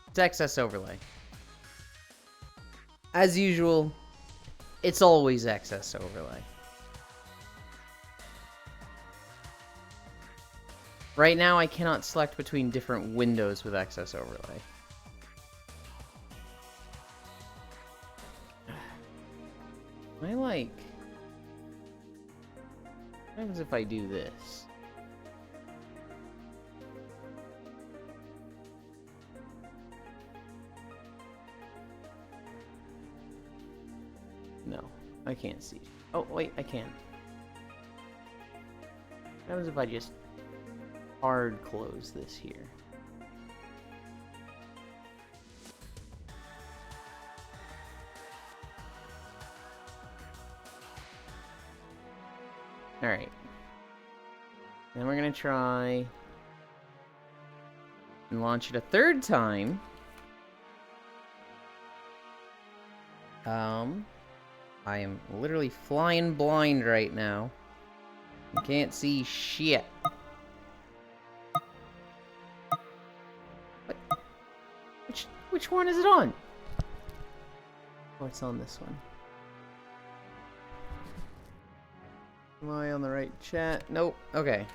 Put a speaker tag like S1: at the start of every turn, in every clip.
S1: It's excess overlay. As usual, it's always excess overlay. Right now, I cannot select between different windows with excess overlay. I like... What happens if I do this? No, I can't see. Oh, wait, I can. What happens if I just hard close this here? Alright. Then we're gonna try and launch it a third time. I am literally flying blind right now. You can't see shit. What? Which one is it on? Oh, it's on this one. Am I on the right chat? Nope. Okay.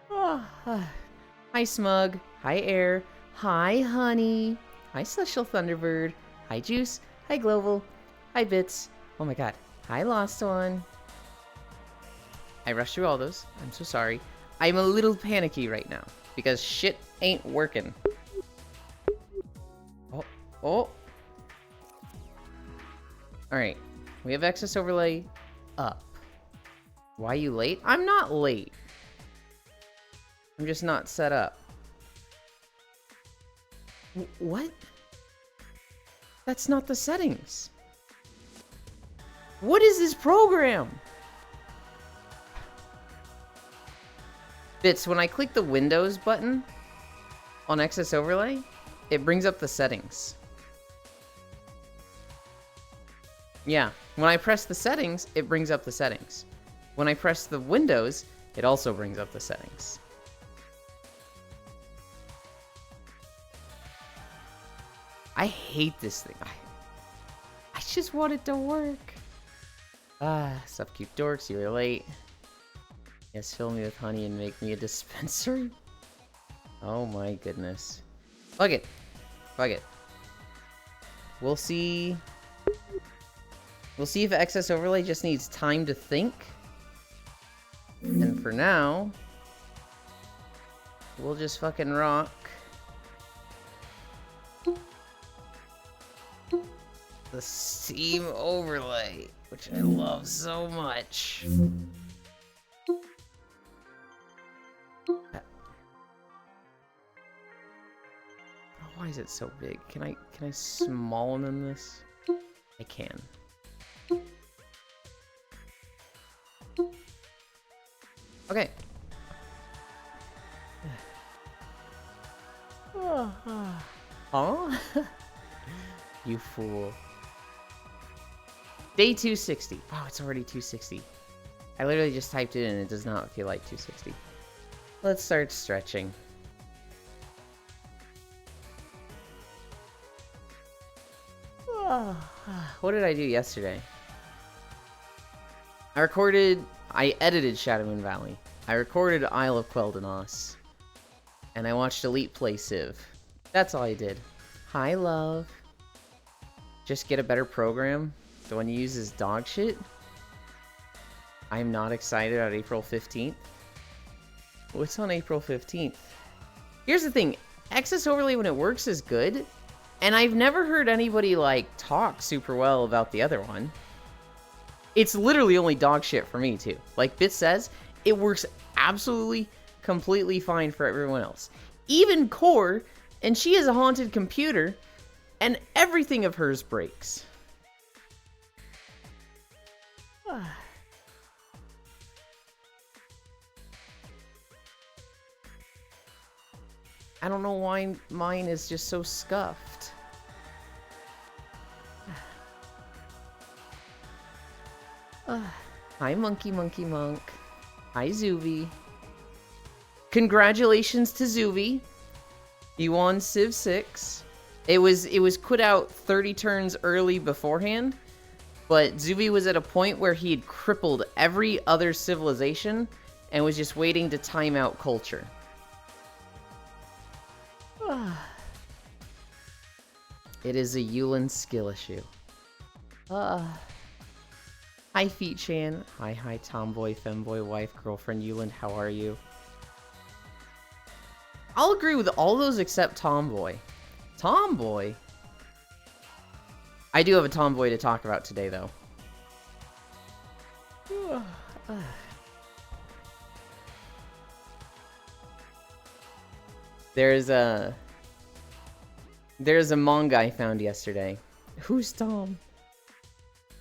S1: Hi, Smug. Hi, Air. Hi, Honey. Hi, Celestial Thunderbird. Hi, Juice. Hi, Gloval. Hi, Bits. Oh my god. Hi, Lost One. I rushed through all those. I'm so sorry. I'm a little panicky right now because shit ain't working. Oh. Alright. We have excess overlay up. Why are you late? I'm not late. I'm just not set up. What? That's not the settings. What is this program? Bits, when I click the Windows button on excess overlay, it brings up the settings. Yeah, when I press the settings, it brings up the settings. When I press the Windows, it also brings up the settings. I hate this thing. I just want it to work. Sup, cute dorks, you were late. Yes, fill me with honey and make me a dispensary. Oh my goodness. Fuck it. Fuck it. We'll see. We'll see if excess overlay just needs time to think. And for now, we'll just fucking rock. The Steam overlay, which I love so much. Why is it so big? Can I smallen this? I can. Okay. Huh? You fool. Day 260. Wow, it's already 260. I literally just typed it in and it does not feel like 260. Let's start stretching. What did I do yesterday? I edited Shadow Moon Valley. I recorded Isle of Quel'Danas. And I watched Elite play Civ. That's all I did. Hi, love. Just get a better program. The one you use is dog shit. I'm not excited at April 15th. What's on April 15th? Here's the thing. Excess overlay when it works is good. And I've never heard anybody, like, talk super well about the other one. It's literally only dog shit for me, too. Like Bit says, it works absolutely, completely fine for everyone else. Even Core, and she has a haunted computer, and everything of hers breaks. I don't know why mine is just so scuffed. Hi, Monkey Monk. Hi, Zuby. Congratulations to Zuvi. He won Civ 6. It was put out 30 turns early beforehand, but Zuvi was at a point where he had crippled every other civilization and was just waiting to time out culture. It is a Yulin skill issue. Hi, Feet Chan. Hi, tomboy, femboy, wife, girlfriend, Yulin. How are you? I'll agree with all those except tomboy. Tomboy? I do have a tomboy to talk about today, though. There's a manga I found yesterday. Who's Tom?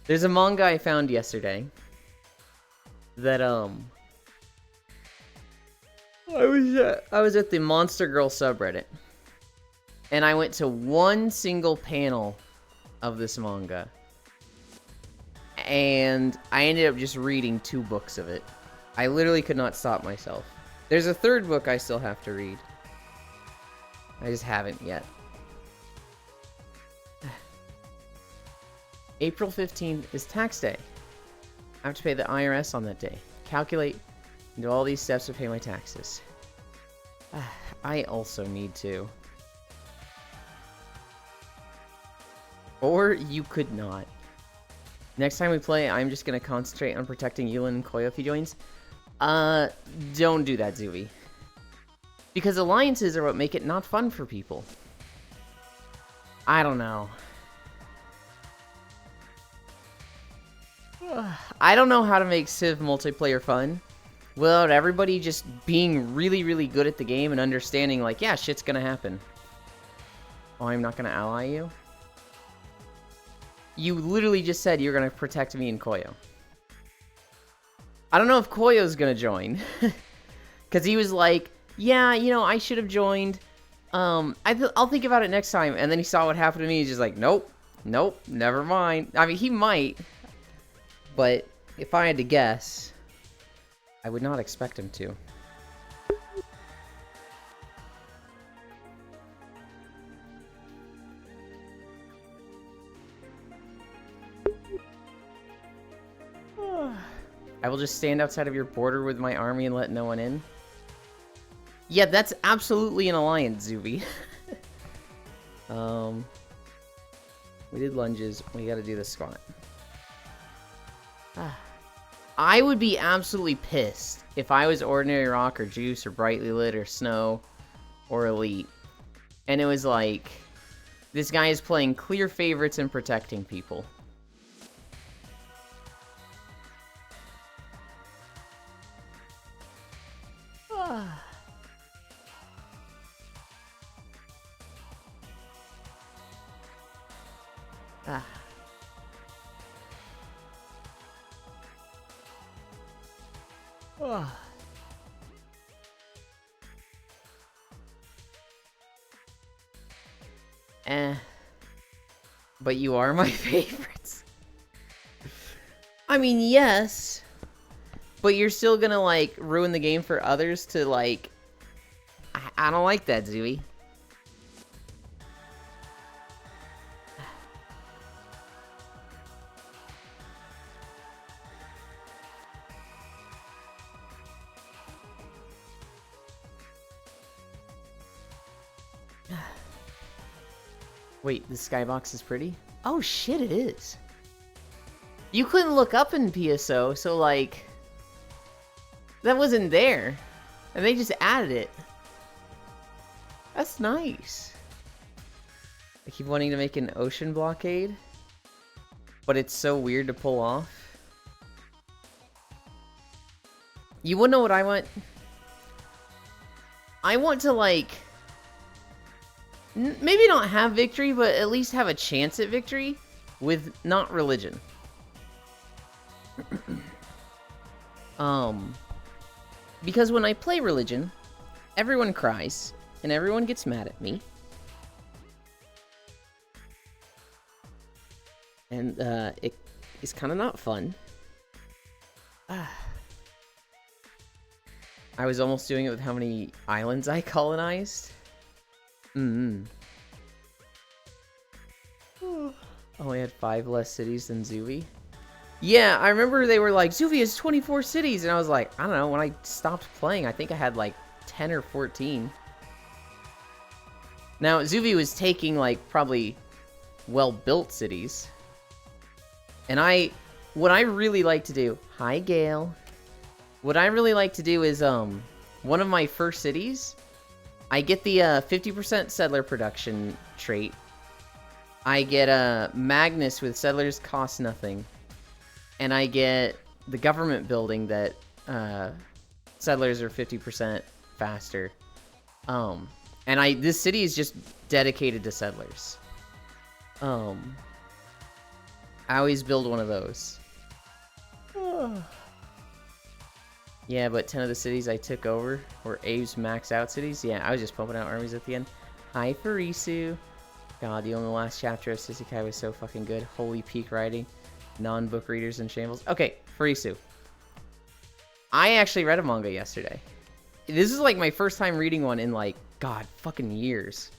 S1: There's a manga I found yesterday that I was at the Monster Girl subreddit, and I went to one single panel of this manga, and I ended up just reading 2 books of it. I literally could not stop myself. There's a 3rd book I still have to read. I just haven't yet. April 15th is tax day. I have to pay the IRS on that day. Calculate and do all these steps to pay my taxes. I also need to. Or you could not. Next time we play, I'm just going to concentrate on protecting Yulin and Koyo if he joins. Don't do that, Zuvi. Because alliances are what make it not fun for people. I don't know. I don't know how to make Civ multiplayer fun without everybody just being really, really good at the game and understanding, like, yeah, shit's gonna happen. Oh, I'm not gonna ally you? You literally just said you're gonna protect me and Koyo. I don't know if Koyo's gonna join. Because he was like, yeah, you know, I should have joined. I'll think about it next time. And then he saw what happened to me. He's just like, nope, never mind. I mean, he might. But if I had to guess, I would not expect him to. I will just stand outside of your border with my army and let no one in. Yeah, that's absolutely an alliance, Zuby. We did lunges. We gotta do the squat. I would be absolutely pissed if I was Ordinary Rock or Juice or Brightly Lit or Snow or Elite, and it was like, this guy is playing clear favorites and protecting people. But you are my favorites. I mean, yes. But you're still gonna, like, ruin the game for others to, like... I don't like that, Zooey. Wait, the skybox is pretty? Oh shit, it is. You couldn't look up in PSO, so like... that wasn't there. And they just added it. That's nice. I keep wanting to make an ocean blockade. But it's so weird to pull off. You wanna know what I want? I want to, like... maybe not have victory, but at least have a chance at victory with not religion. Because when I play religion, everyone cries and everyone gets mad at me. And it is kind of not fun. I was almost doing it with how many islands I colonized. Only had 5 less cities than Zuvi. Yeah, I remember they were like, Zuvi has 24 cities, and I was like, I don't know, when I stopped playing, I think I had like 10 or 14. Now, Zuvi was taking like probably well-built cities. And what I really like to do, hi Gale. What I really like to do is, one of my first cities, I get the 50% settler production trait. I get Magnus with settlers cost nothing. And I get the government building that settlers are 50% faster. And this city is just dedicated to settlers. I always build one of those. Yeah, but 10 of the cities I took over were Abe's max out cities. Yeah, I was just pumping out armies at the end. Hi, Farisu. God, the only last chapter of Sisikai was so fucking good. Holy peak writing. Non-book readers in shambles. Okay, Farisu. I actually read a manga yesterday. This is like my first time reading one in like, God, fucking years.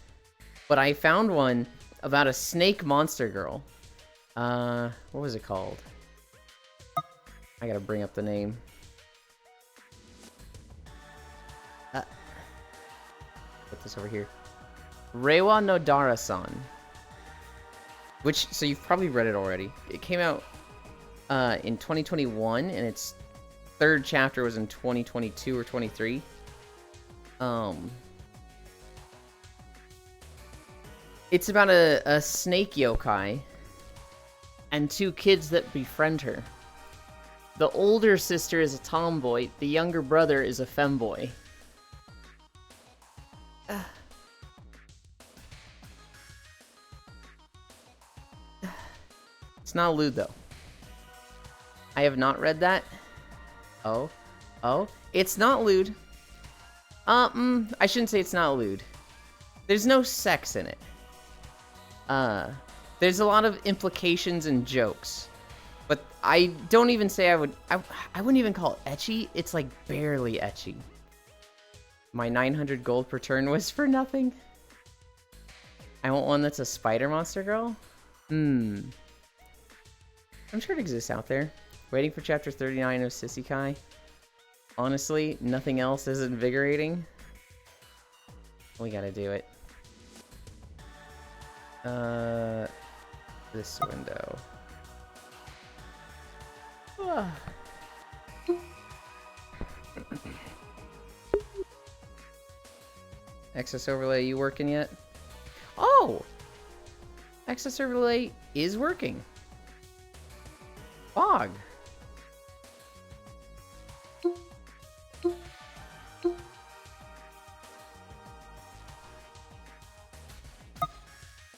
S1: But I found one about a snake monster girl. What was it called? I gotta bring up the name. Put this over here. Reiwa Nodara-san. Which, so you've probably read it already. It came out in 2021, and its 3rd chapter was in 2022 or 23. It's about a snake yokai and 2 kids that befriend her. The older sister is a tomboy, the younger brother is a femboy. It's not lewd, though. I have not read that. Oh. It's not lewd. I shouldn't say it's not lewd. There's no sex in it. There's a lot of implications and jokes. But I don't even say I wouldn't even call it ecchi. It's like barely ecchi. My 900 gold per turn was for nothing. I want one that's a spider monster girl? I'm sure it exists out there. Waiting for chapter 39 of Sisikai. Honestly, nothing else is invigorating. We gotta do it. This window. Excess overlay, you working yet? Oh! Excess overlay is working. Fog.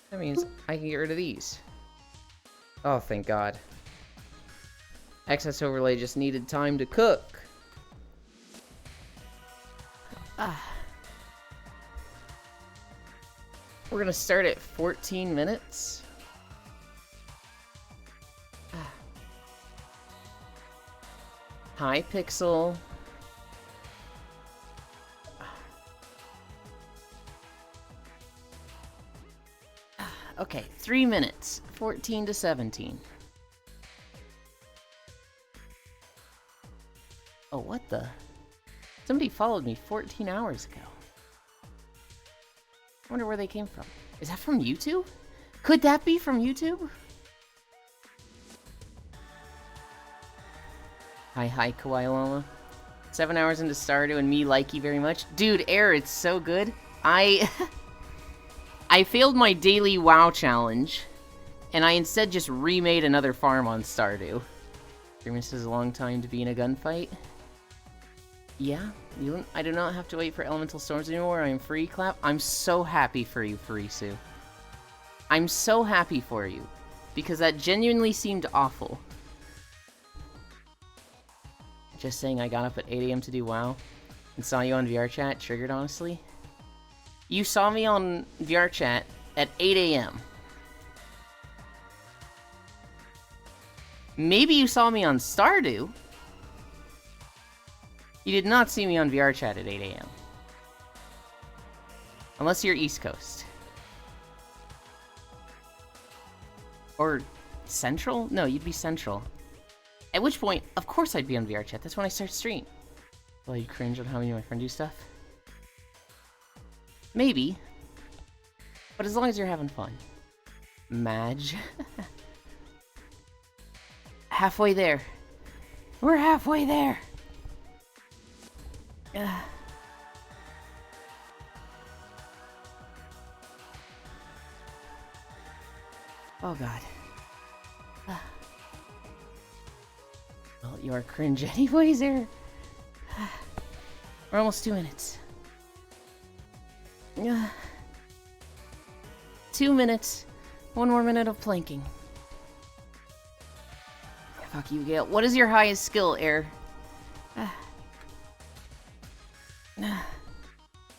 S1: That means I can get rid of these. Oh, thank God. Excess overlay just needed time to cook. We're gonna start at 14 minutes. Hi, Pixel. Okay, 3 minutes. 14 to 17. Oh, what the? Somebody followed me 14 hours ago. I wonder where they came from. Is that from YouTube? Could that be from YouTube? Hi, Kawaii Llama. 7 hours into Stardew and me like you very much. Dude, Air, it's so good. I failed my daily WoW challenge, and I instead just remade another farm on Stardew. 3 minutes is a long time to be in a gunfight. Yeah, I do not have to wait for elemental storms anymore. I am free, clap. I'm so happy for you, Farisu. I'm so happy for you, because that genuinely seemed awful. Just saying I got up at 8 AM to do WoW, and saw you on VR chat, triggered honestly. You saw me on VR chat at 8 AM. Maybe you saw me on Stardew. You did not see me on VR chat at 8 a.m. Unless you're East Coast. Or Central? No, you'd be Central. At which point, of course I'd be on VR chat. That's when I start stream. Will you cringe on how many of my friends do stuff? Maybe. But as long as you're having fun. Madge. Halfway there. We're halfway there. Oh god. Well, you are cringe anyways, there. We're almost 2 minutes. 2 minutes. 1 more minute of planking. Fuck you, Gale. What is your highest skill, Air?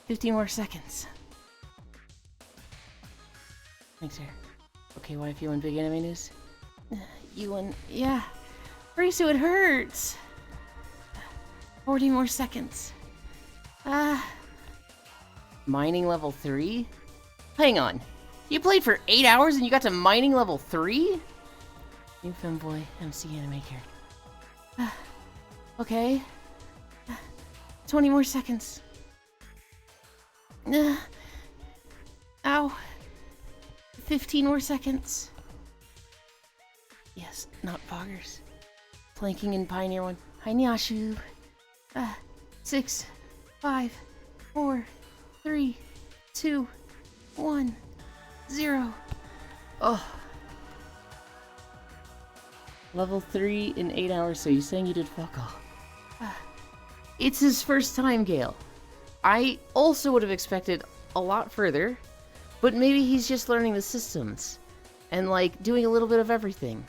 S1: 15 more seconds. Thanks, Air. Okay, wife, you want big anime news? You and... yeah. Risu, it hurts! 40 more seconds. Mining level 3? Hang on. You played for 8 hours and you got to mining level 3? New femboy MC anime character. Okay. 20 more seconds. Ow. 15 more seconds. Yes, not poggers. Planking in Pioneer 1. Hi, Nyashu. 6, 5, 4, 3, 2, 1, 0. Oh. Level 3 in 8 hours, so you're saying you did fuck all. It's his first time, Gale. I also would have expected a lot further, but maybe he's just learning the systems and, like, doing a little bit of everything.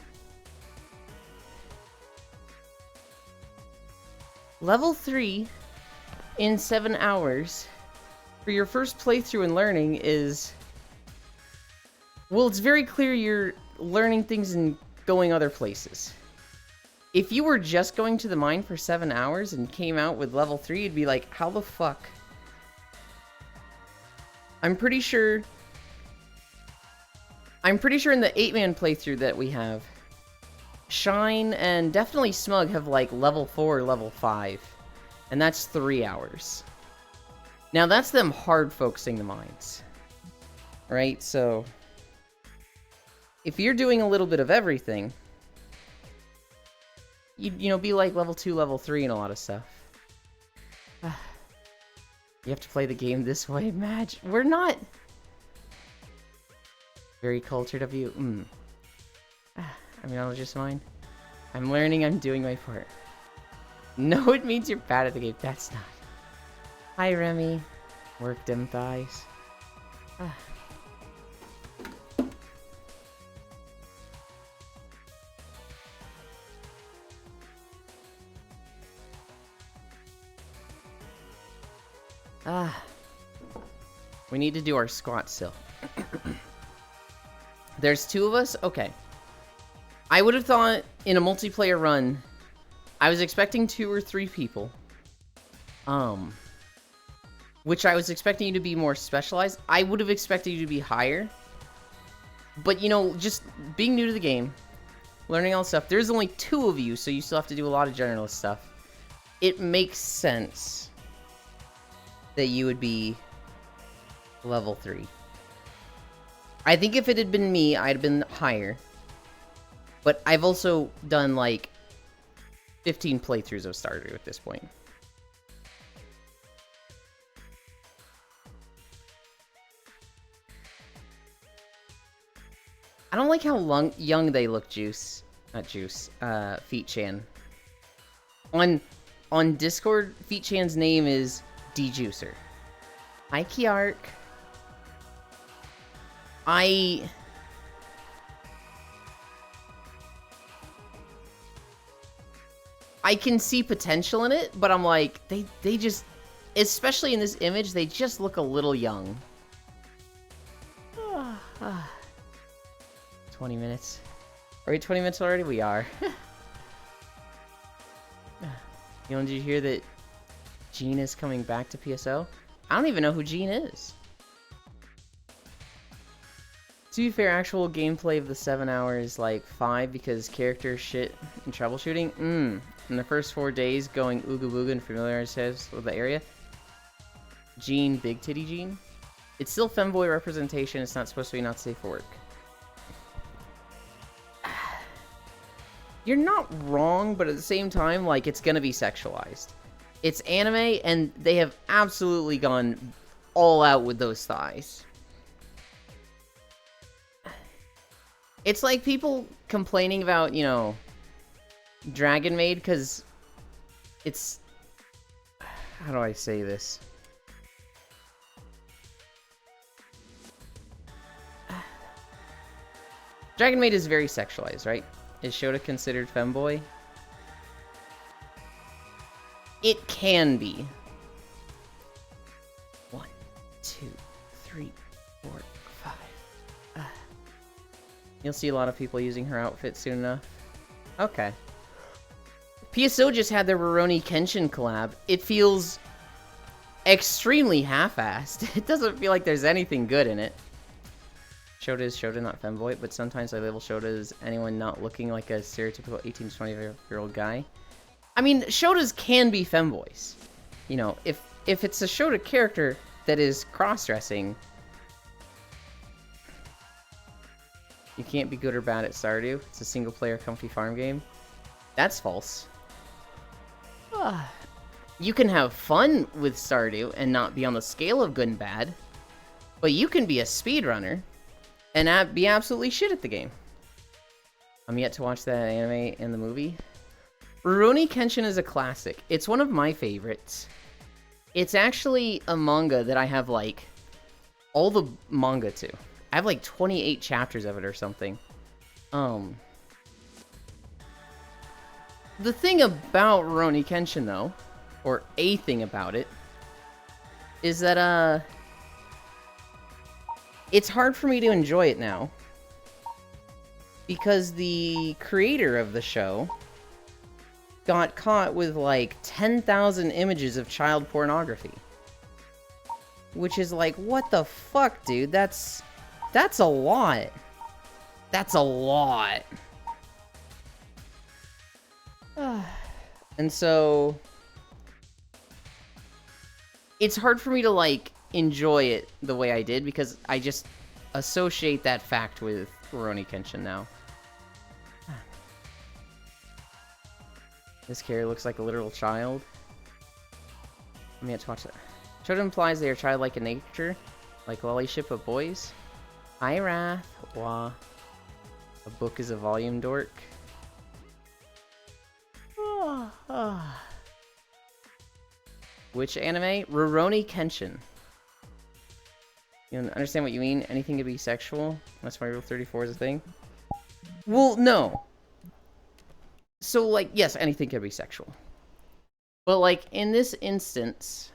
S1: Level 3 in 7 hours for your first playthrough and learning is... well, it's very clear you're learning things and going other places. If you were just going to the mine for 7 hours and came out with level 3, you'd be like, how the fuck? I'm pretty sure in the 8-man playthrough that we have, Shine and definitely Smug have like level 4 or level 5. And that's 3 hours. Now that's them hard focusing the mines. Right? So if you're doing a little bit of everything, you'd, you know, be like level 2, level 3 and a lot of stuff. You have to play the game this way, Madge. We're not very cultured of you. I mean, I'll just mine. I'm learning, I'm doing my part. No, it means you're bad at the game. That's not. Hi, Remy. Work them thighs. We need to do our squat still. There's 2 of us? Okay. I would have thought in a multiplayer run, I was expecting 2 or 3 people. Which I was expecting you to be more specialized. I would have expected you to be higher. But, you know, just being new to the game, learning all stuff, there's only 2 of you, so you still have to do a lot of generalist stuff. It makes sense that you would be level 3. I think if it had been me, I'd have been higher. But I've also done, like, 15 playthroughs of Stardew at this point. I don't like how young they look, Juice. Not Juice. Feetchan. On Discord, Feetchan's name is DJuicer. Hi, Kiark. I can see potential in it, but I'm like, they just, especially in this image, they just look a little young. 20 minutes. Are we 20 minutes already? We are. You know, did you hear that Gene is coming back to PSO? I don't even know who Gene is. To be fair, actual gameplay of the 7 hours, like 5 because character shit and troubleshooting. In the first 4 days, going ooga booga and familiarize ourselves with the area. Gene, big titty Gene. It's still femboy representation. It's not supposed to be not safe for work. You're not wrong, but at the same time, like, it's gonna be sexualized. It's anime, and they have absolutely gone all out with those thighs. It's like people complaining about, you know, Dragon Maid, because it's... How do I say this? Dragon Maid is very sexualized, right? Is Shota considered femboy? It can be. 1, 2, 3, 4, 5. You'll see a lot of people using her outfit soon enough. Okay. PSO just had their Rurouni Kenshin collab. It feels extremely half-assed. It doesn't feel like there's anything good in it. Shota is Shota, not femboy, but sometimes I label Shota as anyone not looking like a stereotypical 18 to 20-year-old guy. I mean, Shotas can be femboys. You know, if it's a Shota character that is cross-dressing, you can't be good or bad at Stardew. It's a single-player comfy farm game. That's false. You can have fun with Stardew and not be on the scale of good and bad, but you can be a speedrunner and be absolutely shit at the game. I'm yet to watch that anime and the movie. Rurouni Kenshin is a classic. It's one of my favorites. It's actually a manga that I have, like, all the manga to. I have, like, 28 chapters of it or something. The thing about Rurouni Kenshin, though, or a thing about it, is that, it's hard for me to enjoy it now. Because the creator of the show got caught with, like, 10,000 images of child pornography. Which is like, what the fuck, dude? That's a lot. That's a lot. And so... it's hard for me to, like, enjoy it the way I did, because I just associate that fact with Rurouni Kenshin now. This character looks like a literal child. Let me have to watch that. Shota implies they are childlike in nature, like Lollyship of boys. Hi, Wrath. Wah. A book is a volume, dork. Which anime? Rurouni Kenshin. You understand what you mean? Anything can be sexual? That's why Rule 34 is a thing? Well, no. So, like, yes, anything can be sexual. But, like, in this instance...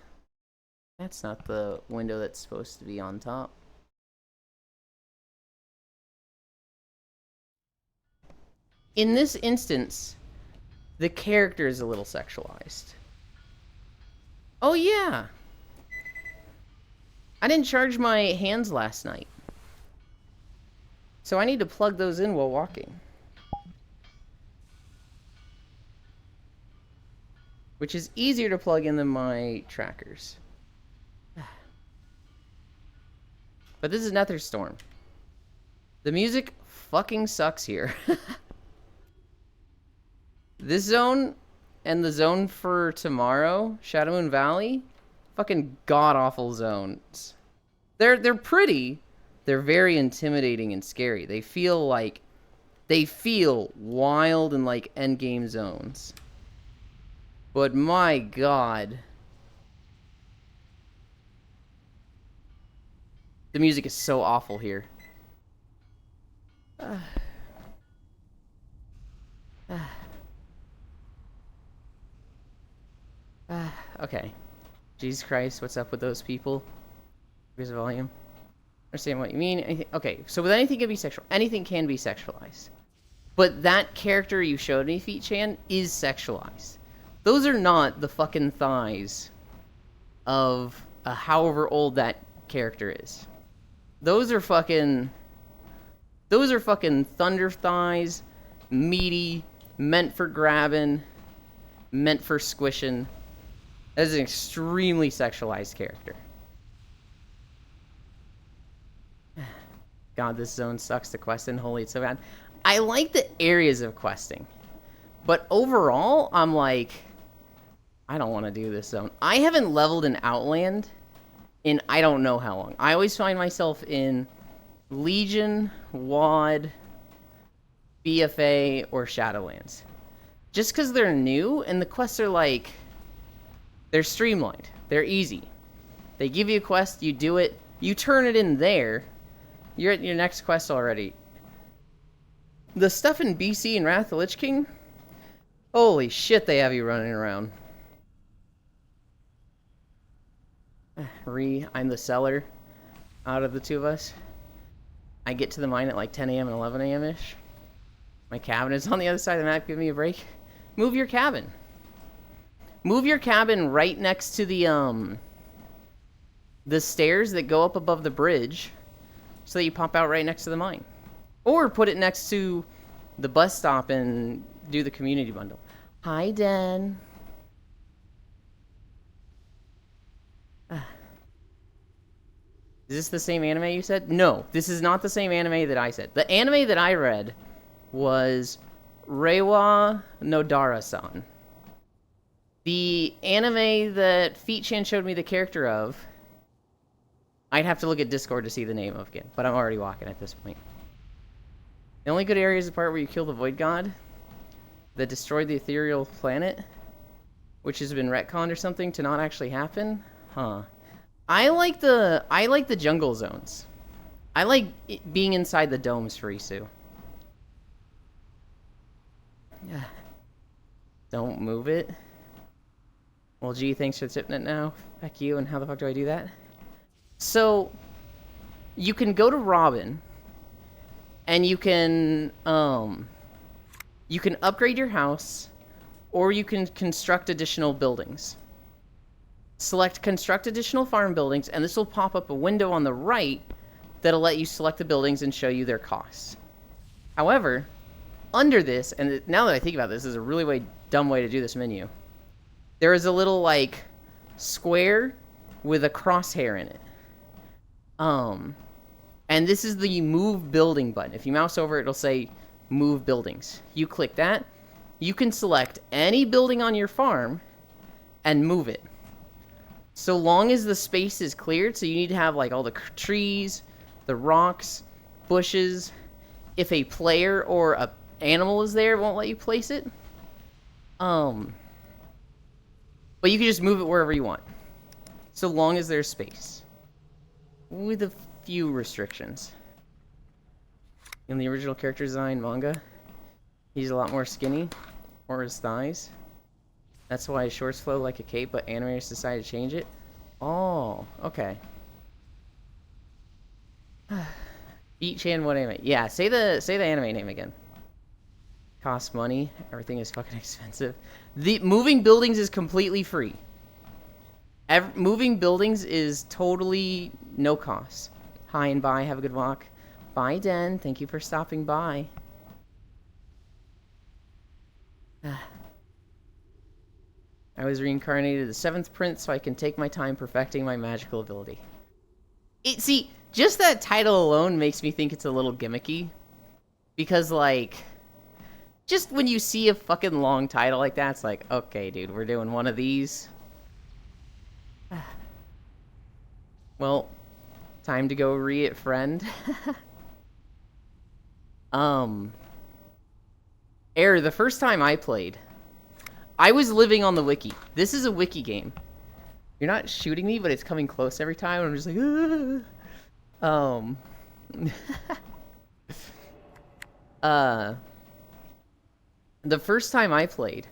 S1: That's not the window that's supposed to be on top. In this instance, the character is a little sexualized. Oh, yeah! I didn't charge my hands last night. So I need to plug those in while walking. Which is easier to plug in than my trackers. But this is Netherstorm. The music fucking sucks here. This zone and the zone for tomorrow, Shadowmoon Valley, fucking god-awful zones. They're pretty. They're very intimidating and scary. They feel wild and like endgame zones. But my god. The music is so awful here. Okay. Jesus Christ, what's up with those people? Here's the volume. Understand what you mean. Okay, so with anything can be sexual. Anything can be sexualized. But that character you showed me, Feet Chan, is sexualized. Those are not the fucking thighs of however old that character is. Those are fucking thunder thighs, meaty, meant for grabbing, meant for squishing. That is an extremely sexualized character. God, this zone sucks to quest in. Holy, it's so bad. I like the areas of questing. But overall, I'm like, I don't want to do this zone. I haven't leveled in Outland in I don't know how long. I always find myself in Legion, WoD, BFA, or Shadowlands. Just because they're new, and the quests are like, they're streamlined. They're easy. They give you a quest, you do it, you turn it in there, you're at your next quest already. The stuff in BC and Wrath of the Lich King, holy shit, they have you running around. I'm the seller out of the two of us. I get to the mine at like 10 a.m. and 11 a.m.-ish. My cabin is on the other side of the map. Give me a break. Move your cabin. Move your cabin right next to the stairs that go up above the bridge so that you pop out right next to the mine. Or put it next to the bus stop and do the community bundle. Hi, Den. Is this the same anime you said? No, this is not the same anime that I said. The anime that I read was Reiwa Nodara-san. The anime that Feet-chan showed me the character of, I'd have to look at Discord to see the name of again, but I'm already walking at this point. The only good area is the part where you kill the Void God that destroyed the ethereal planet, which has been retconned or something to not actually happen. Huh. I like the jungle zones. I like being inside the domes for Isu. Yeah. Don't move it. Well, gee, thanks for tipping it now. Heck you, and how the fuck do I do that? So, you can go to Robin, and you can upgrade your house, or you can construct additional buildings. Select Construct Additional Farm Buildings, and this will pop up a window on the right that'll let you select the buildings and show you their costs. However, under this, and now that I think about this, this is a really dumb way to do this menu. There is a little, like, square with a crosshair in it. And this is the Move Building button. If you mouse over it, it'll say Move Buildings. You click that. You can select any building on your farm and move it. So long as the space is cleared, so you need to have like all the trees, the rocks, bushes. If a player or a animal is there, it won't let you place it. But you can just move it wherever you want. So long as there's space. With a few restrictions. In the original character design manga, he's a lot more skinny, or his thighs. That's why his shorts flow like a cape, but animators decided to change it. Oh, okay. Feet-chan, what anime? Yeah, say the anime name again. Costs money. Everything is fucking expensive. The moving buildings is completely free. Moving buildings is totally no cost. Hi and bye. Have a good walk. Bye, Den. Thank you for stopping by. I was reincarnated as the 7th prince so I can take my time perfecting my magical ability. See, just that title alone makes me think it's a little gimmicky. Because, like, just when you see a fucking long title like that, it's like, okay, dude, we're doing one of these. Well, time to go re-it, friend. Error, the first time I played, I was living on the wiki. This is a wiki game. You're not shooting me, but it's coming close every time, and I'm just like, the first time I played,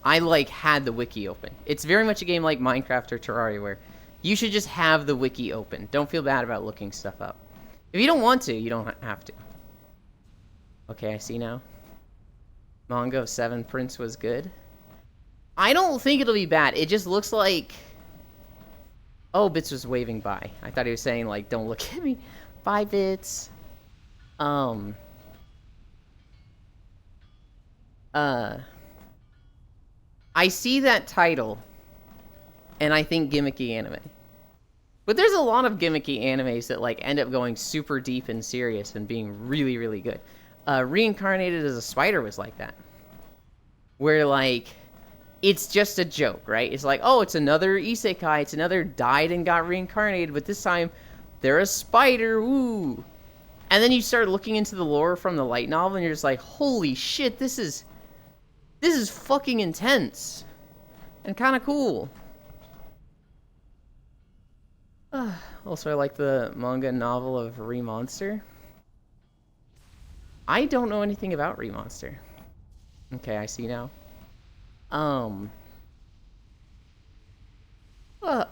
S1: I, like, had the wiki open. It's very much a game like Minecraft or Terraria where you should just have the wiki open. Don't feel bad about looking stuff up. If you don't want to, you don't have to. Okay, I see now. Manga of 7 Prince was good. I don't think it'll be bad. It just looks like Oh, Bits was waving by. I thought he was saying, like, don't look at me. Bye, Bits. I see that title, and I think gimmicky anime. But there's a lot of gimmicky animes that, like, end up going super deep and serious and being really, really good. Reincarnated as a Spider was like that. Where, like, it's just a joke, right? It's like, oh, it's another isekai. It's another died and got reincarnated, but this time they're a spider. Woo! And then you start looking into the lore from the light novel, and you're just like, holy shit, this is fucking intense and kind of cool. Also, I like the manga novel of Remonster. I don't know anything about Remonster. Okay, I see now.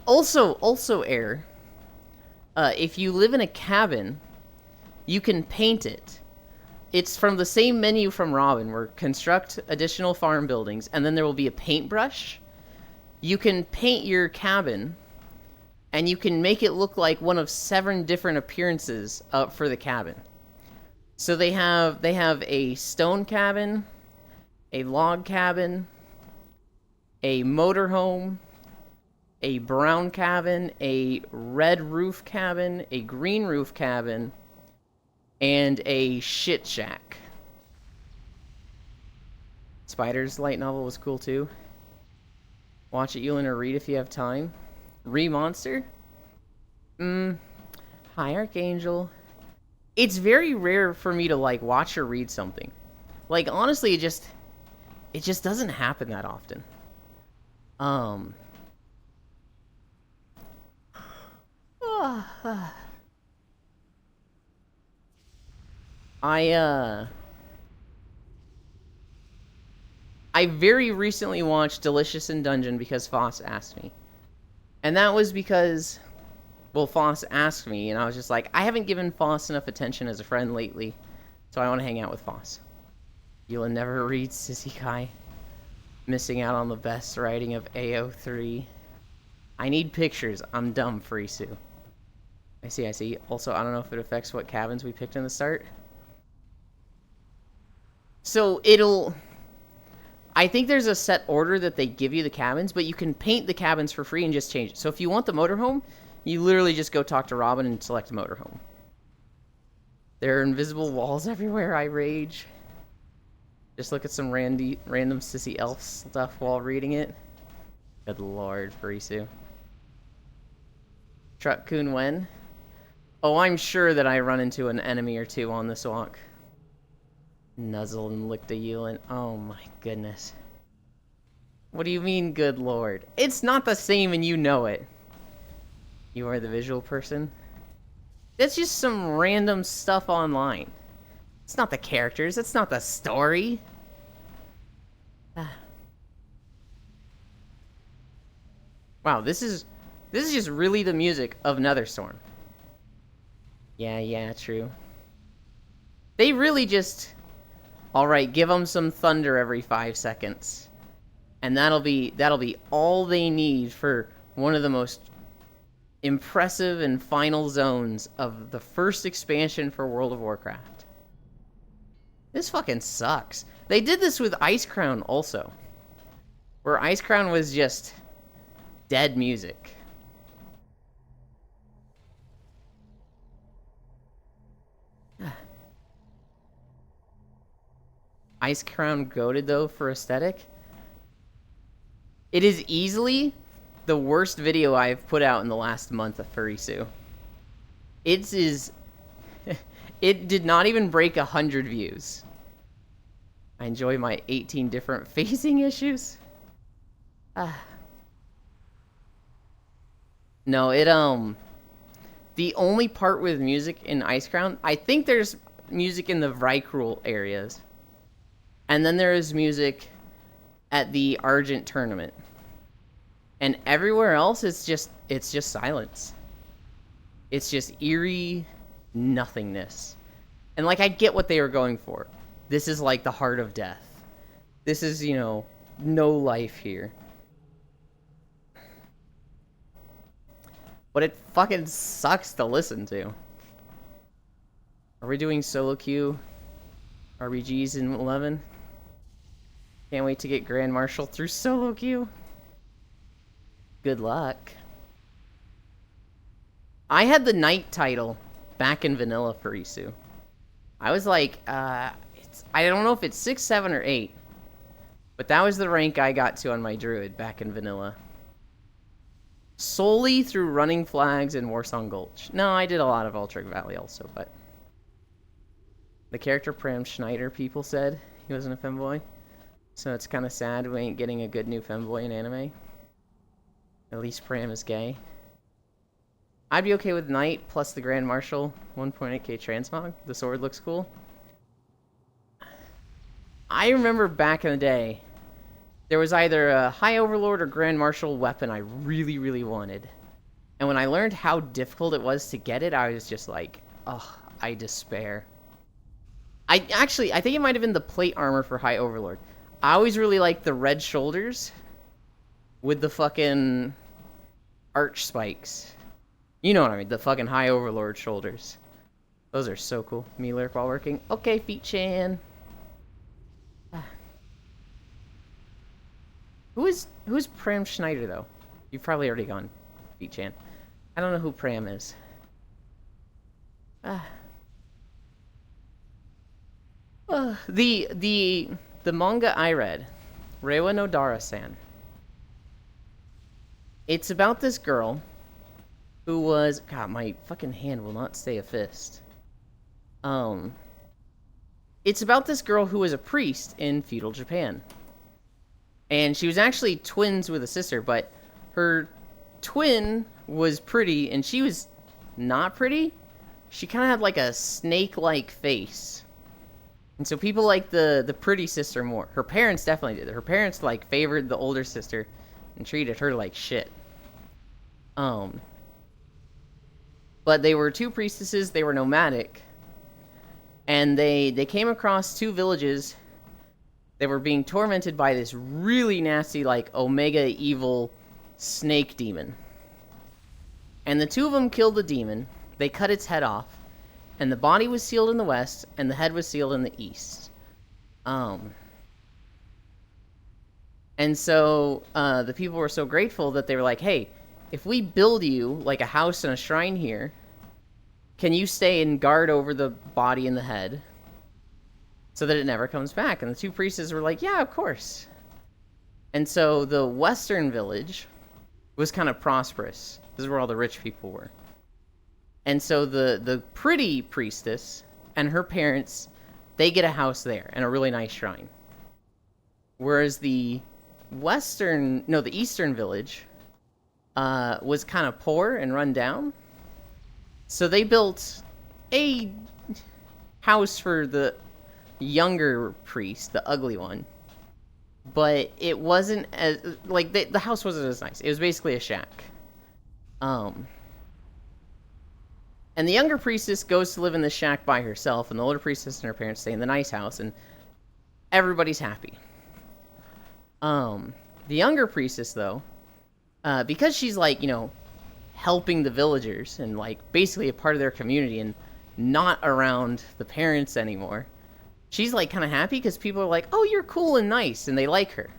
S1: Also, Air. If you live in a cabin, you can paint it. It's from the same menu from Robin, where construct additional farm buildings, and then there will be a paintbrush. You can paint your cabin, and you can make it look like one of 7 different appearances for the cabin. So they have a stone cabin, a log cabin, a motorhome, a brown cabin, a red roof cabin, a green roof cabin, and a shit shack. Spider's light novel was cool too. Watch it, Yulin, or read if you have time. Remonster? Hi, Archangel. It's very rare for me to, like, watch or read something. Like, honestly, it just doesn't happen that often. I very recently watched Delicious in Dungeon because Foss asked me. And that was because, well, Foss asked me, and I was just like, I haven't given Foss enough attention as a friend lately, so I want to hang out with Foss. You'll never read Sissy Kai. Missing out on the best writing of AO3. I need pictures. I'm dumb, Frisu. I see. Also, I don't know if it affects what cabins we picked in the start. So, I think there's a set order that they give you the cabins, but you can paint the cabins for free and just change it. So if you want the motorhome, you literally just go talk to Robin and select motorhome. There are invisible walls everywhere, I rage. Just look at some random sissy elf stuff while reading it. Good lord, Farisu. Truck-kun when? Oh, I'm sure that I run into an enemy or two on this walk. Nuzzle and lick the Yulin. Oh my goodness. What do you mean, good lord? It's not the same and you know it. You are the visual person? That's just some random stuff online. It's not the characters, it's not the story. Wow, this is just really the music of Netherstorm. Yeah, true. They really just... Alright, give them some thunder every 5 seconds. And that'll be all they need for one of the most impressive and final zones of the first expansion for World of Warcraft. This fucking sucks. They did this with Icecrown also. Where Icecrown was just dead music. Icecrown goated though for aesthetic. It is easily the worst video I've put out in the last month of Furisu. It did not even break 100 views. I enjoy my 18 different phasing issues. No, the only part with music in Icecrown, I think there's music in the Vrykul areas. And then there is music at the Argent tournament. And everywhere else, it's just silence. It's just eerie nothingness. And, like, I get what they were going for. This is like the heart of death. This is, no life here. but it fucking sucks to listen to. Are we doing solo queue RBGs in 11? Can't wait to get Grand Marshal through solo queue. Good luck. I had the Knight title back in vanilla for Isu. I was like, I don't know if it's 6, 7, or 8. But that was the rank I got to on my druid back in vanilla. Solely through running flags in Warsong Gulch. No, I did a lot of Ultric Valley also, but... The character Pram Schneider, people said he wasn't a femboy. So it's kind of sad we ain't getting a good new femboy in anime. At least Pram is gay. I'd be okay with Knight plus the Grand Marshal 1.8k transmog. The sword looks cool. I remember back in the day, there was either a High Overlord or Grand Marshal weapon I really, really wanted. And when I learned how difficult it was to get it, I was just like, oh, I despair. I think it might have been the plate armor for High Overlord. I always really liked the red shoulders with the fucking arch spikes. You know what I mean, the fucking High Overlord shoulders. Those are so cool. Me lurk while working. Okay, Feet-chan. Who's Pram Schneider, though? You've probably already gone, Feet-chan. I don't know who Pram is. The manga I read, Reiwa no Dara-san. It's about this girl who was... God, my fucking hand will not stay a fist. It's about this girl who was a priest in feudal Japan. And she was actually twins with a sister, but her twin was pretty, and she was not pretty. She kind of had like a snake-like face. And so people liked the pretty sister more. Her parents definitely did. Her parents like favored the older sister and treated her like shit. But they were two priestesses, they were nomadic. And they came across two villages that were being tormented by this really nasty, like, Omega evil snake demon. And the two of them killed the demon, they cut its head off, and the body was sealed in the west, and the head was sealed in the east. And so, the people were so grateful that they were like, hey, if we build you, like, a house and a shrine here, can you stay and guard over the body and the head so that it never comes back? And the two priestesses were like, yeah, of course. And so the western village was kind of prosperous. This is where all the rich people were. And so the pretty priestess and her parents, they get a house there and a really nice shrine. Whereas the eastern village was kind of poor and run down. So they built a house for the younger priest, the ugly one. But it wasn't as... Like, the house wasn't as nice. It was basically a shack. And the younger priestess goes to live in the shack by herself, and the older priestess and her parents stay in the nice house, and everybody's happy. The younger priestess, though, because she's, like, you know, helping the villagers and, like, basically a part of their community and not around the parents anymore, she's, like, kind of happy because people are like, oh, you're cool and nice, and they like her.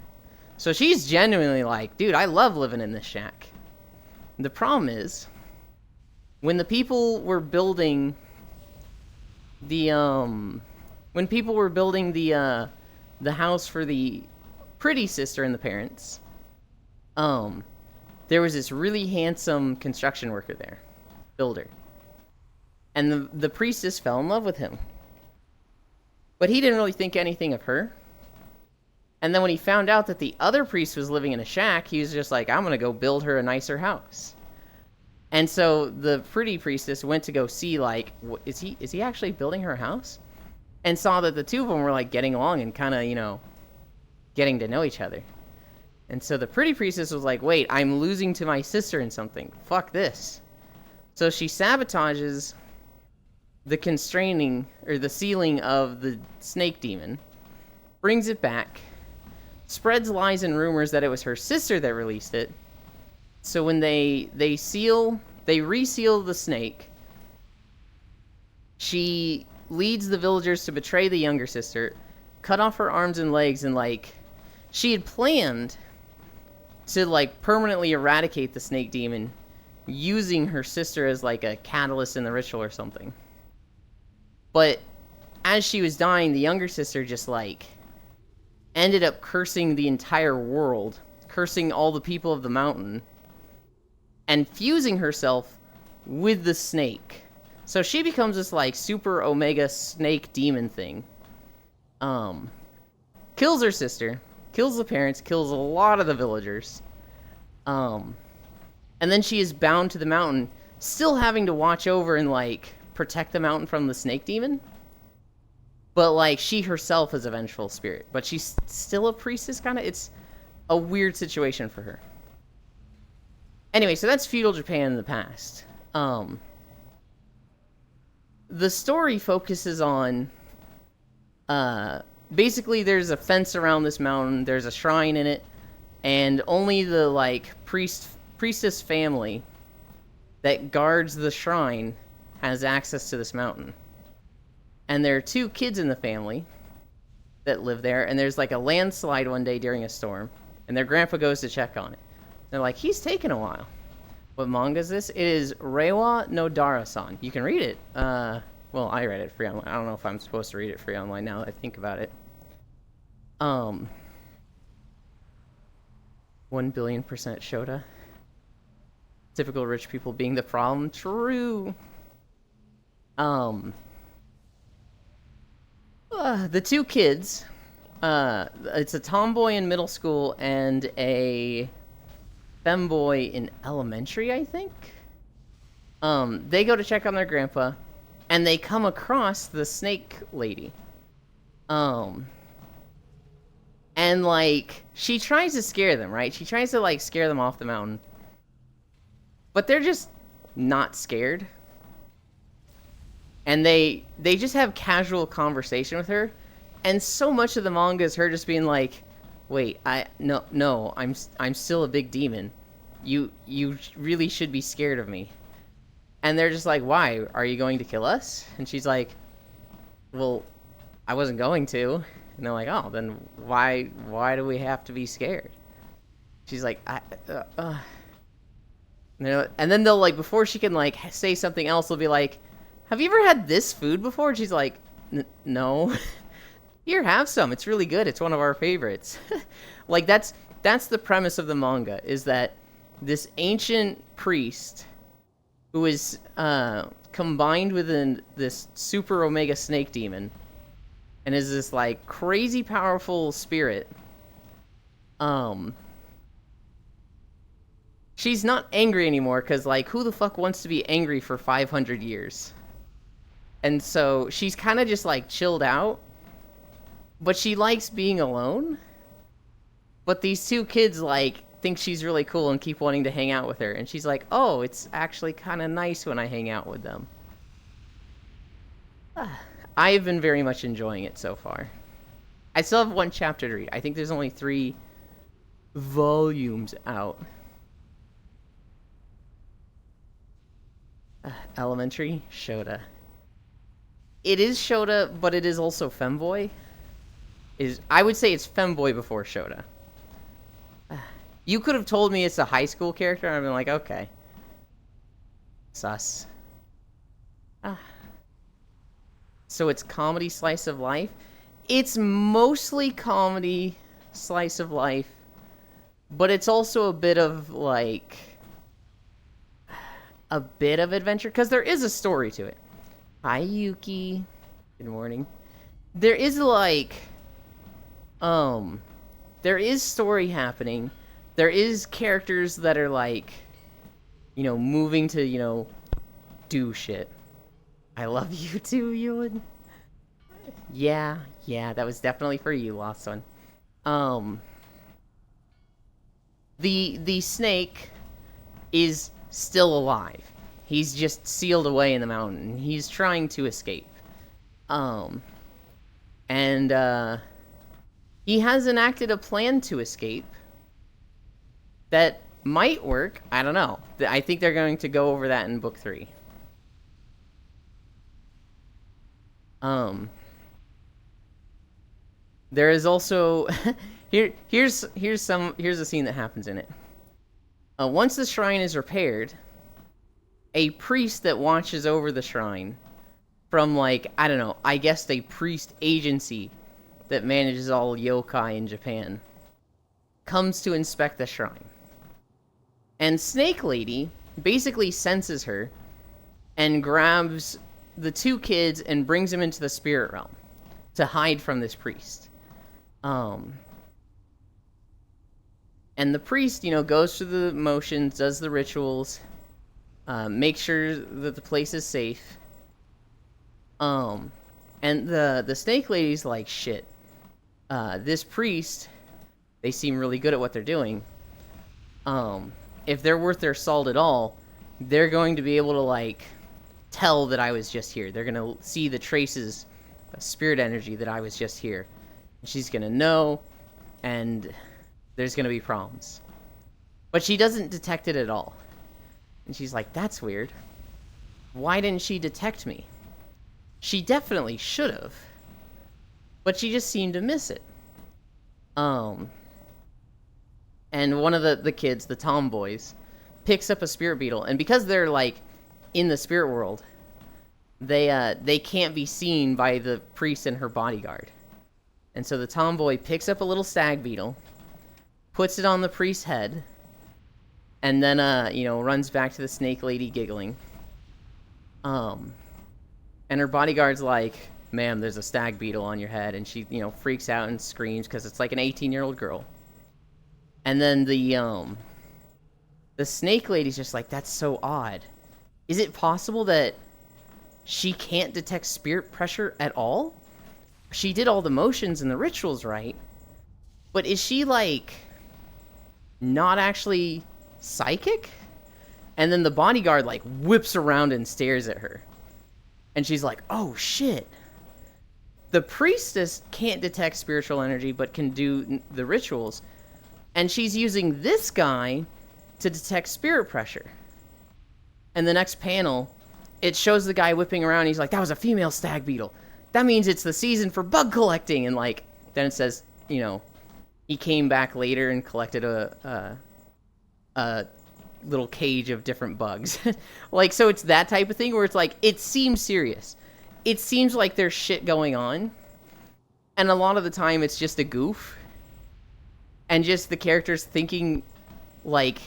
S1: So she's genuinely like, dude, I love living in this shack. The problem is, when the people were building the house for the pretty sister and the parents, there was this really handsome construction worker there, builder. And the priestess fell in love with him. But he didn't really think anything of her. And then when he found out that the other priest was living in a shack, he was just like, I'm going to go build her a nicer house. And so the pretty priestess went to go see, like, is he actually building her a house? And saw that the two of them were, like, getting along and kind of, you know, getting to know each other. And so the pretty priestess was like, wait, I'm losing to my sister in something. Fuck this. So she sabotages the constraining, or the sealing of the snake demon, brings it back, spreads lies and rumors that it was her sister that released it. So when they seal They reseal the snake. She leads the villagers to betray the younger sister, cut off her arms and legs, and, like, she had planned to, like, permanently eradicate the snake demon using her sister as, like, a catalyst in the ritual or something. But as she was dying, the younger sister just, like, ended up cursing the entire world, cursing all the people of the mountain, and fusing herself with the snake. So she becomes this, like, super omega snake demon thing. Kills her sister, kills the parents, kills a lot of the villagers. And then she is bound to the mountain, still having to watch over and, like, protect the mountain from the snake demon. But, like, she herself is a vengeful spirit. But she's still a priestess, kind of. It's a weird situation for her. Anyway, so that's feudal Japan in the past. The story focuses on... basically, there's a fence around this mountain. There's a shrine in it. And only the, like, priestess family that guards the shrine has access to this mountain. And there are 2 kids in the family that live there, and there's, like, a landslide one day during a storm, and their grandpa goes to check on it. They're like, he's taken a while. What manga is this? It is Reiwa no Dara-san. You can read it. Well, I read it free online. I don't know if I'm supposed to read it free online now that I think about it. 1,000,000,000% Shota. Typical rich people being the problem. True. The 2 kids, it's a tomboy in middle school and a femboy in elementary, I think. They go to check on their grandpa, and they come across the snake lady. And, like, she tries to scare them, right? She tries to, like, scare them off the mountain. But they're just not scared. And they just have casual conversation with her. And so much of the manga is her just being like, wait, no, I'm still a big demon. You really should be scared of me. And they're just like, why? Are you going to kill us? And she's like, well, I wasn't going to. And they're like, oh, then why do we have to be scared? She's like, And then they'll, like, before she can, like, say something else, they'll be like, have you ever had this food before? And she's like, no. Here, have some. It's really good. It's one of our favorites. Like, that's the premise of the manga, is that this ancient priest who is combined with this super omega snake demon and is this, like, crazy powerful spirit. She's not angry anymore because, like, who the fuck wants to be angry for 500 years? And so she's kind of just, like, chilled out. But she likes being alone. But these 2 kids, like, think she's really cool and keep wanting to hang out with her. And she's like, oh, it's actually kind of nice when I hang out with them. I've been very much enjoying it so far. I still have 1 chapter to read. I think there's only 3 volumes out. Elementary Shota. It is Shota, but it is also femboy. I would say it's femboy before Shota. You could have told me it's a high school character, and I've been like, okay. Sus. So it's comedy slice of life? It's mostly comedy slice of life, but it's also a bit of, like, a bit of adventure, because there is a story to it. Hi, Yuki. Good morning. There is, like, there is story happening. There is characters that are, like, you know, moving to, you know, do shit. I love you too, Ewan. Yeah, that was definitely for you, Lost One. The snake is still alive. He's just sealed away in the mountain. He's trying to escape. He has enacted a plan to escape that Might work. I don't know. I think they're going to go over that in book 3. There is also here's a scene that happens in it. Once the shrine is repaired, a priest that watches over the shrine from, like, I don't know, I guess a priest agency that manages all yokai in Japan, comes to inspect the shrine. And Snake Lady basically senses her and grabs the 2 kids and brings them into the spirit realm to hide from this priest. And the priest, goes through the motions, does the rituals, makes sure that the place is safe. And the Snake Lady's like, shit. This priest, they seem really good at what they're doing. If they're worth their salt at all, they're going to be able to, like, tell that I was just here. They're going to see the traces of spirit energy that I was just here. She's going to know, and there's going to be problems. But she doesn't detect it at all. And she's like, that's weird. Why didn't she detect me? She definitely should have. But she just seemed to miss it. And one of the kids, the tomboys, picks up a spirit beetle. And because they're, like, in the spirit world, they can't be seen by the priest and her bodyguard. And so the tomboy picks up a little stag beetle, puts it on the priest's head, and then, runs back to the Snake Lady giggling. And her bodyguard's like, ma'am, there's a stag beetle on your head. And she, freaks out and screams because it's like an 18-year-old girl. And then the Snake Lady's just like, that's so odd. Is it possible that she can't detect spirit pressure at all? She did all the motions and the rituals right. But is she, like, not actually psychic? And then the bodyguard, like, whips around and stares at her. And she's like, oh, shit. The priestess can't detect spiritual energy, but can do the rituals. And she's using this guy to detect spirit pressure. And the next panel, it shows the guy whipping around. He's like, that was a female stag beetle. That means it's the season for bug collecting. And, like, then it says, he came back later and collected a little cage of different bugs. Like, so it's that type of thing where it's like, it seems serious. It seems like there's shit going on. And a lot of the time it's just a goof. And just the characters thinking, like,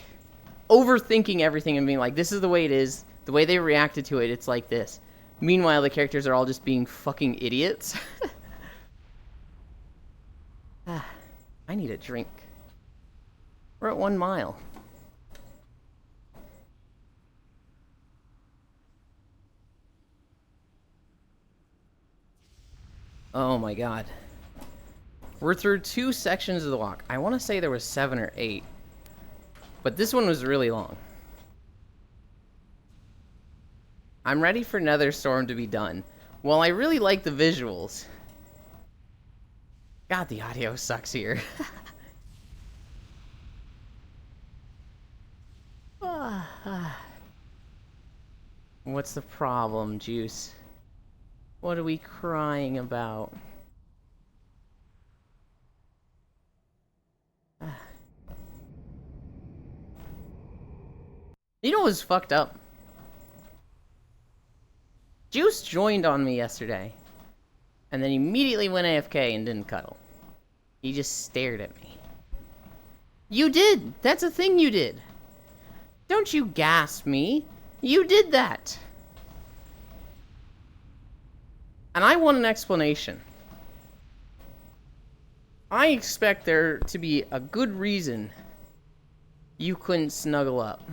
S1: overthinking everything and being like, this is the way it is. The way they reacted to it, it's like this. Meanwhile, the characters are all just being fucking idiots. I need a drink. We're at 1 mile. Oh my god. We're through 2 sections of the walk. I want to say there was 7 or 8. But this one was really long. I'm ready for Netherstorm to be done. While I really like the visuals... God, the audio sucks here. What's the problem, Juice? What are we crying about? You know what was fucked up? Juice joined on me yesterday, and then immediately went AFK and didn't cuddle. He just stared at me. You did! That's a thing you did! Don't you gasp me! You did that! And I want an explanation. I expect there to be a good reason you couldn't snuggle up.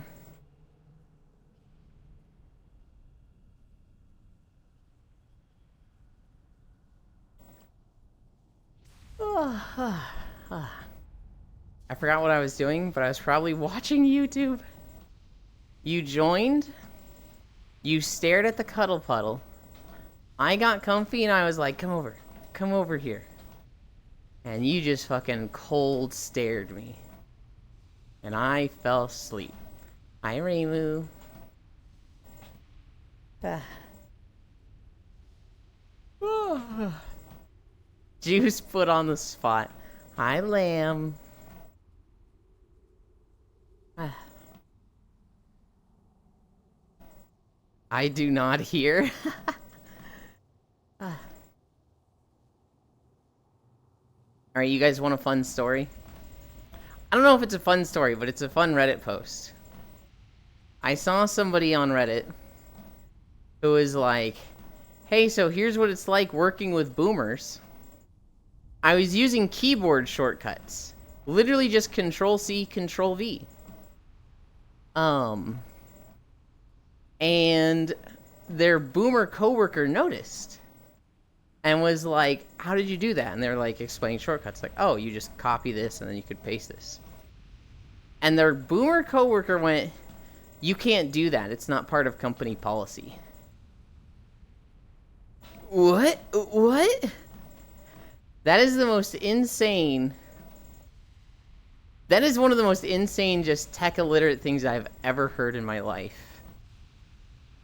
S1: I forgot what I was doing, but I was probably watching YouTube. You joined. You stared at the cuddle puddle. I got comfy and I was like, come over. Come over here. And you just fucking cold stared me. And I fell asleep. Hi, Reimu. Juice put on the spot. Hi, Lamb. I do not hear. Alright, you guys want a fun story? I don't know if it's a fun story, but it's a fun Reddit post. I saw somebody on Reddit who was like, hey, so here's what it's like working with boomers. I was using keyboard shortcuts. Literally just Control-C, Control-V. And their boomer coworker noticed. And was like, how did you do that? And they're like explaining shortcuts. Like, oh, you just copy this and then you could paste this. And their boomer coworker went, you can't do that. It's not part of company policy. What? What? That is the most insane... That is one of the most insane, just tech-illiterate things I've ever heard in my life.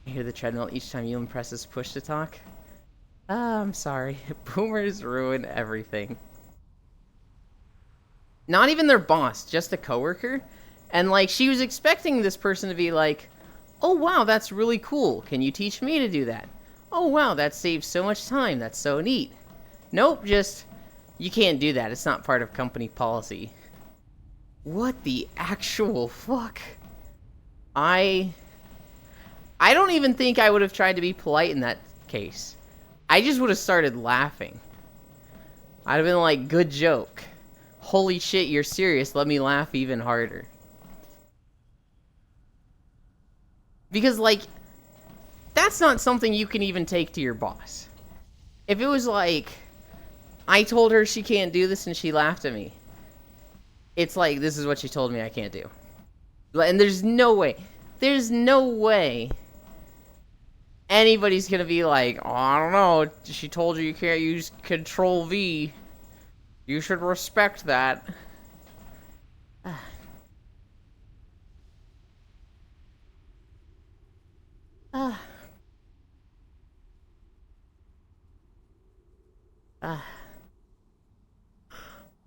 S1: I hear the treadmill each time you press this push to talk. I'm sorry. Boomers ruin everything. Not even their boss, just a coworker. And, like, she was expecting this person to be like, oh, wow, that's really cool. Can you teach me to do that? Oh, wow, that saves so much time. That's so neat. Nope, just, you can't do that. It's not part of company policy. What the actual fuck? I don't even think I would have tried to be polite in that case. I just would have started laughing. I'd have been like, good joke. Holy shit, you're serious. Let me laugh even harder. Because, like, that's not something you can even take to your boss. If it was like, I told her she can't do this and she laughed at me. It's like, this is what she told me I can't do. And there's no way anybody's gonna be like, oh, I don't know, she told you can't use Control-V. You should respect that.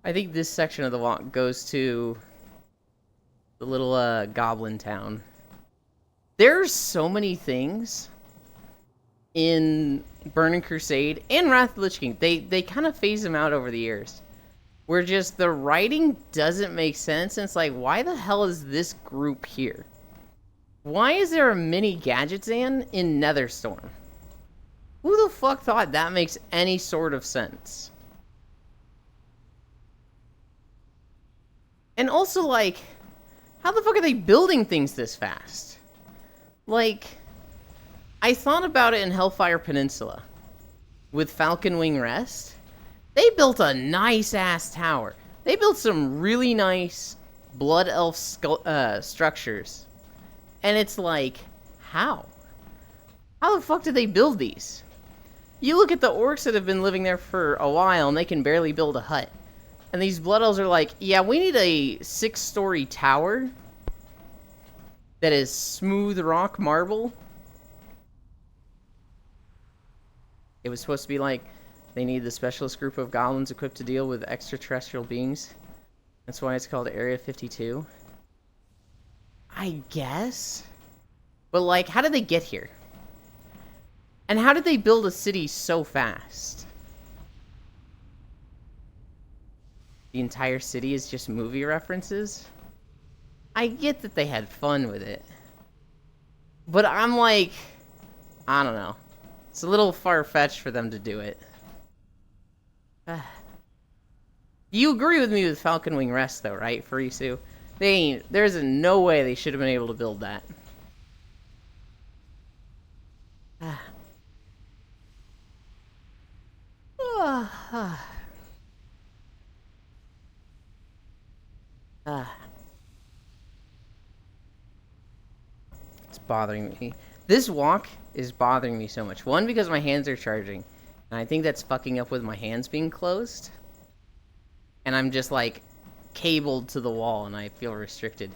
S1: I think this section of the walk goes to the little goblin town. There's so many things in Burning Crusade and Wrath of the Lich King. They kind of phase them out over the years. Where just the writing doesn't make sense. And it's like, why the hell is this group here? Why is there a mini Gadgetzan in Netherstorm? Who the fuck thought that makes any sort of sense? And also, like, how the fuck are they building things this fast? Like, I thought about it in Hellfire Peninsula. With Falcon Wing Rest. They built a nice-ass tower. They built some really nice Blood Elf structures. And it's like, how? How the fuck did they build these? You look at the orcs that have been living there for a while and they can barely build a hut. And these Blood Elves are like, yeah, we need a 6-story tower that is smooth rock marble. It was supposed to be like, they need the specialist group of goblins equipped to deal with extraterrestrial beings. That's why it's called Area 52. I guess? But, like, how did they get here? And how did they build a city so fast? The entire city is just movie references? I get that they had fun with it. But I'm like, I don't know. It's a little far-fetched for them to do it. You agree with me with Falcon Wing Rest, though, right, Furisu? There's no way they should have been able to build that. It's bothering me. This walk is bothering me so much. One, because my hands are charging. And I think that's fucking up with my hands being closed. And I'm just like, cabled to the wall, and I feel restricted.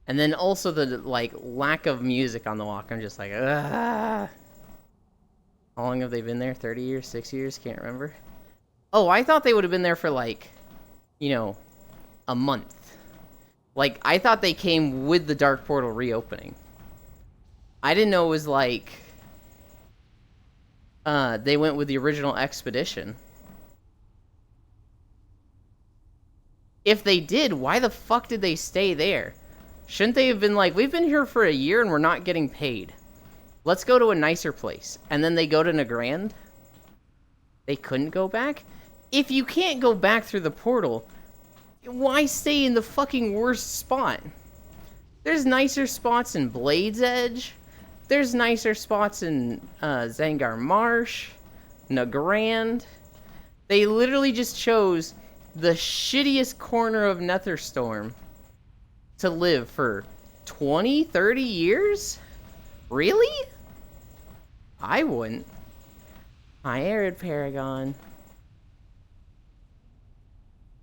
S1: And then also the, like, lack of music on the walk. I'm just like, ugh. How long have they been there? 30 years? 6 years? Can't remember. Oh, I thought they would have been there for, like, you know, a month. Like, I thought they came with the Dark Portal reopening. I didn't know it was, like, they went with the original expedition. If they did, why the fuck did they stay there? Shouldn't they have been like, we've been here for a year and we're not getting paid. Let's go to a nicer place. And then they go to Nagrand? They couldn't go back? If you can't go back through the portal, why stay in the fucking worst spot? There's nicer spots in Blade's Edge. There's nicer spots in Zangar Marsh, Nagrand. They literally just chose the shittiest corner of Netherstorm to live for 20, 30 years? Really? I wouldn't. Hi, Arid Paragon.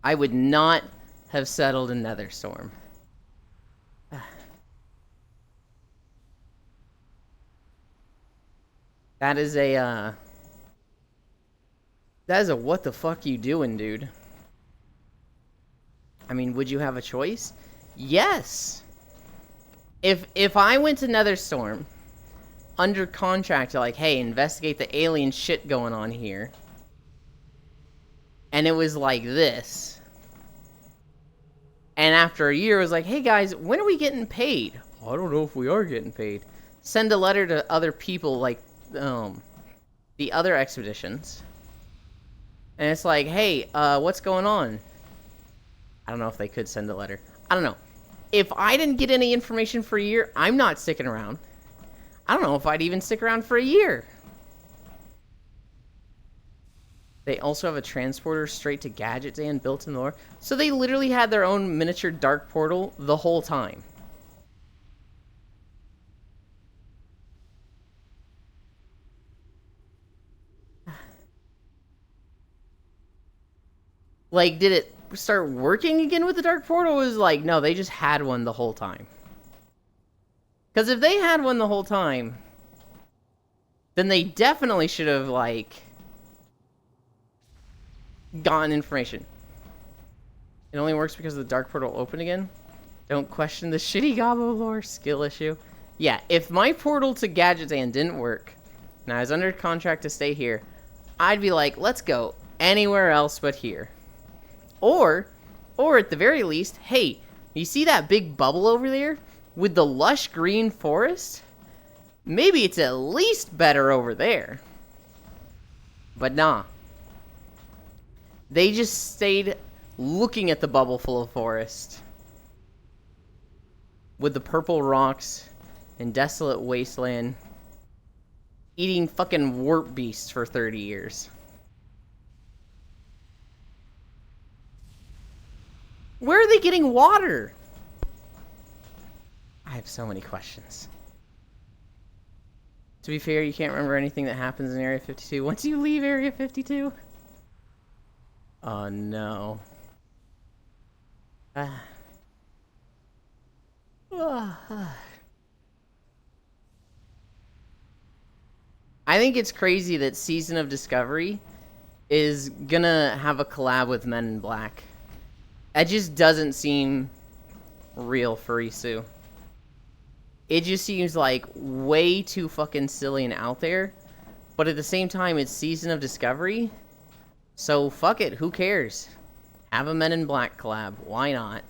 S1: I would not have settled in Netherstorm. That is a what the fuck you doing, dude? I mean, would you have a choice? Yes. If I went to Netherstorm under contract, like, hey, investigate the alien shit going on here, and it was like this, and after a year it was like, hey guys, when are we getting paid? I don't know if we are getting paid. Send a letter to other people, like the other expeditions, and it's like, hey, what's going on? I don't know if they could send a letter. I don't know. If I didn't get any information for a year, I'm not sticking around. I don't know if I'd even stick around for a year. They also have a transporter straight to Gadgetzan built in the lore. So they literally had their own miniature dark portal the whole time. Like, did it start working again with the dark portal? It was like, no, they just had one the whole time. Because if they had one the whole time, then they definitely should have, like, gotten information. It only works because the dark portal opened again? Don't question the shitty Gobbo lore skill issue. Yeah, if my portal to Gadgetzan didn't work, and I was under contract to stay here, I'd be like, let's go anywhere else but here. Or at the very least, hey, you see that big bubble over there with the lush green forest? Maybe it's at least better over there. But nah. They just stayed looking at the bubble full of forest. With the purple rocks and desolate wasteland. Eating fucking warp beasts for 30 years. Where are they getting water? I have so many questions. To be fair, you can't remember anything that happens in Area 52 once you leave Area 52. Oh no. I think it's crazy that Season of Discovery is gonna have a collab with Men in Black. That just doesn't seem real for Isu. It just seems like way too fucking silly and out there. But at the same time, it's Season of Discovery. So fuck it, who cares? Have a Men in Black collab. Why not?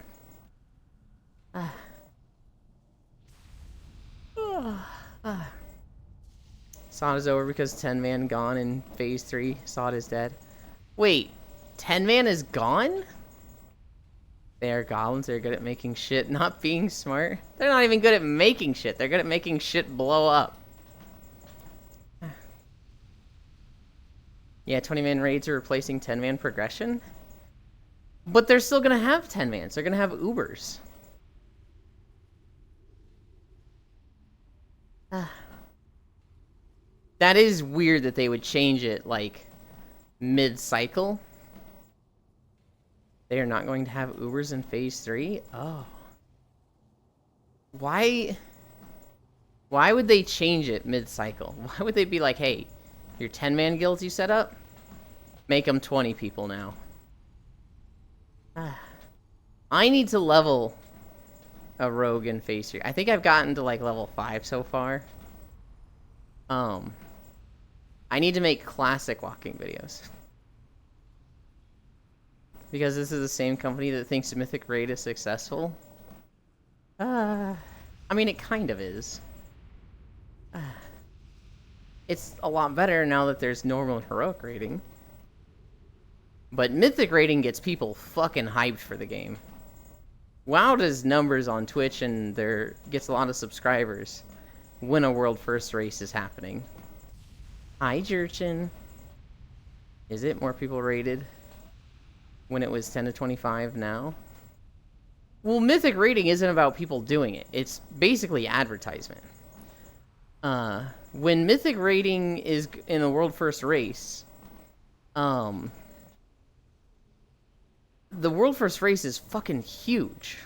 S1: Sada's over because 10-man gone in Phase 3. Sada's dead. Wait, 10-man is gone? They are goblins. They're good at making shit, not being smart. They're not even good at making shit. They're good at making shit blow up. Yeah, 20-man raids are replacing 10-man progression. But they're still going to have 10-mans. They're going to have Ubers. That is weird that they would change it, like, mid-cycle. They are not going to have Ubers in Phase 3? Oh. Why would they change it mid-cycle? Why would they be like, hey, your 10-man guilds you set up? Make them 20 people now. I need to level a rogue in Phase 3. I think I've gotten to like level 5 so far. I need to make classic walking videos. Because this is the same company that thinks Mythic Raid is successful. I mean, it kind of is. It's a lot better now that there's normal and heroic rating. But Mythic rating gets people fucking hyped for the game. WoW does numbers on Twitch and gets a lot of subscribers when a world first race is happening. Hi, Jerchin. Is it more people rated when it was 10 to 25 now? Well, Mythic rating isn't about people doing it. It's basically advertisement. When Mythic rating is in a world first race, the world first race is fucking huge.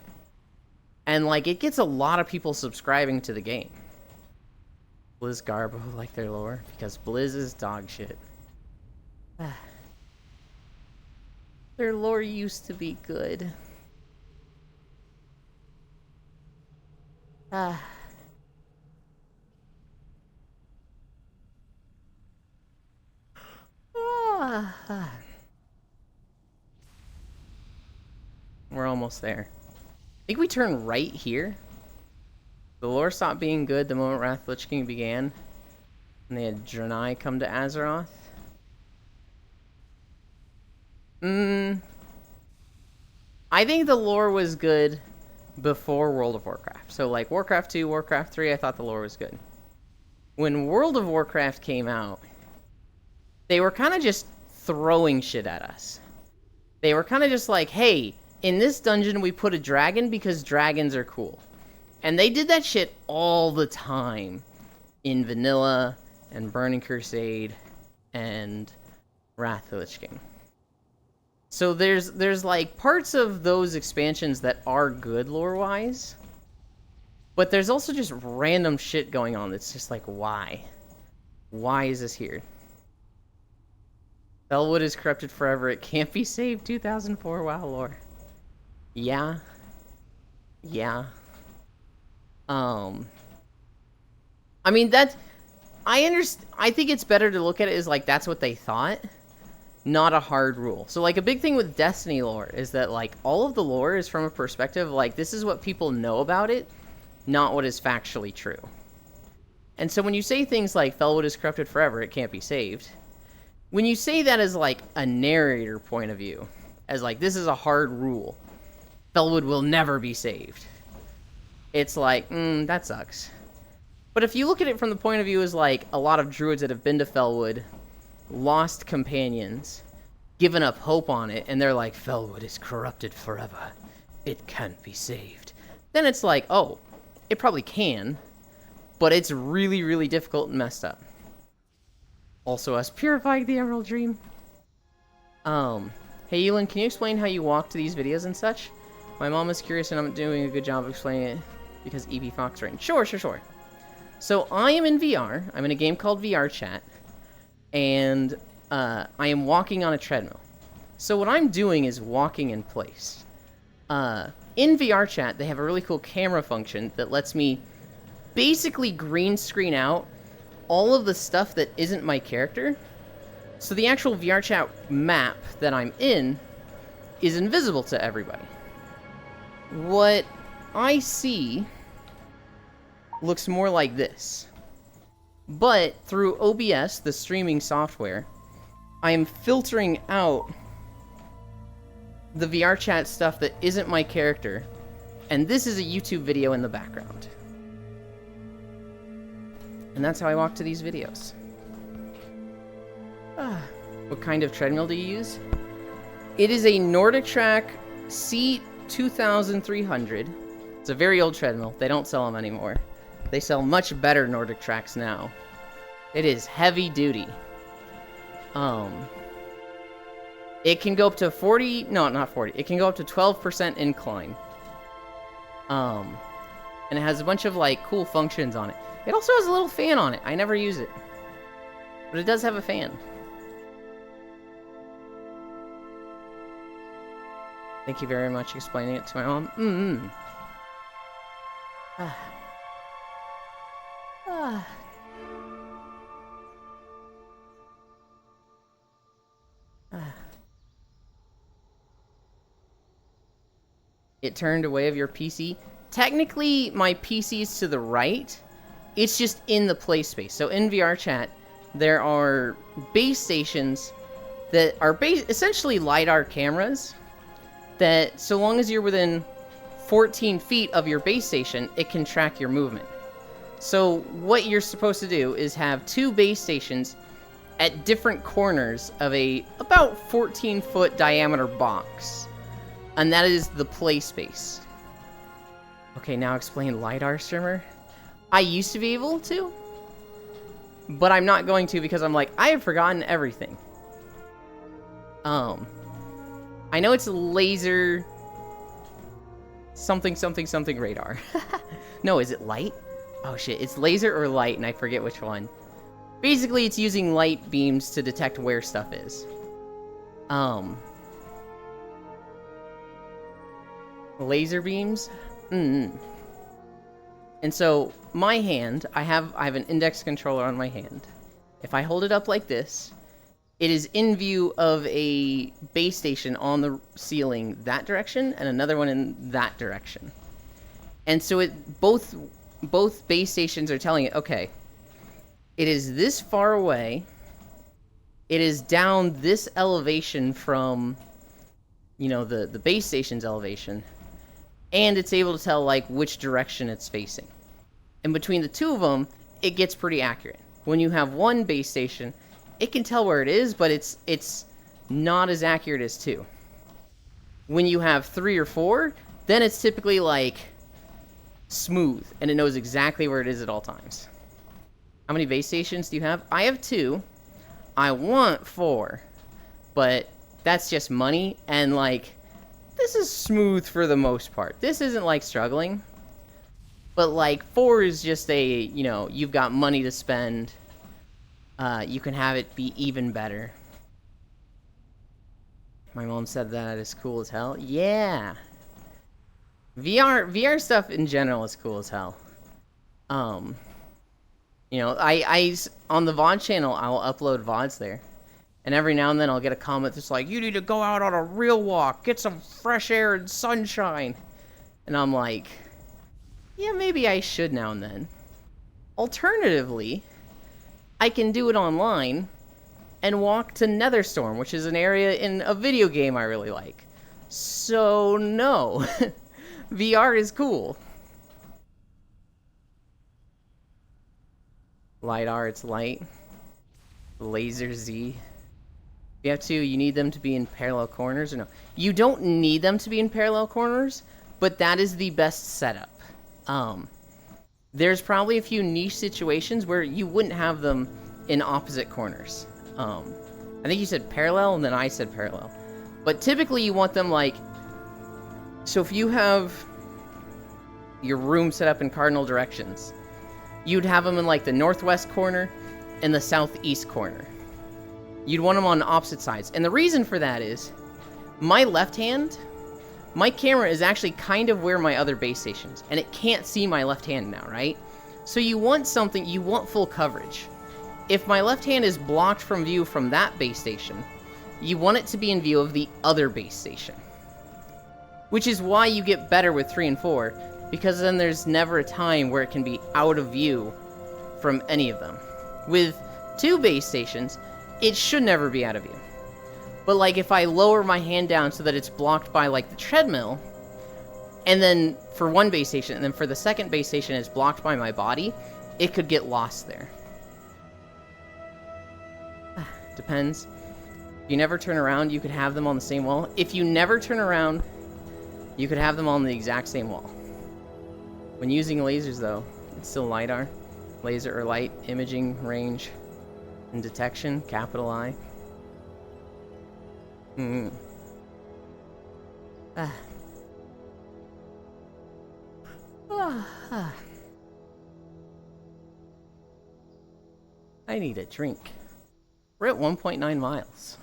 S1: And, like, it gets a lot of people subscribing to the game. Blizz Garbo like their lore, because Blizz is dog shit. Their lore used to be good. We're almost there. I think we turn right here. The lore stopped being good the moment Wrath of the Lich King began. And they had Draenei come to Azeroth. I think the lore was good before World of Warcraft. So like Warcraft 2, Warcraft 3, I thought the lore was good. When World of Warcraft came out, they were kind of just throwing shit at us. They were kind of just like, hey, in this dungeon we put a dragon because dragons are cool. And they did that shit all the time in Vanilla and Burning Crusade and Wrath of the Lich King. So there's like parts of those expansions that are good lore-wise, but there's also just random shit going on that's just like, why? Why is this here? Felwood is corrupted forever. It can't be saved. 2004 WoW lore. Yeah. Yeah. I mean, I think it's better to look at it as like that's what they thought, not a hard rule. So like a big thing with Destiny lore is that like all of the lore is from a perspective like this is what people know about it, not what is factually true. And so when you say things like Felwood is corrupted forever, it can't be saved, when you say that as like a narrator point of view, as like this is a hard rule, Felwood will never be saved, it's like, that sucks. But if you look at it from the point of view as like a lot of druids that have been to Felwood, lost companions, given up hope on it, and they're like, Felwood is corrupted forever, it can't be saved, then it's like, oh, it probably can, but it's really, really difficult and messed up. Also us purifying the Emerald Dream. Hey Elin, can you explain how you walk to these videos and such? My mom is curious and I'm doing a good job of explaining it because EB Fox Rain. Sure. So I am in VR. I'm in a game called VR Chat. And I am walking on a treadmill. So what I'm doing is walking in place. In VR Chat, they have a really cool camera function that lets me basically green screen out all of the stuff that isn't my character. So the actual VR Chat map that I'm in is invisible to everybody. What I see looks more like this. But through OBS, the streaming software, I am filtering out the VR Chat stuff that isn't my character. And this is a YouTube video in the background. And that's how I walk to these videos. What kind of treadmill do you use? It is a NordicTrack C2300. It's a very old treadmill. They don't sell them anymore. They sell much better NordicTracks now. It is heavy duty. It can go up to 40, no, not 40. It can go up to 12% incline. And it has a bunch of, like, cool functions on it. It also has a little fan on it. I never use it. But it does have a fan. Thank you very much for explaining it to my mom. It turned away of your PC. Technically, my PC is to the right. It's just in the play space. So in VR chat, there are base stations that are essentially LiDAR cameras that, so long as you're within 14 feet of your base station, it can track your movement. So what you're supposed to do is have 2 base stations at different corners of a about 14-foot diameter box. And that is the play space. Okay, now explain LiDAR streamer. I used to be able to, but I'm not going to because I'm like, I have forgotten everything. I know it's laser something radar. No, is it light? Oh shit, it's laser or light and I forget which one. Basically, it's using light beams to detect where stuff is. Laser beams? And so, my hand, I have an index controller on my hand. If I hold it up like this, it is in view of a base station on the ceiling that direction, and another one in that direction. And so both base stations are telling it, okay, it is this far away, it is down this elevation from, you know, the base station's elevation, and it's able to tell, like, which direction it's facing. And between the two of them, it gets pretty accurate. When you have one base station, it can tell where it is, but it's not as accurate as 2. When you have 3 or 4, then it's typically, like, smooth, and it knows exactly where it is at all times. How many base stations do you have? I have 2. I want 4, but that's just money, and, like, this is smooth for the most part. This isn't, like, struggling. But, like, 4 is just a, you know, you've got money to spend. You can have it be even better. My mom said that is cool as hell. Yeah. VR stuff in general is cool as hell. You know, I on the VOD channel, I'll upload VODs there. And every now and then I'll get a comment that's like, you need to go out on a real walk, get some fresh air and sunshine. And I'm like, yeah, maybe I should now and then. Alternatively, I can do it online and walk to Netherstorm, which is an area in a video game I really like. So, no. VR is cool. LiDAR, it's light. Laser Z. You have to, you need them to be in parallel corners or no? You don't need them to be in parallel corners, but that is the best setup. There's probably a few niche situations where you wouldn't have them in opposite corners. I think you said parallel, and then I said parallel. But typically you want them like... So if you have your room set up in cardinal directions, you'd have them in like the northwest corner and the southeast corner. You'd want them on opposite sides. And the reason for that is, my left hand, my camera is actually kind of where my other base station is, and it can't see my left hand now, right? So you want something, you want full coverage. If my left hand is blocked from view from that base station, you want it to be in view of the other base station. Which is why you get better with 3 and 4, because then there's never a time where it can be out of view from any of them. With 2 base stations, it should never be out of view. But like if I lower my hand down so that it's blocked by like the treadmill, and then for one base station, and then for the second base station it's blocked by my body, it could get lost there. Depends. If you never turn around, you could have them on the same wall. If you never turn around, you could have them on the exact same wall. When using lasers though, it's still LiDAR. Laser or light, imaging, range, and detection, capital I. Hmm. Ah. I need a drink. We're at 1.9 miles.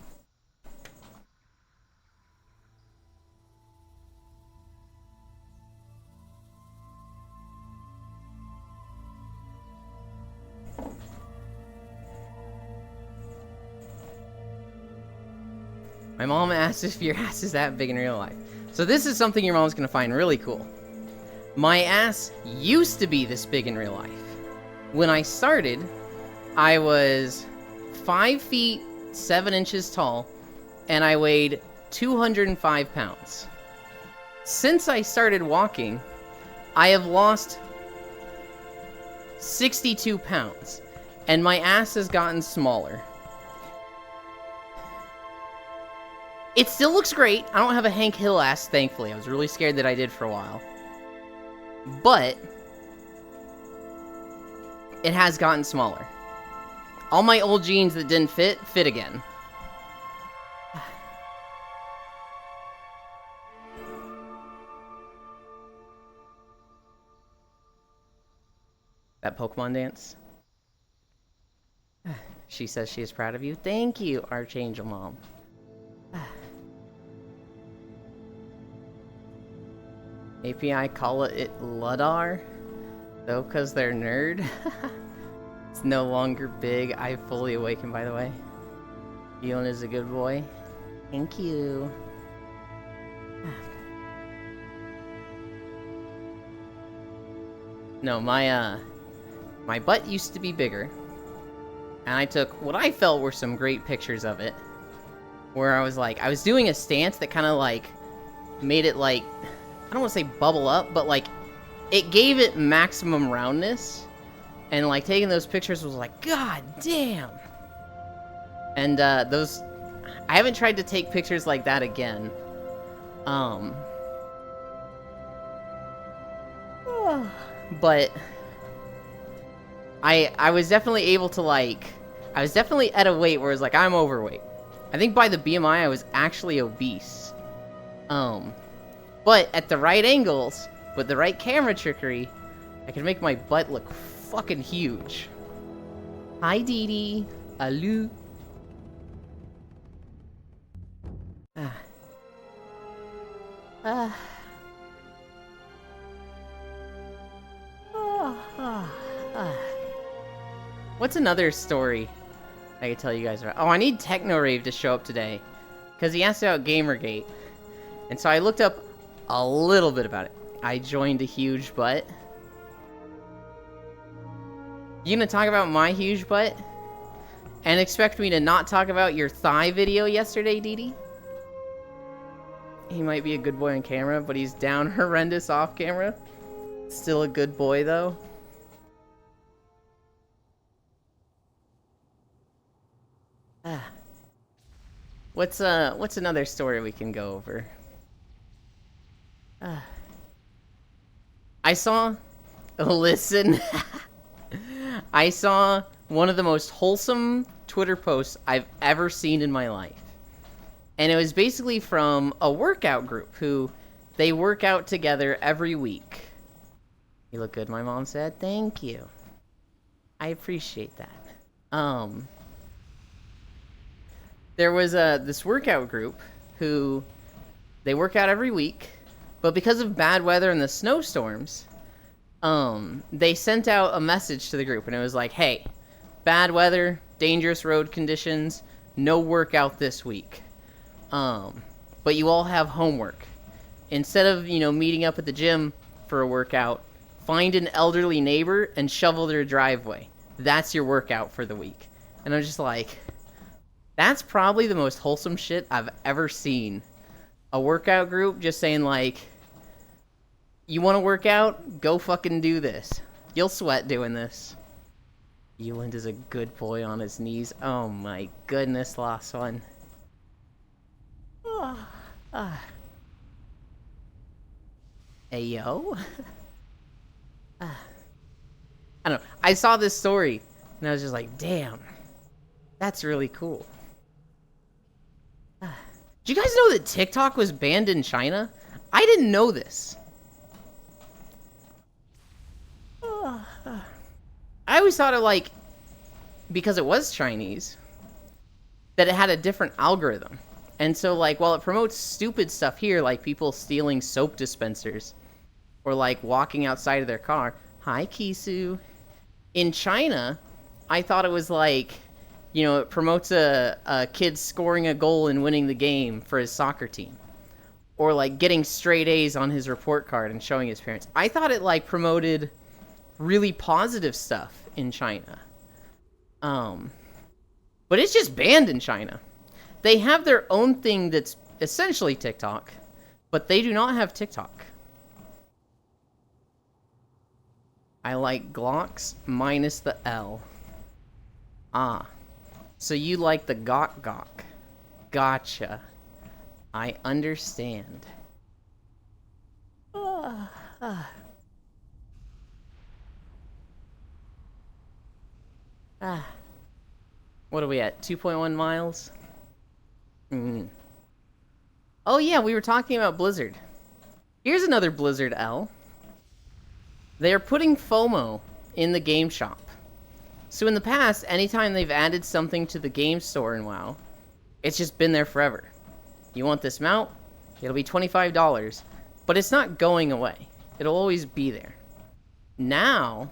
S1: My mom asked if your ass is that big in real life. So this is something your mom's gonna find really cool. My ass used to be this big in real life. When I started, I was 5 feet 7 inches tall, and I weighed 205 pounds. Since I started walking, I have lost 62 pounds, and my ass has gotten smaller. It still looks great. I don't have a Hank Hill ass, thankfully. I was really scared that I did for a while. But it has gotten smaller. All my old jeans that didn't fit again. That Pokemon dance? She says she is proud of you. Thank you, Archangel Mom. API call it Ludar, though, because they're nerd. It's no longer big. I fully awakened, by the way. Elon is a good boy. Thank you. No, my butt used to be bigger, and I took what I felt were some great pictures of it, where I was doing a stance that kind of like made it like, I don't want to say bubble up, but like it gave it maximum roundness, and like taking those pictures was like, god damn. And those, I haven't tried to take pictures like that again. But I was definitely able to like, I was definitely at a weight where it was like, I'm overweight. I think by the BMI I was actually obese. But at the right angles, with the right camera trickery, I could make my butt look fucking huge. Hi, Dee Dee. Aloo. What's another story I could tell you guys about? Oh, I need Technorave to show up today, because he asked about Gamergate. And so I looked up a little bit about it. I joined a huge butt. You gonna talk about my huge butt? And expect me to not talk about your thigh video yesterday, Dee Dee? He might be a good boy on camera, but he's down horrendous off camera. Still a good boy, though. What's another story we can go over? I saw one of the most wholesome Twitter posts I've ever seen in my life. And it was basically from a workout group who they work out together every week. You look good, my mom said. Thank you. I appreciate that. There was this workout group who they work out every week, but because of bad weather and the snowstorms, they sent out a message to the group, and it was like, hey, bad weather, dangerous road conditions, no workout this week. But you all have homework. Instead of, meeting up at the gym for a workout, find an elderly neighbor and shovel their driveway. That's your workout for the week. And I'm just like, that's probably the most wholesome shit I've ever seen. A workout group just saying like, you want to work out? Go fucking do this. You'll sweat doing this. Euland is a good boy on his knees. Oh my goodness, lost one. Ayo? I don't know. I saw this story, and I was just like, damn. That's really cool. Do you guys know that TikTok was banned in China? I didn't know this. I always thought it like, because it was Chinese, that it had a different algorithm. And so like, while it promotes stupid stuff here, like people stealing soap dispensers, or like walking outside of their car. Hi, Kisu. In China, I thought it was like, you know, it promotes a kid scoring a goal and winning the game for his soccer team. Or like getting straight A's on his report card and showing his parents. I thought it like promoted really positive stuff in China. But it's just banned in China. They have their own thing that's essentially TikTok, but they do not have TikTok. I like Glocks minus the L. Ah. So you like the Gok Gok. Gotcha. I understand. What are we at? 2.1 miles? Oh yeah, we were talking about Blizzard. Here's another Blizzard L. They are putting FOMO in the game shop. So in the past, anytime they've added something to the game store in WoW, it's just been there forever. You want this mount? It'll be $25. But it's not going away. It'll always be there. Now,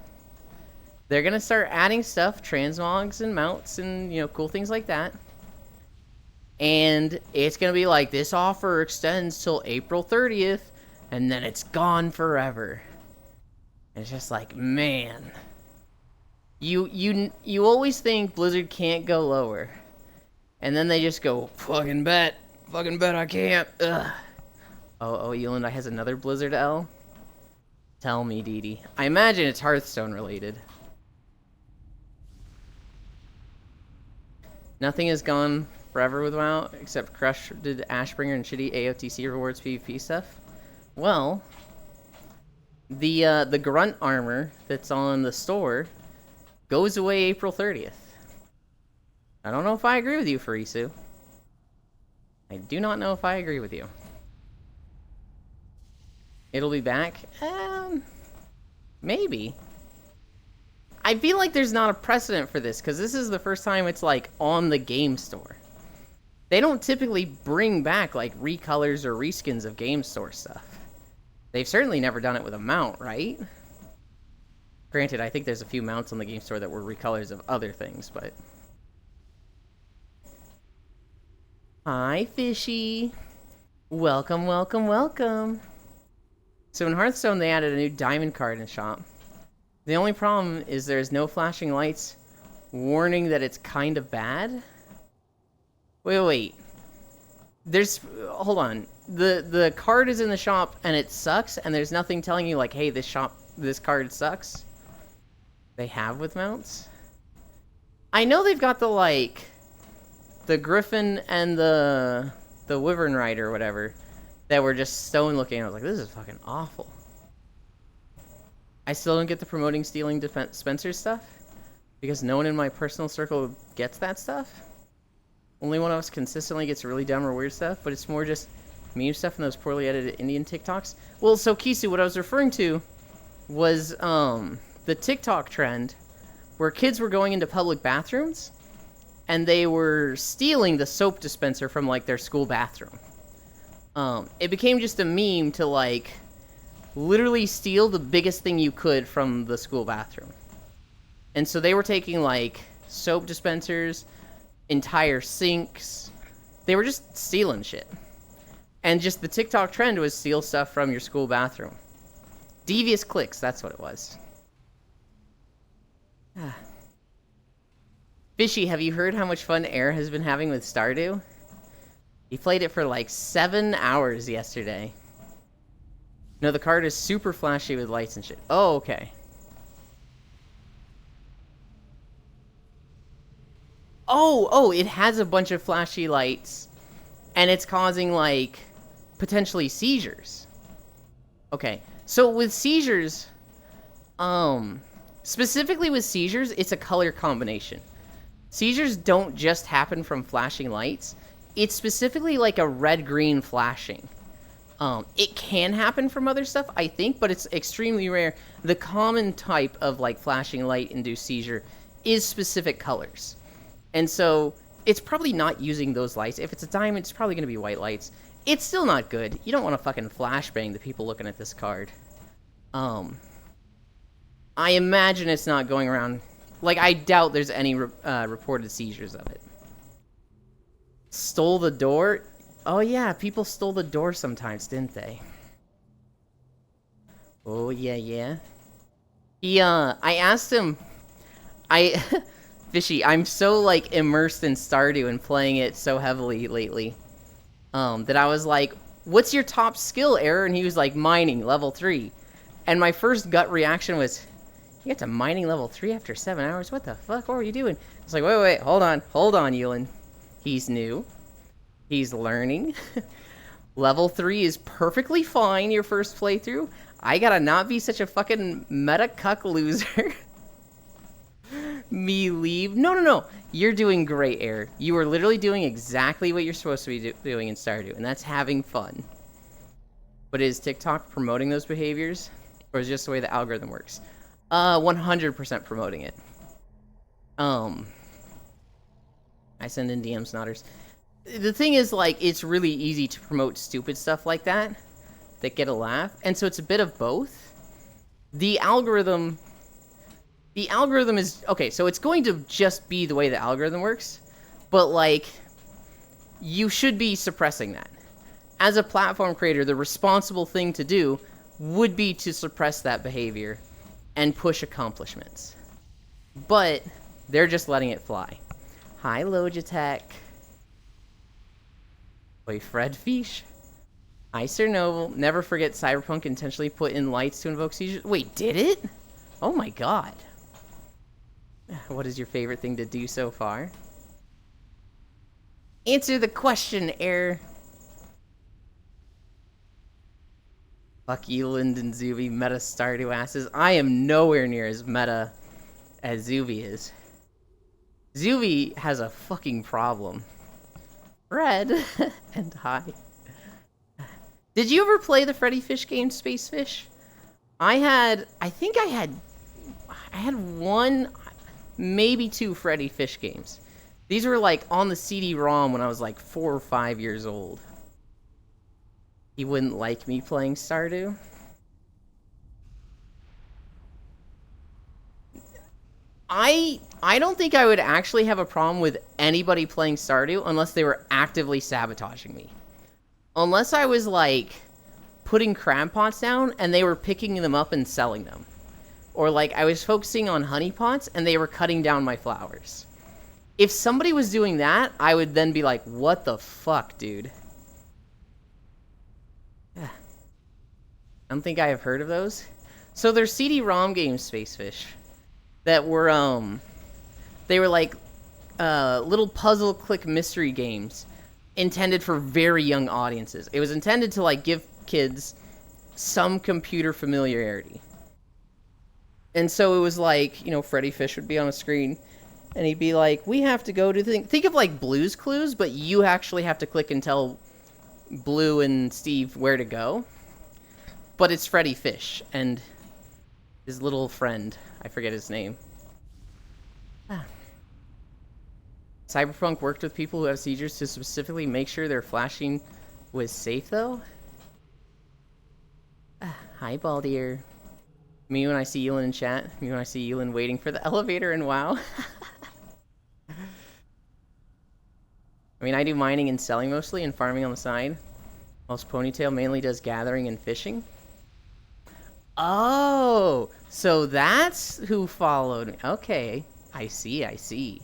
S1: they're going to start adding stuff, transmogs and mounts and, you know, cool things like that. And it's going to be like, this offer extends till April 30th, and then it's gone forever. And it's just like, man. You always think Blizzard can't go lower. And then they just go, fucking bet I can't. Ugh. Oh, Yolanda has another Blizzard L? Tell me, Dee Dee. I imagine it's Hearthstone related. Nothing has gone forever with WoW, except Crush did Ashbringer and shitty AOTC rewards PvP stuff. Well, the grunt armor that's on the store goes away April 30th. I don't know if I agree with you, Farisu. I do not know if I agree with you. It'll be back? Maybe. I feel like there's not a precedent for this, because this is the first time it's, like, on the game store. They don't typically bring back, like, recolors or reskins of game store stuff. They've certainly never done it with a mount, right? Granted, I think there's a few mounts on the game store that were recolors of other things, but... Hi, Fishy. Welcome, welcome, welcome. So in Hearthstone, they added a new diamond card in the shop. The only problem is there's no flashing lights warning that it's kind of bad. Wait. Hold on. The card is in the shop and it sucks, and there's nothing telling you like, hey, this card sucks. They have with mounts. I know they've got the Griffin and the Wyvern Rider or whatever that were just stone looking. I was like, this is fucking awful. I still don't get the promoting stealing dispensers stuff because no one in my personal circle gets that stuff. Only one of us consistently gets really dumb or weird stuff, but it's more just meme stuff and those poorly edited Indian TikToks. Well, so Kisu, what I was referring to was the TikTok trend where kids were going into public bathrooms and they were stealing the soap dispenser from like their school bathroom. It became just a meme to like literally steal the biggest thing you could from the school bathroom. And so they were taking like soap dispensers, entire sinks. They were just stealing shit. And just the TikTok trend was steal stuff from your school bathroom. Devious clicks, that's what it was. Fishy, have you heard how much fun Air has been having with Stardew? He played it for like 7 hours yesterday. No, the card is super flashy with lights and shit. Oh, okay. Oh, it has a bunch of flashy lights. And it's causing, like, potentially seizures. Okay, so with seizures, specifically with seizures, it's a color combination. Seizures don't just happen from flashing lights. it's specifically like a red-green flashing. It can happen from other stuff, I think, but it's extremely rare. The common type of like flashing light-induced seizure is specific colors. And so it's probably not using those lights. If it's a diamond, it's probably going to be white lights. It's still not good. You don't want to fucking flashbang the people looking at this card. I imagine it's not going around. Like, I doubt there's any reported seizures of it. Stole the door? Oh yeah, people stole the door sometimes, didn't they? Oh yeah, yeah. I asked him, Fishy, I'm so, like, immersed in Stardew and playing it so heavily lately, that I was like, what's your top skill, Error? And he was like, mining, level 3. And my first gut reaction was, you get to mining level 3 after 7 hours? What the fuck? What were you doing? It's like, wait, hold on, Ewan. He's new. He's learning. Level 3 is perfectly fine your first playthrough. I gotta not be such a fucking meta cuck loser. Me leave? No. You're doing great, Air. You are literally doing exactly what you're supposed to be doing in Stardew, and that's having fun. But is TikTok promoting those behaviors? Or is it just the way the algorithm works? 100% promoting it. I send in DMs, Nodders. The thing is, like, it's really easy to promote stupid stuff like that get a laugh, and so it's a bit of both. The algorithm is, okay, so it's going to just be the way the algorithm works, but, like, you should be suppressing that. As a platform creator, the responsible thing to do would be to suppress that behavior and push accomplishments. But they're just letting it fly. Hi, Logitech. Oi, Fred Fish. Hi, Sir Noble. Never forget Cyberpunk intentionally put in lights to invoke seizures. Wait, did it? Oh my god. What is your favorite thing to do so far? Answer the question, Air. Fuck Eland and Zuby, meta Stardew asses. I am nowhere near as meta as Zuby is. Zuby has a fucking problem. Red and hi. Did you ever play the Freddy Fish game, Space Fish? I think I had one, maybe two Freddy Fish games. These were like on the CD-ROM when I was like 4 or 5 years old. He wouldn't like me playing Stardew? I don't think I would actually have a problem with anybody playing Stardew unless they were actively sabotaging me. Unless I was, like, putting crab pots down and they were picking them up and selling them. Or, like, I was focusing on honey pots and they were cutting down my flowers. If somebody was doing that, I would then be like, what the fuck, dude? Yeah. I don't think I have heard of those. So there's CD-ROM games, Spacefish, that were, they were like, little puzzle click mystery games intended for very young audiences. It was intended to, like, give kids some computer familiarity. And so it was like, you know, Freddy Fish would be on a screen, and he'd be like, we have to go to the thing. Think of, like, Blue's Clues, but you actually have to click and tell Blue and Steve where to go. But it's Freddy Fish, and his little friend. I forget his name. Cyberpunk worked with people who have seizures to specifically make sure their flashing was safe, though? Hi, Baldier. Me when I see Elin in chat. Me when I see Elin waiting for the elevator in WoW. I mean, I do mining and selling mostly, and farming on the side. Whilst Ponytail mainly does gathering and fishing. Oh! So that's who followed me. Okay. I see.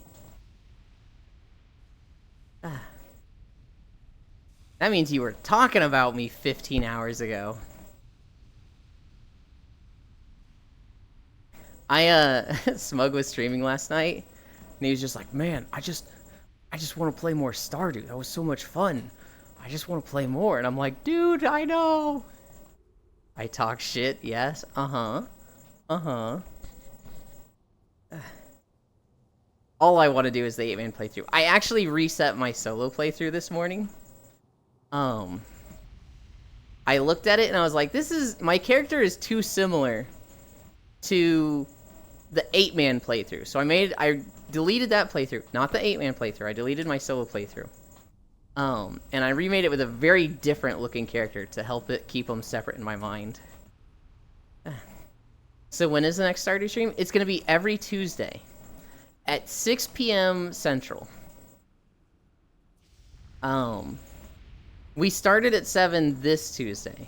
S1: That means you were talking about me 15 hours ago. Smug was streaming last night, and he was just like, man, I just want to play more Stardew. That was so much fun. I just want to play more. And I'm like, dude, I know. I talk shit, yes. all I want to do is the 8-man playthrough. I actually reset my solo playthrough this morning. I looked at it and I was like, my character is too similar to the 8-man playthrough. So I deleted that playthrough, not the 8-man playthrough. I deleted my solo playthrough. And I remade it with a very different looking character to help it keep them separate in my mind. So when is the next Stardew stream? It's going to be every Tuesday at 6 p.m. Central. We started at 7 this Tuesday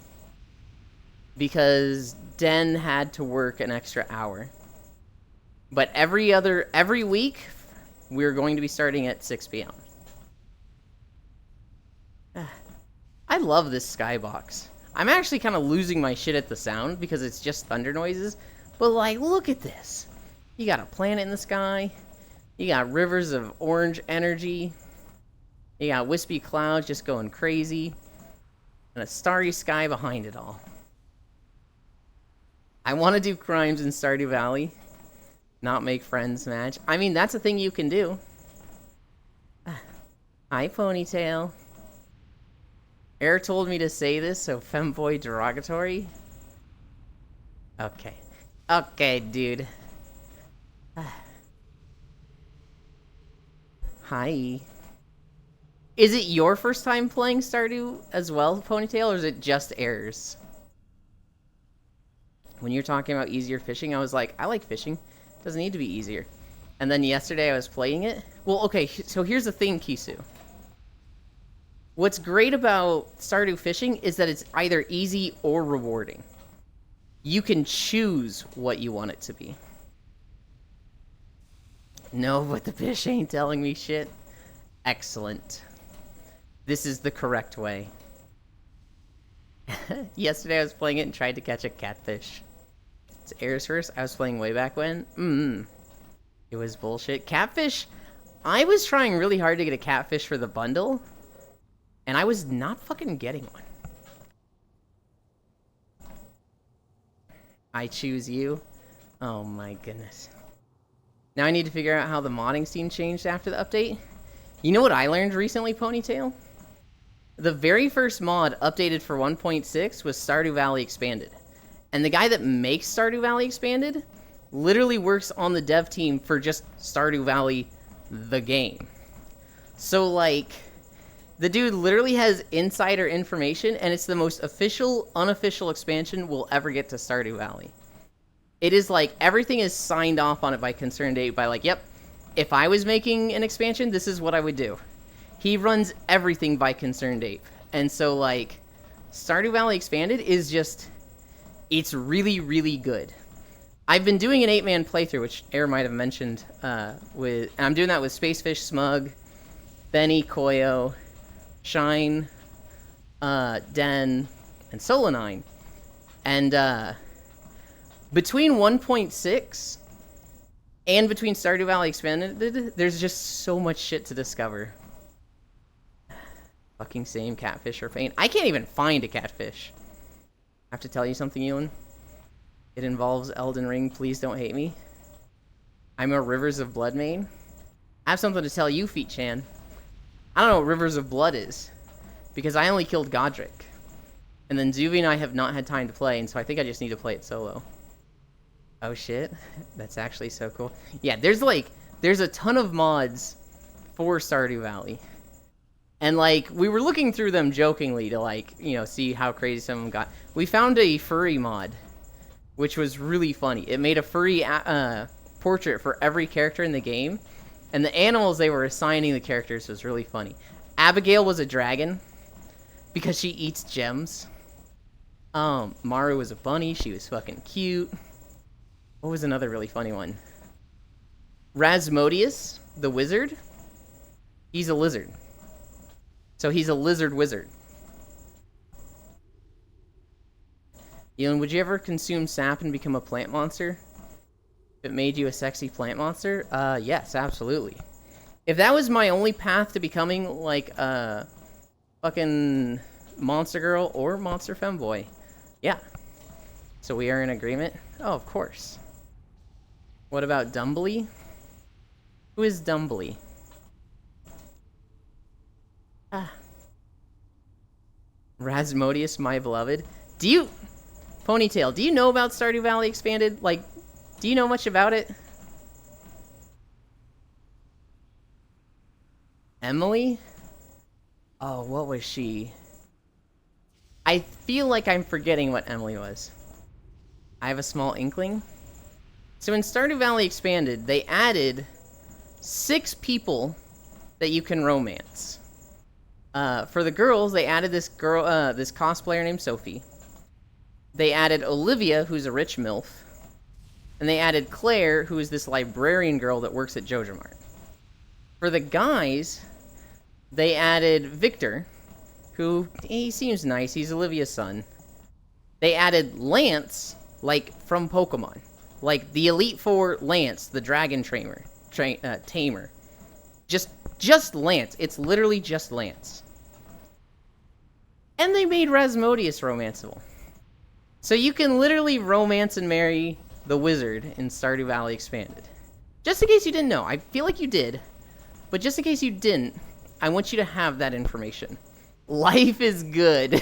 S1: because Den had to work an extra hour. But every week, we're going to be starting at 6 p.m. I love this skybox. I'm actually kind of losing my shit at the sound because it's just thunder noises. But, like, look at this. You got a planet in the sky. You got rivers of orange energy. You got wispy clouds just going crazy. And a starry sky behind it all. I want to do crimes in Stardew Valley. Not make friends match. I mean, that's a thing you can do. Hi, Ponytail. Air told me to say this, so femboy derogatory. Okay. Okay, dude. Hi. Is it your first time playing Stardew as well, Ponytail, or is it just Air's? When you're talking about easier fishing, I was like, I like fishing. It doesn't need to be easier. And then yesterday I was playing it. Well, okay, so here's the thing, Kisu. What's great about Stardew Fishing is that it's either easy or rewarding. You can choose what you want it to be. No, but the fish ain't telling me shit. Excellent. This is the correct way. Yesterday I was playing it and tried to catch a catfish. It's Air's first. I was playing way back when. It was bullshit. Catfish, I was trying really hard to get a catfish for the bundle. And I was not fucking getting one. I choose you. Oh my goodness. Now I need to figure out how the modding scene changed after the update. You know what I learned recently, Ponytail? The very first mod updated for 1.6 was Stardew Valley Expanded. And the guy that makes Stardew Valley Expanded literally works on the dev team for just Stardew Valley, the game. So, like, the dude literally has insider information, and it's the most official, unofficial expansion we'll ever get to Stardew Valley. It is like, everything is signed off on it by ConcernedApe by like, yep, if I was making an expansion, this is what I would do. He runs everything by ConcernedApe. And so, like, Stardew Valley Expanded is just, it's really, really good. I've been doing an 8-man playthrough, which Air might have mentioned, and I'm doing that with Spacefish, Smug, Benny, Koyo, Shine, Den, and Solanine. And, between 1.6 and between Stardew Valley Expanded, there's just so much shit to discover. Fucking same, catfish or faint. I can't even find a catfish. I have to tell you something, Ewan. It involves Elden Ring, please don't hate me. I'm a Rivers of Blood main. I have something to tell you, Feet-chan. I don't know what Rivers of Blood is, because I only killed Godric. And then Zuby and I have not had time to play, and so I think I just need to play it solo. Oh shit, that's actually so cool. Yeah, there's a ton of mods for Stardew Valley. And, like, we were looking through them jokingly to, like, you know, see how crazy some of them got. We found a furry mod, which was really funny. It made a furry portrait for every character in the game. And the animals they were assigning the characters was really funny. Abigail was a dragon, because she eats gems. Maru was a bunny. She was fucking cute. What was another really funny one? Rasmodius, the wizard. He's a lizard. So he's a lizard wizard. Elon, would you ever consume sap and become a plant monster? If it made you a sexy plant monster? Yes, absolutely. If that was my only path to becoming, like, a fucking monster girl or monster femboy, yeah. So we are in agreement? Oh, of course. What about Dumbly? Who is Dumbly? Ah. Rasmodius, my beloved. Do you... Ponytail, do you know about Stardew Valley Expanded? Like, do you know much about it? Emily? Oh, what was she? I feel like I'm forgetting what Emily was. I have a small inkling. So in Stardew Valley Expanded, they added 6 people that you can romance. For the girls, they added this cosplayer named Sophie. They added Olivia, who's a rich MILF. And they added Claire, who is this librarian girl that works at Joja Mart. For the guys, they added Victor, who, he seems nice, he's Olivia's son. They added Lance, like, from Pokemon. Like, the Elite Four Lance, the Dragon Tamer. Just Lance. It's literally just Lance. And they made Rasmodius romanceable. So you can literally romance and marry the wizard in Stardew Valley Expanded. Just in case you didn't know. I feel like you did. But just in case you didn't, I want you to have that information. Life is good.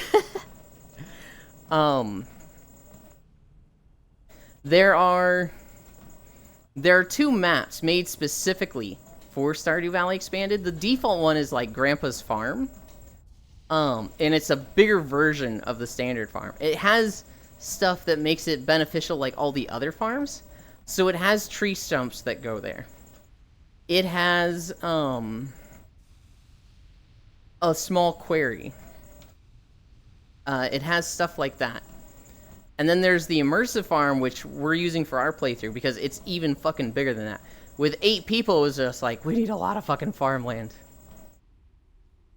S1: There are 2 maps made specifically for Stardew Valley Expanded. The default one is like Grandpa's Farm. And it's a bigger version of the standard farm. It has stuff that makes it beneficial like all the other farms. So it has tree stumps that go there. It has a small quarry. It has stuff like that. And then there's the immersive farm, which we're using for our playthrough because it's even fucking bigger than that. With 8 people, it was just like, we need a lot of fucking farmland.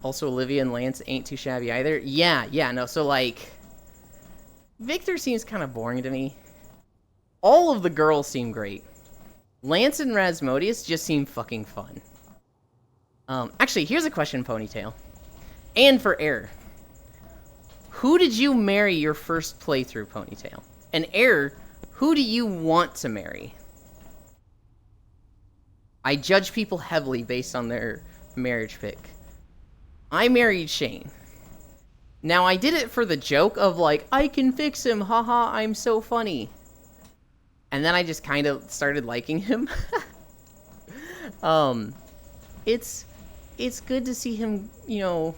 S1: Also, Olivia and Lance ain't too shabby either. Yeah, no, so like... Victor seems kind of boring to me. All of the girls seem great. Lance and Rasmodius just seem fucking fun. Actually, here's a question, Ponytail. And for Error. Who did you marry your first playthrough, Ponytail? And Error, who do you want to marry? I judge people heavily based on their marriage pick. I married Shane. Now, I did it for the joke of, like, I can fix him, haha, I'm so funny. And then I just kind of started liking him. It's good to see him, you know,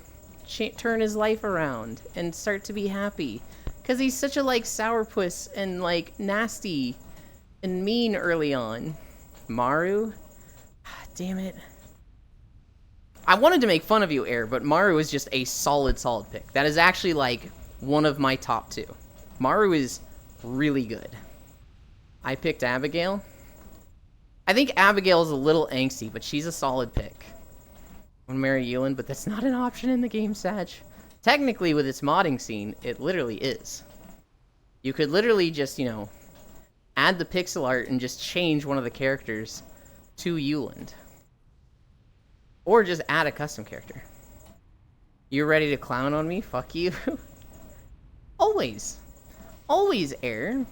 S1: turn his life around and start to be happy. Because he's such a, like, sourpuss and, like, nasty and mean early on. Maru? Damn it. I wanted to make fun of you, Air, but Maru is just a solid pick. That is actually, like, one of my top 2. Maru is really good. I picked Abigail. I think Abigail is a little angsty, but she's a solid pick. I'm gonna marry Ewan, but that's not an option in the game, Sag. Technically, with its modding scene, it literally is. You could literally just, you know, add the pixel art and just change one of the characters to Euland. Or just add a custom character. You ready to clown on me? Fuck you. Always. Always, Air.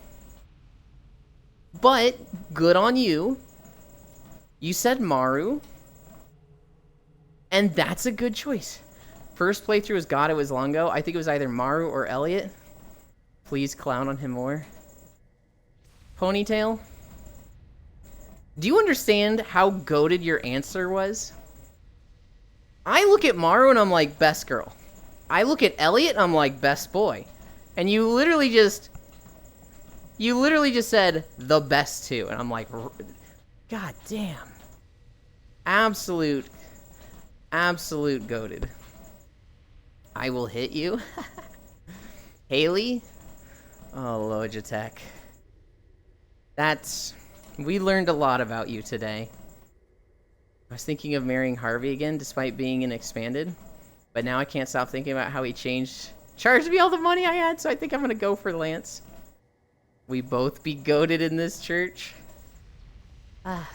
S1: But, good on you. You said Maru. And that's a good choice. First playthrough was God, it was long ago. I think it was either Maru or Elliot. Please clown on him more. Ponytail. Do you understand how goated your answer was? I look at Maru and I'm like, best girl. I look at Elliot and I'm like, best boy. And you literally just said the best 2. And I'm like, god damn. Absolute goated. I will hit you. Haley? Oh, Logitech. We learned a lot about you today. I was thinking of marrying Harvey again, despite being in Expanded. But now I can't stop thinking about how he charged me all the money I had, so I think I'm gonna go for Lance. We both be goated in this church. I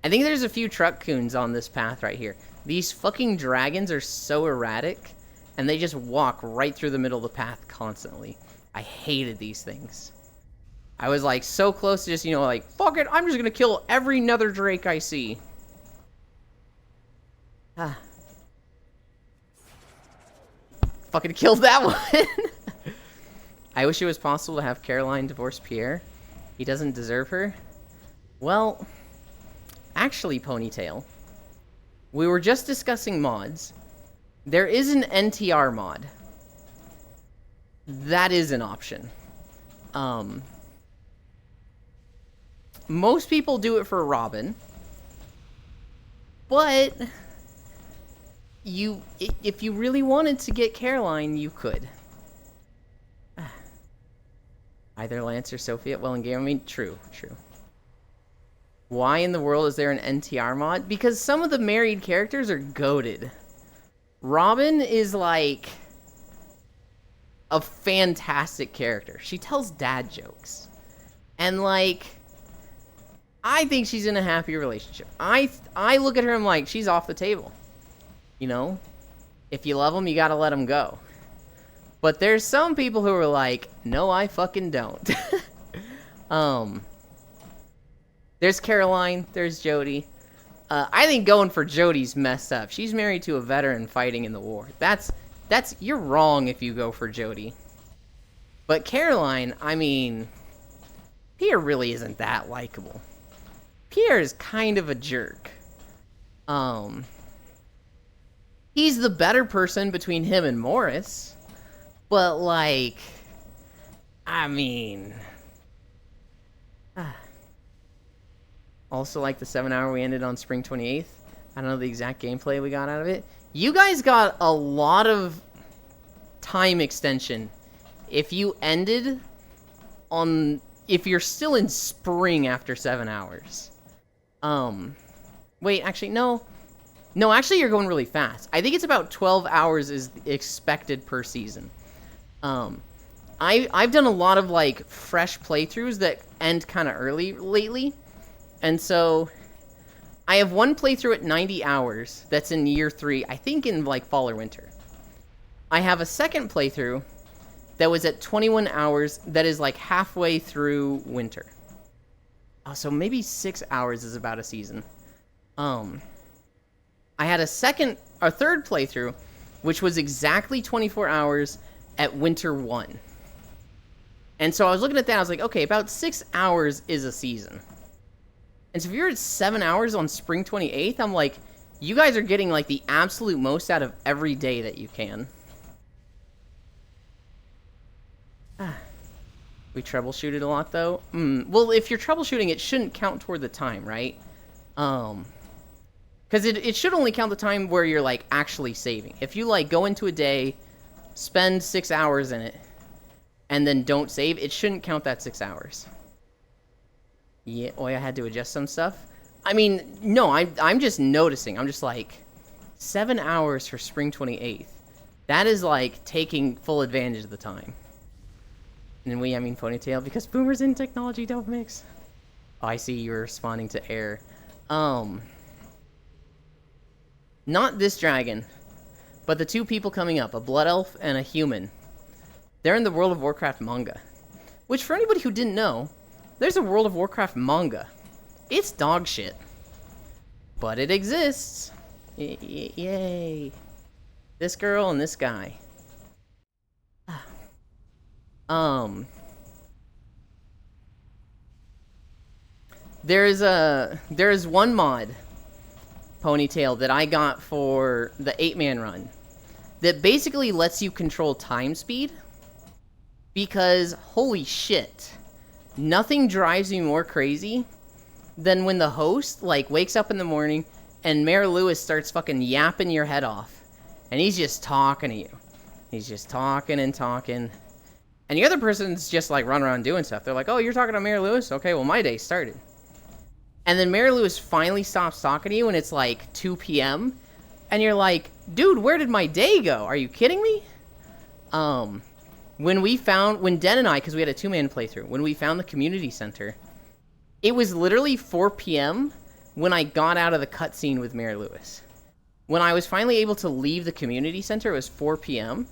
S1: think there's a few truck coons on this path right here. These fucking dragons are so erratic, and they just walk right through the middle of the path constantly. I hated these things. I was like so close to just, like, fuck it, I'm just gonna kill every nether drake I see. Ah. Fucking killed that one. I wish it was possible to have Caroline divorce Pierre. He doesn't deserve her. Well, actually, Ponytail, we were just discussing mods. There is an NTR mod. That is an option. Most people do it for Robin, but if you really wanted to get Caroline, you could. Either Lance or Sophia. Well, in game, I mean, true. Why in the world is there an NTR mod? Because some of the married characters are goated. Robin is like a fantastic character. She tells dad jokes. And like, I think she's in a happy relationship. I look at her and I'm like, she's off the table. You know? If you love them, you gotta let them go. But there's some people who are like, no, I fucking don't. There's Caroline, there's Jody. I think going for Jody's messed up. She's married to a veteran fighting in the war. You're wrong if you go for Jody. But Caroline, I mean, Pierre really isn't that likable. Pierre is kind of a jerk. He's the better person between him and Morris. But, like, I mean... Also, like the 7-hour we ended on Spring 28th. I don't know the exact gameplay we got out of it. You guys got a lot of time extension if you ended on... If you're still in Spring after 7 hours. Wait, actually, no. No, actually, you're going really fast. I think it's about 12 hours is expected per season. I've done a lot of, like, fresh playthroughs that end kind of early lately. And so, I have one playthrough at 90 hours that's in year 3, I think in, like, fall or winter. I have a second playthrough that was at 21 hours that is, like, halfway through winter. Oh, so maybe 6 hours is about a season. I had a third playthrough, which was exactly 24 hours at winter 1. And so I was looking at that, I was like, okay, about 6 hours is a season. And so if you're at 7 hours on Spring 28th, I'm like, you guys are getting, like, the absolute most out of every day that you can. We troubleshooted a lot, though. Well, if you're troubleshooting, it shouldn't count toward the time, right? Because it should only count the time where you're, like, actually saving. If you, like, go into a day, spend 6 hours in it, and then don't save, it shouldn't count that 6 hours. Yeah, I had to adjust some stuff. I mean, no, I'm just noticing. I'm just like, 7 hours for Spring 28th. That is, like, taking full advantage of the time. And I mean Ponytail, because boomers and technology don't mix. Oh, I see you're responding to air. Not this dragon, but the two people coming up, a blood elf and a human. They're in the World of Warcraft manga. Which, for anybody who didn't know, there's a World of Warcraft manga. It's dog shit. But it exists. Yay. This girl and this guy. There is one mod, Ponytail, that I got for the 8-man run that basically lets you control time speed. Because, holy shit, nothing drives me more crazy than when the host, like, wakes up in the morning and Mayor Lewis starts fucking yapping your head off. And he's just talking to you. He's just talking and talking. And the other person's just, like, running around doing stuff. They're like, oh, you're talking to Mayor Lewis? Okay, well, my day started. And then Mayor Lewis finally stops talking to you and it's, like, 2 p.m. And you're like, dude, where did my day go? Are you kidding me? When Den and I, because we had a 2-man playthrough, when we found the community center, it was literally 4 p.m. when I got out of the cutscene with Mayor Lewis. When I was finally able to leave the community center, it was 4 p.m.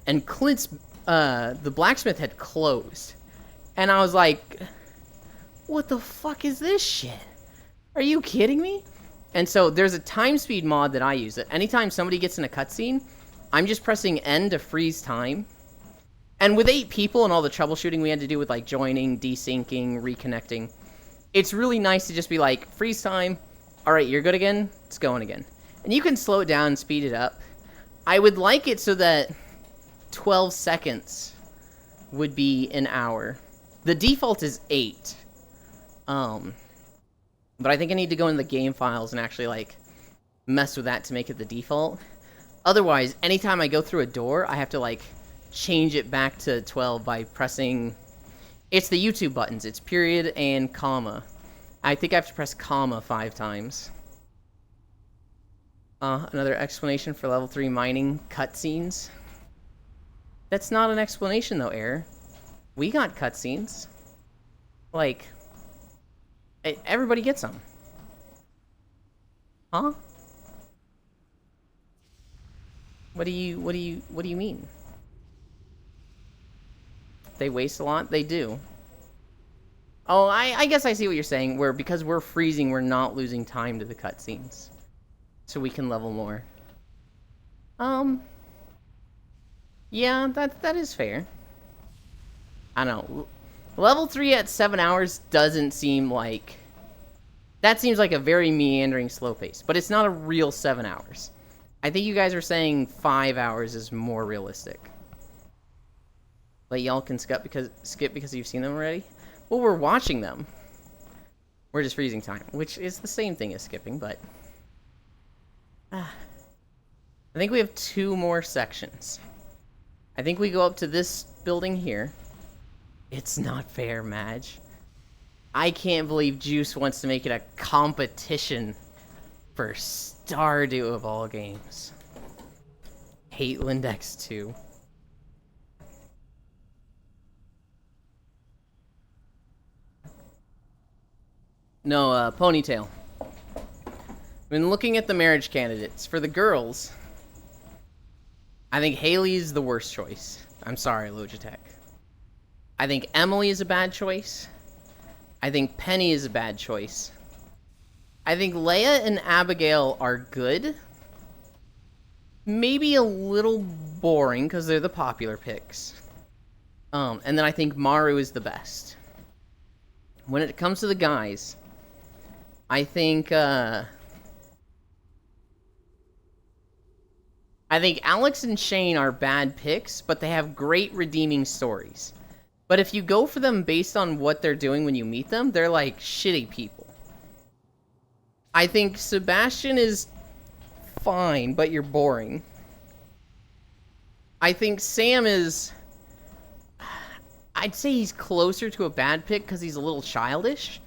S1: And Clint's, the blacksmith had closed. And I was like, what the fuck is this shit? Are you kidding me? And so there's a time speed mod that I use. That anytime somebody gets in a cutscene, I'm just pressing N to freeze time. And with 8 people and all the troubleshooting we had to do with like joining, desyncing, reconnecting, it's really nice to just be like, freeze time. All right, you're good again. It's going again. And you can slow it down and speed it up. I would like it so that 12 seconds would be an hour. The default is 8. But I think I need to go into the game files and actually, like, mess with that to make it the default. Otherwise, anytime I go through a door, I have to, like, change it back to 12 by pressing... It's the YouTube buttons. It's period and comma. I think I have to press comma 5 times. Another explanation for level 3 mining cutscenes. That's not an explanation, though, Air. We got cutscenes. Like... Everybody gets them. Huh? What do you mean? They waste a lot? They do. Oh, I guess I see what you're saying, where because we're freezing, we're not losing time to the cutscenes. So we can level more. Yeah, that is fair. I don't know. Level 3 at 7 hours doesn't seem like... That seems like a very meandering slow pace, but it's not a real 7 hours. I think you guys are saying 5 hours is more realistic. But y'all can skip because you've seen them already? Well, we're watching them. We're just freezing time, which is the same thing as skipping, but... I think we have 2 more sections. I think we go up to this building here. It's not fair, Madge. I can't believe Juice wants to make it a competition for Stardew of all games. Hate Lindex 2. No, Ponytail. I've been looking at the marriage candidates. For the girls, I think Haley's the worst choice. I'm sorry, Logitech. I think Emily is a bad choice. I think Penny is a bad choice. I think Leia and Abigail are good. Maybe a little boring, because they're the popular picks. And then I think Maru is the best. When it comes to the guys, I think Alex and Shane are bad picks, but they have great redeeming stories. But if you go for them based on what they're doing when you meet them, they're like shitty people. I think Sebastian is fine, but you're boring. I think Sam is... I'd say he's closer to a bad pick because he's a little childish.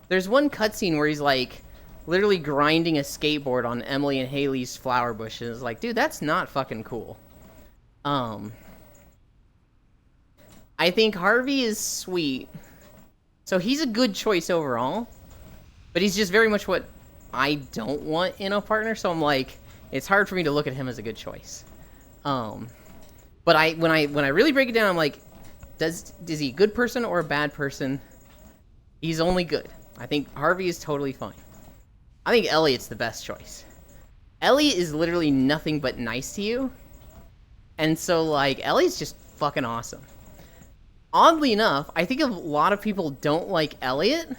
S1: There's one cutscene where he's like literally grinding a skateboard on Emily and Haley's flower bushes. Like, dude, that's not fucking cool. I think Harvey is sweet. So he's a good choice overall. But he's just very much what I don't want in a partner. So I'm like, it's hard for me to look at him as a good choice. But when I really break it down, I'm like, is he a good person or a bad person? He's only good. I think Harvey is totally fine. I think Elliot's the best choice. Elliot is literally nothing but nice to you. And so, like, Elliot's just fucking awesome. Oddly enough, I think a lot of people don't like Elliot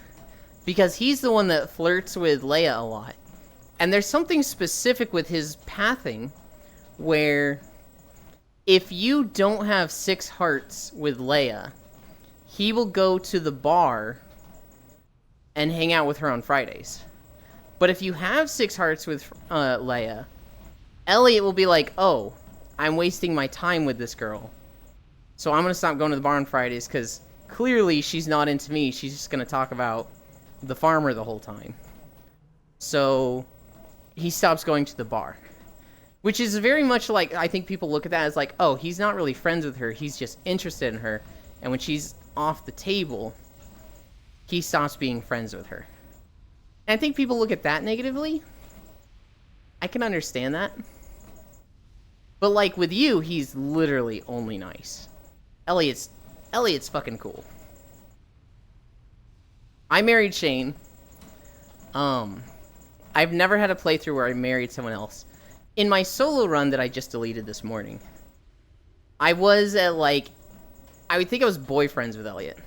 S1: because he's the one that flirts with Leia a lot. And there's something specific with his pathing where if you don't have 6 hearts with Leia, he will go to the bar and hang out with her on Fridays. But if you have 6 hearts with Leia, Elliot will be like, oh, I'm wasting my time with this girl. So I'm going to stop going to the bar on Fridays because clearly she's not into me. She's just going to talk about the farmer the whole time. So he stops going to the bar. Which is very much like, I think people look at that as like, oh, he's not really friends with her. He's just interested in her. And when she's off the table, he stops being friends with her. And I think people look at that negatively. I can understand that. But like with you, he's literally only nice. Elliot's fucking cool. I married Shane. I've never had a playthrough where I married someone else. In my solo run that I just deleted this morning, I was at, like, I would think I was boyfriends with Elliot.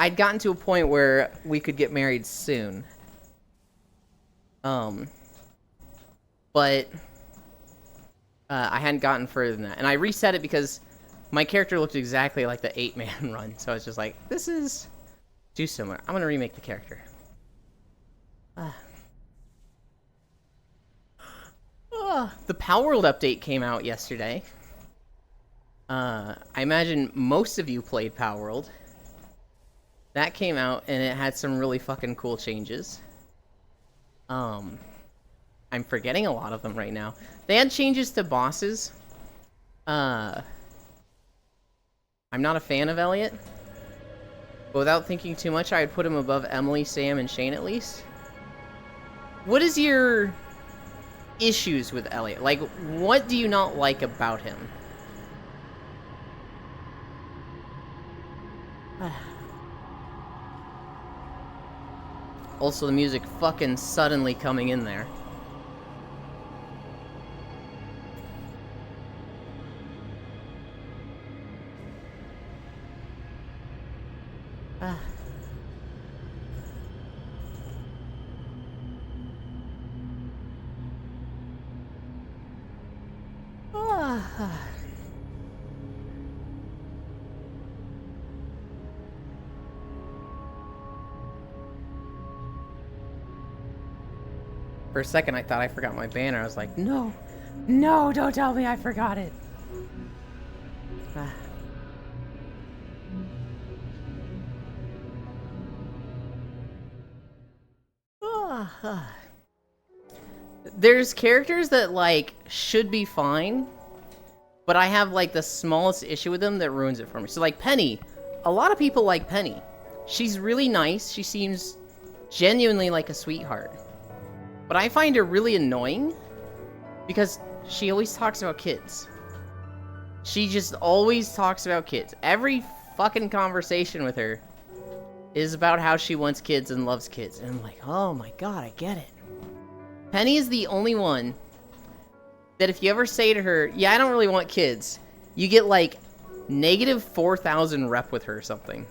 S1: I'd gotten to a point where we could get married soon. But I hadn't gotten further than that. And I reset it because my character looked exactly like the 8-man run. So I was just like, this is too similar. I'm going to remake the character. The Palworld update came out yesterday. I imagine most of you played Palworld. That came out, and it had some really fucking cool changes. I'm forgetting a lot of them right now. They had changes to bosses. I'm not a fan of Elliot. But without thinking too much, I would put him above Emily, Sam, and Shane at least. What is your issues with Elliot? Like, what do you not like about him? Also, the music fucking suddenly coming in there. For a second, I thought I forgot my banner. I was like, no, no, don't tell me I forgot it. There's characters that, like, should be fine, but I have, like, the smallest issue with them that ruins it for me. So, like, Penny. A lot of people like Penny. She's really nice. She seems genuinely like a sweetheart. But I find her really annoying because she always talks about kids. She just always talks about kids. Every fucking conversation with her is about how she wants kids and loves kids. And I'm like, oh my god, I get it. Penny is the only one that if you ever say to her, yeah, I don't really want kids, you get like negative 4,000 rep with her or something.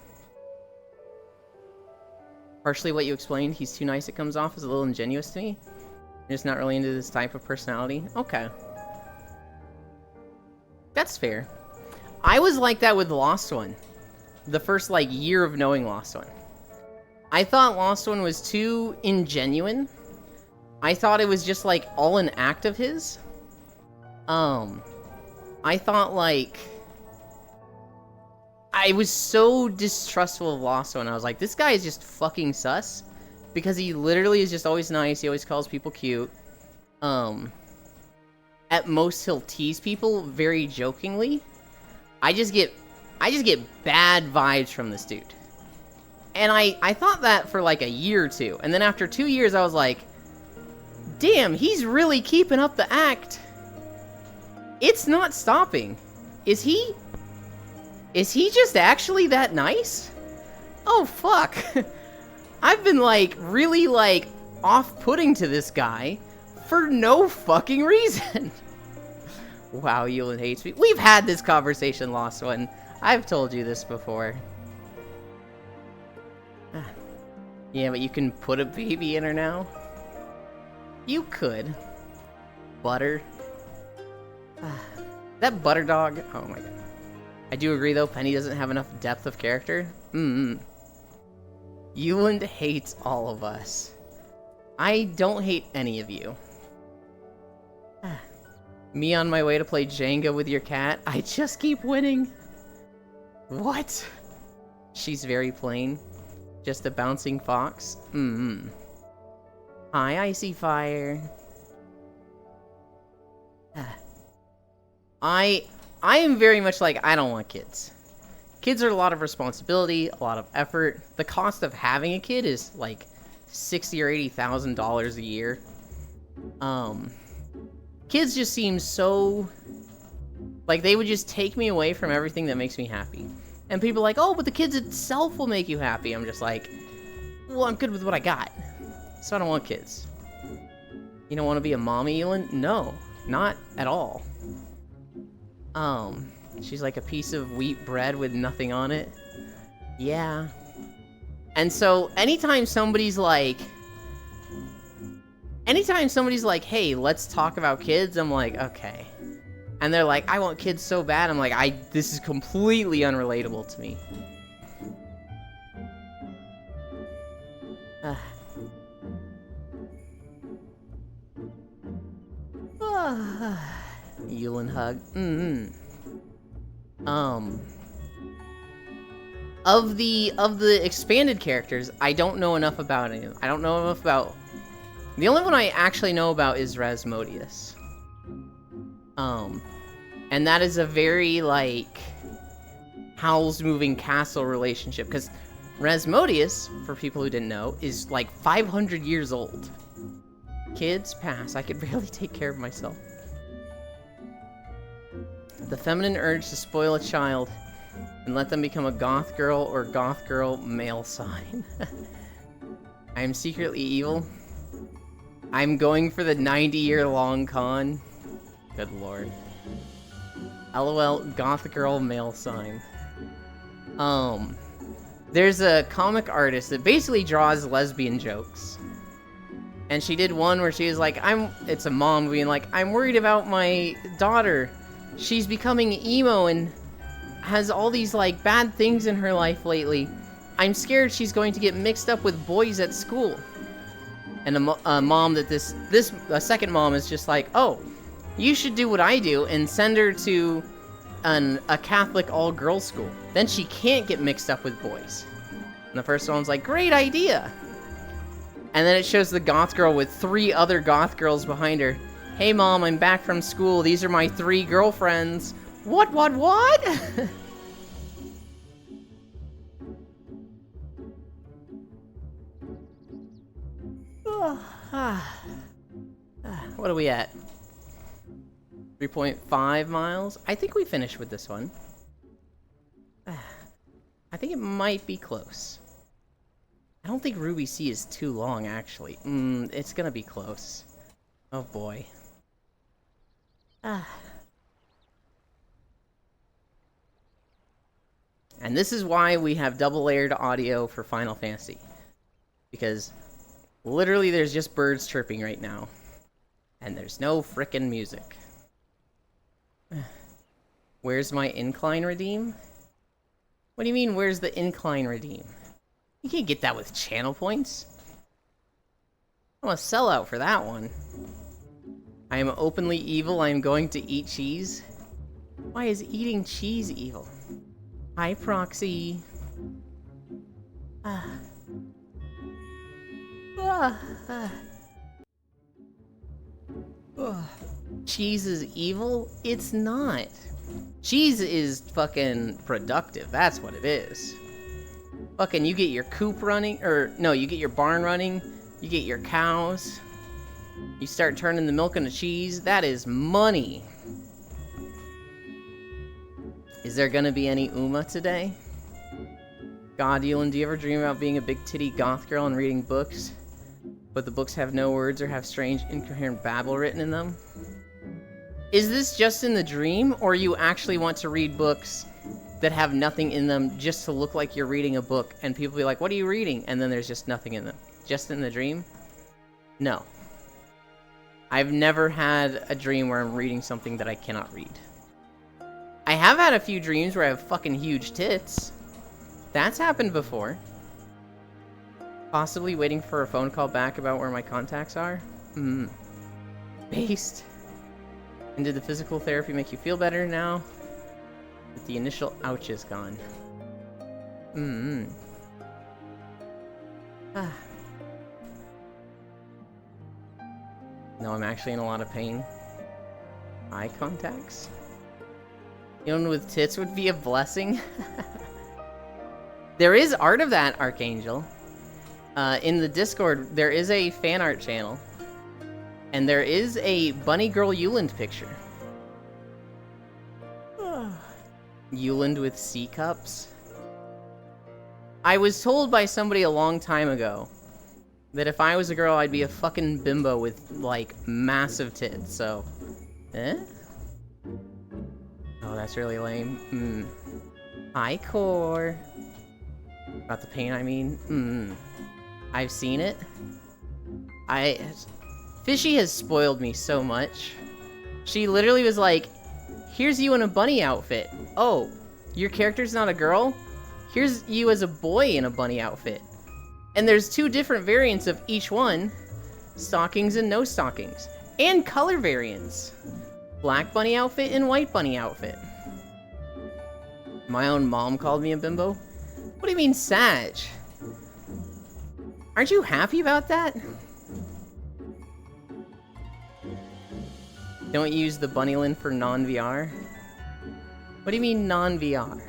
S1: Partially what you explained, he's too nice, it comes off as a little ingenuous to me. I'm just not really into this type of personality. Okay. That's fair. I was like that with Lost One. The first, like, year of knowing Lost One. I thought Lost One was too ingenuine. I thought it was just, like, all an act of his. I thought, like... I was so distrustful of Lost One. I was like, this guy is just fucking sus. Because he literally is just always nice. He always calls people cute. At most, he'll tease people very jokingly. I just get bad vibes from this dude. And I thought that for like a year or two. And then after 2 years, I was like, damn, he's really keeping up the act. It's not stopping. Is he just actually that nice? Oh, fuck. I've been, like, really, like, off-putting to this guy for no fucking reason. Wow, Yulin hates me. We've had this conversation, Lost One. I've told you this before. Yeah, but you can put a baby in her now? You could. Butter. That butter dog. Oh my god. I do agree, though, Penny doesn't have enough depth of character. Yuland hates all of us. I don't hate any of you. Me on my way to play Jenga with your cat. I just keep winning. What? She's very plain. Just a bouncing fox. Hi, Icy Fire. I am very much like, I don't want kids. Kids are a lot of responsibility, a lot of effort. The cost of having a kid is like $60,000 or $80,000 a year. Kids just seem so... like, they would just take me away from everything that makes me happy. And people are like, oh, but the kids itself will make you happy. I'm just like, Well, I'm good with what I got. So I don't want kids. You don't want to be a mommy, Elin? No, not at all. She's like a piece of wheat bread with nothing on it. Yeah. And so anytime somebody's like, hey, let's talk about kids, I'm like, okay. And they're like, I want kids so bad. I'm like, this is completely unrelatable to me. Yulin hug. Of the expanded characters, I don't know enough about any of them. I don't know enough about... The only one I actually know about is Rasmodius. And that is a very, like, Howl's Moving Castle relationship, because Rasmodius, for people who didn't know, is like 500 years old. Kids, pass. I could barely take care of myself. The feminine urge to spoil a child and let them become a goth girl or goth girl male sign. I am secretly evil. I'm going for the 90-year-long con. Good lord. LOL, goth girl male sign. There's a comic artist that basically draws lesbian jokes. And she did one where she was like, it's a mom being like, I'm worried about my daughter. She's becoming emo and has all these, like, bad things in her life lately. I'm scared she's going to get mixed up with boys at school. And a mom that a second mom is just like, oh, you should do what I do and send her to a Catholic all-girls school. Then she can't get mixed up with boys. And the first one's like, great idea. And then it shows the goth girl with 3 other goth girls behind her. Hey mom, I'm back from school. These are my 3 girlfriends. What? What are we at? 3.5 miles? I think we finished with this one. I think it might be close. I don't think Ruby Sea is too long, actually. It's gonna be close. Oh boy. And this is why we have double-layered audio for Final Fantasy. Because literally there's just birds chirping right now. And there's no frickin' music. Where's my incline redeem? What do you mean, where's the incline redeem? You can't get that with channel points. I'm a sellout for that one. I am openly evil. I am going to eat cheese. Why is eating cheese evil? Hi, Proxy. Cheese is evil? It's not. Cheese is fucking productive. That's what it is. Fucking, you get your coop running, or no, you get your barn running, you get your cows, you start turning the milk into cheese. That is money. Is there gonna be any Uma today? God, Yulin, do you ever dream about being a big titty goth girl and reading books, but the books have no words or have strange, incoherent babble written in them? Is this just in the dream, or you actually want to read books that have nothing in them just to look like you're reading a book, and people be like, what are you reading? And then there's just nothing in them. Just in the dream? No. I've never had a dream where I'm reading something that I cannot read. I have had a few dreams where I have fucking huge tits. That's happened before. Possibly waiting for a phone call back about where my contacts are? Based. And did the physical therapy make you feel better now? That the initial ouch is gone. No, I'm actually in a lot of pain. Eye contacts? Anyone with tits would be a blessing. There is art of that, Archangel. In the Discord, there is a fan art channel. And there is a Bunny Girl Yuland picture. Yuland with C cups. I was told by somebody a long time ago that if I was a girl, I'd be a fucking bimbo with, like, massive tits, so... Eh? Oh, that's really lame. Hi, Core. About the pain, I mean. I've seen it. Fishy has spoiled me so much. She literally was like, here's you in a bunny outfit. Oh, your character's not a girl? Here's you as a boy in a bunny outfit. And there's 2 different variants of each one. Stockings and no stockings. And color variants. Black bunny outfit and white bunny outfit. My own mom called me a bimbo. What do you mean, Sag? Aren't you happy about that? Don't use the Bunnylin for non-VR? What do you mean non-VR?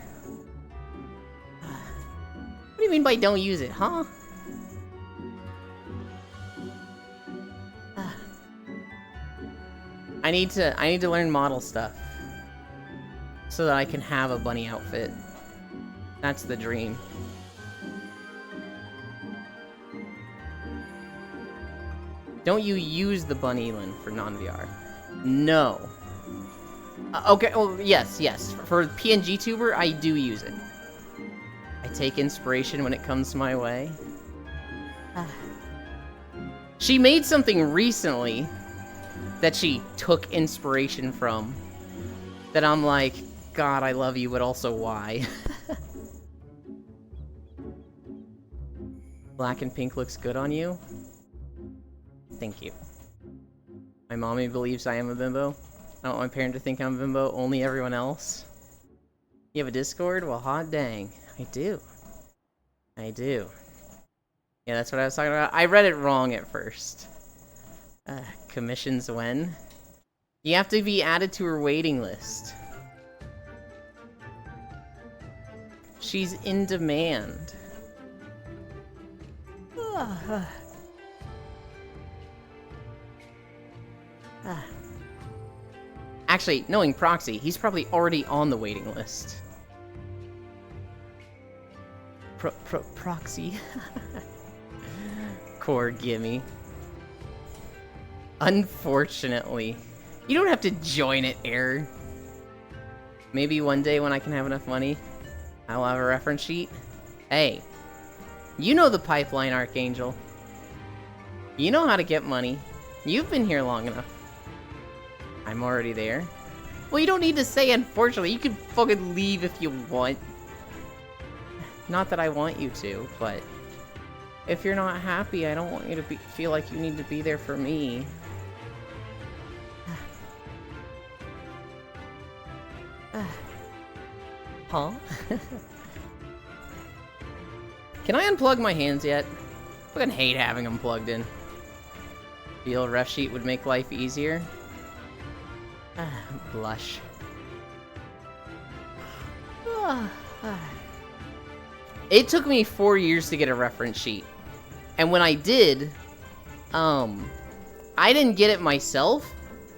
S1: What do you mean by don't use it, huh? I need to learn model stuff. So that I can have a bunny outfit. That's the dream. Don't you use the Bunnylin for non-VR? No. Okay, well, yes. For PNG Tuber, I do use it. I take inspiration when it comes my way. She made something recently that she took inspiration from. That I'm like, God, I love you, but also why? Black and pink looks good on you. Thank you. My mommy believes I am a bimbo. I don't want my parent to think I'm a bimbo, only everyone else. You have a Discord? Well, hot dang. I do. Yeah, that's what I was talking about. I read it wrong at first. Commissions when? You have to be added to her waiting list. She's in demand. Actually, knowing Proxy, he's probably already on the waiting list. Proxy. Core gimme. Unfortunately. You don't have to join it, Error. Maybe one day when I can have enough money, I'll have a reference sheet. Hey, you know the pipeline, Archangel. You know how to get money. You've been here long enough. I'm already there. Well, you don't need to say unfortunately. You can fucking leave if you want. Not that I want you to, but if you're not happy, I don't want you to feel like you need to be there for me. Huh? Can I unplug my hands yet? I fucking hate having them plugged in. Feel a ref sheet would make life easier? Blush. It took me 4 years to get a reference sheet. And when I did, I didn't get it myself.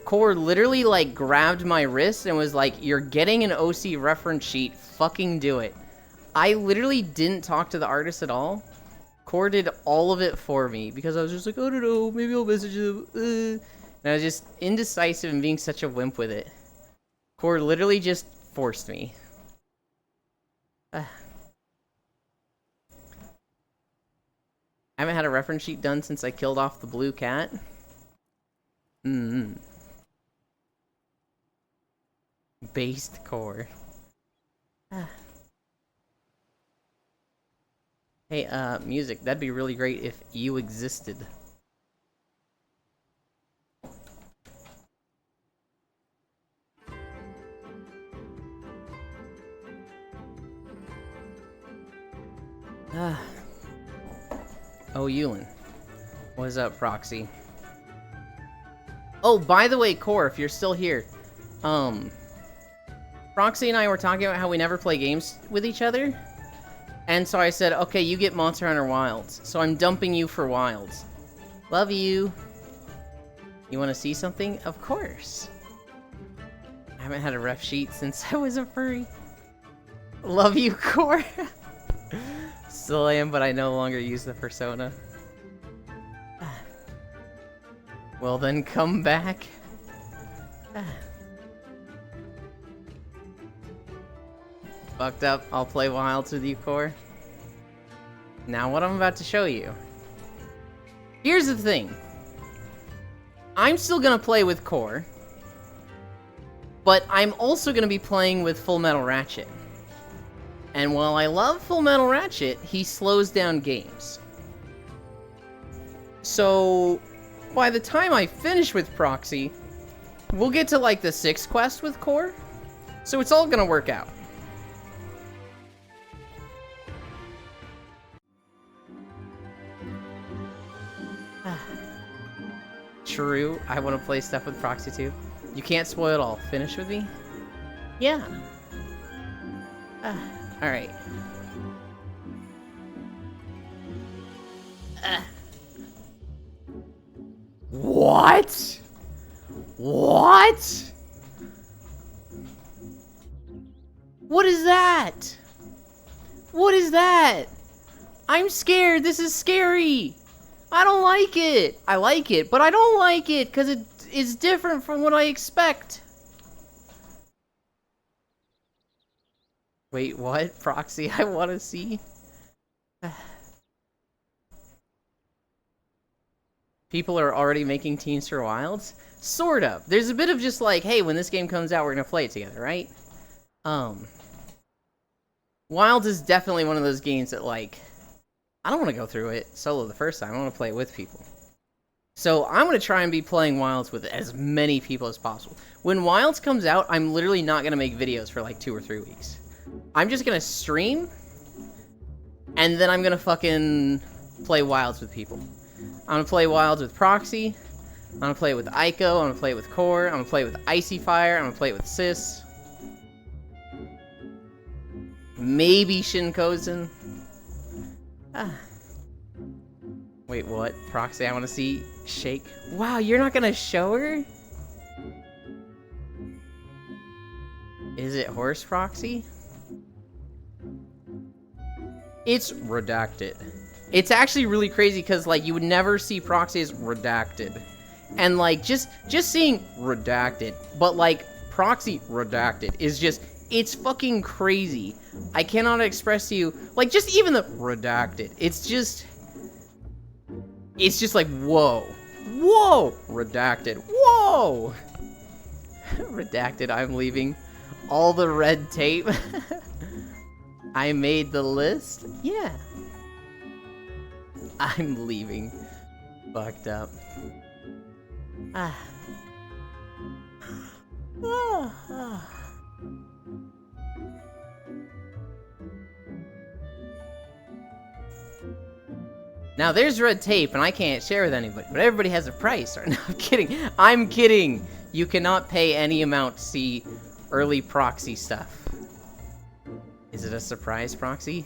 S1: Core literally, like, grabbed my wrist and was like, you're getting an OC reference sheet, fucking do it. I literally didn't talk to the artist at all. Core did all of it for me, because I was just like, I don't know, maybe I'll message him. And I was just indecisive and being such a wimp with it. Core literally just forced me. I haven't had a reference sheet done since I killed off the blue cat. Based Core. Hey, music. That'd be really great if you existed. Oh, Yulin. What is up, Proxy? Oh, by the way, Core, if you're still here, Proxy and I were talking about how we never play games with each other. And so I said, okay, you get Monster Hunter Wilds. So I'm dumping you for Wilds. Love you. You want to see something? Of course. I haven't had a ref sheet since I was a furry. Love you, Core. Still am, but I no longer use the persona. Well then, come back. Fucked up. I'll play Wilds with you, Core. Now what I'm about to show you. Here's the thing. I'm still gonna play with Core, but I'm also gonna be playing with Full Metal Ratchet. And while I love Full Metal Ratchet, he slows down games. So, by the time I finish with Proxy, we'll get to like the 6th quest with Core. So it's all gonna work out. True, I want to play stuff with Proxy too. You can't spoil it all. Finish with me? Yeah. Alright. What? What? What is that? What is that? I'm scared. This is scary. I don't like it. I like it, but I don't like it because it is different from what I expect. Wait, what? Proxy, I want to see. People are already making Teams for Wilds? Sort of. There's a bit of just like, hey, when this game comes out, we're going to play it together, right? Wilds is definitely one of those games that, like, I don't want to go through it solo the first time. I want to play it with people. So I'm going to try and be playing Wilds with as many people as possible. When Wilds comes out, I'm literally not going to make videos for like 2 or 3 weeks. I'm just going to stream, and then I'm going to fucking play Wilds with people. I'm going to play Wilds with Proxy. I'm going to play it with Aiko. I'm going to play it with Core. I'm going to play it with Icy Fire. I'm going to play it with Sis. Maybe Shinkozen. Wait, what? Proxy, I want to see Shake. Wow, you're not gonna show her? Is it Horse Proxy? It's redacted. It's actually really crazy because, like, you would never see Proxy as redacted. And, like, just seeing redacted, but, like, Proxy redacted is just, it's fucking crazy. I cannot express to you, like, just even the redacted. It's just like, whoa. Whoa! Redacted. Whoa! Redacted, I'm leaving. All the red tape. I made the list? Yeah. I'm leaving. Fucked up. Now there's red tape, and I can't share with anybody, but everybody has a price. No, I'm kidding. I'm kidding. You cannot pay any amount to see early Proxy stuff. Is it a surprise, Proxy?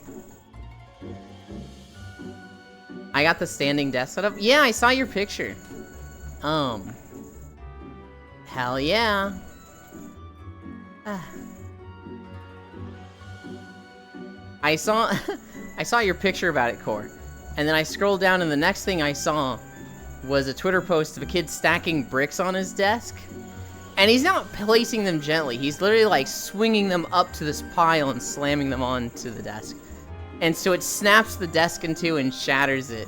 S1: I got the standing desk set up. Yeah, I saw your picture. Hell yeah. I saw your picture about it, Core. And then I scrolled down, and the next thing I saw was a Twitter post of a kid stacking bricks on his desk. And he's not placing them gently. He's literally, like, swinging them up to this pile and slamming them onto the desk. And so it snaps the desk in two and shatters it.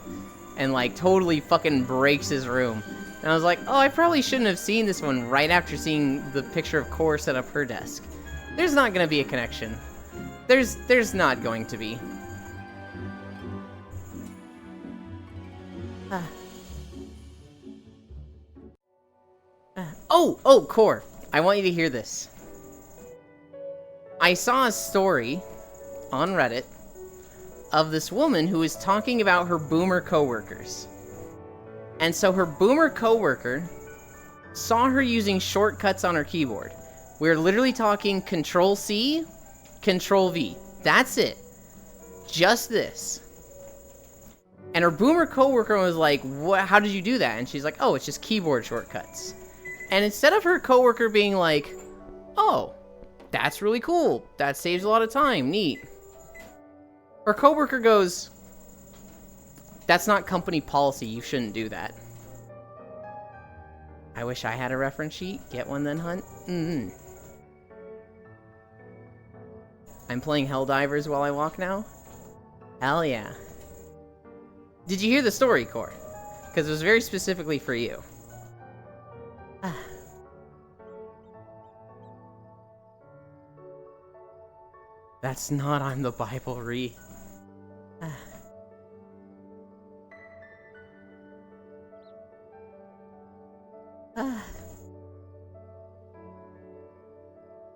S1: And, like, totally fucking breaks his room. And I was like, oh, I probably shouldn't have seen this one right after seeing the picture of Core set up her desk. There's not gonna be a connection. There's not going to be. Oh, Core, I want you to hear this. I saw a story on Reddit of this woman who was talking about her boomer coworkers. And so her boomer coworker saw her using shortcuts on her keyboard. We're literally talking Control-C, Control-V. That's it. Just this. And her boomer coworker was like, "What? How did you do that?" And she's like, "Oh, it's just keyboard shortcuts." And instead of her coworker being like, "Oh, that's really cool. That saves a lot of time. Neat." Her coworker goes, "That's not company policy. You shouldn't do that." I wish I had a reference sheet. Get one then, Hunt. I'm playing Helldivers while I walk now? Hell yeah. Did you hear the story, Core? Because it was very specifically for you. That's not I'm the Bible, Ree.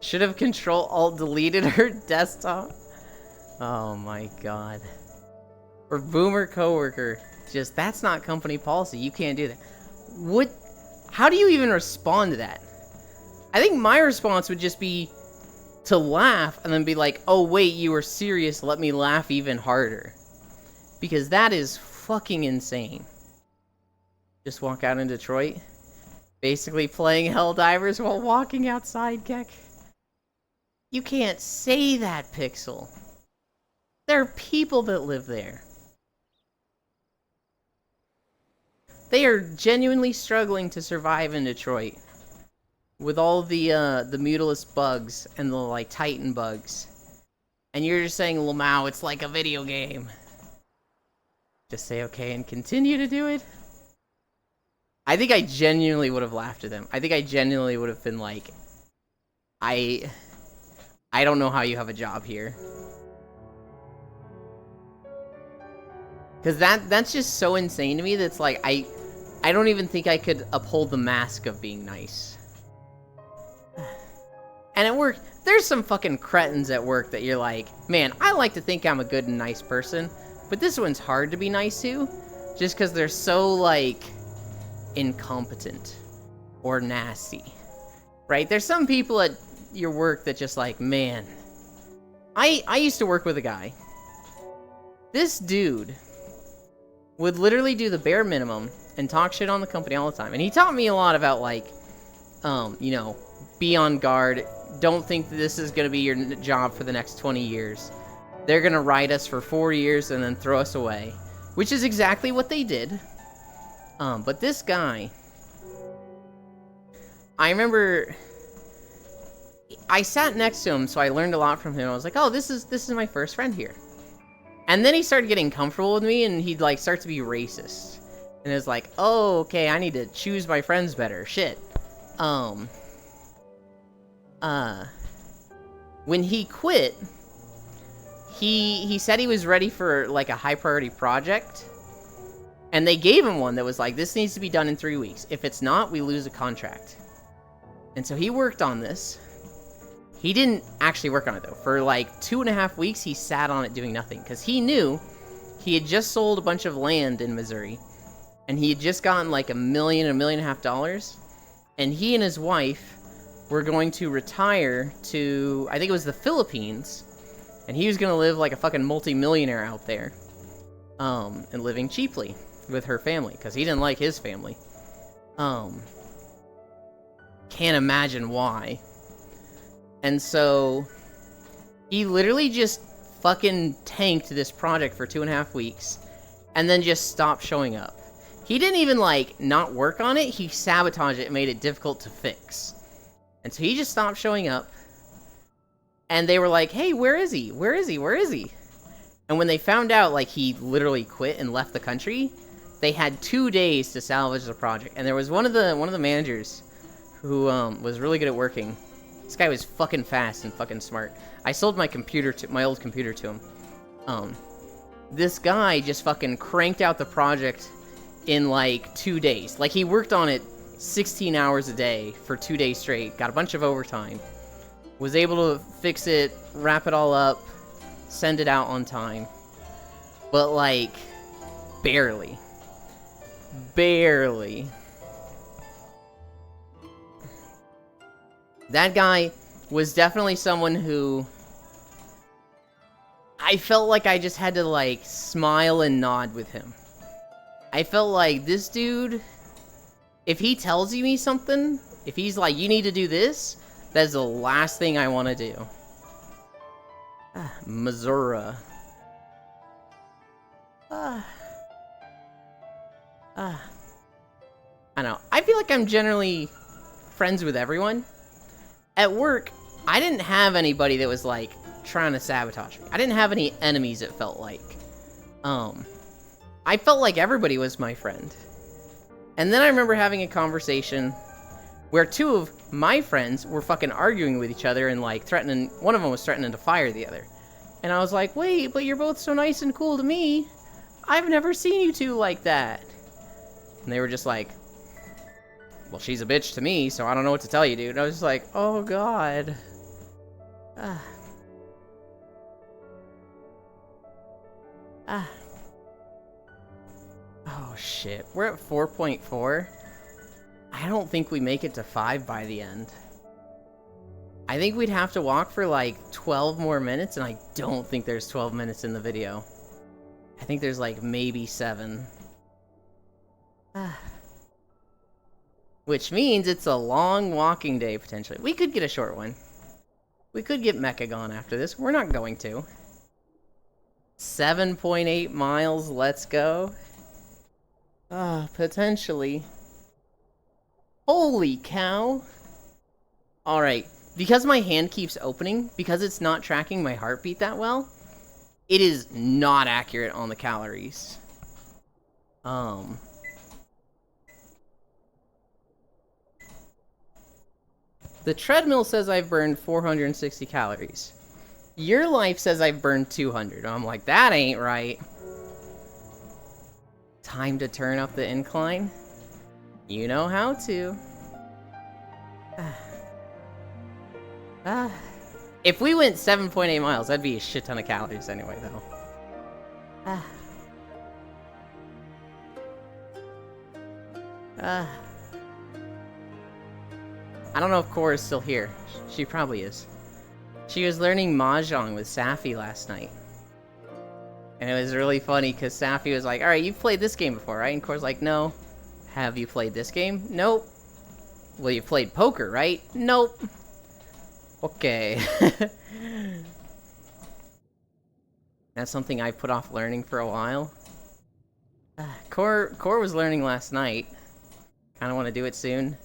S1: Should have Control-Alt-deleted her desktop. Oh my god. Or boomer coworker. Just, that's not company policy. You can't do that. What? How do you even respond to that? I think my response would just be to laugh and then be like, oh wait, you were serious, let me laugh even harder. Because that is fucking insane. Just walk out in Detroit. Basically playing Helldivers while walking outside, Keck. You can't say that, Pixel. There are people that live there. They are genuinely struggling to survive in Detroit. With all the Mutalisk bugs and the, like, Titan bugs. And you're just saying, Lamau, it's like a video game. Just say okay and continue to do it. I think I genuinely would have laughed at them. I think I genuinely would have been like, I don't know how you have a job here. Because that's just so insane to me that's like, I don't even think I could uphold the mask of being nice. And at work, there's some fucking cretins at work that you're like, man, I like to think I'm a good and nice person, but this one's hard to be nice to, just because they're so, like, incompetent or nasty, right? There's some people at your work that just like, man, I used to work with a guy. This dude would literally do the bare minimum and talk shit on the company all the time. And he taught me a lot about, like, you know, be on guard. Don't think that this is going to be your job for the next 20 years. They're going to ride us for 4 years and then throw us away. Which is exactly what they did. But this guy, I remember I sat next to him, so I learned a lot from him. I was like, oh, this is my first friend here. And then he started getting comfortable with me, and he'd, like, start to be racist. And it was like, oh, okay, I need to choose my friends better. Shit. When he quit, he said he was ready for, like, a high-priority project. And they gave him one that was like, this needs to be done in 3 weeks. If it's not, we lose a contract. And so he worked on this. He didn't actually work on it, though. For, like, 2.5 weeks, he sat on it doing nothing. Because he knew he had just sold a bunch of land in Missouri. And he had just gotten, like, $1 million, $1.5 million. And he and his wife were going to retire to, I think it was the Philippines. And he was going to live like a fucking multi-millionaire out there. And living cheaply with her family. Because he didn't like his family. Can't imagine why. And so, he literally just fucking tanked this project for 2.5 weeks, and then just stopped showing up. He didn't even, like, not work on it, he sabotaged it and made it difficult to fix. And so he just stopped showing up, and they were like, hey, where is he? Where is he? Where is he? And when they found out, like, he literally quit and left the country, they had 2 days to salvage the project. And there was one of the managers who was really good at working. This guy was fucking fast and fucking smart. I sold my old computer to him. This guy just fucking cranked out the project in like 2 days. Like, he worked on it 16 hours a day for 2 days straight. Got a bunch of overtime. Was able to fix it, wrap it all up, send it out on time. But, like, barely. Barely. That guy was definitely someone who I felt like I just had to, like, smile and nod with him. I felt like this dude, if he tells me something, if he's like, you need to do this, that's the last thing I want to do. Missouri. I know. I feel like I'm generally friends with everyone. At work, I didn't have anybody that was, like, trying to sabotage me. I didn't have any enemies, it felt like. I felt like everybody was my friend. And then I remember having a conversation where two of my friends were fucking arguing with each other and, like, threatening... One of them was threatening to fire the other. And I was like, wait, but you're both so nice and cool to me. I've never seen you two like that. And they were just like, well, she's a bitch to me, so I don't know what to tell you, dude. And I was just like, oh, God. Oh, shit. We're at 4.4. I don't think we make it to 5 by the end. I think we'd have to walk for, like, 12 more minutes, and I don't think there's 12 minutes in the video. I think there's, like, maybe 7. Which means it's a long walking day, potentially. We could get a short one. We could get Mechagon after this. We're not going to. 7.8 miles, let's go. Potentially. Holy cow. Alright, because my hand keeps opening, because it's not tracking my heartbeat that well, it is not accurate on the calories. The treadmill says I've burned 460 calories. Your life says I've burned 200. I'm like, that ain't right. Time to turn up the incline. You know how to. If we went 7.8 miles, that'd be a shit ton of calories anyway, though. I don't know if Cora is still here. She probably is. She was learning Mahjong with Safi last night. And it was really funny because Safi was like, alright, you've played this game before, right? And Cora's like, no. Have you played this game? Nope. Well, you played poker, right? Nope. Okay. That's something I put off learning for a while. Core was learning last night. Kinda want to do it soon.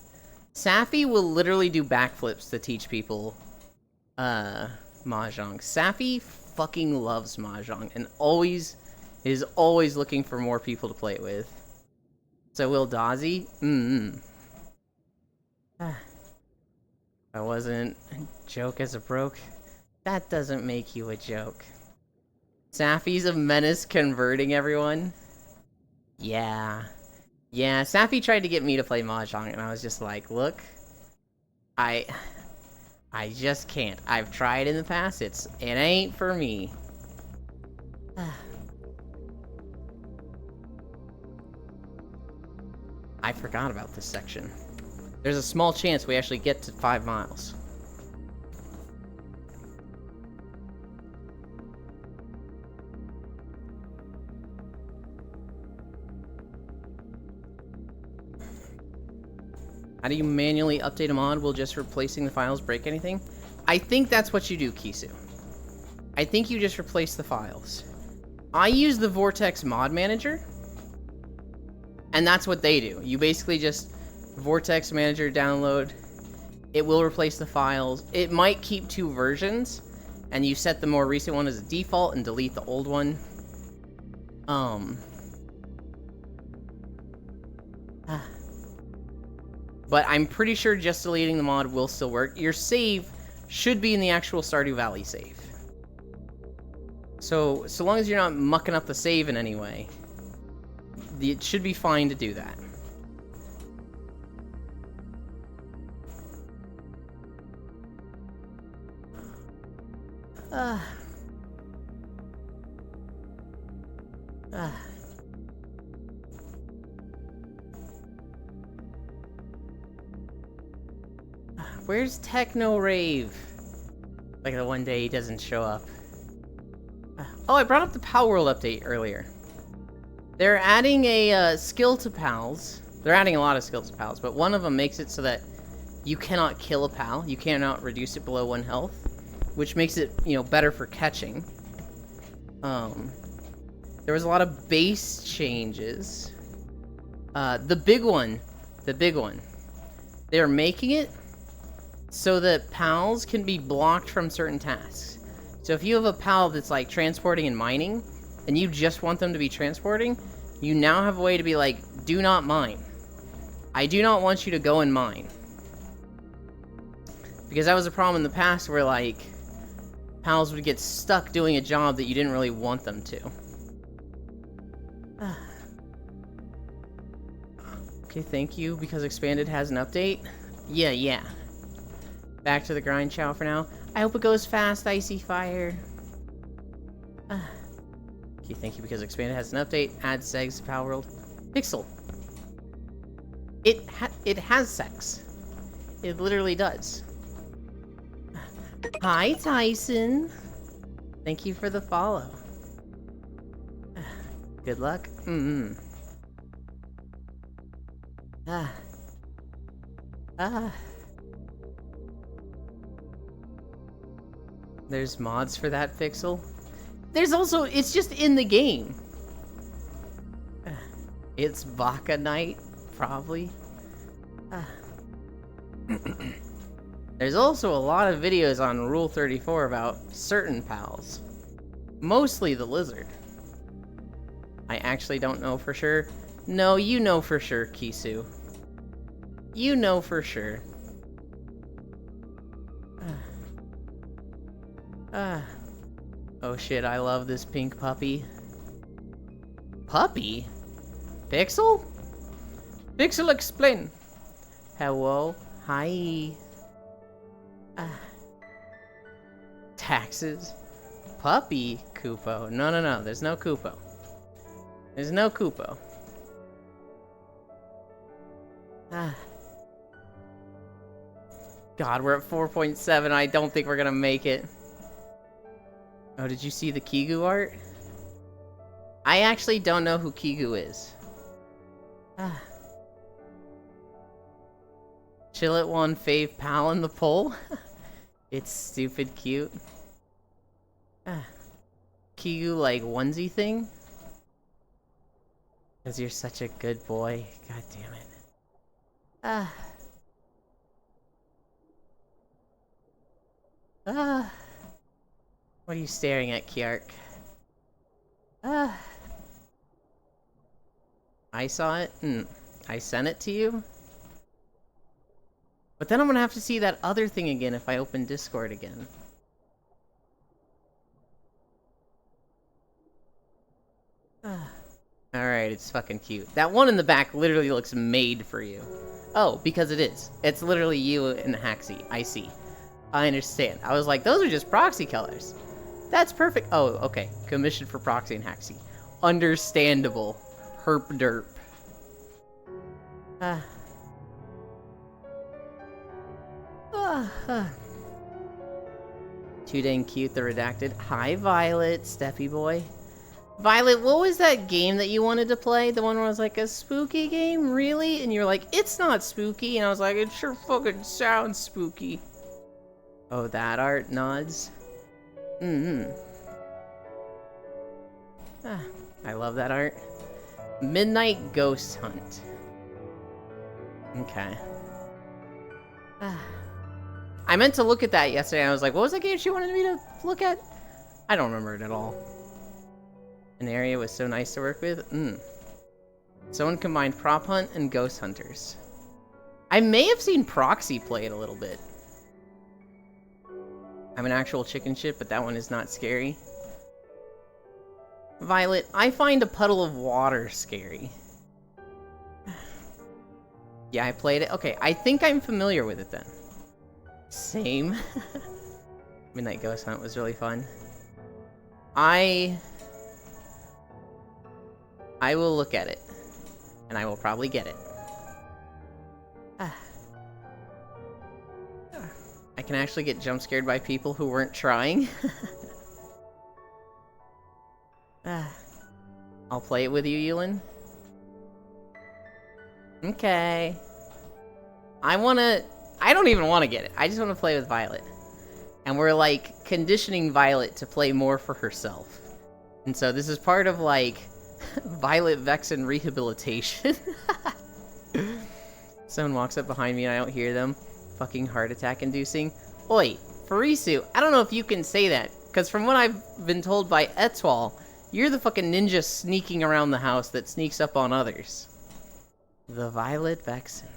S1: Safi will literally do backflips to teach people Mahjong. Safi fucking loves Mahjong and is always looking for more people to play it with. So will Dazzy? I wasn't a joke as a broke. That doesn't make you a joke. Safi's a menace converting everyone. Yeah. Yeah, Safi tried to get me to play Mahjong, and I was just like, look, I just can't. I've tried in the past, it ain't for me. I forgot about this section. There's a small chance we actually get to 5 miles. How do you manually update a mod? Will just replacing the files break anything? I think that's what you do, Kisu. I think you just replace the files. I use the Vortex Mod Manager, and that's what they do. You basically just Vortex Manager download. It will replace the files. It might keep 2 versions, and you set the more recent one as a default and delete the old one. But I'm pretty sure just deleting the mod will still work. Your save should be in the actual Stardew Valley save. So long as you're not mucking up the save in any way, it should be fine to do that. Where's Techno Rave? Like the one day he doesn't show up. Oh, I brought up the Pal World update earlier. They're adding a skill to pals. They're adding a lot of skills to pals, but one of them makes it so that you cannot kill a pal. You cannot reduce it below 1 health, which makes it, better for catching. There was a lot of base changes. The big one. They're making it so that pals can be blocked from certain tasks. So if you have a pal that's like transporting and mining, and you just want them to be transporting, you now have a way to be like, do not mine. I do not want you to go and mine. Because that was a problem in the past where like, pals would get stuck doing a job that you didn't really want them to. Okay, thank you, because Expanded has an update. Yeah. Back to the grind, chow for now. I hope it goes fast, Icy Fire. Okay, thank you, because Expanded has an update. Add segs to Pal World. Pixel. It has sex. It literally does. Hi, Tyson. Thank you for the follow. Good luck. There's mods for that, Pixel. There's also, it's just in the game. It's Baka Night, probably. There's also a lot of videos on Rule 34 about certain pals. Mostly the lizard. I actually don't know for sure. No, you know for sure, Kisu. You know for sure. Oh shit, I love this pink puppy. Puppy? Pixel? Pixel, explain. Hello? Hi. Taxes? Puppy? Kupo. No, there's no Kupo. There's no Kupo. God, we're at 4.7. I don't think we're gonna make it. Oh, did you see the Kigu art? I actually don't know who Kigu is. Chill it one fave pal in the poll. It's stupid cute. Kigu like onesie thing? Because you're such a good boy. God damn it. What are you staring at, Kiark? I saw it. I sent it to you. But then I'm gonna have to see that other thing again if I open Discord again. Alright, it's fucking cute. That one in the back literally looks made for you. Oh, because it is. It's literally you and Haxie. I see. I understand. I was like, those are just proxy colors. That's perfect. Oh, okay. Commission for proxy and Haxie. Understandable. Herp derp. Too dang cute, the redacted. Hi, Violet, Steppy boy. Violet, what was that game that you wanted to play? The one where it was like a spooky game? Really? And you're like, it's not spooky. And I was like, it sure fucking sounds spooky. Oh, that art nods. I love that art. Midnight Ghost Hunt. Okay. I meant to look at that yesterday, and I was like, what was that game she wanted me to look at? I don't remember it at all. An area was so nice to work with? Someone combined Prop Hunt and Ghost Hunters. I may have seen Proxy play it a little bit. I'm an actual chicken shit, but that one is not scary. Violet, I find a puddle of water scary. Yeah, I played it. Okay, I think I'm familiar with it then. Same. Midnight Ghost Hunt was really fun. I will look at it. And I will probably get it. I can actually get jump scared by people who weren't trying. I'll play it with you, Yulin. Okay. I don't even want to get it. I just want to play with Violet. And we're like conditioning Violet to play more for herself. And so this is part of, like, Violet Vexen rehabilitation. Someone walks up behind me and I don't hear them. Fucking heart attack inducing. Oi, Farisu, I don't know if you can say that, because from what I've been told by Etoile, you're the fucking ninja sneaking around the house that sneaks up on others. The Violet Vexen.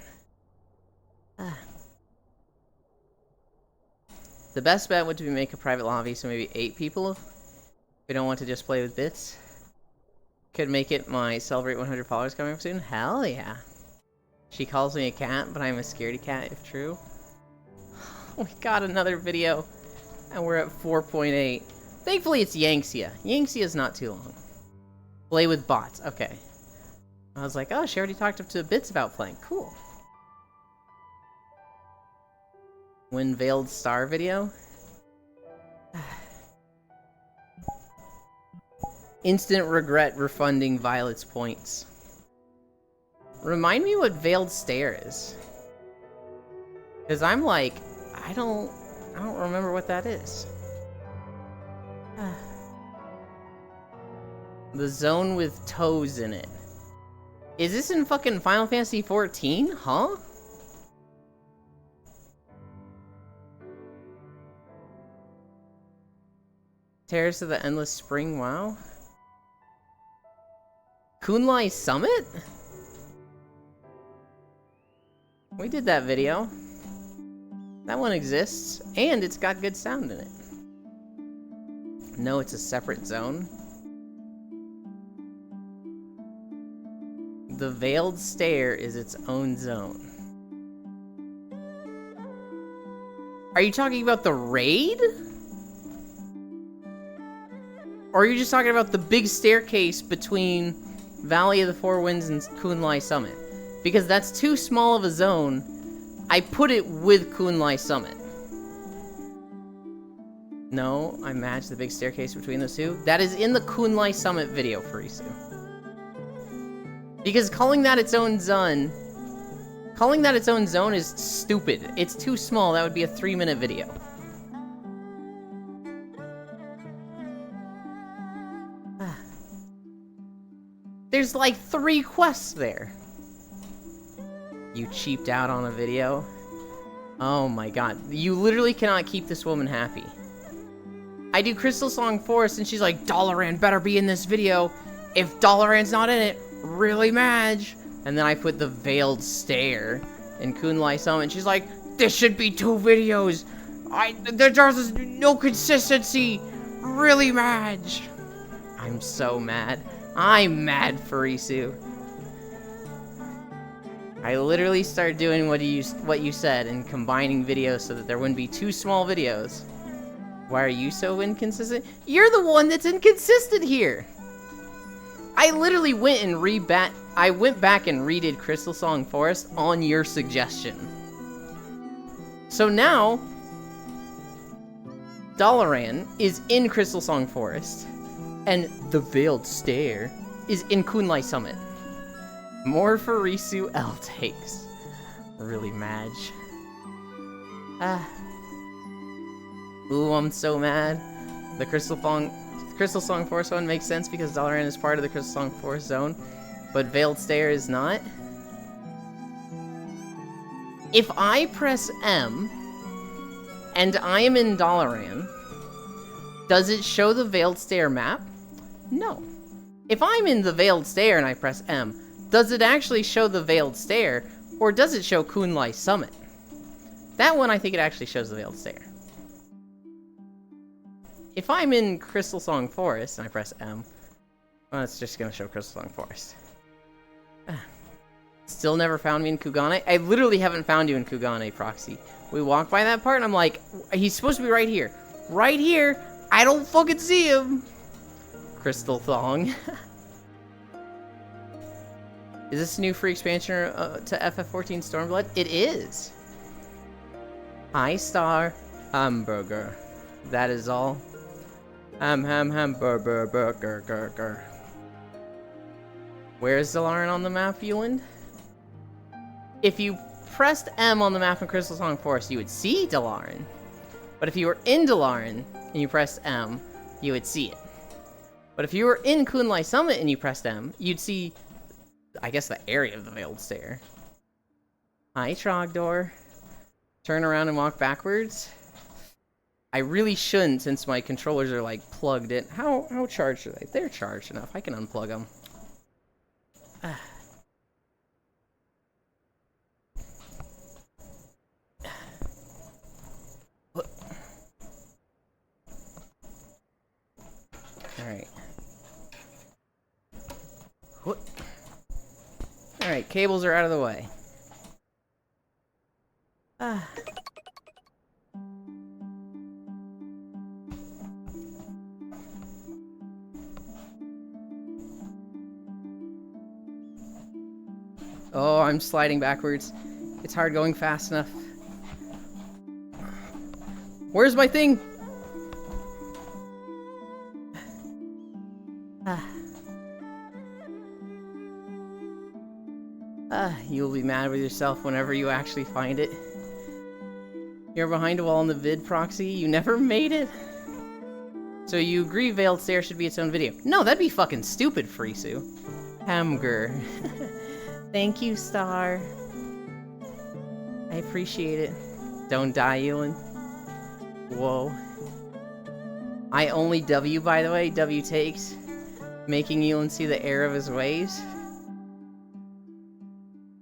S1: The best bet would be make a private lobby, so maybe 8 people. If we don't want to just play with bits. Could make it my celebrate 100 followers coming up soon. Hell yeah. She calls me a cat, but I'm a scaredy cat if true. We got another video, and we're at 4.8. Thankfully, it's Yanxia. Yanxia's not too long. Play with bots. Okay. I was like, oh, she already talked up to Bits about playing. Cool. Win Veiled Star video? Instant regret refunding Violet's points. Remind me what Veiled Stare is. Because I'm like, I don't remember what that is. The zone with toes in it. Is this in fucking Final Fantasy XIV? Huh? Terrace of the Endless Spring, wow. Kunlai Summit? We did that video. That one exists, and it's got good sound in it. No, it's a separate zone. The Veiled Stare is its own zone. Are you talking about the raid? Or are you just talking about the big staircase between Valley of the Four Winds and Kunlai Summit? Because that's too small of a zone. I put it with Kunlai Summit. No, I matched the big staircase between those two. That is in the Kunlai Summit video, Farisu. Because calling that its own zone is stupid. It's too small. That would be a 3-minute video. There's like 3 quests there. You cheaped out on a video? Oh my god. You literally cannot keep this woman happy. I do Crystal Song Forest and she's like, Dalaran better be in this video. If Dalaran's not in it, really mad. And then I put the Veiled Stare in Kunlai Summit and she's like, this should be 2 videos. There's no consistency. Really mad. I'm so mad. I'm mad, Farisu. I literally started doing what you said and combining videos so that there wouldn't be 2 small videos. Why are you so inconsistent? You're the one that's inconsistent here. I literally went back and redid Crystal Song Forest on your suggestion. So now Dalaran is in Crystal Song Forest. And the Veiled Stare is in Kunlai Summit. More Farisu L takes. Really mad. Ooh, I'm so mad. The Crystal Song Forest one makes sense because Dalaran is part of the Crystal Song Forest zone, but Veiled Stare is not. If I press M and I am in Dalaran, does it show the Veiled Stare map? No. If I'm in the Veiled Stare and I press M, does it actually show the Veiled Stare, or does it show Kunlai Summit? That one, I think it actually shows the Veiled Stare. If I'm in Crystal Song Forest and I press M, well, it's just gonna show Crystal Song Forest. Still never found me in Kugane? I literally haven't found you in Kugane, Proxy. We walked by that part and I'm like, he's supposed to be right here. Right here! I don't fucking see him! Crystal Thong. Is this a new free expansion to FF14 Stormblood? It is. Hi, Star. Hamburger. That is all. Hamburger. Burger. Where is Dalaran on the map, Yuland? If you pressed M on the map in Crystal Song Forest, you would see Dalaran. But if you were in Dalaran and you pressed M, you would see it. But if you were in Kunlai Summit and you pressed M, you'd see, I guess, the area of the Veiled Stair. Hi, Trogdor. Turn around and walk backwards. I really shouldn't, since my controllers are, like, plugged in. How charged are they? They're charged enough. I can unplug them. Alright. Alright, cables are out of the way. Oh, I'm sliding backwards. It's hard going fast enough. Where's my thing? You'll be mad with yourself whenever you actually find it. You're behind a wall in the vid proxy. You never made it. So you agree Veiled Stair should be its own video? No, that'd be fucking stupid, Frisu. Hamger. Thank you, Star. I appreciate it. Don't die, Ewan. Whoa. I only W, by the way. W takes. Making Ewan see the error of his ways.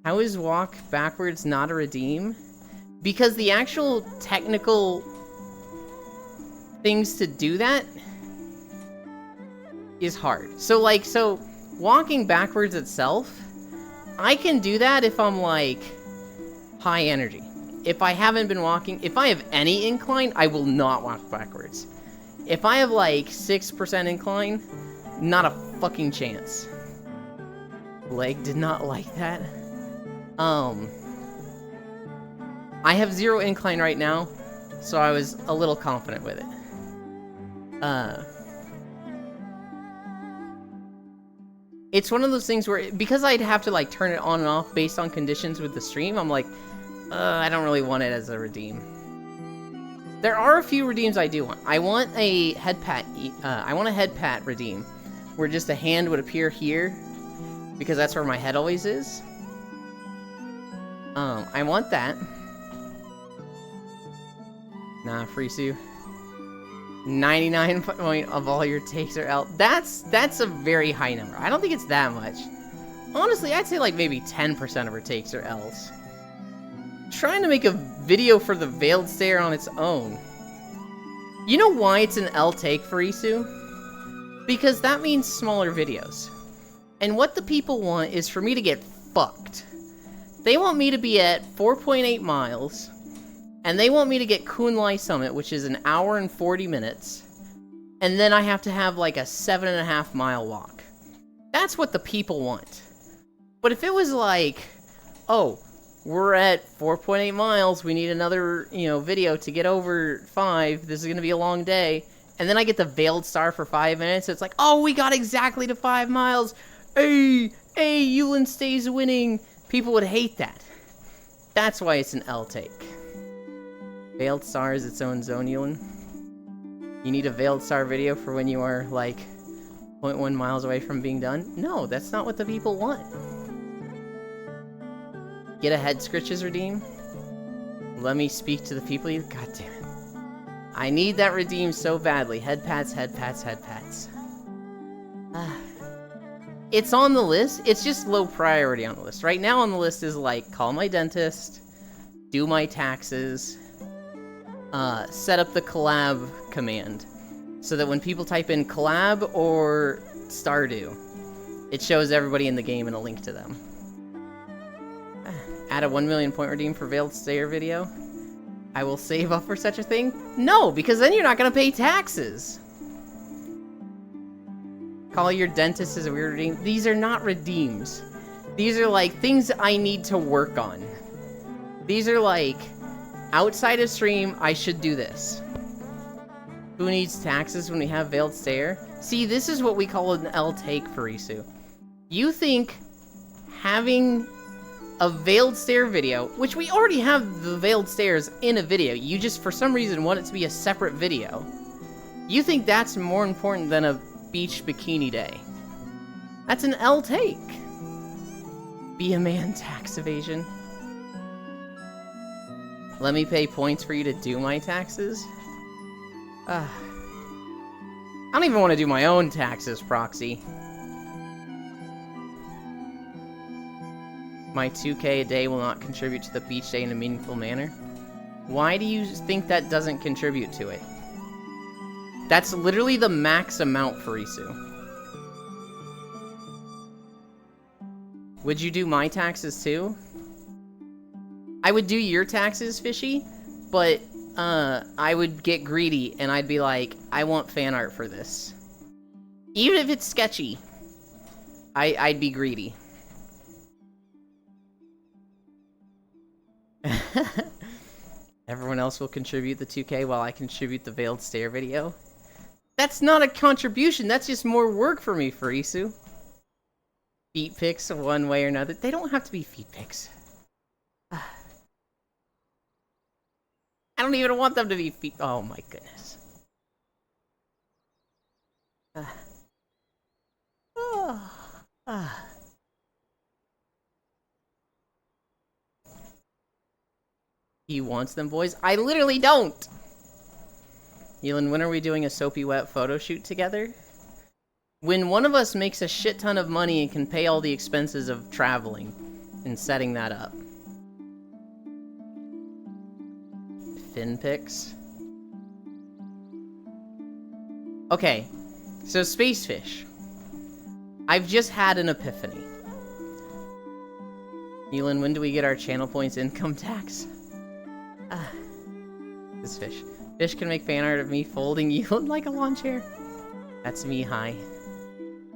S1: How is walk backwards not a redeem? Because the actual technical things to do that is hard. So, like, walking backwards itself, I can do that if I'm, like, high energy. If I haven't been walking, if I have any incline, I will not walk backwards. If I have, like, 6% incline, not a fucking chance. Leg did not like that. I have 0 incline right now, so I was a little confident with it. It's one of those things where, because I'd have to, like, turn it on and off based on conditions with the stream, I'm like, I don't really want it as a redeem. There are a few redeems I do want. I want a head pat, redeem, where just a hand would appear here, because that's where my head always is. I want that. Nah, Frisu. 99% of all your takes are L. That's a very high number. I don't think it's that much. Honestly, I'd say like maybe 10% of her takes are L's. Trying to make a video for the Veiled Stair on its own. You know why it's an L take for Isu? Because that means smaller videos. And what the people want is for me to get fucked. They want me to be at 4.8 miles, and they want me to get Kunlai Summit, which is an hour and 40 minutes, and then I have to have like a 7.5 mile walk. That's what the people want. But if it was like, oh, we're at 4.8 miles, we need another, video to get over 5, this is gonna be a long day, and then I get the Veiled Star for 5 minutes, it's like, oh, we got exactly to 5 miles, hey, Yulin stays winning. People would hate that. That's why it's an L take. Veiled Star is its own zone, Yulin. You need a Veiled Star video for when you are, like, 0.1 miles away from being done? No, that's not what the people want. Get a head scritches redeem? Let me speak to the people you... God damn it. I need that redeem so badly. Head pats, head pats, head pats. It's on the list. It's just low priority on the list. Right now on the list is like, call my dentist, do my taxes, set up the collab command. So that when people type in collab or Stardew, it shows everybody in the game and a link to them. Add a 1 million point redeem for Veiled Stair video. I will save up for such a thing? No, because then you're not going to pay taxes. Call your dentist as a weird redeem. These are not redeems. These are like things I need to work on. These are like, outside of stream, I should do this. Who needs taxes when we have Veiled Stair? See, this is what we call an L take for Isu. You think having a Veiled Stair video, which we already have the Veiled Stairs in a video, you just for some reason want it to be a separate video. You think that's more important than a beach bikini day. That's an L take. Be a man, tax evasion. Let me pay points for you to do my taxes? I don't even want to do my own taxes, Proxy. My 2k a day will not contribute to the beach day in a meaningful manner. Why do you think that doesn't contribute to it? That's literally the max amount for Isu. Would you do my taxes too? I would do your taxes, Fishy, but I would get greedy and I'd be like, I want fan art for this. Even if it's sketchy, I'd be greedy. Everyone else will contribute the 2k while I contribute the Veiled Stare video. That's not a contribution, that's just more work for me, Furisu. Feet pics one way or another. They don't have to be feet pics. I don't even want them to be feet. Oh my goodness. He wants them, boys? I literally don't! Elin, when are we doing a soapy wet photo shoot together? When one of us makes a shit ton of money and can pay all the expenses of traveling and setting that up. Fin pics. Okay, so Spacefish. I've just had an epiphany. Elin, when do we get our channel points income tax? This fish. Fish can make fan art of me folding Elin like a lawn chair. That's me, hi.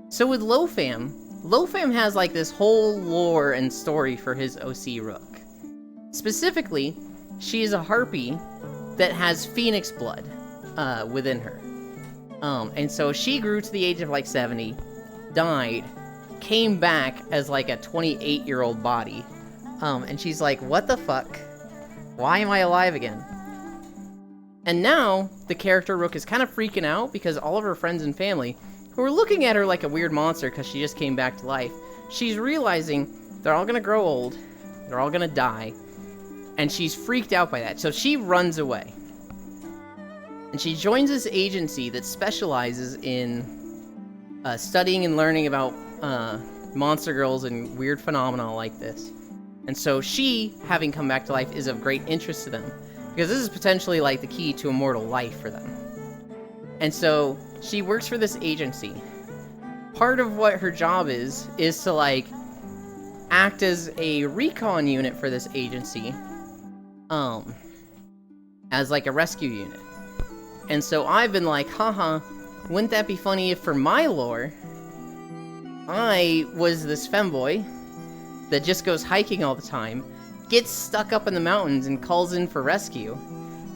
S1: So with Lofam has like this whole lore and story for his OC Rook. Specifically, she is a harpy that has phoenix blood within her. And so she grew to the age of like 70, died, came back as like a 28-year-old body. And she's like, what the fuck? Why am I alive again? And now, the character Rook is kind of freaking out because all of her friends and family, who are looking at her like a weird monster because she just came back to life, she's realizing they're all gonna grow old, they're all gonna die, and she's freaked out by that. So she runs away. And she joins this agency that specializes in studying and learning about monster girls and weird phenomena like this. And so she, having come back to life, is of great interest to them. Because this is potentially like the key to immortal life for them. And so she works for this agency. Part of what her job is to like act as a recon unit for this agency. As like a rescue unit. And so I've been like, haha, wouldn't that be funny if for my lore, I was this femboy that just goes hiking all the time, gets stuck up in the mountains and calls in for rescue.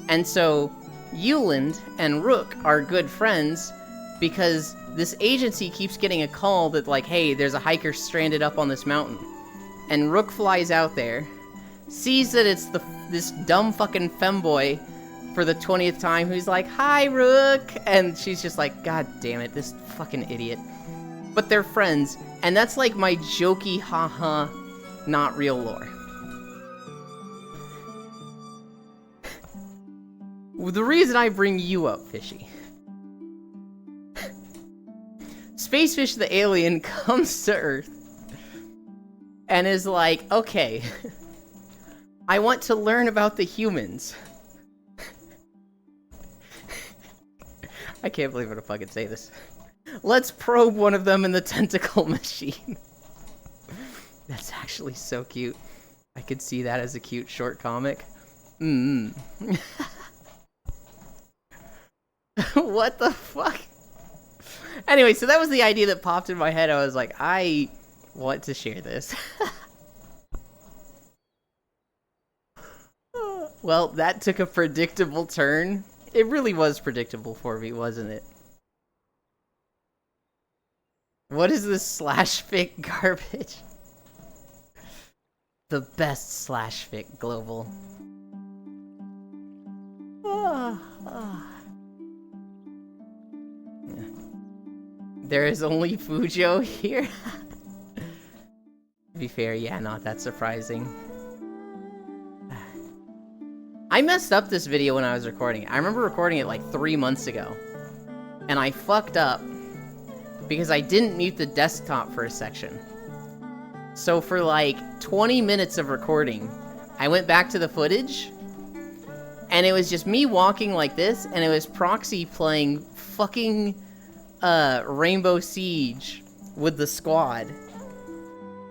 S1: And so Euland and Rook are good friends because this agency keeps getting a call that like, hey, there's a hiker stranded up on this mountain. And Rook flies out there, sees that it's this dumb fucking femboy for the 20th time who's like, hi, Rook! And she's just like, god damn it, this fucking idiot. But they're friends, and that's like my jokey, haha, not real lore. The reason I bring you up, Fishy. Spacefish the alien comes to Earth and is like, okay, I want to learn about the humans. I can't believe I'm gonna fucking say this. Let's probe one of them in the tentacle machine. That's actually so cute. I could see that as a cute short comic. What the fuck? Anyway, so that was the idea that popped in my head. I was like, I want to share this. Well, that took a predictable turn. It really was predictable for me, wasn't it? What is this /fic garbage? The best /fic global. There is only Fujo here. To be fair, yeah, not that surprising. I messed up this video when I was recording it. I remember recording it like 3 months ago. And I fucked up because I didn't mute the desktop for a section. So for like 20 minutes of recording, I went back to the footage, and it was just me walking like this, and it was Proxy playing fucking Rainbow Siege with the squad.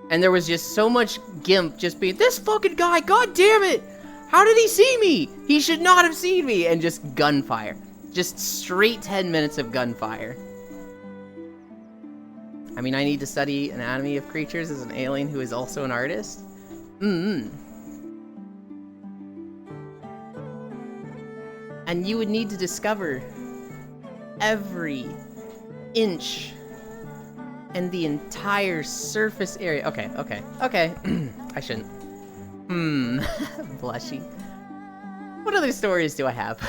S1: And there was just so much Gimp just being, this fucking guy, god damn it! How did he see me? He should not have seen me! And just gunfire. Just straight 10 minutes of gunfire. I mean, I need to study anatomy of creatures as an alien who is also an artist. And you would need to discover every inch and the entire surface area. Okay. I shouldn't. Blushy. What other stories do I have?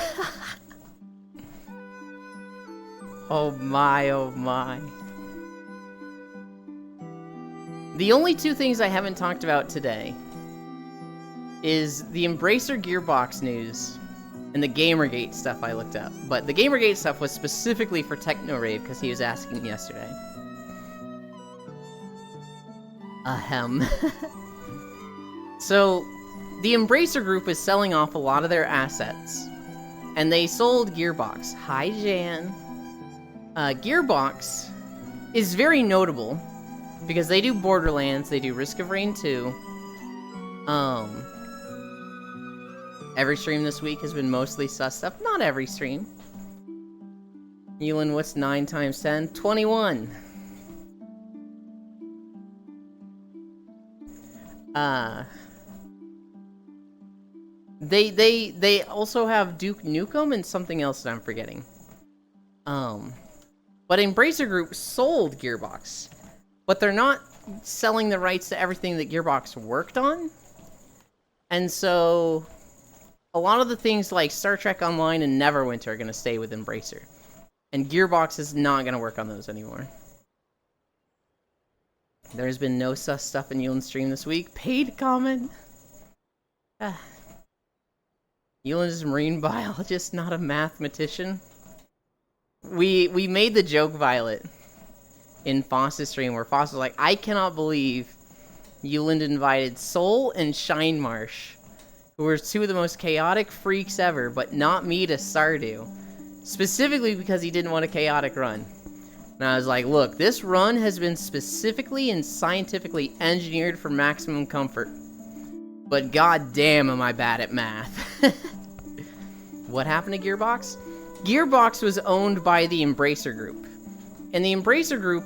S1: Oh my. The only two things I haven't talked about today is the Embracer Gearbox news and the Gamergate stuff I looked up. But the Gamergate stuff was specifically for Technorave because he was asking yesterday. Ahem. So, the Embracer Group is selling off a lot of their assets. And they sold Gearbox. Hi, Jan. Gearbox is very notable because they do Borderlands, they do Risk of Rain 2. Every stream this week has been mostly sus stuff. Not every stream. Elin, what's 9 times 10? 21. They also have Duke Nukem and something else that I'm forgetting. But Embracer Group sold Gearbox, but they're not selling the rights to everything that Gearbox worked on. And so a lot of the things like Star Trek Online and Neverwinter are going to stay with Embracer. And Gearbox is not going to work on those anymore. There's been no sus stuff in Yulin's stream this week. Paid comment. Yulin is a marine biologist, not a mathematician. We made the joke, Violet, in Foss's stream, where Foss was like, I cannot believe Yulin invited Soul and Shinemarsh, who were two of the most chaotic freaks ever, but not me to Stardew. Specifically because he didn't want a chaotic run. And I was like, look, this run has been specifically and scientifically engineered for maximum comfort. But goddamn am I bad at math. What happened to Gearbox? Gearbox was owned by the Embracer Group. And the Embracer Group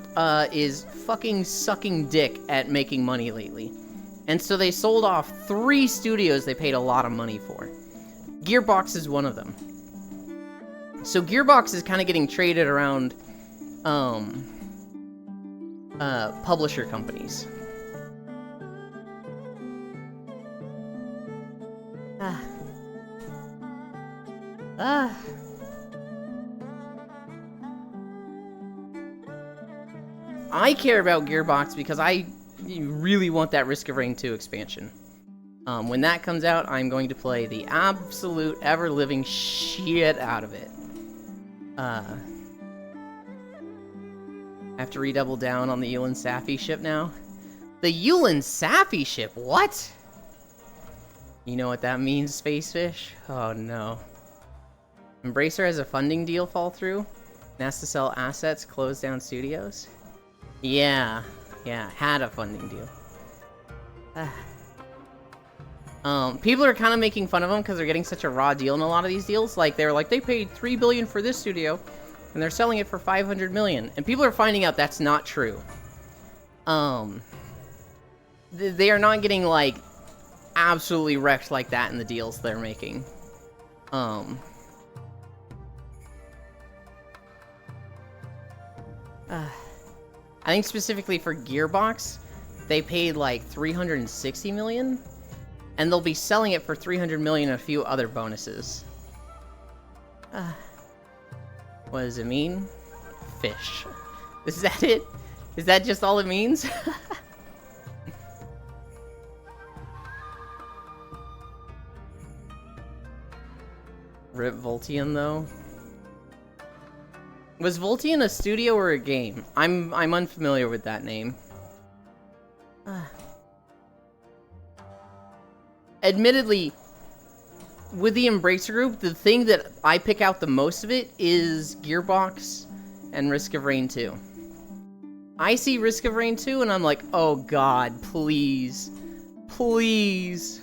S1: is fucking sucking dick at making money lately. And so they sold off 3 studios they paid a lot of money for. Gearbox is one of them. So Gearbox is kind of getting traded around publisher companies. I care about Gearbox because I really want that Risk of Rain 2 expansion. When that comes out, I'm going to play the absolute ever-living shit out of it. I have to redouble down on the Yulin Safi ship now. The Yulin Safi ship? What? You know what that means, Spacefish? Oh no. Embracer has a funding deal fall through and has to sell assets, close down studios. Yeah, had a funding deal. People are kind of making fun of them because they're getting such a raw deal in a lot of these deals. Like, they're like, they paid $3 billion for this studio, and they're selling it for $500 million. And people are finding out that's not true. They are not getting, like, absolutely wrecked like that in the deals they're making. I think specifically for Gearbox, they paid like $360 million, and they'll be selling it for $300 million and a few other bonuses. What does it mean? Fish. Is that it? Is that just all it means? Rip Voltian, though. Was Voltian a studio or a game? I'm unfamiliar with that name. Admittedly, with the Embracer Group, the thing that I pick out the most of it is Gearbox and Risk of Rain 2. I see Risk of Rain 2 and I'm like, oh god, please. Please.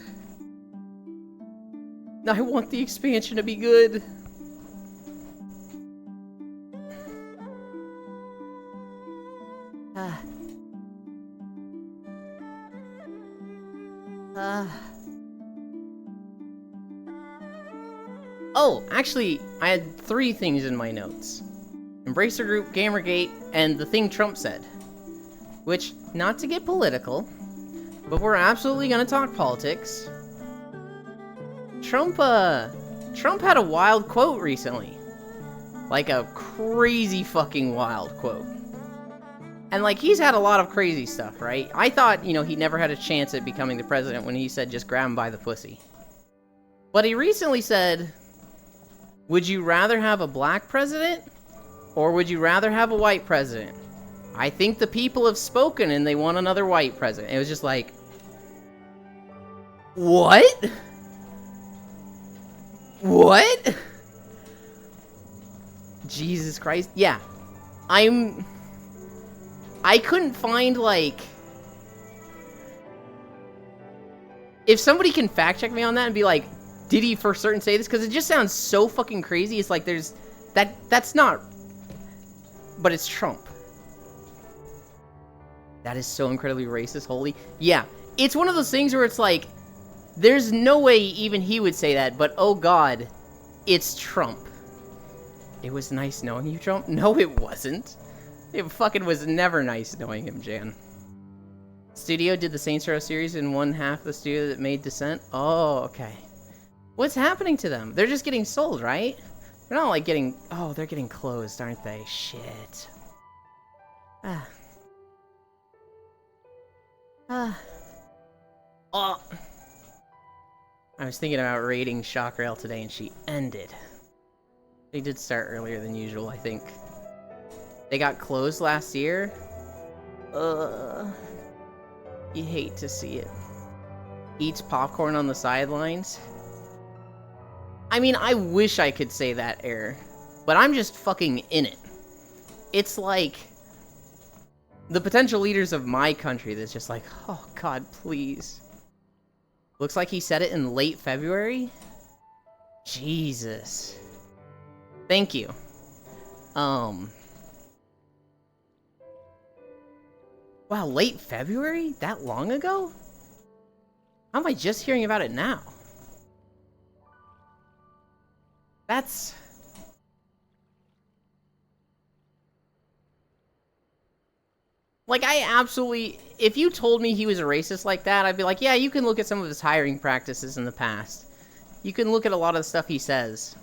S1: I want the expansion to be good. Oh, actually, I had 3 things in my notes. Embracer Group, Gamergate, and the thing Trump said. Which, not to get political, but we're absolutely gonna talk politics. Trump had a wild quote recently. Like a crazy fucking wild quote. And like, he's had a lot of crazy stuff, right? I thought, you know, he never had a chance at becoming the president when he said just grab him by the pussy. But he recently said, would you rather have a black president? Or would you rather have a white president? I think the people have spoken and they want another white president. It was just like, what? What? Jesus Christ. Yeah. I couldn't find, like... If somebody can fact check me on that and be like, did he for certain say this? Because it just sounds so fucking crazy. It's like there's... That's not... But it's Trump. That is so incredibly racist, holy. Yeah. It's one of those things where it's like, there's no way even he would say that, but oh god, it's Trump. It was nice knowing you, Trump? No, it wasn't. It fucking was never nice knowing him, Jan. Studio did the Saints Row series in one half of the studio that made Descent? Oh, okay. What's happening to them? They're just getting sold, right? They're not like getting... Oh, they're getting closed, aren't they? Shit. Oh. I was thinking about raiding Shockrail today and she ended. They did start earlier than usual, I think. They got closed last year. You hate to see it. Eats popcorn on the sidelines. I mean, I wish I could say that, Air. But I'm just fucking in it. It's like... the potential leaders of my country that's just like, oh god, please. Looks like he said it in late February? Jesus. Thank you. Wow, late February? That long ago? How am I just hearing about it now? That's... like, I absolutely... if you told me he was a racist like that, I'd be like, yeah, you can look at some of his hiring practices in the past. You can look at a lot of the stuff he says.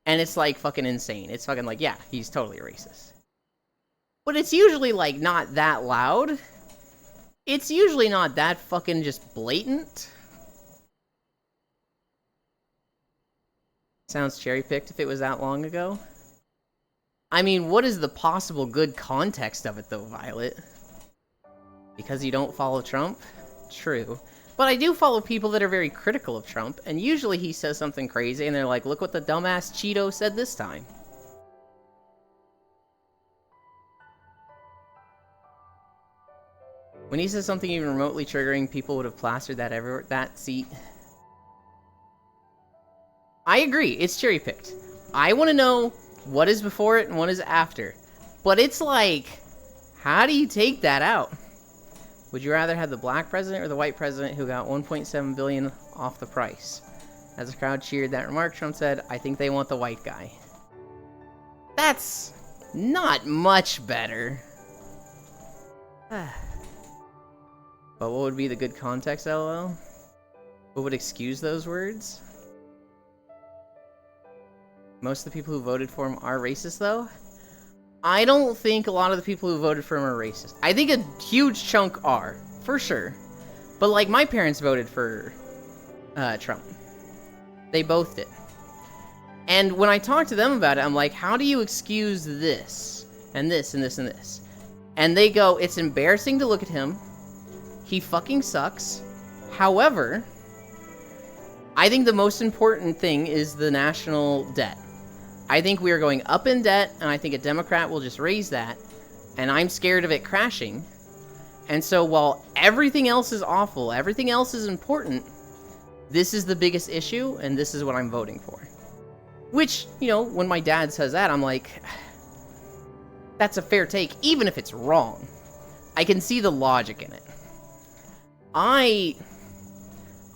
S1: And it's, like, fucking insane. It's fucking like, yeah, he's totally a racist. But it's usually, like, not that loud. It's usually not that fucking just blatant. Sounds cherry-picked if it was that long ago. I mean, what is the possible good context of it, though, Violet? Because you don't follow Trump? True. But I do follow people that are very critical of Trump, and usually he says something crazy, and they're like, look what the dumbass Cheeto said this time. When he says something even remotely triggering, people would have plastered that everywhere. That seat. I agree, it's cherry-picked. I want to know what is before it and what is after. But it's like, how do you take that out? Would you rather have the black president or the white president who got $1.7 billion off the price? As the crowd cheered that remark, Trump said, I think they want the white guy. That's not much better. But what would be the good context, LOL? What would excuse those words? Most of the people who voted for him are racist, though? I don't think a lot of the people who voted for him are racist. I think a huge chunk are, for sure. But, like, my parents voted for Trump. They both did. And when I talk to them about it, I'm like, how do you excuse this, and this, and this, and this? And they go, it's embarrassing to look at him. He fucking sucks. However, I think the most important thing is the national debt. I think we are going up in debt, and I think a Democrat will just raise that, and I'm scared of it crashing. And so while everything else is awful, everything else is important, this is the biggest issue, and this is what I'm voting for. Which, you know, when my dad says that, I'm like, that's a fair take, even if it's wrong. I can see the logic in it. I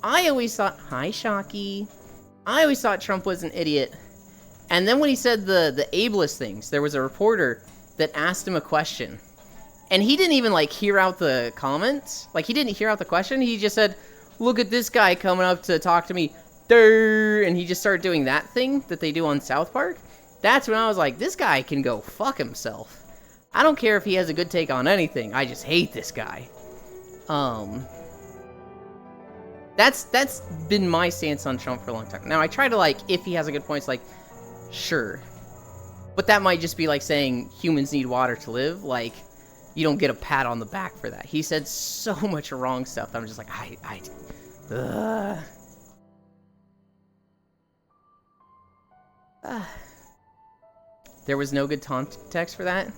S1: always thought, hi, Shocky. I always thought Trump was an idiot. And then when he said the ableist things, there was a reporter that asked him a question. And he didn't even, like, hear out the comments. Like, he didn't hear out the question. He just said, look at this guy coming up to talk to me. Durr, and he just started doing that thing that they do on South Park. That's when I was like, this guy can go fuck himself. I don't care if he has a good take on anything. I just hate this guy. That's been my stance on Trump for a long time. Now, I try to, like, if he has a good point, it's like, sure. But that might just be like saying humans need water to live. Like, you don't get a pat on the back for that. He said so much wrong stuff that I'm just like, There was no good context for that.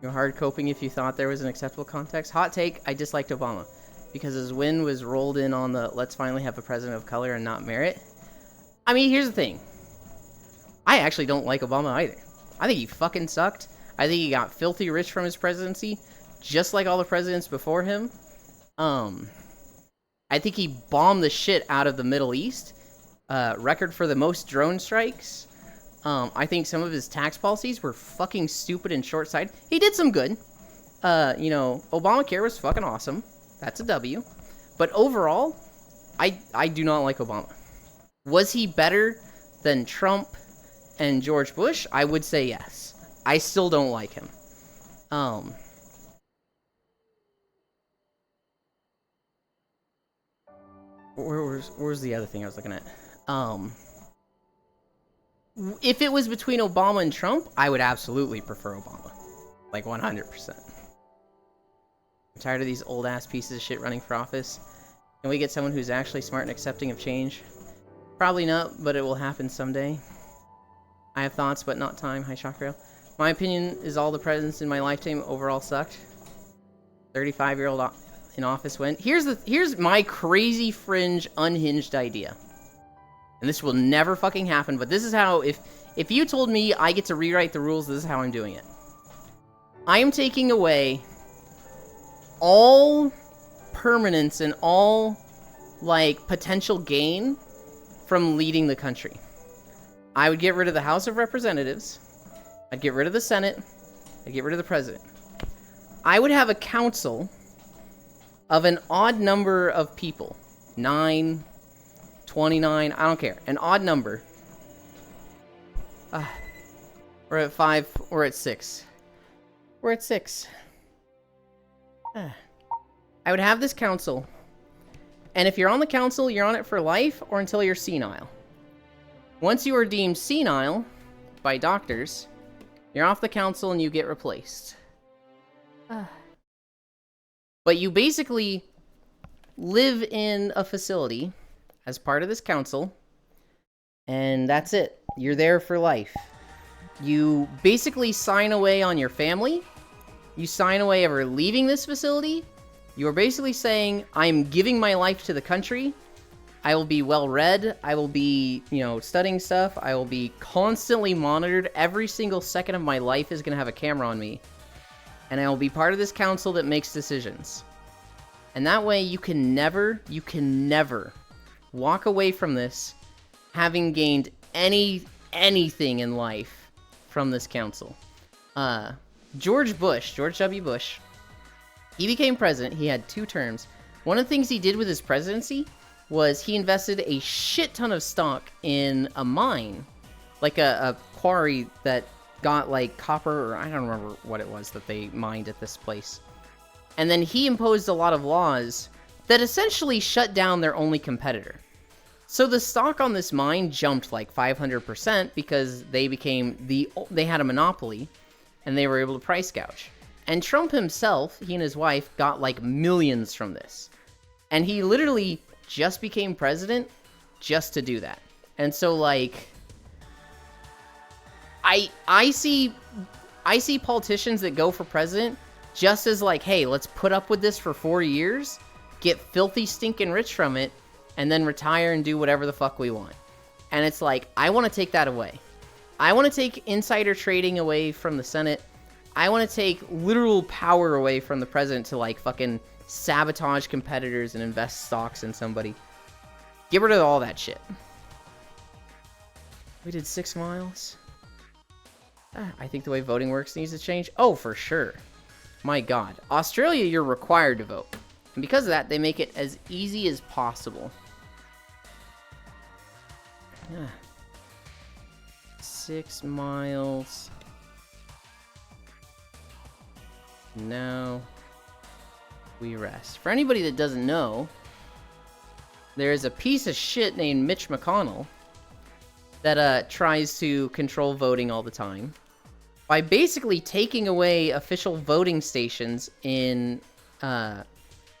S1: You're hard coping if you thought there was an acceptable context. Hot take, I disliked Obama. Because his win was rolled in on the let's finally have a president of color and not merit. I mean, here's the thing. I actually don't like Obama either. I think he fucking sucked. I think he got filthy rich from his presidency, just like all the presidents before him. I think he bombed the shit out of the Middle East. Record for the most drone strikes. I think some of his tax policies were fucking stupid and short-sighted. He did some good. You know, Obamacare was fucking awesome. That's a W. But overall, I do not like Obama. Was he better than Trump and George Bush? I would say yes. I still don't like him. Where's the other thing I was looking at? If it was between Obama and Trump, I would absolutely prefer Obama. Like 100%. I'm tired of these old-ass pieces of shit running for office. Can we get someone who's actually smart and accepting of change? Probably not, but it will happen someday. I have thoughts, but not time. Hi, Shockrail. My opinion is all the presidents in my lifetime overall sucked. 35-year-old in office went. Here's my crazy fringe unhinged idea. And this will never fucking happen, but this is how, if you told me I get to rewrite the rules, this is how I'm doing it. I am taking away all permanence and all, like, potential gain from leading the country. I would get rid of the House of Representatives. I'd get rid of the Senate. I'd get rid of the President. I would have a council of an odd number of people. 9, 29, I don't care. An odd number. We're at 5, we're at 6. We're at 6. I would have this council. And if you're on the council, you're on it for life or until you're senile. Once you are deemed senile by doctors, you're off the council and you get replaced. But you basically live in a facility as part of this council, and that's it. You're there for life. You basically sign away on your family. You sign away ever leaving this facility. You're basically saying, I'm giving my life to the country. I will be well-read. I will be, studying stuff. I will be constantly monitored. Every single second of my life is going to have a camera on me. And I will be part of this council that makes decisions. And that way, you can never walk away from this having gained anything in life from this council. George W. Bush, he became president. He had 2 terms. One of the things he did with his presidency was he invested a shit ton of stock in a mine, like a quarry that got like copper, or I don't remember what it was that they mined at this place. And then he imposed a lot of laws that essentially shut down their only competitor. So the stock on this mine jumped like 500% because they had a monopoly and they were able to price gouge. And Trump himself, he and his wife, got like millions from this. And he literally just became president just to do that. And so like, I see politicians that go for president just as like, hey, let's put up with this for 4 years, get filthy stinking rich from it, and then retire and do whatever the fuck we want. And it's like, I want to take that away. I want to take insider trading away from the Senate. I want to take literal power away from the president to like fucking sabotage competitors and invest stocks in somebody. Get rid of all that shit. We did 6 miles. I think the way voting works needs to change. Oh, for sure. My God. Australia, you're required to vote. And because of that, they make it as easy as possible. 6 miles. Now we rest. For anybody that doesn't know, there is a piece of shit named Mitch McConnell that tries to control voting all the time by basically taking away official voting stations in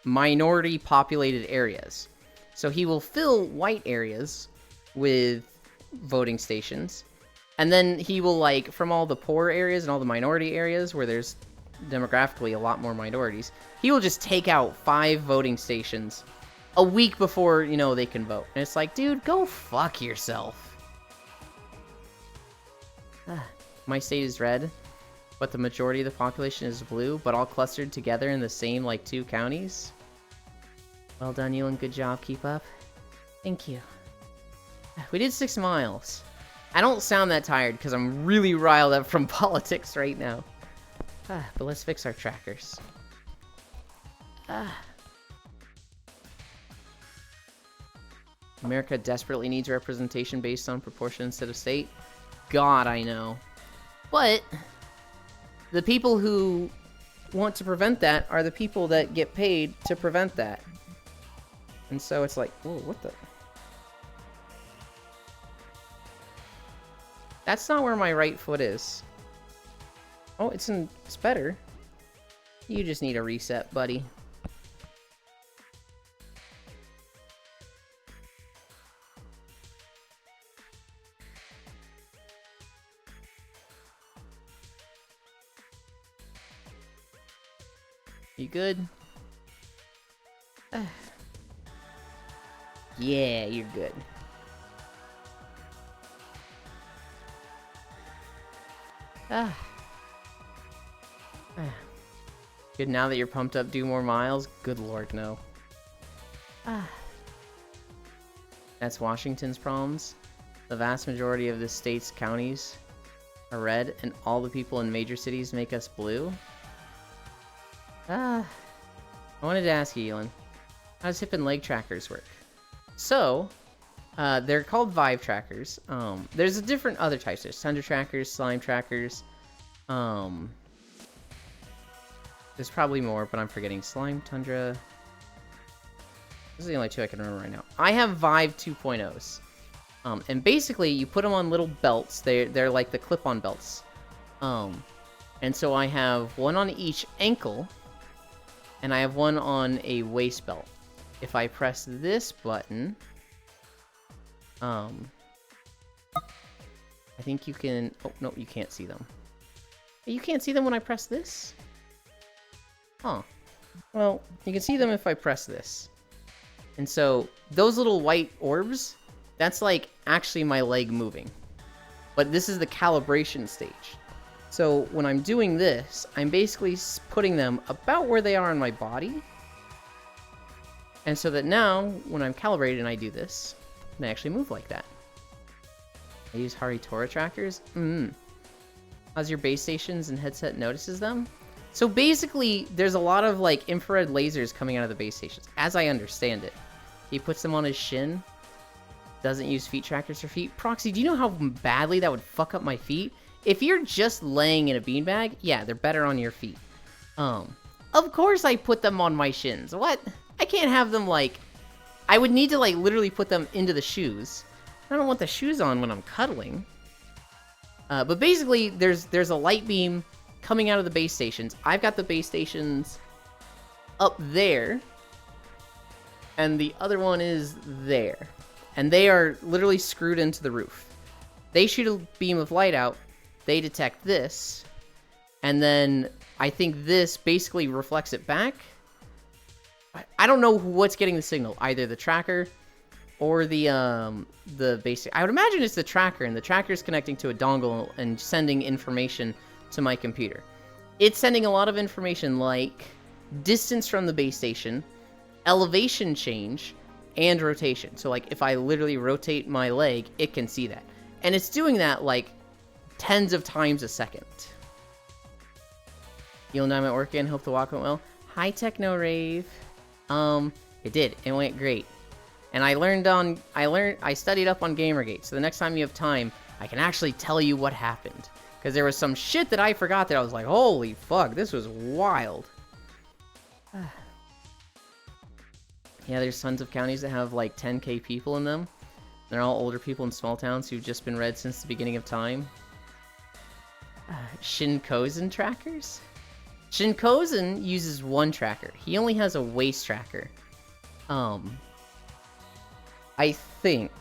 S1: minority populated areas. So he will fill white areas with voting stations, and then he will, like, from all the poor areas and all the minority areas where there's demographically a lot more minorities, he will just take out 5 voting stations a week before, you know, they can vote. And it's like, dude, go fuck yourself. My state is red, but the majority of the population is blue, but all clustered together in the same, like, 2 counties. Well done, Elon. Good job. Keep up. Thank you. We did 6 miles. I don't sound that tired because I'm really riled up from politics right now. But let's fix our trackers. America desperately needs representation based on proportion instead of state. God, I know. But the people who want to prevent that are the people that get paid to prevent that. And so it's like, whoa, what the... That's not where my right foot is. Oh, it's better. You just need a reset, buddy. You good? Yeah, you're good. Good, now that you're pumped up, do more miles? Good lord, no. That's Washington's problems. The vast majority of the state's counties are red, and all the people in major cities make us blue? I wanted to ask you, Elon, how does hip and leg trackers work? So, they're called Vive trackers. There's a different other types. There's Tundra trackers, Slime trackers. There's probably more, but I'm forgetting. Slime, Tundra. Those are the only 2 I can remember right now. I have Vive 2.0s. And basically, you put them on little belts. They're like the clip-on belts. And so I have one on each ankle, and I have one on a waist belt. If I press this button, I think you can... Oh, no, you can't see them. You can't see them when I press this? Huh. Well, you can see them if I press this. And so, those little white orbs, that's like actually my leg moving. But this is the calibration stage. So, when I'm doing this, I'm basically putting them about where they are on my body. And so that now, when I'm calibrated and I do this, they actually move like that. I use Haritora trackers? As your base stations and headset notices them? So basically, there's a lot of like infrared lasers coming out of the base stations, as I understand it. He puts them on his shin. Doesn't use feet trackers for feet. Proxy, do you know how badly that would fuck up my feet? If you're just laying in a beanbag, yeah, they're better on your feet. Of course I put them on my shins. What? I can't have them, like... I would need to, like, literally put them into the shoes. I don't want the shoes on when I'm cuddling. But basically, there's a light beam coming out of the base stations. I've got the base stations up there. And the other one is there. And they are literally screwed into the roof. They shoot a beam of light out. They detect this. And then I think this basically reflects it back. I don't know what's getting the signal. Either the tracker or the basic... I would imagine it's the tracker, and the tracker is connecting to a dongle and sending information to my computer. It's sending a lot of information like distance from the base station, elevation change, and rotation. So, like, if I literally rotate my leg, it can see that. And it's doing that, like, tens of times a second. You'll and I might work in. Hope the walk went well. Hi, Techno Rave. It did. It went great. And I studied up on Gamergate, so the next time you have time, I can actually tell you what happened. Because there was some shit that I forgot that I was like, holy fuck, this was wild. Yeah, there's tons of counties that have like 10k people in them. They're all older people in small towns who've just been read since the beginning of time. Shinkozen trackers? Shinkozen uses one tracker. He only has a waist tracker. I think.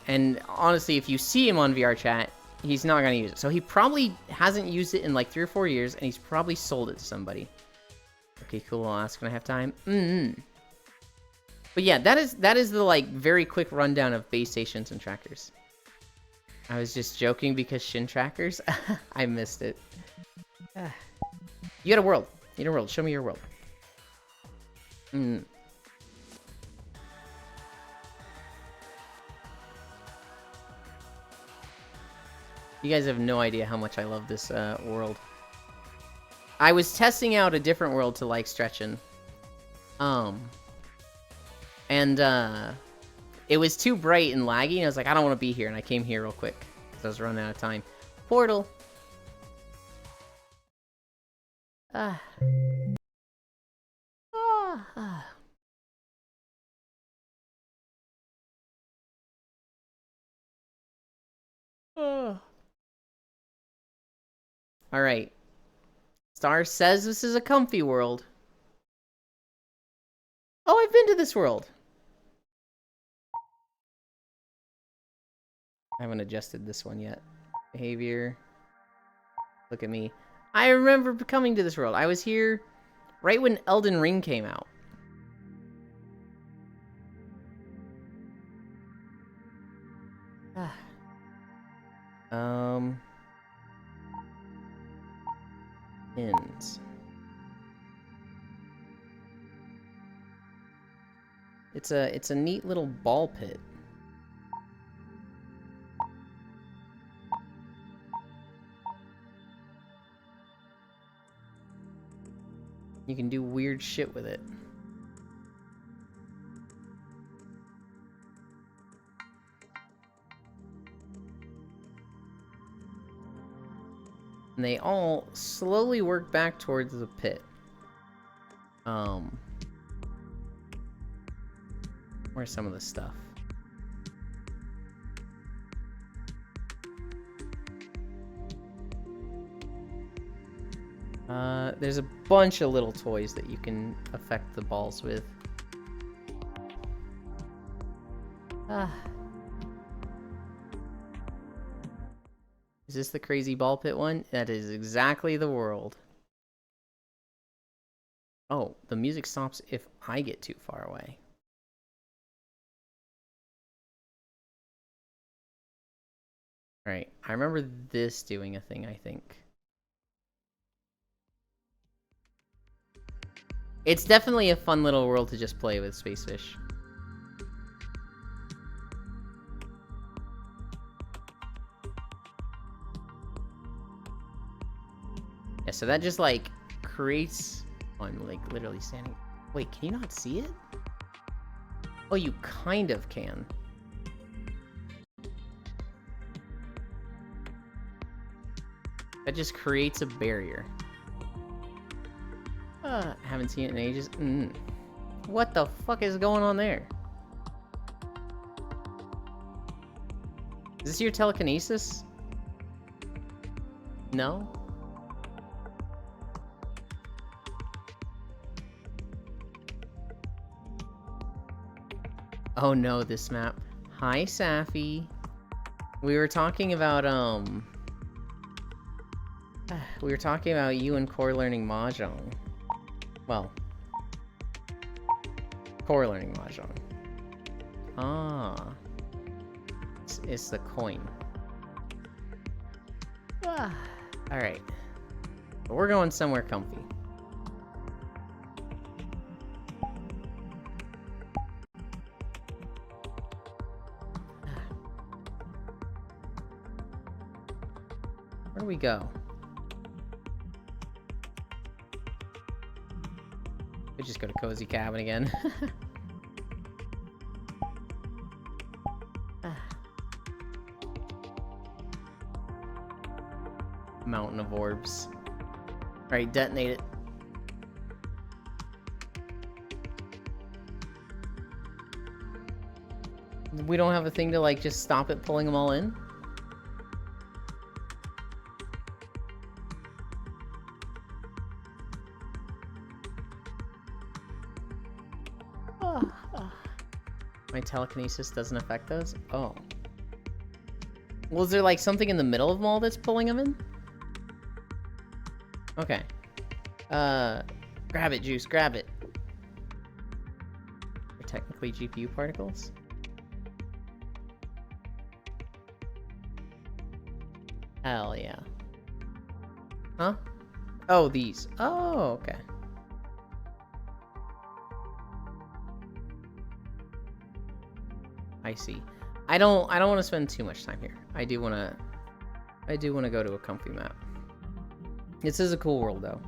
S1: And honestly, if you see him on VR chat, he's not going to use it. So he probably hasn't used it in like 3 or 4 years, and he's probably sold it to somebody. Okay, cool. I'll ask when I have time. But yeah, that is the like very quick rundown of base stations and trackers. I was just joking because Shin trackers. I missed it. You got a world. You got a world. Show me your world. You guys have no idea how much I love this world. I was testing out a different world to like Stretchin'. It was too bright and laggy, and I was like, I don't want to be here, and I came here real quick, because I was running out of time. Portal! Alright. Star says this is a comfy world. Oh, I've been to this world. I haven't adjusted this one yet. Behavior. Look at me. I remember coming to this world. I was here right when Elden Ring came out. Ends. It's a neat little ball pit. You can do weird shit with it. And they all slowly work back towards the pit. Where's some of the stuff? There's a bunch of little toys that you can affect the balls with. Is this the crazy ball pit one? That is exactly the world. Oh, the music stops if I get too far away. Alright, I remember this doing a thing, I think. It's definitely a fun little world to just play with Space Fish. Yeah, so that just, like, creates... Oh, I'm, like, literally standing... Wait, can you not see it? Oh, you kind of can. That just creates a barrier. Haven't seen it in ages. What the fuck is going on there? Is this your telekinesis? No? Oh no, this map. Hi, Safi. We were talking about, we were talking about you and Core learning Mahjong. Well, Core learning Mahjong. Ah. It's the coin. Alright. But we're going somewhere comfy. Where do we go? We just go to Cozy Cabin again. Mountain of orbs. Alright, detonate it. We don't have a thing to, like, just stop it pulling them all in? My telekinesis doesn't affect those? Oh. Well, is there, like, something in the middle of them all that's pulling them in? Okay. Grab it, Juice, grab it. They're technically GPU particles? Hell yeah. Huh? Oh, these. Oh, okay. I see. I don't want to spend too much time here. I do want to go to a comfy map. This is a cool world, though.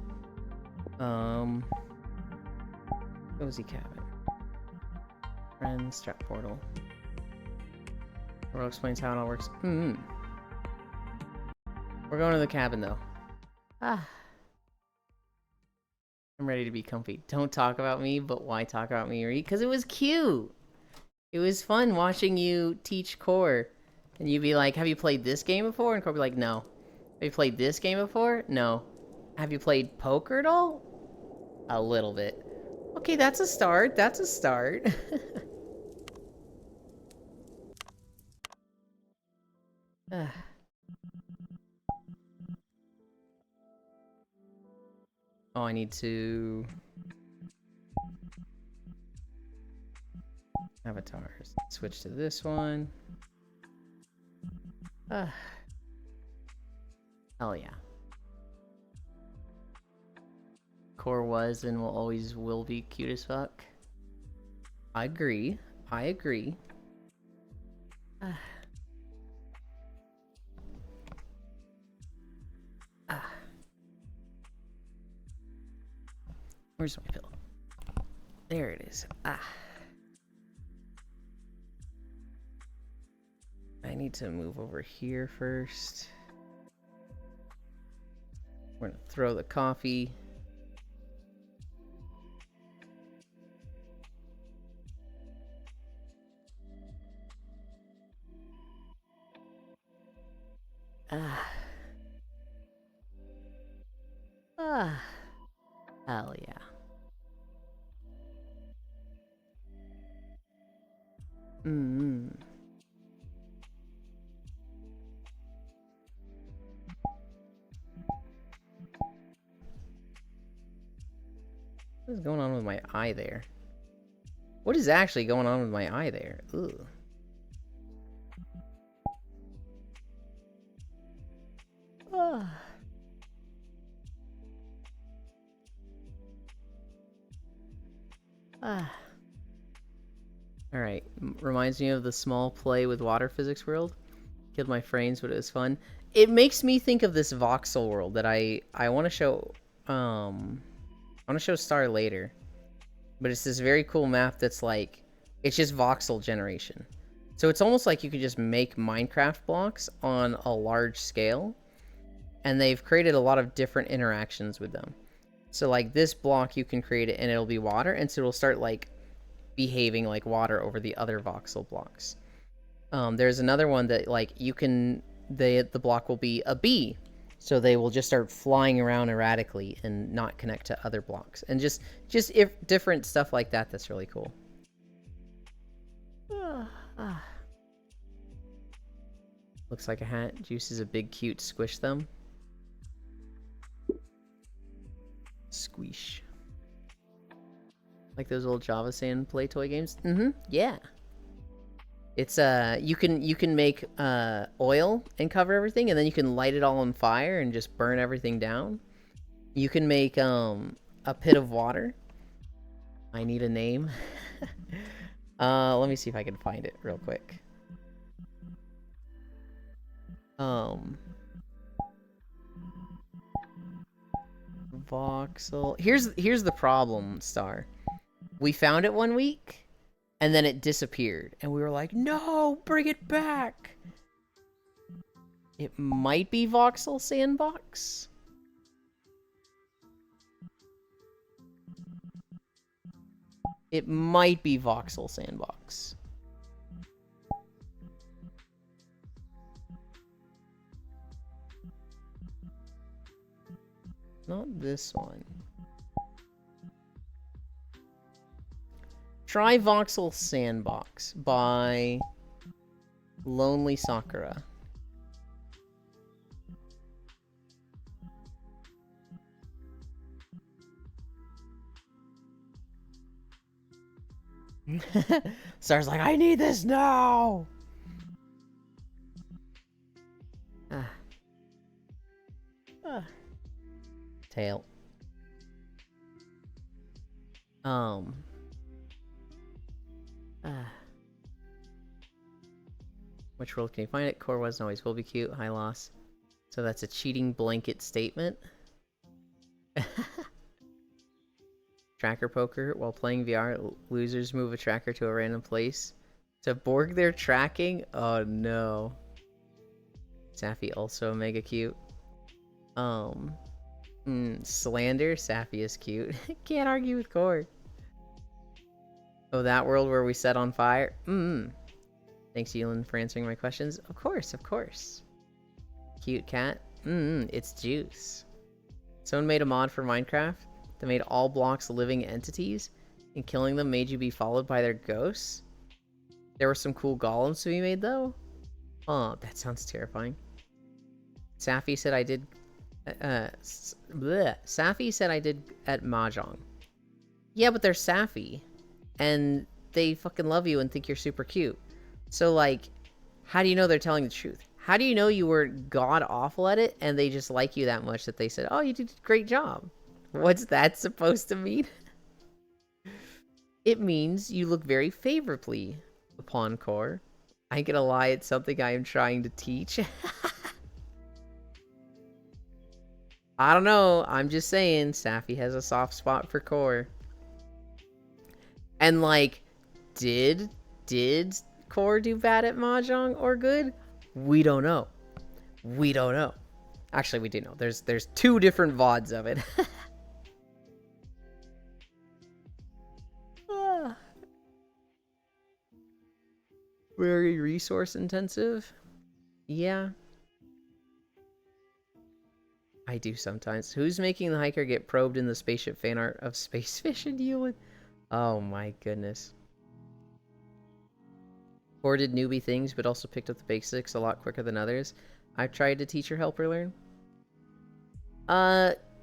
S1: Cozy Cabin. Friends, Strap Portal. World explains how it all works. We're going to the cabin, though. I'm ready to be comfy. Don't talk about me, but why talk about me, Reed? Because it was cute. It was fun watching you teach Core. And you'd be like, have you played this game before? And Core would be like, no. Have you played this game before? No. Have you played poker at all? A little bit. Okay, that's a start. That's a start. Oh, I need to... Avatars. Switch to this one. Hell yeah. Core was and will always will be cute as fuck. I agree. I agree. Where's my pillow? There it is. I need to move over here first. We're gonna throw the coffee. Hell yeah. What is going on with my eye there? What is actually going on with my eye there? Ugh. Alright, reminds me of the small play with water physics world. Killed my frames, but it was fun. It makes me think of this voxel world that I want to show, I want to show Star later. But it's this very cool map that's like, it's just voxel generation. So it's almost like you could just make Minecraft blocks on a large scale. and they've created a lot of different interactions with them. So like this block, you can create it and it'll be water, and so it'll start like behaving like water over the other voxel blocks. There's another one that like you can, the block will be a bee, so they will just start flying around erratically and not connect to other blocks, and just if different stuff like that. That's really cool. Looks like a hat. Juice is a big cute squish them. Squish. Like those old Java Sand play toy games? Yeah. It's you can make oil and cover everything, and then you can light it all on fire and just burn everything down. You can make a pit of water. I need a name. Let me see if I can find it real quick. Voxel. Here's the problem, Star. We found it one week, and then it disappeared, and we were like, no, bring it back. It might be Voxel Sandbox. It might be Voxel Sandbox. Not this one. Try Voxel Sandbox by Lonely Sakura. Star's like, I need this now! Tail. Which world can you find it? Core wasn't always will be cute. High loss. So that's a cheating blanket statement. Tracker poker. While playing VR, losers move a tracker to a random place to Borg their tracking. Oh no. Safi also mega cute. Slander. Safi is cute. Can't argue with Core. Oh, that world where we set on fire? Thanks, Elin, for answering my questions. Of course, of course. Cute cat. It's Juice. Someone made a mod for Minecraft that made all blocks living entities, and killing them made you be followed by their ghosts. There were some cool golems to be made, though. Oh, that sounds terrifying. Safi said I did... Safi said I did at Mahjong. Yeah, but they're Safi. And they fucking love you and think you're super cute. So, like, how do you know they're telling the truth? How do you know you were god-awful at it and they just like you that much that they said, oh, you did a great job? What's that supposed to mean? It means you look very favorably upon Core. I ain't gonna lie, it's something I am trying to teach. I don't know, I'm just saying, Safi has a soft spot for Core. And, like, did Core do bad at Mahjong or good? We don't know. We don't know. Actually, we do know. There's two different VODs of it. Very resource intensive. Yeah. I do sometimes. Who's making the hiker get probed in the spaceship fan art of Space Fish and Ewan? Oh my goodness. Core did newbie things, but also picked up the basics a lot quicker than others. I've tried to teach her, help her learn.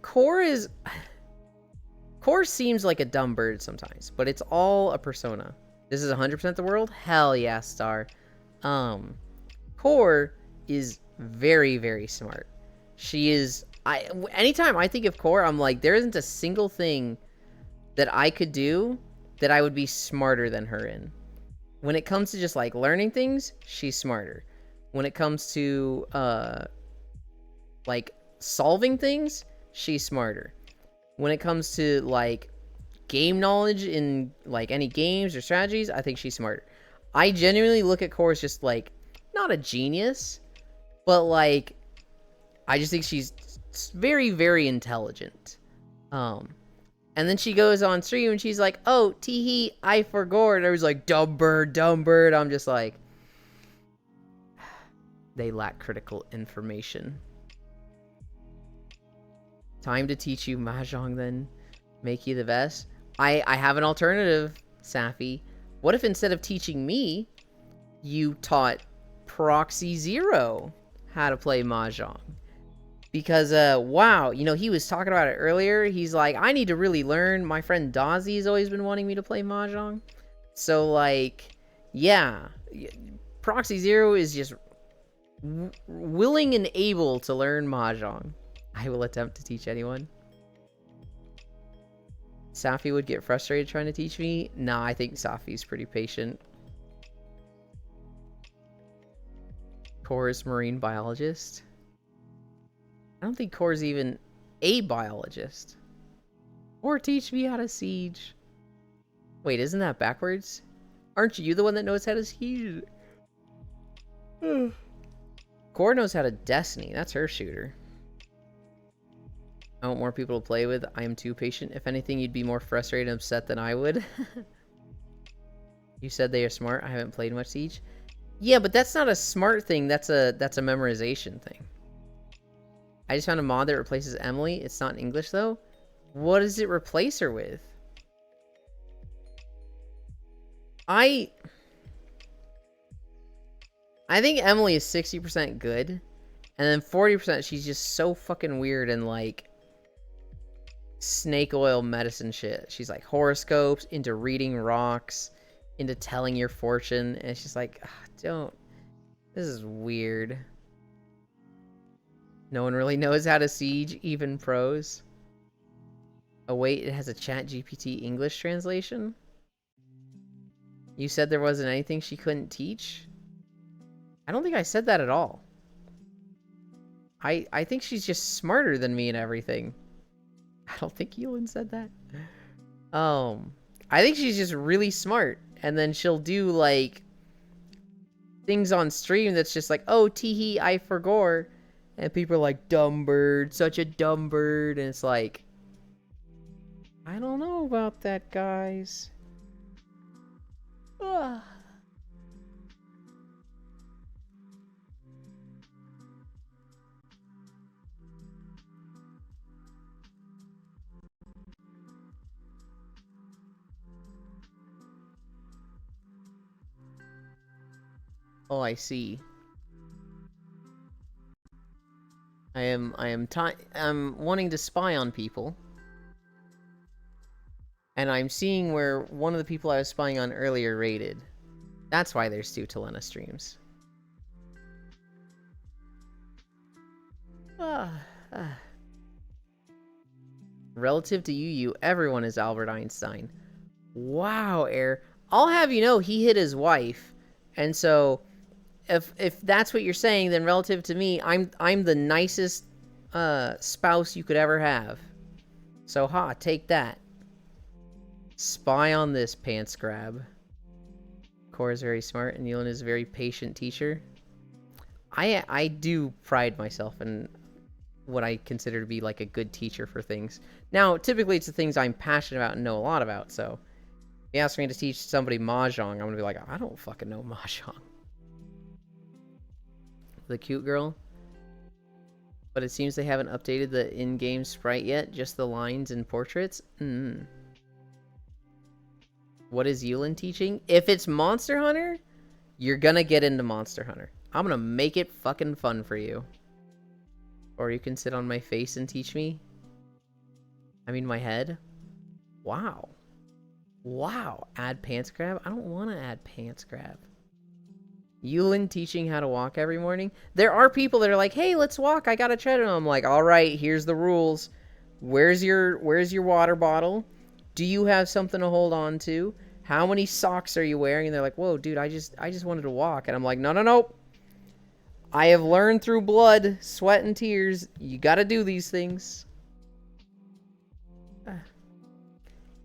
S1: Core seems like a dumb bird sometimes, but it's all a persona. This is 100% the world? Hell yeah, Star. Core is very, very smart. She is... anytime I think of Core, I'm like, there isn't a single thing that I could do that I would be smarter than her in. When it comes to just, like, learning things, she's smarter. When it comes to, like, solving things, she's smarter. When it comes to, like, game knowledge in, like, any games or strategies, I think she's smarter. I genuinely look at Core as just, like, not a genius, but, like, I just think she's very, very intelligent. And then she goes on stream and she's like, "Oh, teehee, I forgot." And I was like, "Dumb bird, dumb bird." I'm just like, they lack critical information. Time to teach you Mahjong then. Make you the best. I have an alternative, Safi. What if instead of teaching me, you taught Proxy Zero how to play Mahjong? Because, wow, you know, he was talking about it earlier. He's like, I need to really learn. My friend Dozzy's always been wanting me to play Mahjong. So, like, yeah. Proxy Zero is just willing and able to learn Mahjong. I will attempt to teach anyone. Safi would get frustrated trying to teach me. Nah, I think Safi's pretty patient. Core's marine biologist. I don't think Core's even a biologist. Or teach me how to siege. Wait, isn't that backwards? Aren't you the one that knows how to siege? Core knows how to Destiny. That's her shooter. I want more people to play with. I am too patient. If anything, you'd be more frustrated and upset than I would. You said they are smart. I haven't played much Siege. Yeah, but that's not a smart thing. That's a memorization thing. I just found a mod that replaces Emily. It's not in English, though. What does it replace her with? I think Emily is 60% good. And then 40% she's just so fucking weird and, like, snake oil medicine shit. She's like horoscopes, into reading rocks, into telling your fortune, and it's just like, don't. This is weird. No one really knows how to siege, even pros. Oh wait, it has a ChatGPT English translation? You said there wasn't anything she couldn't teach? I don't think I said that at all. I think she's just smarter than me and everything. I don't think Elin said that. I think she's just really smart. And then she'll do, like, things on stream that's just like, oh, teehee, I forgot. And people are like, dumb bird, such a dumb bird. And it's like, I don't know about that, guys. Ugh. Oh, I see. I'm wanting to spy on people. And I'm seeing where one of the people I was spying on earlier raided. That's why there's 2 Telena streams. Relative to you, everyone is Albert Einstein. Wow, Air. I'll have you know he hit his wife. And so if that's what you're saying, then relative to me, I'm the nicest spouse you could ever have. So take that. Spy on this, pants grab. Core is very smart and Yulin is a very patient teacher. I do pride myself in what I consider to be like a good teacher for things. Now, typically it's the things I'm passionate about and know a lot about, so if you ask me to teach somebody Mahjong, I'm gonna be like, I don't fucking know Mahjong. The cute girl. But it seems they haven't updated the in-game sprite yet, just the lines and portraits. What is Yulin teaching? If it's Monster Hunter, you're gonna get into Monster Hunter. I'm gonna make it fucking fun for you. Or you can sit on my face and teach me. I mean my head. Wow. Wow. Add pants grab? I don't want to add pants grab. Yulin teaching how to walk every morning. There are people that are like, hey, let's walk. I got a treadmill. I'm like, all right, here's the rules. Where's your water bottle? Do you have something to hold on to? How many socks are you wearing? And they're like, whoa, dude, I just wanted to walk. And I'm like, no. I have learned through blood, sweat, and tears. You gotta do these things.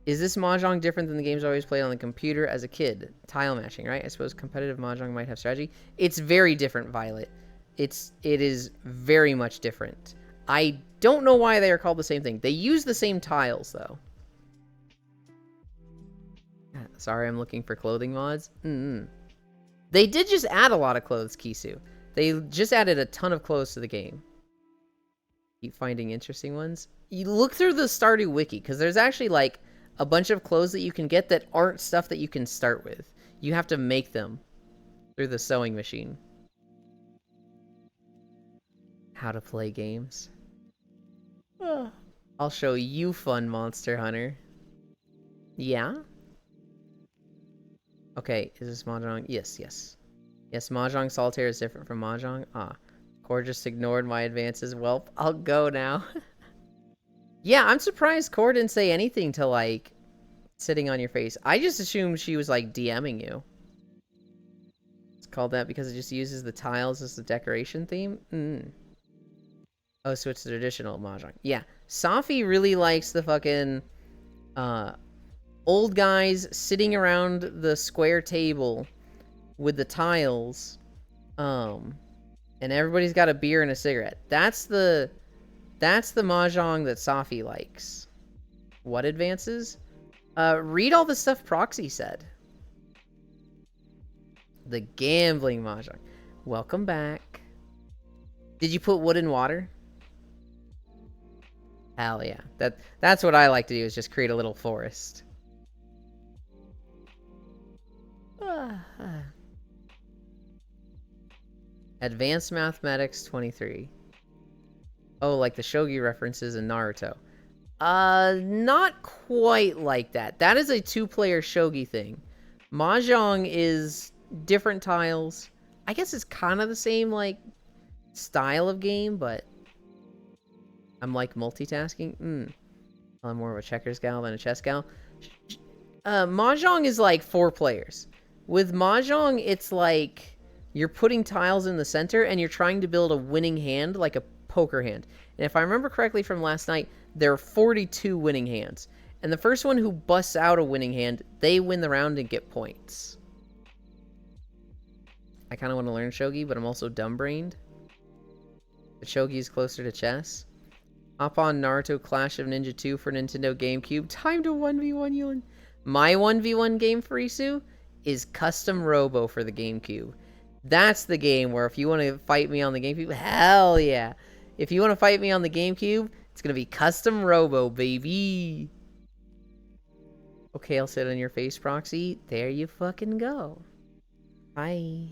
S1: Is this Mahjong different than the games I always played on the computer as a kid? Tile matching, right? I suppose competitive Mahjong might have strategy. It's very different, Violet. It is very much different. I don't know why they are called the same thing. They use the same tiles, though. Sorry, I'm looking for clothing mods. They did just add a lot of clothes, Kisu. They just added a ton of clothes to the game. Keep finding interesting ones. You look through the Stardew Wiki, because there's actually, like, a bunch of clothes that you can get that aren't stuff that you can start with. You have to make them through the sewing machine. How to play games. I'll show you fun, Monster Hunter. Yeah? Okay, is this Mahjong? Yes, yes. Yes, Mahjong Solitaire is different from Mahjong. Core just ignored my advances. Well, I'll go now. Yeah, I'm surprised Core didn't say anything to, like, sitting on your face. I just assumed she was, like, DMing you. It's called that because it just uses the tiles as the decoration theme? Oh, so it's traditional Mahjong. Yeah, Safi really likes the fucking, old guys sitting around the square table with the tiles, and everybody's got a beer and a cigarette. That's the Mahjong that Safi likes. What advances? Read all the stuff Proxy said. The gambling Mahjong. Welcome back. Did you put wood and water? Hell yeah. That's what I like to do, is just create a little forest. Advanced Mathematics 23. Oh, like the shogi references in Naruto. Not quite like that. That is a two-player shogi thing. Mahjong is different tiles. I guess it's kind of the same, like, style of game, but I'm, like, multitasking. I'm more of a checkers gal than a chess gal. Mahjong is, like, 4 players. With Mahjong, it's like you're putting tiles in the center and you're trying to build a winning hand, like a poker hand. And if I remember correctly from last night, there are 42 winning hands. And the first one who busts out a winning hand, they win the round and get points. I kind of want to learn shogi, but I'm also dumb-brained. But shogi is closer to chess. Hop on Naruto Clash of Ninja 2 for Nintendo GameCube. Time to 1v1 you. My 1v1 game for Isu is Custom Robo for the GameCube. That's the game where if you want to fight me on the GameCube, hell yeah. If you want to fight me on the GameCube, it's going to be Custom Robo, baby. Okay, I'll sit on your face, Proxy. There you fucking go. Hi.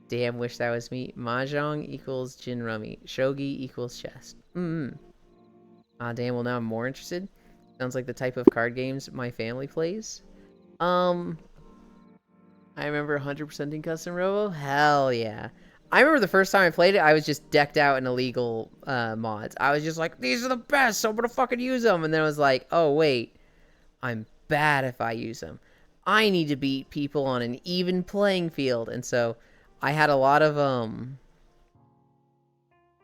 S1: Damn, wish that was me. Mahjong equals Jin Rummy. Shogi equals chess. Ah, damn, well now I'm more interested. Sounds like the type of card games my family plays. I remember 100%ing Custom Robo. Hell yeah. I remember the first time I played it, I was just decked out in illegal mods. I was just like, these are the best, so I'm gonna fucking use them. And then I was like, oh wait, I'm bad if I use them. I need to beat people on an even playing field. And so I had a lot of,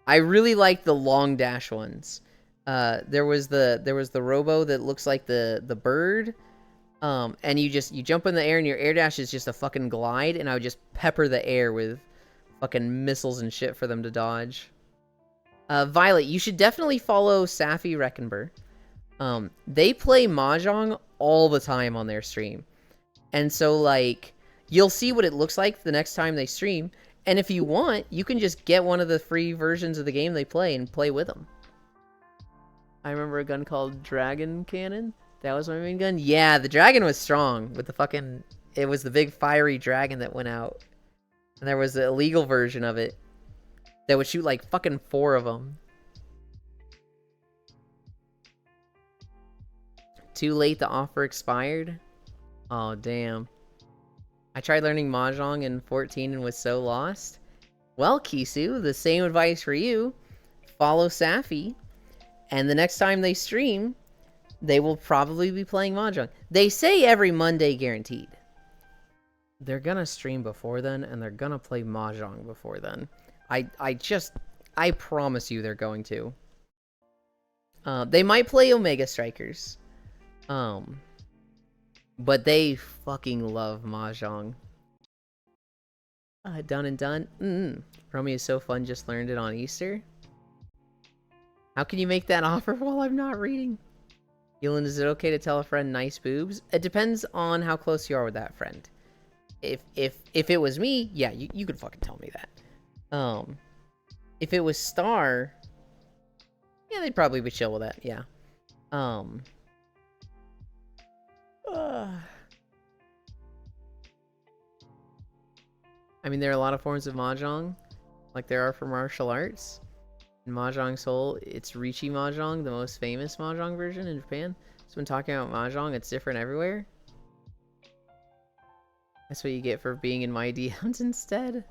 S1: I really liked the long dash ones. There was the Robo that looks like the bird. And you jump in the air and your air dash is just a fucking glide, and I would just pepper the air with fucking missiles and shit for them to dodge. Violet, you should definitely follow Safi Reckenber. They play Mahjong all the time on their stream. And so, like, you'll see what it looks like the next time they stream, and if you want, you can just get one of the free versions of the game they play and play with them. I remember a gun called Dragon Cannon. That was my main gun? Yeah, the dragon was strong with the fucking... It was the big fiery dragon that went out. And there was the illegal version of it that would shoot like fucking 4 of them. Too late, the offer expired? Oh, damn. I tried learning Mahjong in 14 and was so lost. Well, Kisu, the same advice for you. Follow Safi. And the next time they stream... they will probably be playing Mahjong. They say every Monday guaranteed. They're gonna stream before then, and they're gonna play Mahjong before then. I promise you they're going to. They might play Omega Strikers. But they fucking love Mahjong. Done and done. Rummy is so fun, just learned it on Easter. How can you make that offer while I'm not reading? Yulin, is it okay to tell a friend nice boobs? It depends on how close you are with that friend. If it was me, yeah, you could fucking tell me that. If it was Star, yeah, they'd probably be chill with that, yeah. I mean, there are a lot of forms of Mahjong, like there are for martial arts. In Mahjong Soul, it's Riichi Mahjong, the most famous Mahjong version in Japan. So when talking about Mahjong, it's different everywhere. That's what you get for being in my DMs instead.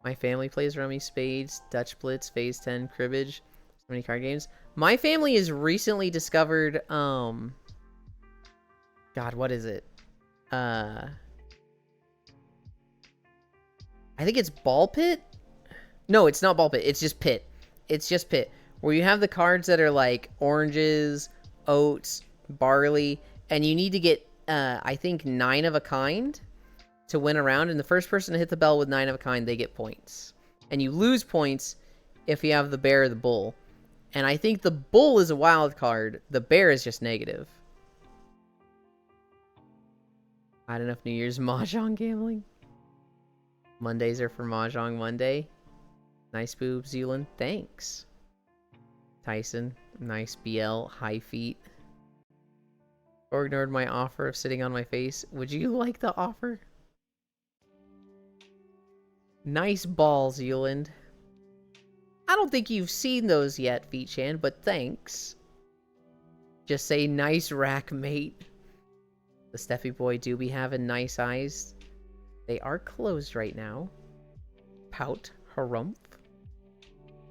S1: My family plays Rummy, Spades, Dutch Blitz, Phase 10, Cribbage. So many card games. My family has recently discovered, God, what is it? I think it's Ball Pit? No, it's not Ball Pit. It's just Pit. It's just Pit. Where you have the cards that are like oranges, oats, barley, and you need to get, I think, 9 of a kind to win a round. And the first person to hit the bell with 9 of a kind, they get points. And you lose points if you have the bear or the bull. And I think the bull is a wild card. The bear is just negative. I had enough New Year's Mahjong gambling. Mondays are for Mahjong Monday. Nice boobs, Zealand. Thanks. Tyson. Nice BL. High feet. Or ignored my offer of sitting on my face. Would you like the offer? Nice balls, Zealand. I don't think you've seen those yet, Feetchan, but thanks. Just say nice rack, mate. The Steffi boy do be having nice eyes. They are closed right now. Pout. Harumph.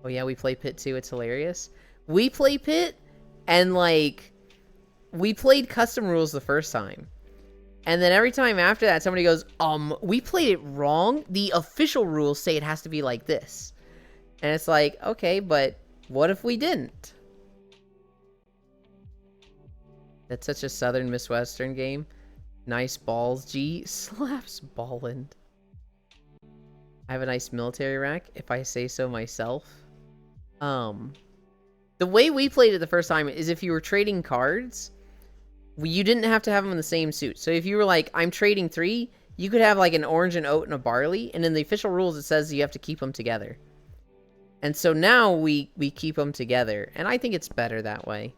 S1: Oh yeah, we play Pit too. It's hilarious. We play Pit, and like, we played custom rules the first time. And then every time after that, somebody goes, we played it wrong. The official rules say it has to be like this. And it's like, okay, but what if we didn't? That's such a Southern Miss Western game. Nice balls, G. Slaps Balland. I have a nice military rack, if I say so myself. The way we played it the first time is if you were trading cards, you didn't have to have them in the same suit. So if you were like, I'm trading 3, you could have like an orange, an oat, and a barley. And in the official rules, it says you have to keep them together. And so now we keep them together. And I think it's better that way.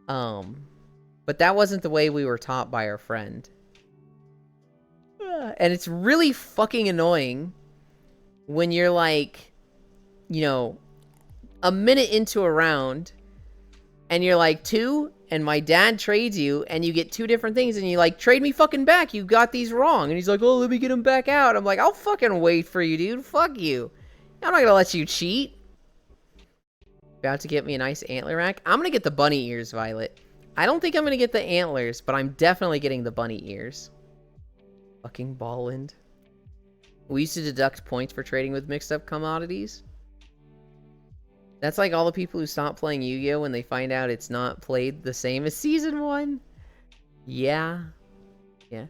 S1: But that wasn't the way we were taught by our friend. And it's really fucking annoying when you're like, you know, a minute into a round and you're like 2 and my dad trades you and you get 2 different things and you like, trade me fucking back. You got these wrong. And he's like, oh, let me get them back out. I'm like, I'll fucking wait for you, dude. Fuck you. I'm not gonna let you cheat. About to get me a nice antler rack. I'm gonna get the bunny ears, Violet. I don't think I'm gonna get the antlers, but I'm definitely getting the bunny ears. Fucking Balland. We used to deduct points for trading with mixed up commodities. That's like all the people who stop playing Yu-Gi-Oh! When they find out it's not played the same as Season 1. Yeah. Yeah.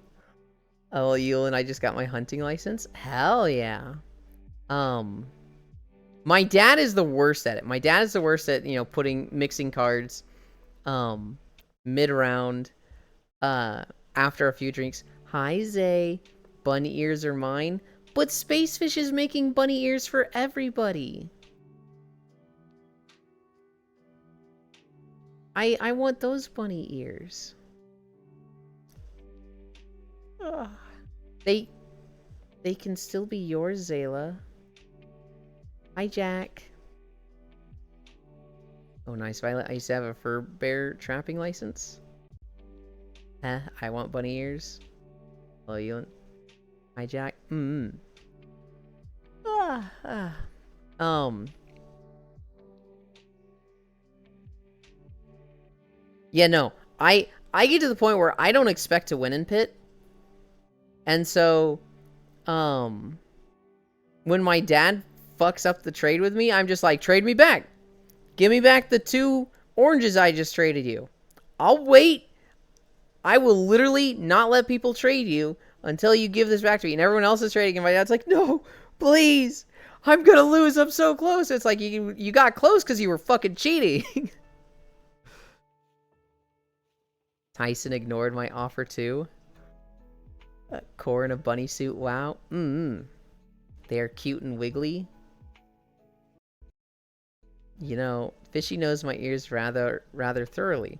S1: Oh, Yule and I just got my hunting license? Hell yeah. My dad is the worst at it. My dad is the worst at, you know, mixing cards, mid-round, after a few drinks. Hi, Zay. Bunny ears are mine. But Spacefish is making bunny ears for everybody. I want those bunny ears. Ugh. They can still be yours, Zayla. Hi, Jack. Oh, nice, Violet. I used to have a fur bear trapping license. I want bunny ears. Oh, you want... Hi, Jack. Yeah, no. I get to the point where I don't expect to win in Pit. And so, when my dad fucks up the trade with me, I'm just like, trade me back. Give me back the 2 oranges I just traded you. I'll wait. I will literally not let people trade you until you give this back to me. And everyone else is trading, and my dad's like, no, please. I'm gonna lose. I'm so close. It's like, you got close because you were fucking cheating. Tyson ignored my offer too. Core in a bunny suit. Wow. They are cute and wiggly. You know, Fishy knows my ears rather thoroughly.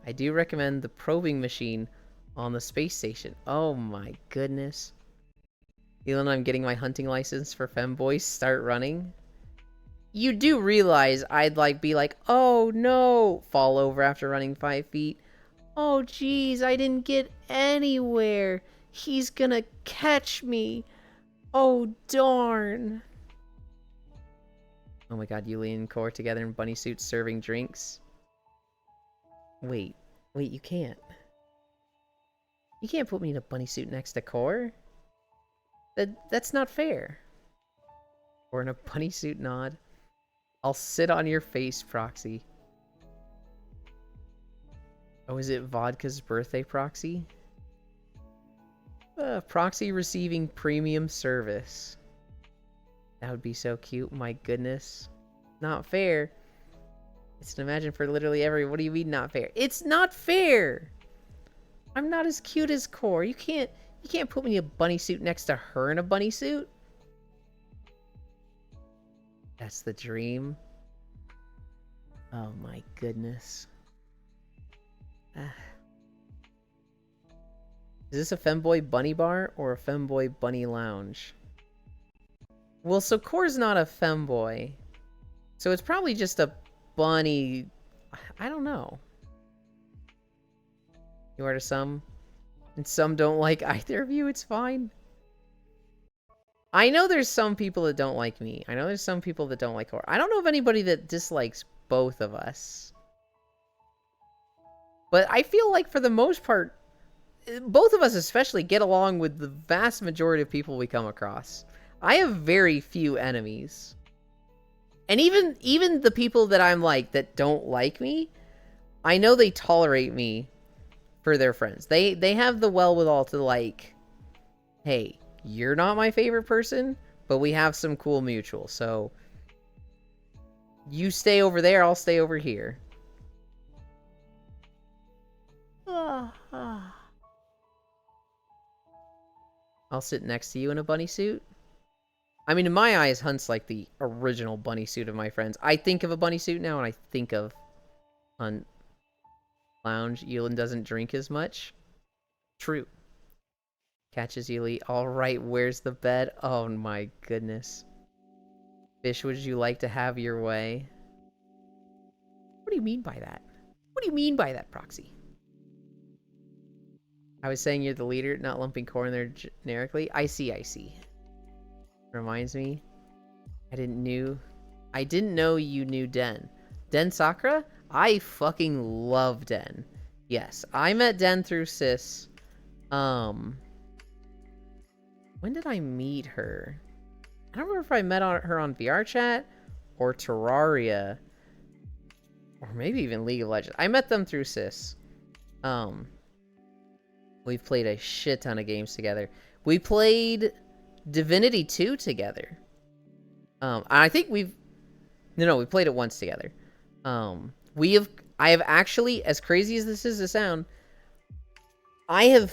S1: I do recommend the probing machine on the space station. Oh my goodness. Elon, I'm getting my hunting license for femboys. Start running. You do realize I'd be like, oh no, fall over after running 5 feet. Oh geez, I didn't get anywhere. He's gonna catch me. Oh darn. Oh my god, Yuli and Core together in bunny suits serving drinks. Wait, you can't. You can't put me in a bunny suit next to Core. That's not fair. Or in a bunny suit nod. I'll sit on your face, Proxy. Oh, is it Vodka's birthday, Proxy? Proxy receiving premium service. That would be so cute, my goodness. Not fair. It's an imagine for literally every... What do you mean not fair? It's not fair! I'm not as cute as Core. You can't put me in a bunny suit next to her in a bunny suit. That's the dream. Oh my goodness. Is this a femboy bunny bar or a femboy bunny lounge? Well, so Core's not a femboy. So it's probably just a bunny... I don't know. You are to some, and some don't like either of you, it's fine. I know there's some people that don't like me. I know there's some people that don't like Core. I don't know of anybody that dislikes both of us. But I feel like for the most part, both of us especially get along with the vast majority of people we come across. I have very few enemies. And even the people that I'm like, that don't like me, I know they tolerate me for their friends. They have the wherewithal to like, hey, you're not my favorite person, but we have some cool mutual. So you stay over there, I'll stay over here. I'll sit next to you in a bunny suit. I mean, in my eyes, Hunt's like the original bunny suit of my friends. I think of a bunny suit now, and I think of Hunt. Lounge. Elon doesn't drink as much. True. Catches Ely. Alright, where's the bed? Oh my goodness. Fish, would you like to have your way? What do you mean by that? What do you mean by that, Proxy? I was saying you're the leader, not lumping Core in there generically. I see. Reminds me. I didn't know you knew Den. Den Sakura? I fucking love Den. Yes, I met Den through Sis. When did I meet her? I don't remember if I met her on VR chat or Terraria or maybe even League of Legends. I met them through Sis. We've played a shit ton of games together. We played Divinity 2 together. I think we played it once together. I have actually, as crazy as this is to sound, as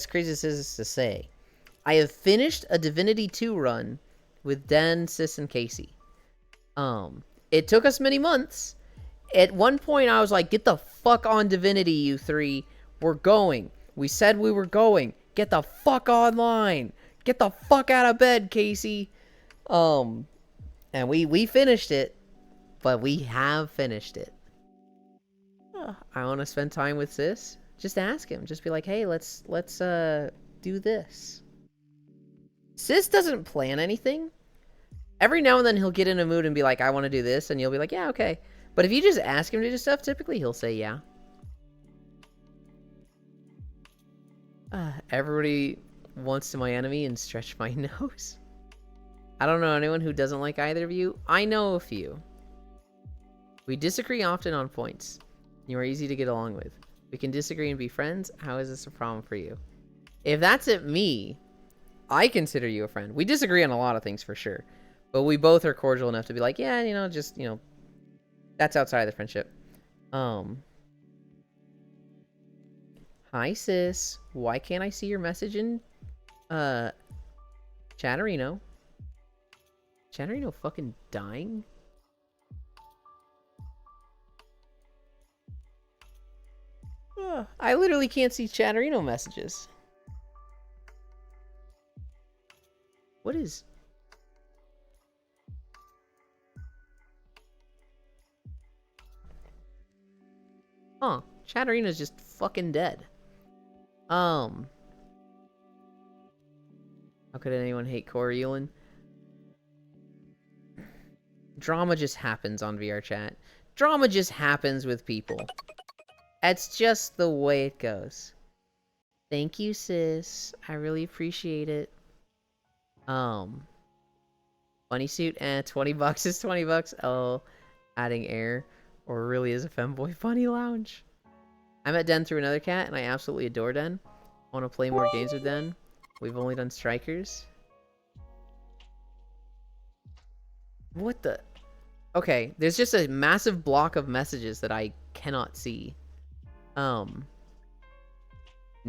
S1: crazy as this is to say, I have finished a Divinity 2 run with Den, Sis, and Casey. It took us many months. At one point, I was like, get the fuck on Divinity, you three. We're going. We said we were going. Get the fuck online. Get the fuck out of bed, Casey. And we finished it. But we have finished it. I want to spend time with Sis. Just ask him. Just be like, hey, let's do this. Sis doesn't plan anything. Every now and then he'll get in a mood and be like, I want to do this. And you'll be like, yeah, okay. But if you just ask him to do stuff, typically he'll say yeah. Everybody wants to my enemy and stretch my nose. I don't know anyone who doesn't like either of you. I know a few. We disagree often on points. You are easy to get along with. We can disagree and be friends. How is this a problem for you? If that's at me, I consider you a friend. We disagree on a lot of things for sure, but we both are cordial enough to be like, yeah, you know, just, you know, that's outside of the friendship. Hi, sis. Why can't I see your message in, Chatterino? Chatterino fucking dying? I literally can't see Chatterino messages. What is... Huh. Chatterino's just fucking dead. How could anyone hate Coriolan? Drama just happens on VR chat. Drama just happens with people. That's just the way it goes. Thank you, sis. I really appreciate it. Funny suit, $20 is $20. Oh, adding air. Or really is a femboy funny lounge. I met Den through another cat, and I absolutely adore Den. I want to play more games with Den. We've only done strikers. What the... Okay, there's just a massive block of messages that I cannot see. Nah,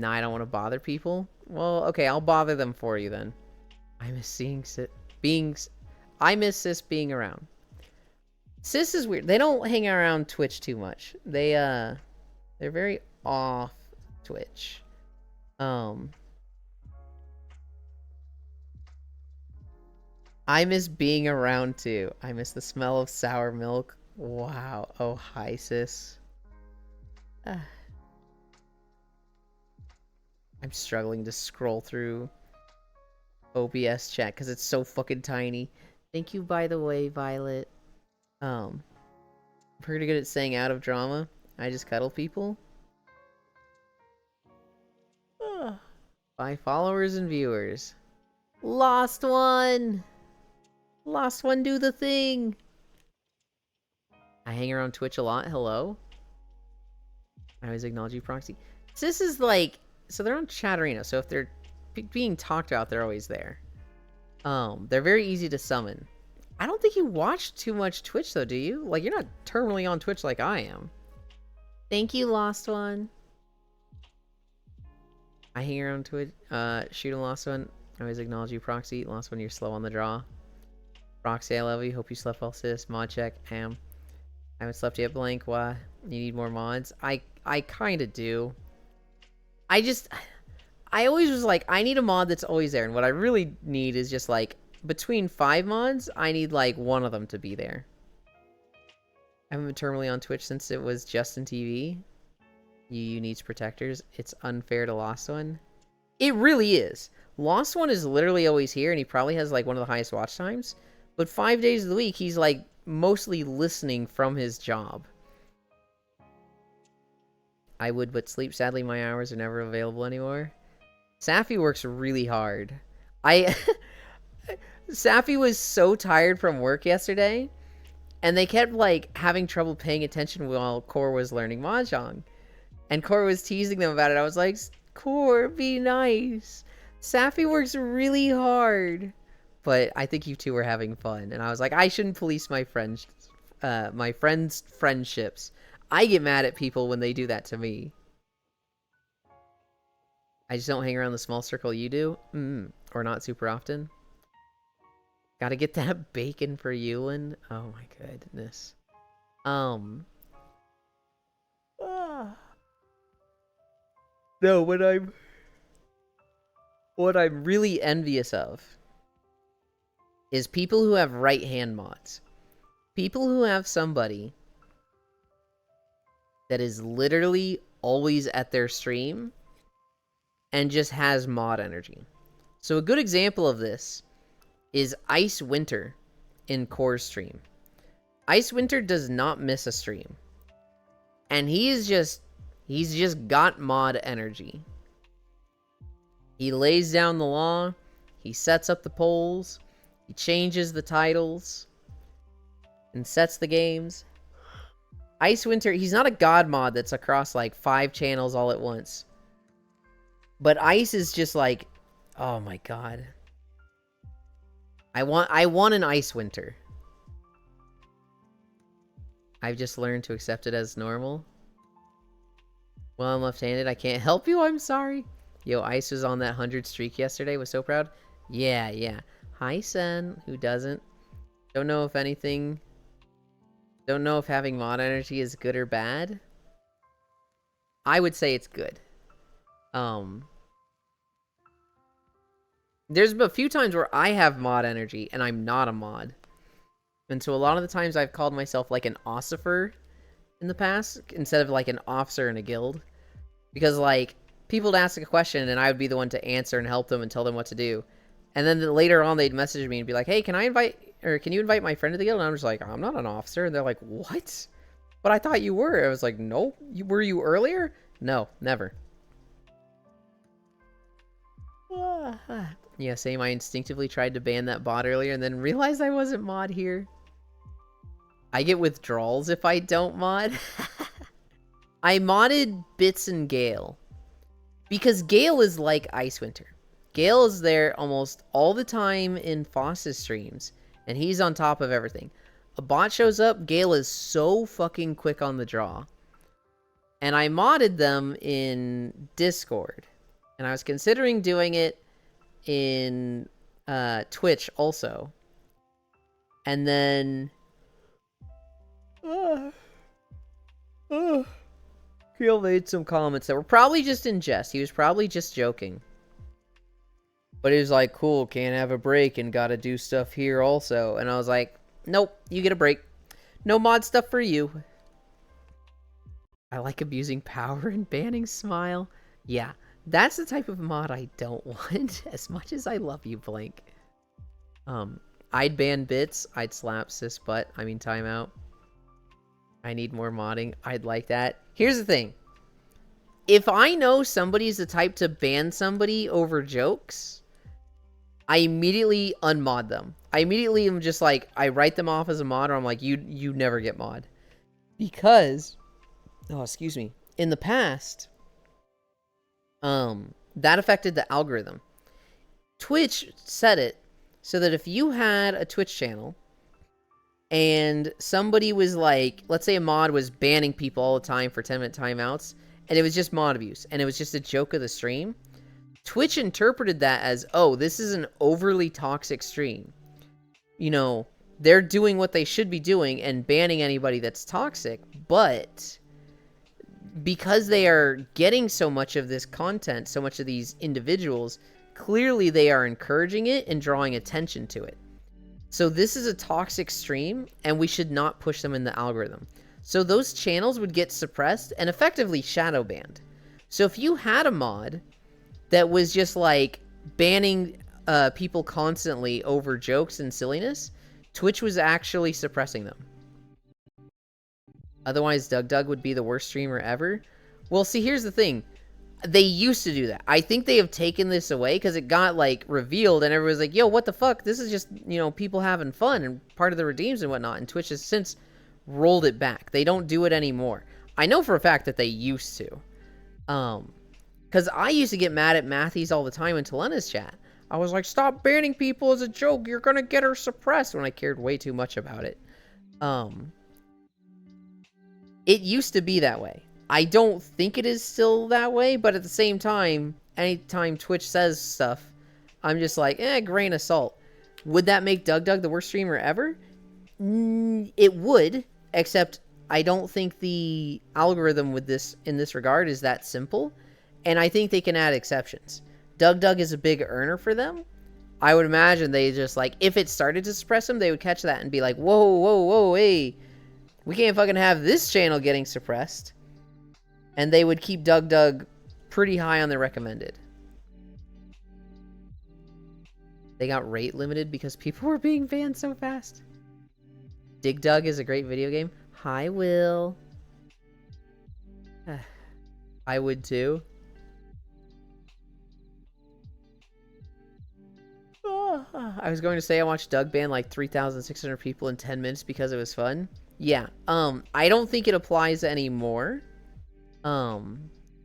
S1: I don't want to bother people. Well, okay, I'll bother them for you then. I miss I miss Sis being around. Sis is weird. They don't hang around Twitch too much. They're very off Twitch. I miss being around too. I miss the smell of sour milk. Wow. Oh, hi, sis. I'm struggling to scroll through OBS chat because it's so fucking tiny. Thank you, by the way, Violet. I'm pretty good at staying out of drama. I just cuddle people. By followers and viewers. Lost one! Lost one, do the thing! I hang around Twitch a lot. Hello? I always acknowledge you, Proxy. This is like... So they're on Chatterino, so if they're being talked about, they're always there. They're very easy to summon. I don't think you watch too much Twitch, though, do you? Like, you're not terminally on Twitch like I am. Thank you, Lost One. I hang around Twitch. Shoot a Lost One. I always acknowledge you, Proxy. Lost One, you're slow on the draw. Proxy, I love you. Hope you slept well, sis. Mod check. I haven't slept yet, Blank. Why? You need more mods? I kind of do. I always was like, I need a mod that's always there. And what I really need is just like, between 5 mods, I need like 1 of them to be there. I haven't been terminally on Twitch since it was Justin TV. You needs protectors. It's unfair to Lost One. It really is. Lost One is literally always here, and he probably has like one of the highest watch times. But 5 days of the week, he's like mostly listening from his job. I would but sleep. Sadly, my hours are never available anymore. Safi works really hard. Safi was so tired from work yesterday, and they kept like having trouble paying attention while Core was learning Mahjong. And Core was teasing them about it. I was like, Core, be nice. Safi works really hard. But I think you two were having fun. And I was like, I shouldn't police my friends' friendships. I get mad at people when they do that to me. I just don't hang around the small circle you do. Or not super often. Gotta get that bacon for Yulin. Oh my goodness. No, what I'm really envious of is people who have right hand mods. People who have somebody that is literally always at their stream and just has mod energy. So a good example of this is Ice Winter in Core's stream. Ice Winter does not miss a stream. And he's just got mod energy. He lays down the law, he sets up the polls, he changes the titles, and sets the games. Ice Winter, he's not a god mod that's across like 5 channels all at once. But ice is just like, oh my god. I want an ice winter. I've just learned to accept it as normal. Well, I'm left-handed. I can't help you. I'm sorry. Yo, Ice was on that 100 streak yesterday. Was so proud. Yeah. Hi, Sen. Who doesn't? Don't know if anything... Don't know if having mod energy is good or bad. I would say it's good. There's a few times where I have mod energy and I'm not a mod. And so a lot of the times I've called myself like an ossifer in the past instead of like an officer in a guild. Because like people would ask a question and I would be the one to answer and help them and tell them what to do. And then later on they'd message me and be like, hey, can you invite my friend to the guild? And I'm just like, I'm not an officer. And they're like, what? But I thought you were. I was like, no. Were you earlier? No, never. Yeah, same. I instinctively tried to ban that bot earlier and then realized I wasn't mod here. I get withdrawals if I don't mod. I modded Bits and Gale. Because Gale is like Icewinter. Gale is there almost all the time in Foss's streams. And he's on top of everything. A bot shows up, Gale is so fucking quick on the draw. And I modded them in Discord. And I was considering doing it in Twitch also. And then... Creel made some comments that were probably just in jest. He was probably just joking. But he was like, cool, can't have a break and gotta do stuff here also. And I was like, nope, you get a break. No mod stuff for you. I like abusing power and banning Smile. Yeah, that's the type of mod I don't want. As much as I love you, Blink. I'd ban Bits. I'd slap Sis butt. I mean, timeout. I need more modding. I'd like that. Here's the thing. If I know somebody's the type to ban somebody over jokes, I immediately unmod them. I immediately am just like, I write them off as a mod, or I'm like, you never get mod. Because, oh, excuse me, in the past, that affected the algorithm. Twitch set it so that if you had a Twitch channel, and somebody was like, let's say a mod was banning people all the time for 10-minute timeouts, and it was just mod abuse, and it was just a joke of the stream, Twitch interpreted that as, oh, this is an overly toxic stream. You know, they're doing what they should be doing and banning anybody that's toxic, but because they are getting so much of this content, so much of these individuals, clearly they are encouraging it and drawing attention to it. So this is a toxic stream, and we should not push them in the algorithm. So those channels would get suppressed and effectively shadow banned. So if you had a mod that was just like banning people constantly over jokes and silliness, Twitch was actually suppressing them. Otherwise, DougDoug would be the worst streamer ever. Well, see, here's the thing. They used to do that. I think they have taken this away because it got, like, revealed and everyone's like, yo, what the fuck? This is just, you know, people having fun and part of the redeems and whatnot. And Twitch has since rolled it back. They don't do it anymore. I know for a fact that they used to. Because I used to get mad at Matthews all the time in Telena's chat. I was like, stop banning people as a joke. You're going to get her suppressed, when I cared way too much about it. It used to be that way. I don't think it is still that way, but at the same time, anytime Twitch says stuff, I'm just like, grain of salt. Would that make DougDoug the worst streamer ever? It would, except I don't think the algorithm with this in this regard is that simple, and I think they can add exceptions. DougDoug is a big earner for them. I would imagine they just, like, if it started to suppress them, they would catch that and be like, whoa, hey, we can't fucking have this channel getting suppressed. And they would keep DougDoug pretty high on the recommended. They got rate limited because people were being banned so fast. DigDug is a great video game. Hi, Will. I would too. I was going to say I watched Doug ban like 3,600 people in 10 minutes because it was fun. Yeah. I don't think it applies anymore.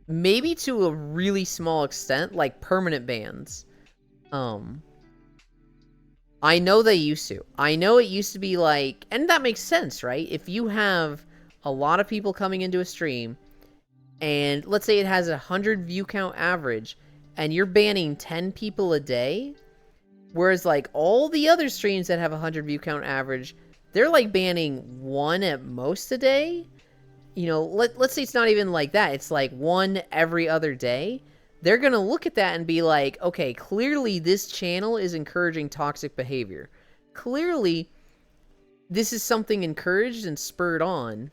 S1: maybe to a really small extent, like permanent bans. I know they used to. I know it used to be like, and that makes sense, right? If you have a lot of people coming into a stream, and let's say it has 100 view count average, and you're banning 10 people a day, whereas like all the other streams that have 100 view count average, they're like banning 1 at most a day. You know, let's say it's not even like that. It's like 1 every other day. They're going to look at that and be like, okay, clearly this channel is encouraging toxic behavior. Clearly, this is something encouraged and spurred on,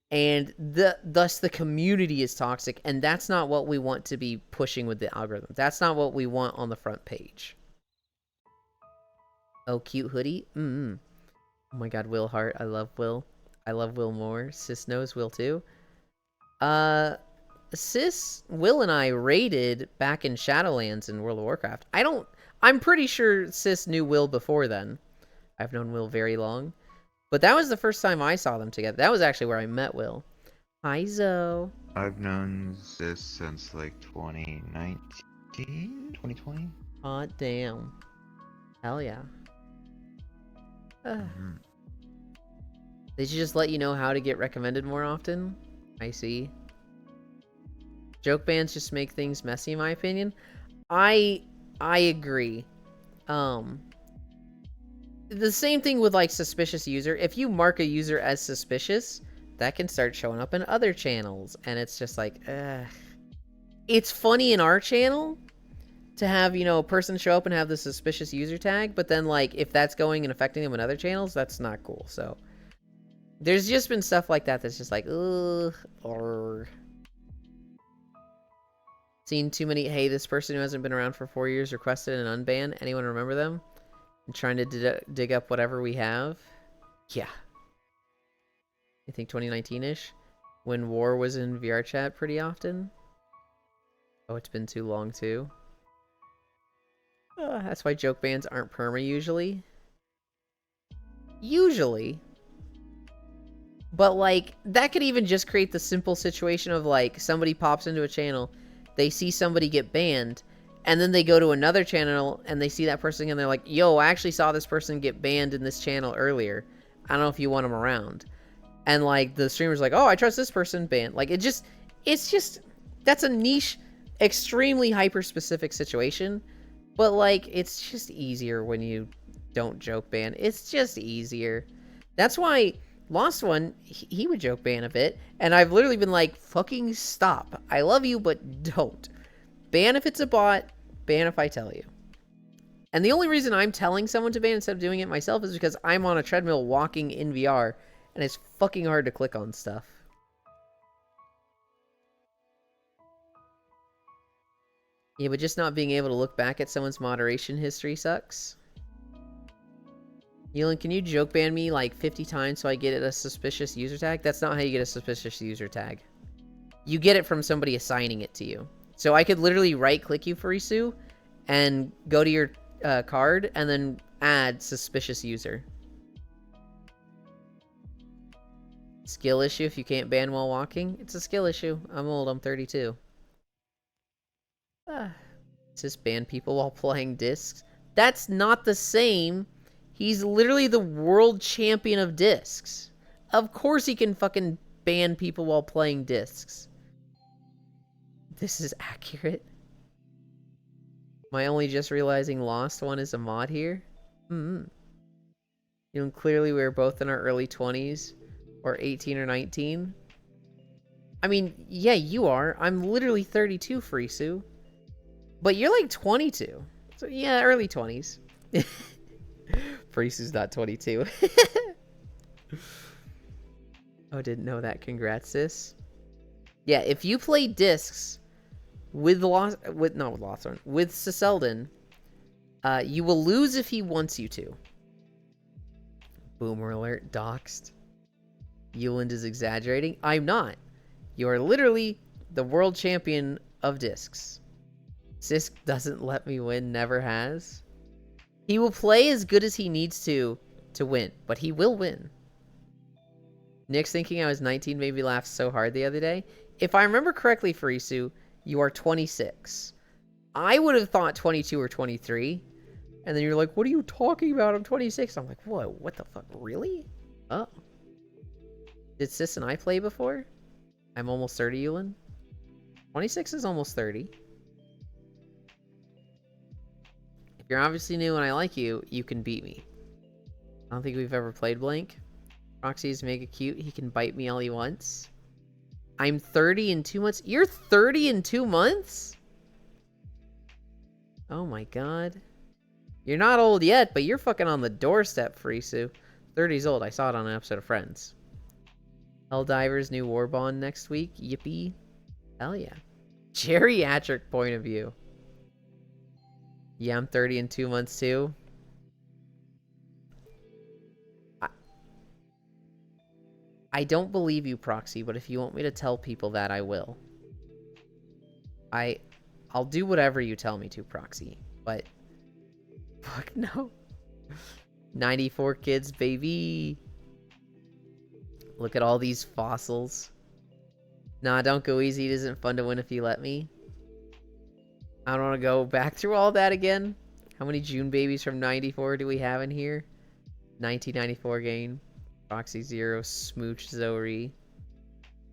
S1: and thus the community is toxic, and that's not what we want to be pushing with the algorithm. That's not what we want on the front page. Oh, cute hoodie? Oh my god, Will Hart. I love Will. I love Will more. Sis knows Will too. Sis, Will and I raided back in Shadowlands in World of Warcraft. I'm pretty sure Sis knew Will before then. I've known Will very long. But that was the first time I saw them together. That was actually where I met Will. Hi, Zoe.
S2: I've known Sis since like 2019, 2020.
S1: Hot damn. Hell yeah. They should just let you know how to get recommended more often. I see. Joke bans just make things messy, in my opinion. I agree. The same thing with like suspicious user. If you mark a user as suspicious, that can start showing up in other channels, and it's just like, it's funny in our channel to have, you know, a person show up and have the suspicious user tag, but then like if that's going and affecting them in other channels, that's not cool. So there's just been stuff like that that's just like, or seen too many, hey, this person who hasn't been around for 4 years requested an unban. Anyone remember them? And trying to dig up whatever we have. Yeah. I think 2019-ish, when War was in VR chat pretty often. Oh, it's been too long too. That's why joke bans aren't perma usually. But like, that could even just create the simple situation of like, somebody pops into a channel, they see somebody get banned, and then they go to another channel and they see that person and they're like, yo, I actually saw this person get banned in this channel earlier. I don't know if you want them around. And like, the streamer's like, oh, I trust this person, banned. Like, it's just, that's a niche, extremely hyper-specific situation. But like, it's just easier when you don't joke ban. It's just easier. That's why Lost One, he would joke ban a bit. And I've literally been like, fucking stop. I love you, but don't. Ban if it's a bot. Ban if I tell you. And the only reason I'm telling someone to ban instead of doing it myself is because I'm on a treadmill walking in VR. And it's fucking hard to click on stuff. Yeah, but just not being able to look back at someone's moderation history sucks. Yelin, can you joke ban me like 50 times so I get a suspicious user tag? That's not how you get a suspicious user tag. You get it from somebody assigning it to you. So I could literally right-click you, Furisu, and go to your card, and then add suspicious user. Skill issue if you can't ban while walking? It's a skill issue. I'm old, I'm 32. Just ban people while playing discs? That's not the same. He's literally the world champion of discs. Of course he can fucking ban people while playing discs. This is accurate. Am I only just realizing Lost One is a mod here? You know, clearly we're both in our early 20s. Or 18 or 19. I mean, yeah, you are. I'm literally 32, Frisu. But you're like 22. So yeah, early 20s. Frisu's not 22. Oh, didn't know that. Congrats, sis. Yeah, if you play discs with Siseldon, you will lose if he wants you to. Boomer alert, doxed. Yuland is exaggerating. I'm not. You are literally the world champion of discs. Sisk doesn't let me win, never has. He will play as good as he needs to win, but he will win. Nick's thinking I was 19 made me laugh so hard the other day. if I remember correctly, Farisu, you are 26. I would have thought 22 or 23. And then you're like, what are you talking about? I'm 26. I'm like, whoa, what the fuck? Really? Oh. Did Sis and I play before? I'm almost 30, Yulin. 26 is almost 30. If you're obviously new and I like you, you can beat me. I don't think we've ever played Blank. Proxy is mega cute. He can bite me all he wants. I'm 30 in 2 months. You're 30 in 2 months? Oh my god. You're not old yet, but you're fucking on the doorstep, Farisu. 30's old. I saw it on an episode of Friends. Helldivers new war bond next week. Yippee. Hell yeah. Geriatric point of view. Yeah, I'm 30 in 2 months too. I don't believe you, Proxy, but if you want me to tell people that, I will. I'll do whatever you tell me to, Proxy, but fuck no. 94 kids, baby. Look at all these fossils. Nah, don't go easy. It isn't fun to win if you let me. I don't want to go back through all that again. How many June babies from 94 do we have in here? 1994 game. Proxy Zero, Smooch Zori.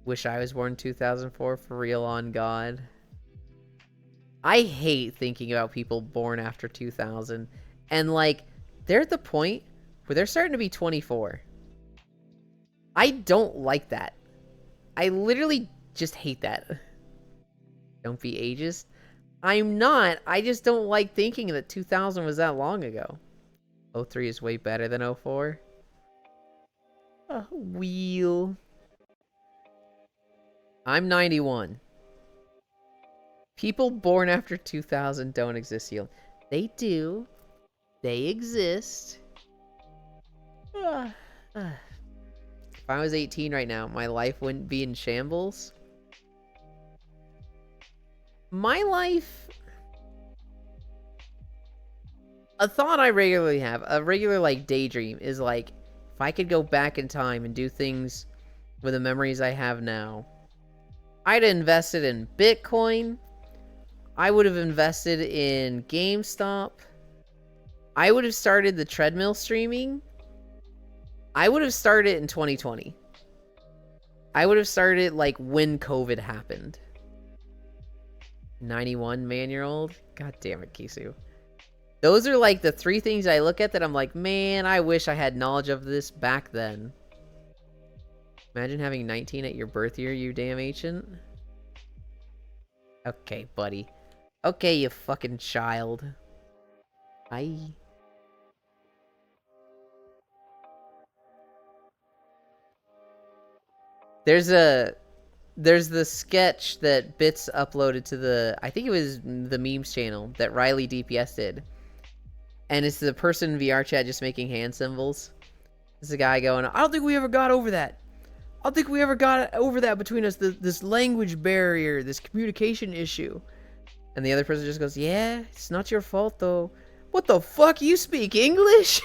S1: Wish I was born 2004, for real on God. I hate thinking about people born after 2000. And like, they're at the point where they're starting to be 24. I don't like that. I literally just hate that. Don't be ageist. I'm not. I just don't like thinking that 2000 was that long ago. 03 is way better than 04. Wheel. I'm 91. People born after 2000 don't exist, Heal. They do. They exist. If I was 18 right now, my life wouldn't be in shambles. My life... A thought I regularly have, a regular like daydream, is like, if I could go back in time and do things with the memories I have now, I'd have invested in Bitcoin. I would have invested in GameStop. I would have started the treadmill streaming. I would have started in 2020. I would have started like when COVID happened. 91 man-year-old? God damn it, Kisu. Those are like the three things I look at that I'm like, man, I wish I had knowledge of this back then. Imagine having 19 at your birth year, you damn ancient. Okay, buddy. Okay, you fucking child. Bye. There's the sketch that Bits uploaded to the, I think it was the memes channel that Riley DPS did. And it's the person in VR chat just making hand symbols. There's a guy going, I don't think we ever got over that. I don't think we ever got over that between us, this language barrier, this communication issue. And the other person just goes, yeah, it's not your fault though. What the fuck, you speak English?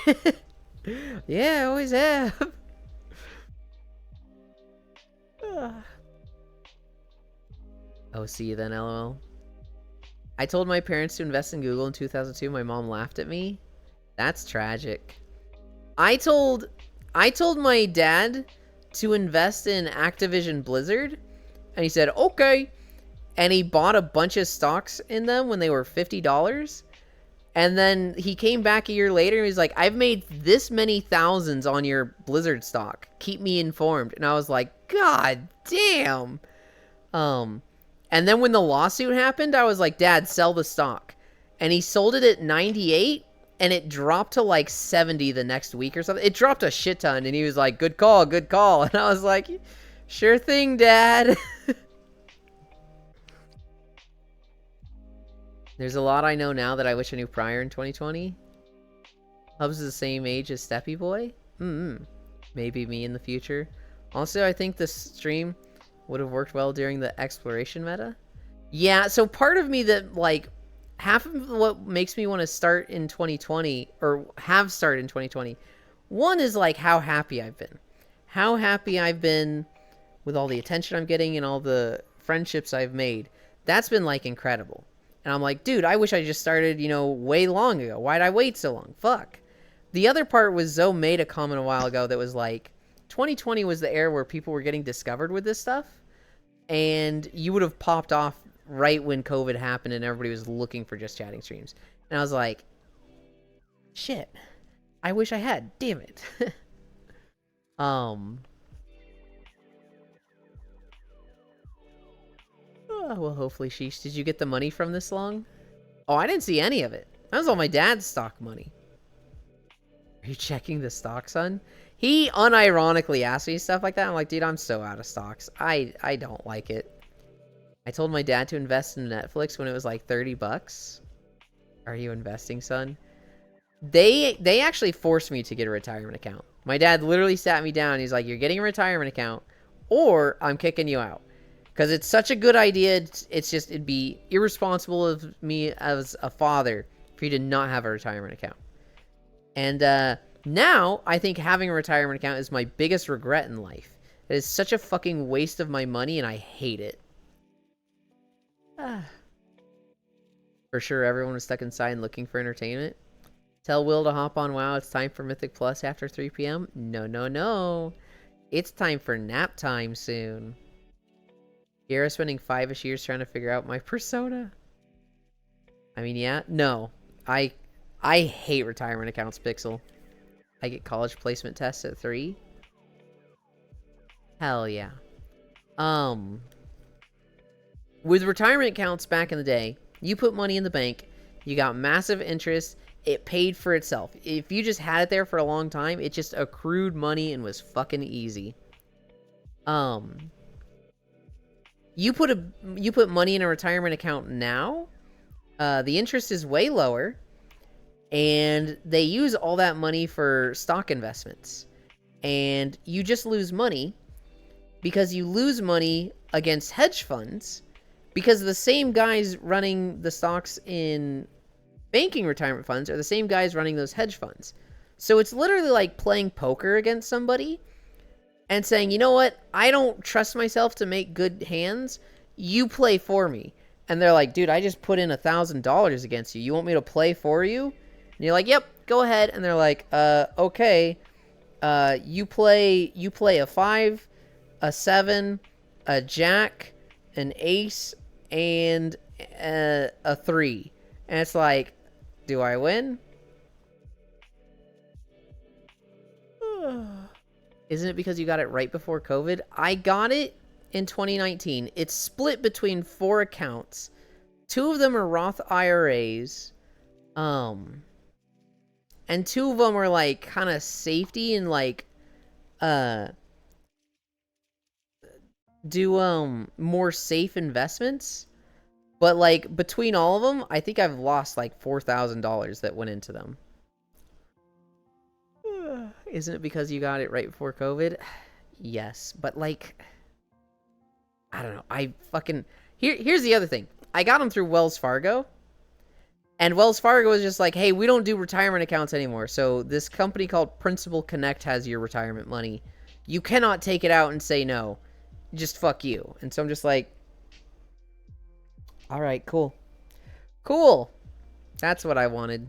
S1: Yeah, I always have. Oh, see you then, LOL. I told my parents to invest in Google in 2002. My mom laughed at me. That's tragic. I told my dad to invest in Activision Blizzard, and he said, okay. And he bought a bunch of stocks in them when they were $50. And then he came back a year later and he's like, I've made this many thousands on your Blizzard stock. Keep me informed. And I was like, God damn. And then when the lawsuit happened, I was like, Dad, sell the stock. And he sold it at 98 and it dropped to like 70 the next week or something. It dropped a shit ton and he was like, good call, good call. And I was like, sure thing, Dad. There's a lot I know now that I wish I knew prior in 2020. Hubs is the same age as Steppy Boy? Maybe me in the future. Also, I think this stream would have worked well during the exploration meta. Yeah, so part of me that, like, half of what makes me want to start in 2020, or have started in 2020, one is, like, how happy I've been. How happy I've been with all the attention I'm getting and all the friendships I've made, that's been like incredible. And I'm like, dude, I wish I just started, way long ago. Why'd I wait so long? Fuck. The other part was Zoe made a comment a while ago that was like, 2020 was the era where people were getting discovered with this stuff, and you would have popped off right when COVID happened and everybody was looking for just chatting streams. And I was like, shit, I wish I had. Damn it. Well, hopefully, Sheesh. Did you get the money from this long? Oh, I didn't see any of it. That was all my dad's stock money. Are you checking the stock, son? He unironically asked me stuff like that. I'm like, dude, I'm so out of stocks. I don't like it. I told my dad to invest in Netflix when it was like $30. Are you investing, son? They actually forced me to get a retirement account. My dad literally sat me down. He's like, you're getting a retirement account or I'm kicking you out. Because it's such a good idea. It'd be irresponsible of me as a father for you to not have a retirement account. And now I think having a retirement account is my biggest regret in life. It is such a fucking waste of my money and I hate it. For sure, everyone was stuck inside and looking for entertainment. Tell Will to hop on WoW. It's time for Mythic Plus after 3 p.m. No. It's time for nap time soon. Garrett spending 5-ish years trying to figure out my persona. I mean, yeah. No. I hate retirement accounts, Pixel. I get college placement tests at 3. Hell yeah. With retirement accounts back in the day, you put money in the bank, you got massive interest, it paid for itself. If you just had it there for a long time, it just accrued money and was fucking easy. You put money in a retirement account now, the interest is way lower, and they use all that money for stock investments. And you just lose money because you lose money against hedge funds because the same guys running the stocks in banking retirement funds are the same guys running those hedge funds. So it's literally like playing poker against somebody and saying, you know what? I don't trust myself to make good hands. You play for me. And they're like, dude, I just put in $1,000 against you. You want me to play for you? And you're like, yep, go ahead. And they're like, okay. You play a 5, a 7, a jack, an ace, and a 3. And it's like, do I win? Isn't it because you got it right before COVID? I got it in 2019. It's split between 4 accounts. 2 of them are Roth IRAs. And 2 of them are like kind of safety and like do more safe investments. But like between all of them, I think I've lost like $4,000 that went into them. Isn't it because you got it right before COVID? Yes, but like, I don't know. I fucking here's the other thing. I got them through Wells Fargo, and Wells Fargo was just like, hey, we don't do retirement accounts anymore. So this company called Principal Connect has your retirement money. You cannot take it out and say no. Just fuck you. And so I'm just like, all right, cool. Cool. That's what I wanted.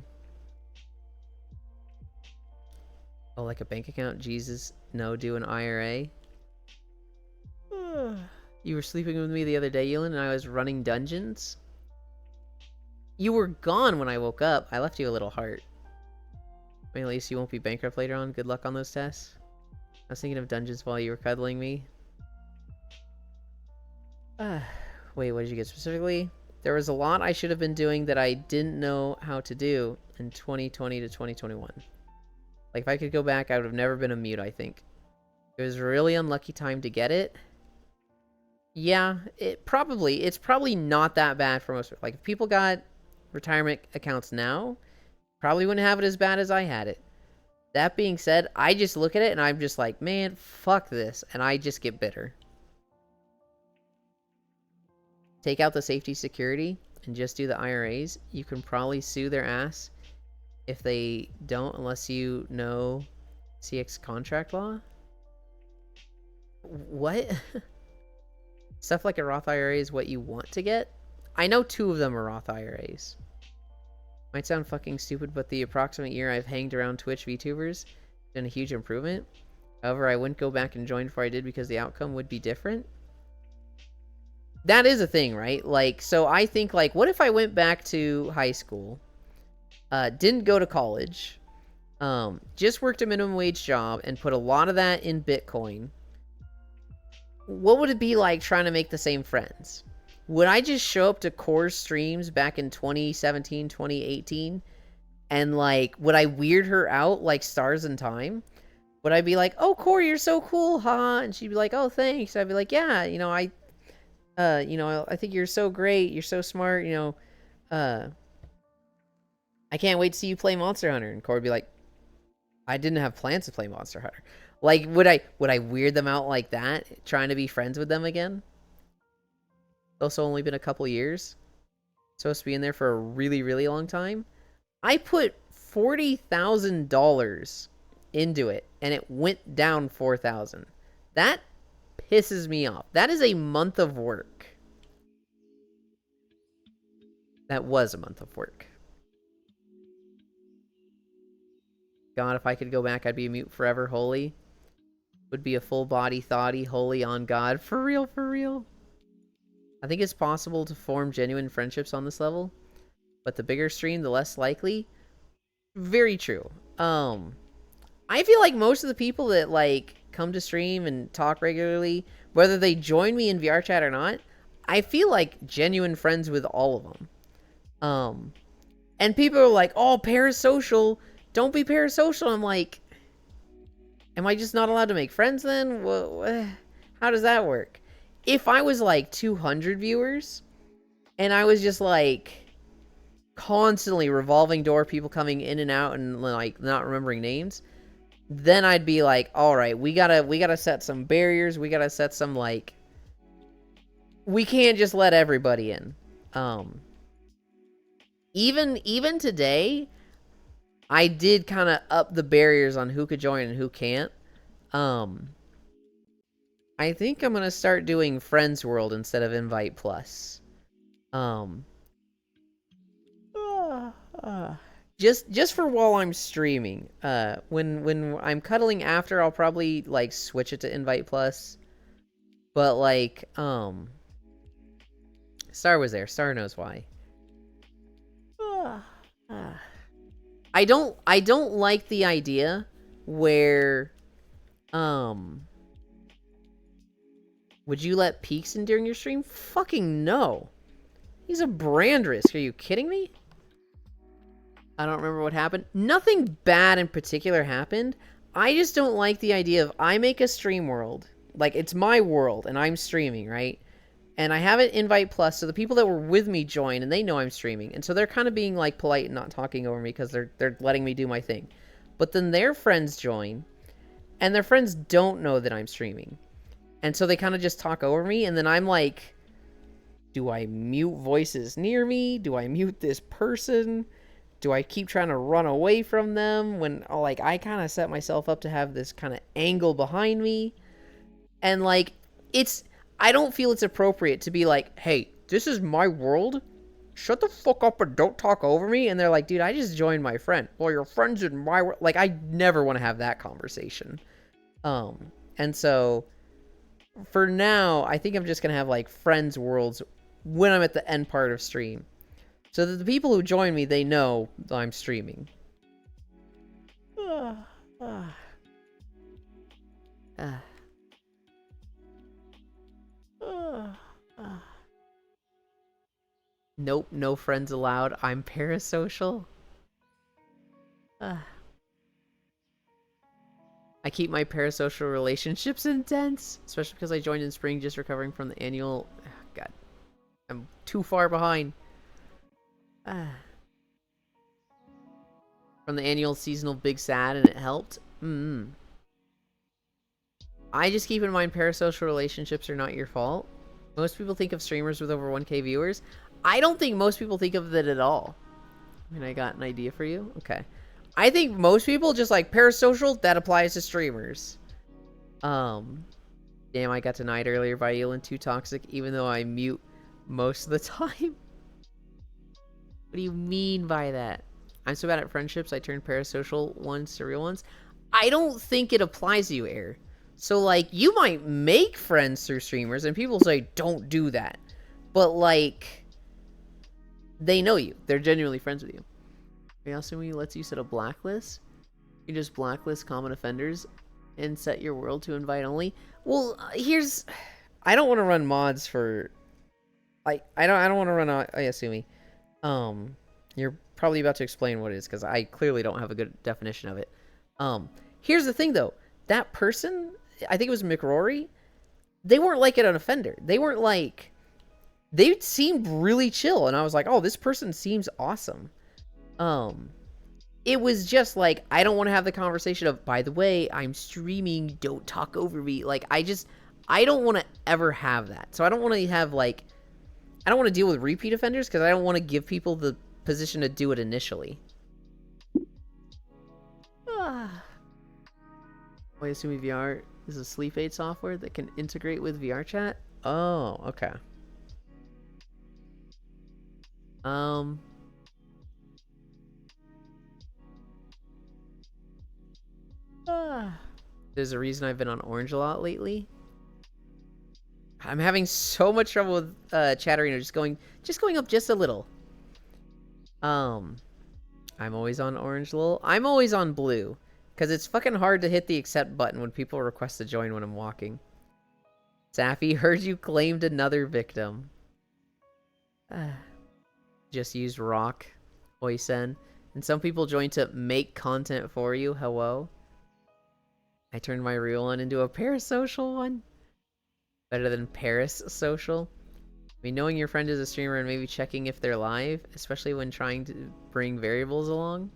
S1: Oh, like a bank account? Jesus. No, do an IRA. You were sleeping with me the other day, Yulin, and I was running dungeons. You were gone when I woke up. I left you a little heart. I mean, at least you won't be bankrupt later on. Good luck on those tests. I was thinking of dungeons while you were cuddling me. Wait, what did you get specifically? There was a lot I should have been doing that I didn't know how to do in 2020 to 2021. Like, if I could go back, I would have never been a mute, I think. It was a really unlucky time to get it. Yeah, it's probably not that bad for most. Like, if people got retirement accounts now, probably wouldn't have it as bad as I had it. That being said, I just look at it and I'm just like, man, fuck this. And I just get bitter. Take out the safety security and just do the IRAs. You can probably sue their ass if they don't, unless you know CX contract law. What? Stuff like a Roth IRA is what you want to get. I know 2 of them are Roth IRAs. Might sound fucking stupid, but the approximate year I've hanged around Twitch VTubers done a huge improvement. However, I wouldn't go back and join before I did because the outcome would be different. That is a thing, right? Like, so I think, like, what if I went back to high school, didn't go to college, just worked a minimum wage job and put a lot of that in Bitcoin? What would it be like trying to make the same friends? Would I just show up to Core's streams back in 2017, 2018, and, like, would I weird her out like Stars in Time? Would I be like, oh, Core, you're so cool, huh? And she'd be like, oh, thanks. I'd be like, yeah, you know, I think you're so great. You're so smart, you know. I can't wait to see you play Monster Hunter. And Core would be like, I didn't have plans to play Monster Hunter. Like, would I weird them out like that, trying to be friends with them again? Also only been a couple years. Supposed to be in there for a really, really long time. I put $40,000 into it, and it went down 4,000. That pisses me off. That is a month of work. That was a month of work. God, if I could go back, I'd be a mute forever. Holy. Would be a full body thoughty, holy on God. For real, for real. I think it's possible to form genuine friendships on this level, but the bigger stream, the less likely. Very true. I feel like most of the people that, like, come to stream and talk regularly, whether they join me in VR chat or not, I feel like genuine friends with all of them. And people are like, oh, parasocial. Don't be parasocial. I'm like, am I just not allowed to make friends then? How does that work? If I was like 200 viewers and I was just like constantly revolving door, people coming in and out and like not remembering names, then I'd be like, all right, we gotta set some barriers. We gotta set some, like, we can't just let everybody in. Even today, I did kind of up the barriers on who could join and who can't. I think I'm gonna start doing Friends World instead of Invite Plus. Just for while I'm streaming. When I'm cuddling after, I'll probably, like, switch it to Invite Plus. But, like, Star was there. Star knows why. I don't like the idea where, would you let Peaks in during your stream? Fucking no. He's a brand risk. Are you kidding me? I don't remember what happened. Nothing bad in particular happened. I just don't like the idea of, I make a stream world. Like, it's my world, and I'm streaming, right? And I have it Invite Plus, so the people that were with me join, and they know I'm streaming. And so they're kind of being, like, polite and not talking over me because they're letting me do my thing. But then their friends join, and their friends don't know that I'm streaming. And so they kind of just talk over me, and then I'm like, do I mute voices near me? Do I mute this person? Do I keep trying to run away from them when, like, I kind of set myself up to have this kind of angle behind me? And, like, I don't feel it's appropriate to be like, hey, this is my world. Shut the fuck up and don't talk over me. And they're like, dude, I just joined my friend. Well, your friend's in my world. Like, I never want to have that conversation. And so for now, I think I'm just going to have, like, friends worlds when I'm at the end part of stream. So that the people who join me, they know that I'm streaming. Nope, no friends allowed. I'm parasocial. I keep my parasocial relationships intense, especially because I joined in spring, just recovering from the annual. God, I'm too far behind. From the annual seasonal Big Sad, and it helped. I just keep in mind parasocial relationships are not your fault. Most people think of streamers with over 1K viewers. I don't think most people think of that at all. I mean, I got an idea for you. Okay. I think most people just like parasocial, that applies to streamers. Damn, I got denied earlier by Elin Too Toxic, even though I mute most of the time. What do you mean by that? I'm so bad at friendships, I turned parasocial ones to real ones. I don't think it applies to you, Air. So, like, you might make friends through streamers, and people say, don't do that. But, like, they know you. They're genuinely friends with you. Are you assuming he lets you set a blacklist? You just blacklist common offenders and set your world to invite only? Well, here's... I don't want to run mods for... I don't want to run Ayasumi. You're probably about to explain what it is, because I clearly don't have a good definition of it. Here's the thing, though. That person, I think it was McRory, they weren't like an offender. They weren't like... They seemed really chill, and I was like, oh, this person seems awesome. It was just like, I don't want to have the conversation of, by the way, I'm streaming, don't talk over me. Like, I don't want to ever have that. So I don't want to have, like... I don't want to deal with repeat offenders, because I don't want to give people the position to do it initially. Ayasumi VR is a sleep aid software that can integrate with VR chat? Oh, okay. There's a reason I've been on Orange a lot lately. I'm having so much trouble with Chatterino just going up just a little. I'm always on Orange, lol. I'm always on Blue, because it's fucking hard to hit the accept button when people request to join when I'm walking. Safi, heard you claimed another victim. Just use Rock, Oisen. And some people join to make content for you. Hello. I turned my real one into a parasocial one. Better than Paris social. I mean, knowing your friend is a streamer and maybe checking if they're live, especially when trying to bring variables along.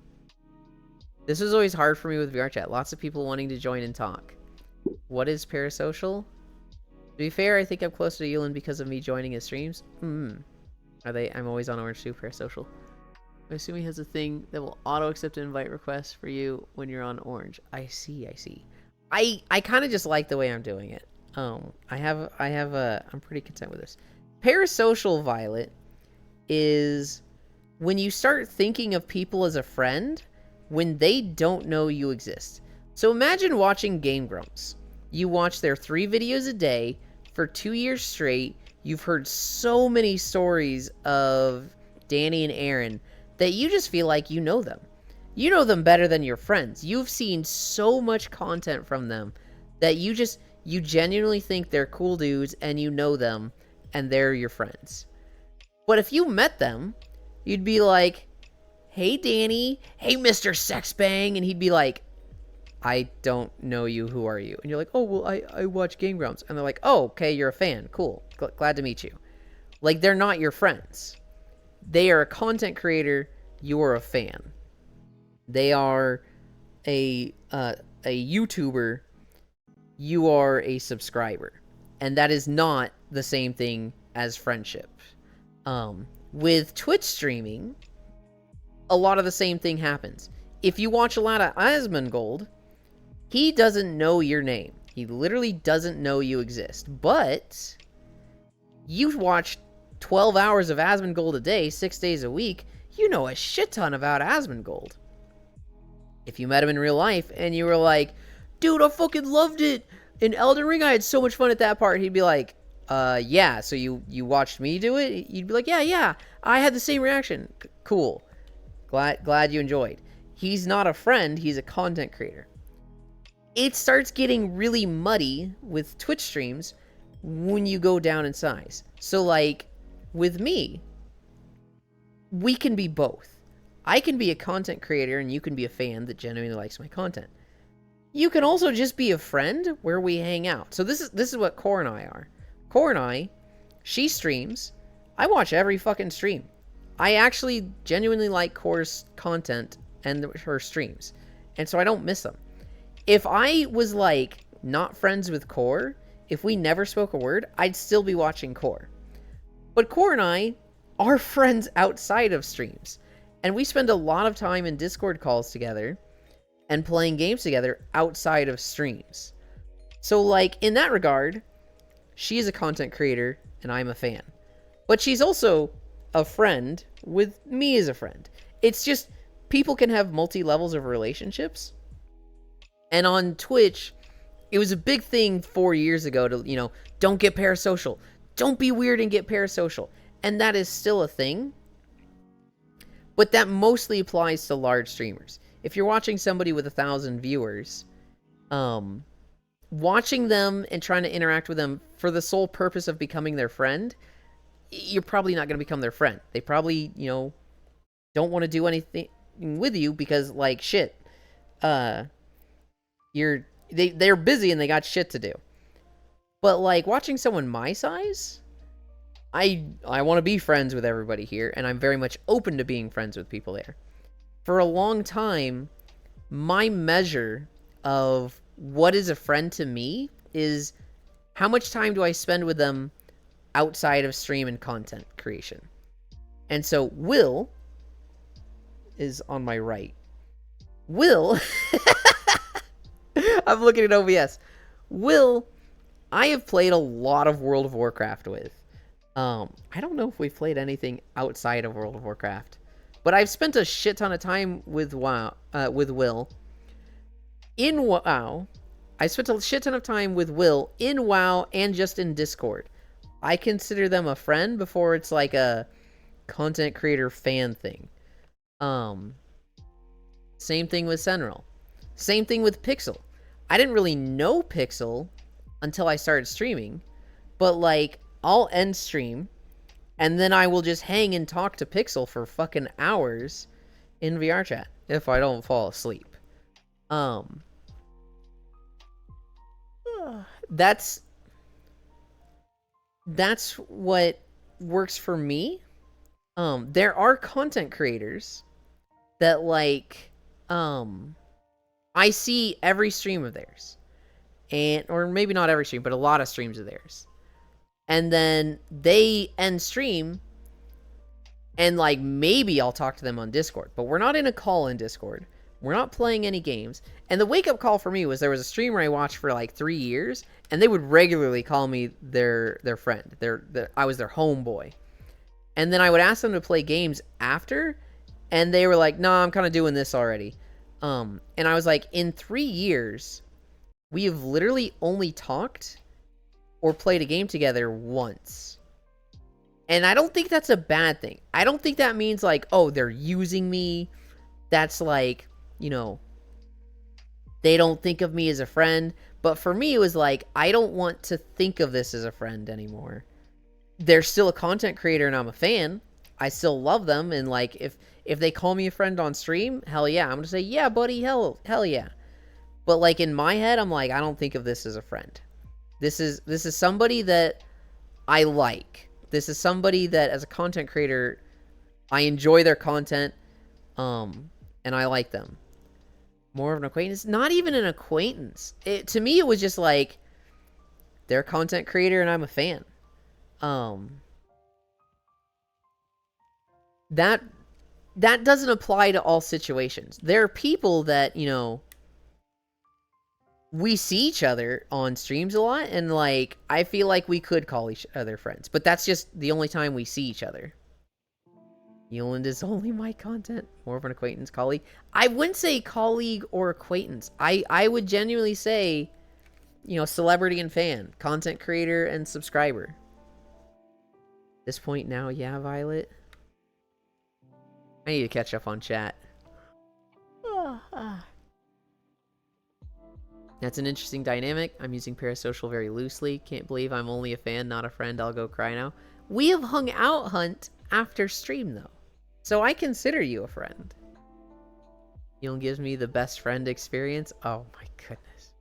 S1: This was always hard for me with VRChat. Lots of people wanting to join and talk. What is parasocial? To be fair, I think I'm closer to Yulin because of me joining his streams. Are they? I'm always on Orange too, parasocial. I assume he has a thing that will auto-accept invite requests for you when you're on Orange. I see. I kind of just like the way I'm doing it. I'm pretty content with this. Parasocial, Violet, is when you start thinking of people as a friend when they don't know you exist. So imagine watching Game Grumps. You watch their 3 videos a day for 2 years straight. You've heard so many stories of Danny and Aaron that you just feel like you know them. You know them better than your friends. You've seen so much content from them that you genuinely think they're cool dudes and you know them and they're your friends. But if you met them, you'd be like, hey Danny, hey Mr. Sexbang, and he'd be like, I don't know you, who are you? And you're like, oh, well, I watch Game Grumps. And they're like, oh, okay, you're a fan, cool, glad to meet you. Like, they're not your friends. They are a content creator, you are a fan. They are a YouTuber, you are a subscriber. And that is not the same thing as friendship. With Twitch streaming, a lot of the same thing happens. If you watch a lot of Asmongold, he doesn't know your name. He literally doesn't know you exist. But you watch 12 hours of Asmongold a day, 6 days a week, you know a shit ton about Asmongold. If you met him in real life and you were like, dude, I fucking loved it. In Elden Ring, I had so much fun at that part. He'd be like, yeah, so you watched me do it? You'd be like, yeah, I had the same reaction. Cool. Glad you enjoyed. He's not a friend, he's a content creator. It starts getting really muddy with Twitch streams when you go down in size. So, like, with me, we can be both. I can be a content creator and you can be a fan that genuinely likes my content. You can also just be a friend where we hang out. So this is what Core and I are. Core and I, she streams. I watch every fucking stream. I actually genuinely like Core's content and her streams. And so I don't miss them. If I was, like, not friends with Core, if we never spoke a word, I'd still be watching Core. But Core and I are friends outside of streams. And we spend a lot of time in Discord calls together and playing games together outside of streams. So, like, in that regard, she is a content creator and I'm a fan. But she's also a friend with me as a friend. It's just people can have multi levels of relationships. And on Twitch, it was a big thing 4 years ago to, you know, don't get parasocial. Don't be weird and get parasocial. And that is still a thing. But that mostly applies to large streamers. If you're watching somebody with 1,000 viewers, watching them and trying to interact with them for the sole purpose of becoming their friend, you're probably not going to become their friend. They probably, you know, don't want to do anything with you because, like, shit, they're busy and they got shit to do. But, like, watching someone my size, I want to be friends with everybody here, and I'm very much open to being friends with people there. For a long time, my measure of what is a friend to me is how much time do I spend with them outside of stream and content creation. And so Will is on my right. Will, I'm looking at OBS. Will, I have played a lot of World of Warcraft with. I don't know if we've played anything outside of World of Warcraft, but I've spent a shit ton of time with Will. In WoW, I spent a shit ton of time with Will in WoW and just in Discord. I consider them a friend before it's like a content creator fan thing. Same thing with Senral. Same thing with Pixel. I didn't really know Pixel until I started streaming, but like I'll end stream and then I will just hang and talk to Pixel for fucking hours in VR chat if I don't fall asleep. That's what works for me. There are content creators that like I see every stream of theirs. And or maybe not every stream, but a lot of streams of theirs. And then they end stream and like maybe I'll talk to them on Discord, but we're not in a call in Discord. We're not playing any games. And the wake up call for me was there was a streamer I watched for like 3 years and they would regularly call me their friend. I was their homeboy. And then I would ask them to play games after and they were like, "Nah, I'm kind of doing this already." And I was like, in 3 years, we have literally only talked or played a game together once. And I don't think that's a bad thing. I don't think that means like, oh, they're using me. That's like, you know, they don't think of me as a friend. But for me, it was like, I don't want to think of this as a friend anymore. They're still a content creator and I'm a fan. I still love them. And like, if they call me a friend on stream, hell yeah. I'm going to say, yeah, buddy, hell yeah. But like in my head, I'm like, I don't think of this as a friend. This is somebody that I like. This is somebody that as a content creator, I enjoy their content, and I like them. More of an acquaintance? Not even an acquaintance. To me, it was just like, they're a content creator and I'm a fan. That doesn't apply to all situations. There are people that, you know, we see each other on streams a lot, and like I feel like we could call each other friends, but that's just the only time we see each other. Yoland is only my content. More of an acquaintance, colleague. I wouldn't say colleague or acquaintance. I would genuinely say, you know, celebrity and fan, content creator and subscriber. At this point now, yeah, Violet. I need to catch up on chat. That's an interesting dynamic. I'm using parasocial very loosely. Can't believe I'm only a fan, not a friend. I'll go cry now. We have hung out, Hunt, after stream, though. So I consider you a friend. You'll give me the best friend experience? Oh my goodness.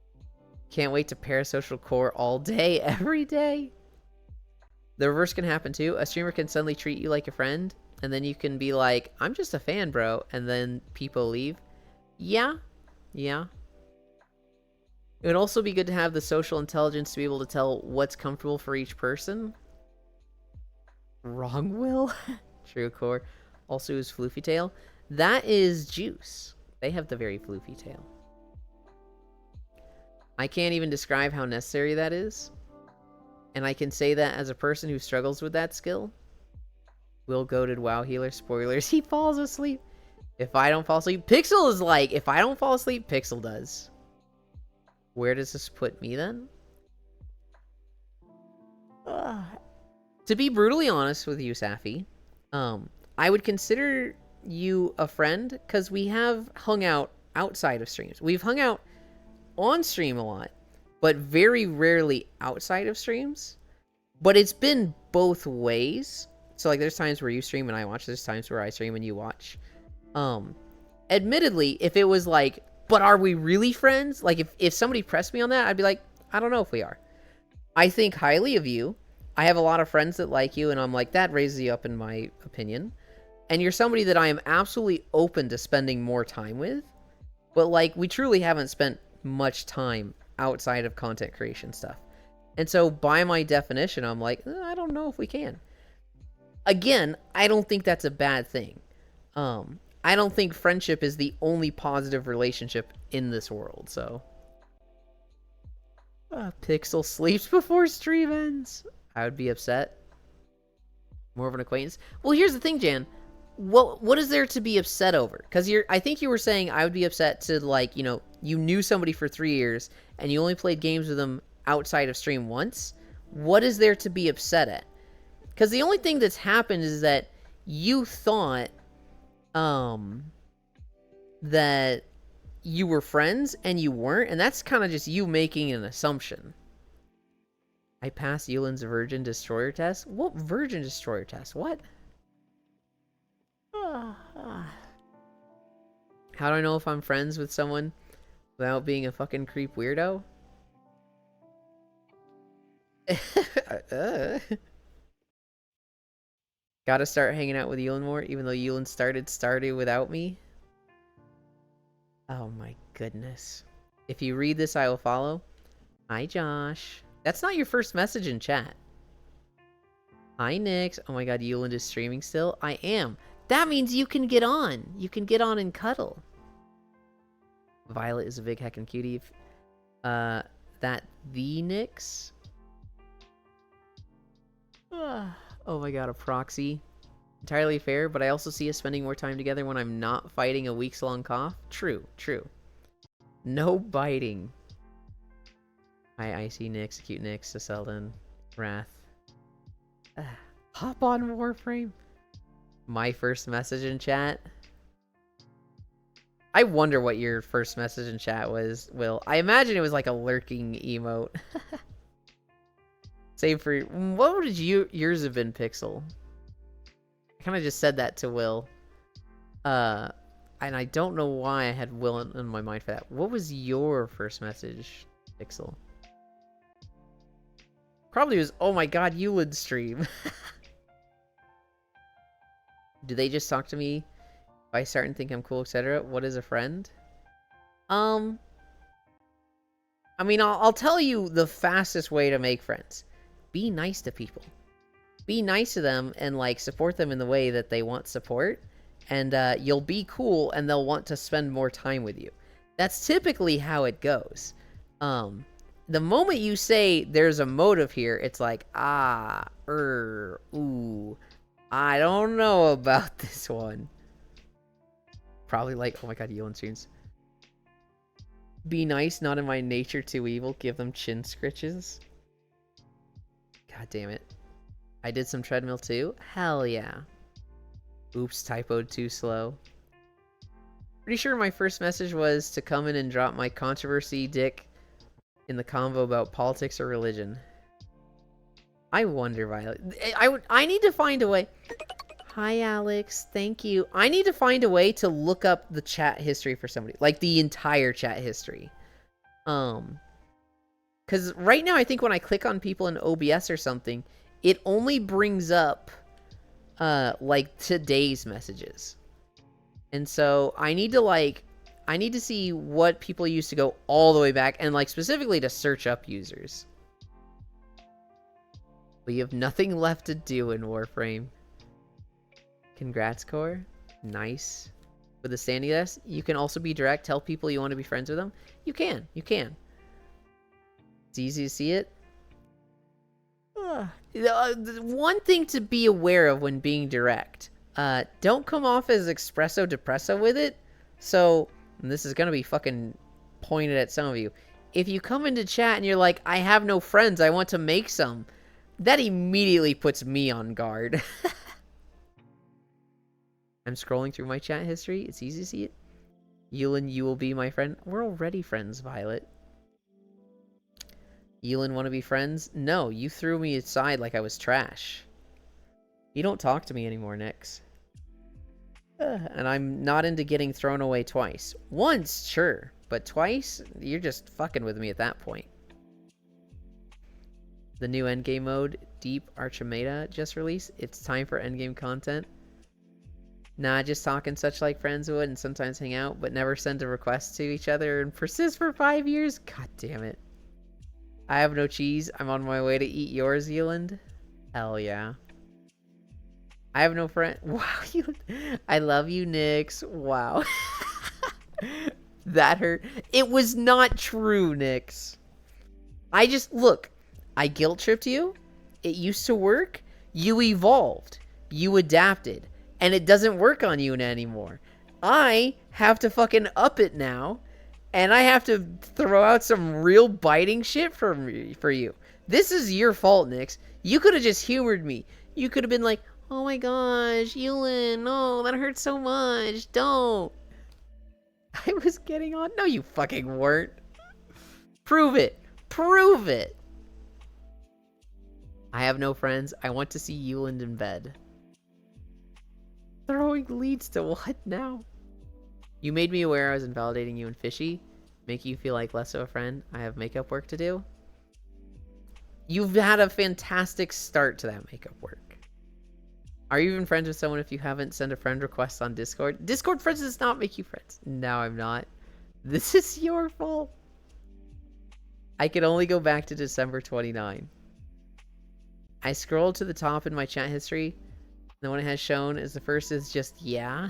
S1: Can't wait to parasocial core all day, every day. The reverse can happen too. A streamer can suddenly treat you like a friend, and then you can be like, I'm just a fan, bro. And then people leave. Yeah. It would also be good to have the social intelligence to be able to tell what's comfortable for each person. Wrong, Will? True core. Also is Floofy Tail. That is Juice. They have the very floofy tail. I can't even describe how necessary that is. And I can say that as a person who struggles with that skill. Will goated WoW healer. Spoilers. He falls asleep. If I don't fall asleep, Pixel is like, if I don't fall asleep, Pixel does. Where does this put me then? To be brutally honest with you, Safi, I would consider you a friend because we have hung out outside of streams. We've hung out on stream a lot, but very rarely outside of streams. But it's been both ways. So like there's times where you stream and I watch, there's times where I stream and you watch. Admittedly, if it was like, but are we really friends? Like if somebody pressed me on that, I'd be like, I don't know if we are. I think highly of you. I have a lot of friends that like you, and I'm like, that raises you up in my opinion. And you're somebody that I am absolutely open to spending more time with. But like, we truly haven't spent much time outside of content creation stuff. And so by my definition, I'm like, I don't know if we can. Again, I don't think that's a bad thing. I don't think friendship is the only positive relationship in this world, so. Pixel sleeps before stream ends. I would be upset. More of an acquaintance. Well, here's the thing, Jan. What is there to be upset over? Because I think you were saying I would be upset to, like, you knew somebody for 3 years and you only played games with them outside of stream once. What is there to be upset at? Because the only thing that's happened is that you thought that you were friends and you weren't, and that's kind of just you making an assumption. I passed Yulin's Virgin Destroyer test? What Virgin Destroyer test? What? How do I know if I'm friends with someone without being a fucking creep weirdo? Gotta start hanging out with Yulin more, even though Yulin started without me. Oh my goodness. If you read this, I will follow. Hi, Josh. That's not your first message in chat. Hi, Nix. Oh my god, Yulin is streaming still? I am. That means you can get on. You can get on and cuddle. Violet is a big heckin' cutie. That the Nix? Oh my god, a proxy. Entirely fair, but I also see us spending more time together when I'm not fighting a weeks-long cough. True, true. No biting. Hi, Icy, Nix, Cute Nix, Selden, Wrath. Hop on Warframe. My first message in chat. I wonder what your first message in chat was, Will. I imagine it was like a lurking emote. Save for... What would yours have been, Pixel? I kind of just said that to Will. And I don't know why I had Will in my mind for that. What was your first message, Pixel? Probably was, oh my god, you would stream. Do they just talk to me if I start and think I'm cool, etc.? What is a friend? I mean, I'll tell you the fastest way to make friends. Be nice to people. Be nice to them and, like, support them in the way that they want support. And you'll be cool and they'll want to spend more time with you. That's typically how it goes. The moment you say there's a motive here, it's like, ooh, I don't know about this one. Probably like, oh my god, Yolan streams. Be nice, not in my nature too evil. Give them chin scritches. God damn it. I did some treadmill too? Hell yeah. Oops, typoed too slow. Pretty sure my first message was to come in and drop my controversy dick in the convo about politics or religion. I wonder, Violet. I need to find a way. Hi, Alex. Thank you. I need to find a way to look up the chat history for somebody. Like, the entire chat history. Because right now, I think when I click on people in OBS or something, it only brings up, like, today's messages. And so, I need to see what people used to go all the way back, and, like, specifically to search up users. We have nothing left to do in Warframe. Congrats, Core. Nice. With the standing desk, you can also be direct. Tell people you want to be friends with them. You can. It's easy to see it. One thing to be aware of when being direct. Don't come off as espresso depresso with it. So, and this is gonna be fucking pointed at some of you. If you come into chat and you're like, I have no friends, I want to make some, that immediately puts me on guard. I'm scrolling through my chat history. It's easy to see it. Yulin, you will be my friend. We're already friends, Violet. Yulin, want to be friends? No, you threw me aside like I was trash. You don't talk to me anymore, Nyx. And I'm not into getting thrown away twice. Once, sure. But twice? You're just fucking with me at that point. The new endgame mode, Deep Archimeda, just released. It's time for endgame content. Nah, just talking such like friends would and sometimes hang out, but never send a request to each other and persist for 5 years? God damn it. I have no cheese. I'm on my way to eat yours, Zealand. Hell yeah. I have no friend. Wow, I love you, Nyx. Wow. That hurt. It was not true, Nyx. I just, look, I guilt tripped you. It used to work. You evolved. You adapted. And it doesn't work on you anymore. I have to fucking up it now. And I have to throw out some real biting shit for you. This is your fault, Nyx. You could have just humored me. You could have been like, oh my gosh, Yulin, no, that hurts so much. Don't. I was getting on. No, you fucking weren't. Prove it. Prove it. I have no friends. I want to see Yulin in bed. Throwing leads to what now? You made me aware I was invalidating you and Fishy. Make you feel like less of a friend. I have makeup work to do. You've had a fantastic start to that makeup work. Are you even friends with someone if you haven't sent a friend request on Discord? Discord friends does not make you friends. No, I'm not. This is your fault. I can only go back to December 29. I scrolled to the top in my chat history. The one it has shown is the first is just, yeah.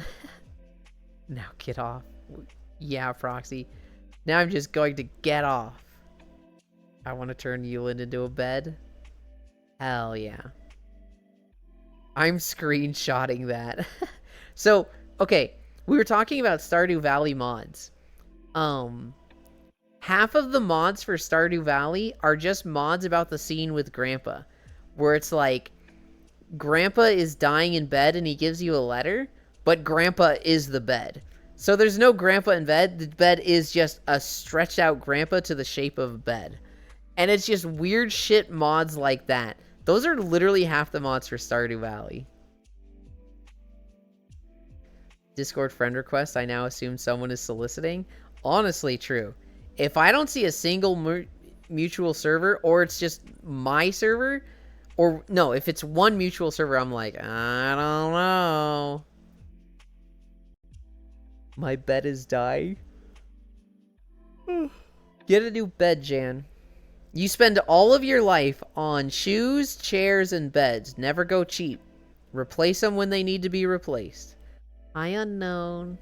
S1: Now get off. Yeah, Proxy. Now I'm just going to get off. I want to turn Yulin into a bed. Hell yeah. I'm screenshotting that. So, okay. We were talking about Stardew Valley mods. Half of the mods for Stardew Valley are just mods about the scene with Grandpa. Where it's like, Grandpa is dying in bed and he gives you a letter, but Grandpa is the bed. So there's no Grandpa in bed. The bed is just a stretched out Grandpa to the shape of a bed. And it's just weird shit mods like that. Those are literally half the mods for Stardew Valley. Discord friend request, I now assume someone is soliciting. Honestly, true. If I don't see a single mutual server, or it's just my server, or no, if it's one mutual server, I'm like, I don't know. My bed is dying. Get a new bed, Jan. You spend all of your life on shoes, chairs, and beds. Never go cheap. Replace them when they need to be replaced. Hi, unknown.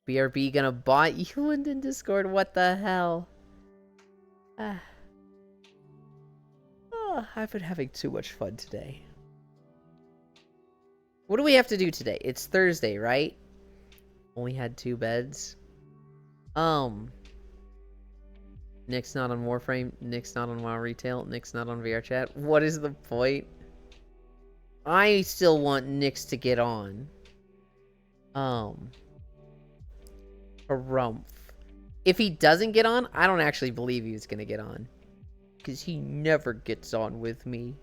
S1: BRB gonna bot you in Discord? What the hell? I've been having too much fun today. What do we have to do today? It's Thursday, right? Only had 2 beds. Nick's not on Warframe. Nick's not on WoW Retail. Nick's not on VR Chat. What is the point? I still want Nyx to get on. Harumph. If he doesn't get on, I don't actually believe he's gonna get on. Because he never gets on with me.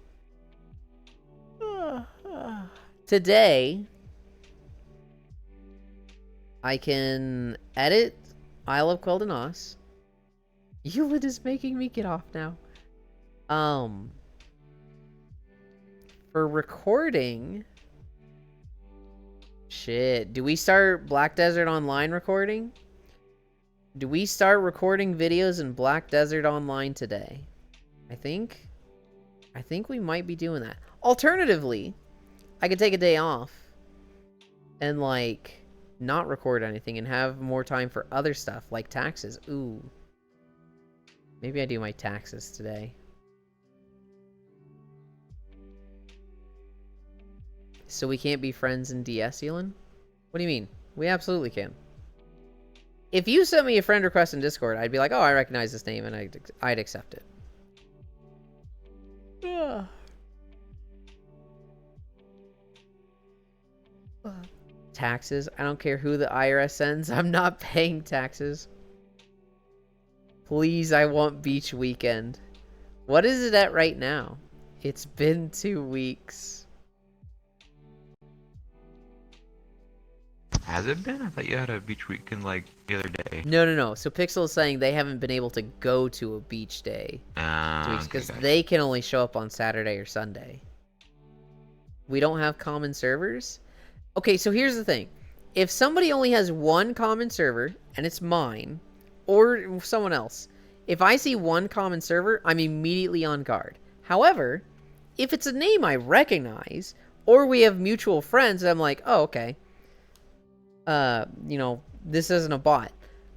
S1: Today, I can edit Isle of Quel'Danas. Yulin is making me get off now. For recording... Shit. Do we start Black Desert Online recording? Do we start recording videos in Black Desert Online today? I think we might be doing that. Alternatively, I could take a day off and, like, not record anything and have more time for other stuff, like taxes. Ooh. Maybe I do my taxes today. So we can't be friends in DS, Elon? What do you mean? We absolutely can. If you sent me a friend request in Discord, I'd be like, oh, I recognize this name, and I'd accept it. Taxes? I don't care who the IRS sends. I'm not paying taxes. Please, I want beach weekend. What is it at right now? It's been 2 weeks.
S2: Has it been? I thought you had a beach weekend like the other day.
S1: No. So Pixel is saying they haven't been able to go to a beach day. 2 weeks because
S2: Okay.
S1: they can only show up on Saturday or Sunday. We don't have common servers? Okay, so here's the thing. If somebody only has one common server, and it's mine, or someone else, if I see one common server, I'm immediately on guard. However, if it's a name I recognize, or we have mutual friends, I'm like, oh, okay. You know, this isn't a bot.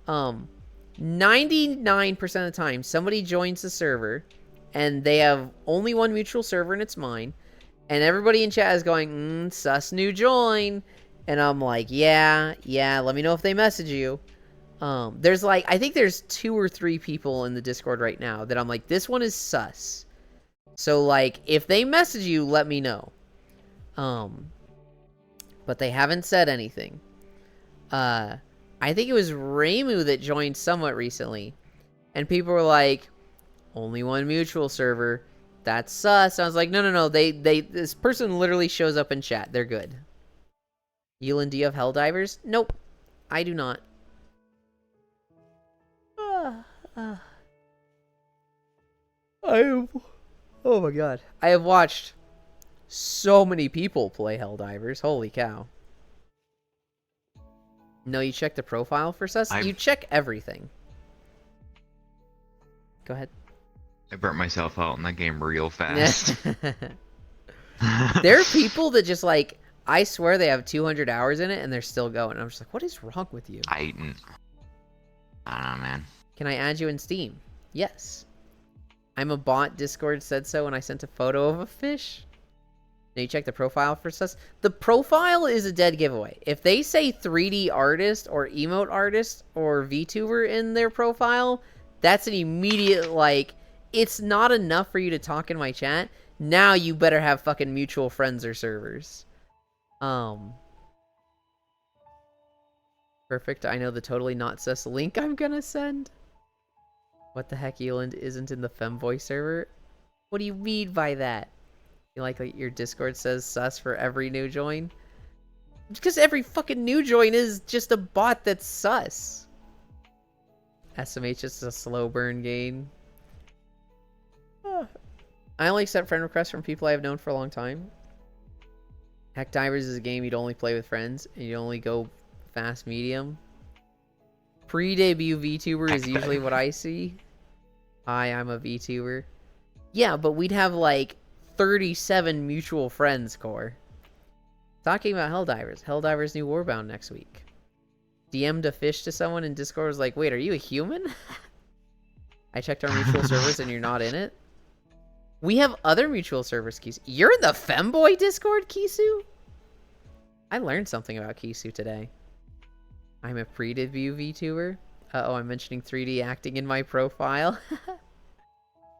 S1: 99% of the time, somebody joins the server, and they have only one mutual server, and it's mine, and everybody in chat is going, sus new join, and I'm like, yeah, let me know if they message you. There's like, I think there's 2 or 3 people in the Discord right now that I'm like, this one is sus. So like, if they message you, let me know. But they haven't said anything. I think it was Reimu that joined somewhat recently, and people were like, only one mutual server, that's sus. I was like, no, this person literally shows up in chat, they're good. Yulin, do you have Helldivers? Nope, I do not. Oh my god, I have watched so many people play Helldivers, holy cow. No, you check the profile for sus? You check everything. Go ahead.
S2: I burnt myself out in that game real fast.
S1: There are people that just like, I swear they have 200 hours in it and they're still going. I'm just like, what is wrong with you?
S2: I don't know, man.
S1: Can I add you in Steam? Yes. I'm a bot. Discord said so when I sent a photo of a fish. Now you check the profile for sus. The profile is a dead giveaway. If they say 3D artist or emote artist or VTuber in their profile, that's an immediate, like, it's not enough for you to talk in my chat. Now you better have fucking mutual friends or servers. Perfect. I know the totally not sus link I'm gonna send. What the heck, Eland isn't in the Femboy server? What do you mean by that? You like your Discord says sus for every new join? Because every fucking new join is just a bot that's sus. SMH is a slow burn game. I only accept friend requests from people I have known for a long time. Heck Divers is a game you'd only play with friends, and you only go fast medium. Pre-debut VTuber is usually what I see. Hi, I'm a VTuber. Yeah, but we'd have like 37 mutual friends, Core. Talking about Helldivers. Helldivers New Warbound next week. DM'd a fish to someone in Discord, was like, wait, are you a human? I checked our mutual servers and you're not in it. We have other mutual servers, Kisu. You're in the Femboy Discord, Kisu? I learned something about Kisu today. I'm a pre-debut VTuber. Uh-oh, I'm mentioning 3D acting in my profile.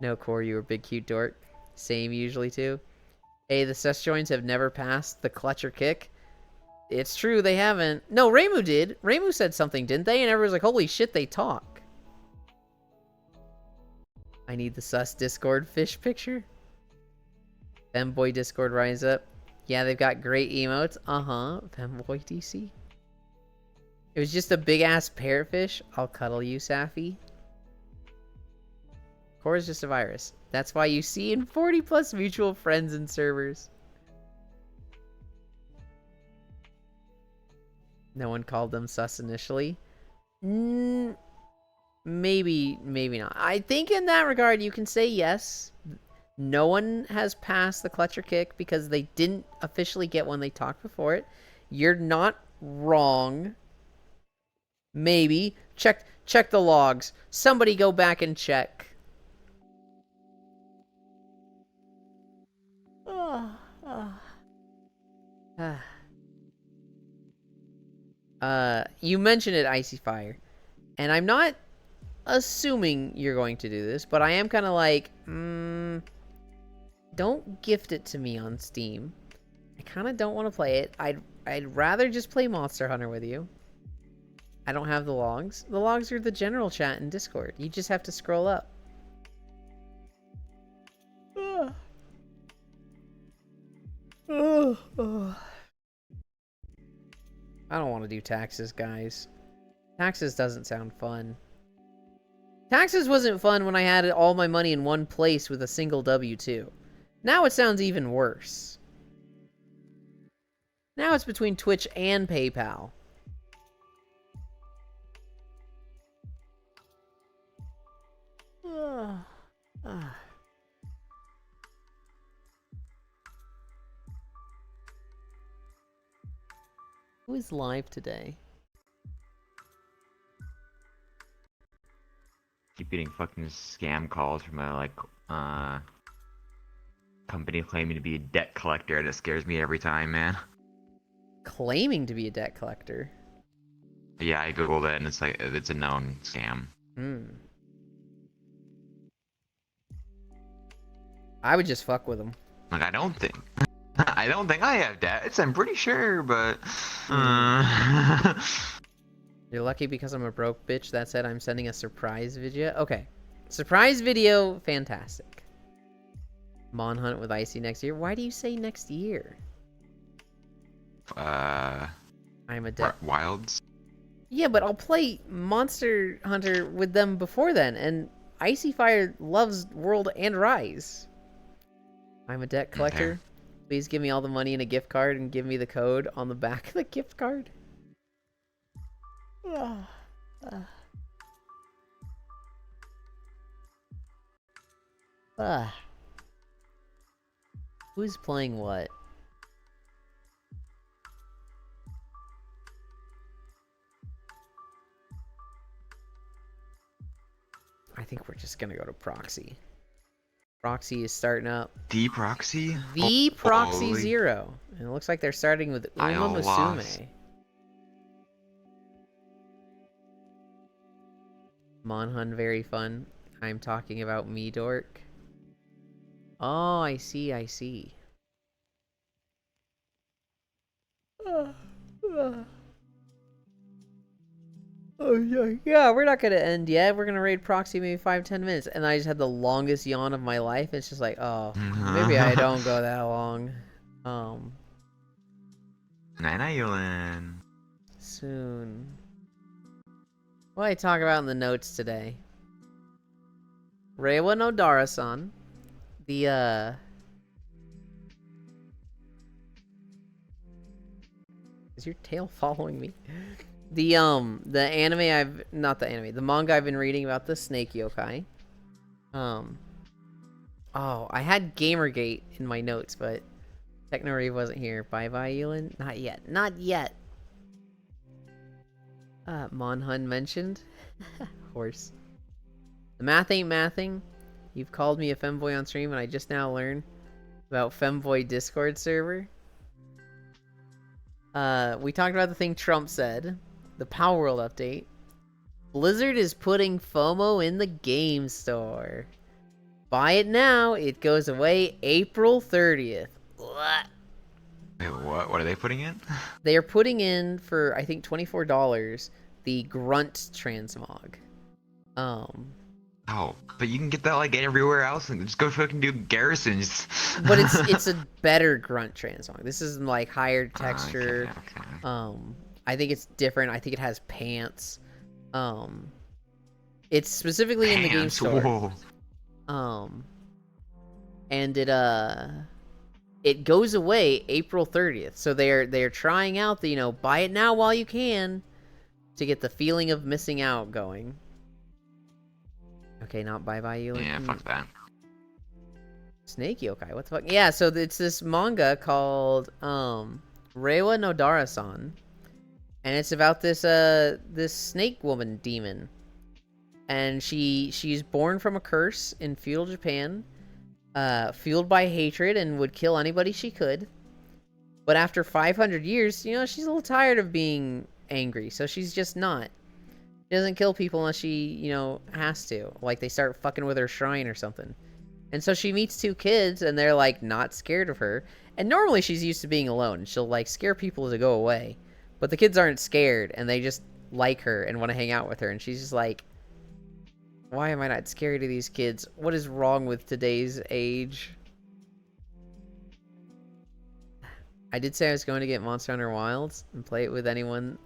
S1: No, Core, you were big cute dork. Same usually too. Hey, the sus joins have never passed the clutch or kick. It's true, they haven't. No, Reimu did. Reimu said something, didn't they? And everyone's like, holy shit, they talk. I need the sus Discord fish picture. Femboy Discord rise up. Yeah, they've got great emotes. Uh-huh. Femboy DC. It was just a big-ass parrotfish. I'll cuddle you, Safi. Core is just a virus. That's why you see in 40+ mutual friends and servers. No one called them sus initially. Maybe not. I think in that regard, you can say yes. No one has passed the clutch or kick because they didn't officially get one. They talked before it. You're not wrong. Maybe. Check the logs. Somebody go back and check. You mentioned it, Icy Fire, and I'm not assuming you're going to do this, but I am kind of like, don't gift it to me on Steam. I kind of don't want to play it. I'd rather just play Monster Hunter with you. I don't have the logs. The logs are the general chat in Discord. You just have to scroll up. I don't want to do taxes, guys. Taxes doesn't sound fun. Taxes wasn't fun when I had all my money in one place with a single W-2. Now it sounds even worse. Now it's between Twitch and PayPal. Who is live today?
S2: Keep getting fucking scam calls from a company claiming to be a debt collector, and it scares me every time, man.
S1: Claiming to be a debt collector?
S2: Yeah, I googled it and it's like it's a known scam.
S1: I would just fuck with them.
S2: Like, I don't think I have debts. I'm pretty sure, but
S1: You're lucky because I'm a broke bitch. That said, I'm sending a surprise video. Okay. Surprise video, fantastic. Mon Hunt with Icy next year. Why do you say next year? I'm a debt.
S2: Wilds.
S1: Yeah, but I'll play Monster Hunter with them before then, and Icy Fire loves World and Rise. I'm a debt collector.
S2: Okay.
S1: Please give me all the money in a gift card and give me the code on the back of the gift card. Who's playing what? I think we're just gonna go to Proxy. Proxy is starting up.
S2: The Proxy?
S1: The Proxy
S2: Holy.
S1: 0. And it looks like they're starting with Uma
S2: I'll
S1: Musume.
S2: lost.
S1: Monhun, very fun. I'm talking about me, dork. Oh, I see, I see. Oh, yeah, we're not gonna end yet. We're gonna raid Proxy maybe 5-10 minutes. And I just had the longest yawn of my life. It's just like, oh, maybe I don't go that long.
S2: Night-night, Yulin.
S1: Soon. What did I talk about in the notes today? Reiwa Nodara-san. The, Is your tail following me? The anime the manga I've been reading about the snake yokai. Oh, I had Gamergate in my notes, but Technorave wasn't here. Bye-bye, Yulin. Not yet. Not yet. Monhun mentioned. Horse. The math ain't mathing. You've called me a femboy on stream, and I just now learned about femboy Discord server. We talked about the thing Trump said. The Power World update. Blizzard is putting FOMO in the game store. Buy it now. It goes away April 30th. What?
S2: Wait, what? What are they putting in?
S1: They are putting in for, I think, $24 the Grunt transmog.
S2: Oh, but you can get that like everywhere else, and just go fucking do garrisons.
S1: But it's a better Grunt transmog. This is like higher texture.
S2: Okay.
S1: I think it's different. I think it has pants. It's specifically in the game store.
S2: Whoa.
S1: And it goes away April 30th. So they're trying out the, buy it now while you can to get the feeling of missing out going. Okay, not bye-bye, you.
S2: Yeah, fuck that.
S1: Snake yokai, what the fuck? Yeah, so it's this manga called Reiwa Nodara-san. And it's about this this snake woman demon. And she's born from a curse in feudal Japan, fueled by hatred and would kill anybody she could. But after 500 years, you know, she's a little tired of being angry, so she's just not. She doesn't kill people unless she, you know, has to. Like, they start fucking with her shrine or something. And so she meets two kids, and they're, like, not scared of her. And normally she's used to being alone. She'll, like, scare people to go away. But the kids aren't scared, and they just like her and want to hang out with her. And she's just like, why am I not scared of these kids? What is wrong with today's age? I did say I was going to get Monster Hunter Wilds and play it with anyone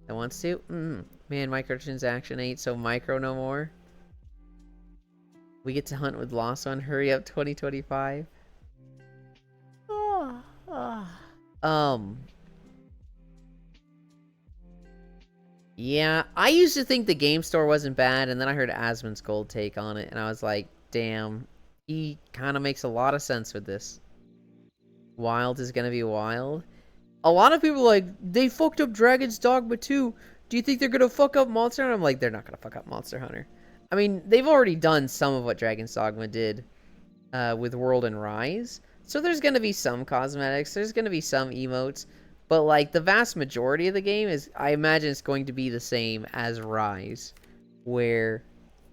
S1: that wants to. Man, microtransaction ain't so micro no more. We get to hunt with Lost One. Hurry up, 2025. Yeah, I used to think the game store wasn't bad, and then I heard Asmon's Gold take on it, and I was like, damn, he kind of makes a lot of sense with this. Wild is gonna be wild. A lot of people are like, they fucked up Dragon's Dogma 2. Do you think they're gonna fuck up Monster Hunter? I'm like, they're not gonna fuck up Monster Hunter. I mean, they've already done some of what Dragon's Dogma did with World and Rise. So there's gonna be some cosmetics, there's gonna be some emotes. But, like, the vast majority of the game is, I imagine it's going to be the same as Rise. Where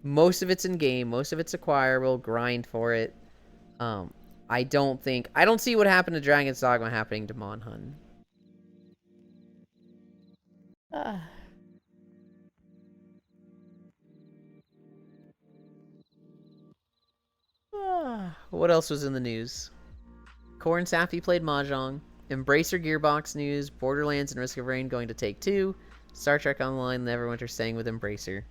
S1: most of it's in-game, most of it's acquirable, grind for it. I don't see what happened to Dragon's Dogma happening to Monhun. What else was in the news? Core and Safi played Mahjong. Embracer Gearbox news. Borderlands and Risk of Rain going to Take-Two. Star Trek Online, Neverwinter staying with Embracer.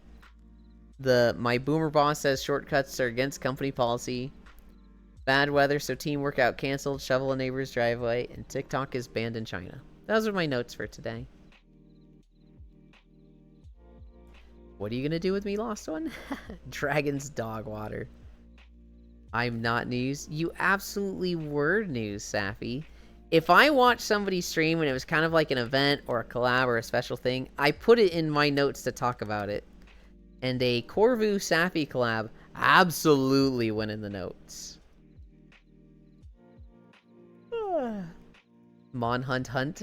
S1: My boomer boss says shortcuts are against company policy. Bad weather, so team workout canceled. Shovel a neighbor's driveway. And TikTok is banned in China. Those are my notes for today. What are you gonna do with me, Lost One? Dragon's Dog Water. I'm not news. You absolutely were news, Safi. If I watched somebody stream and it was kind of like an event or a collab or a special thing, I put it in my notes to talk about it. And a Corvu Safi collab absolutely went in the notes. Monhunt Hunt.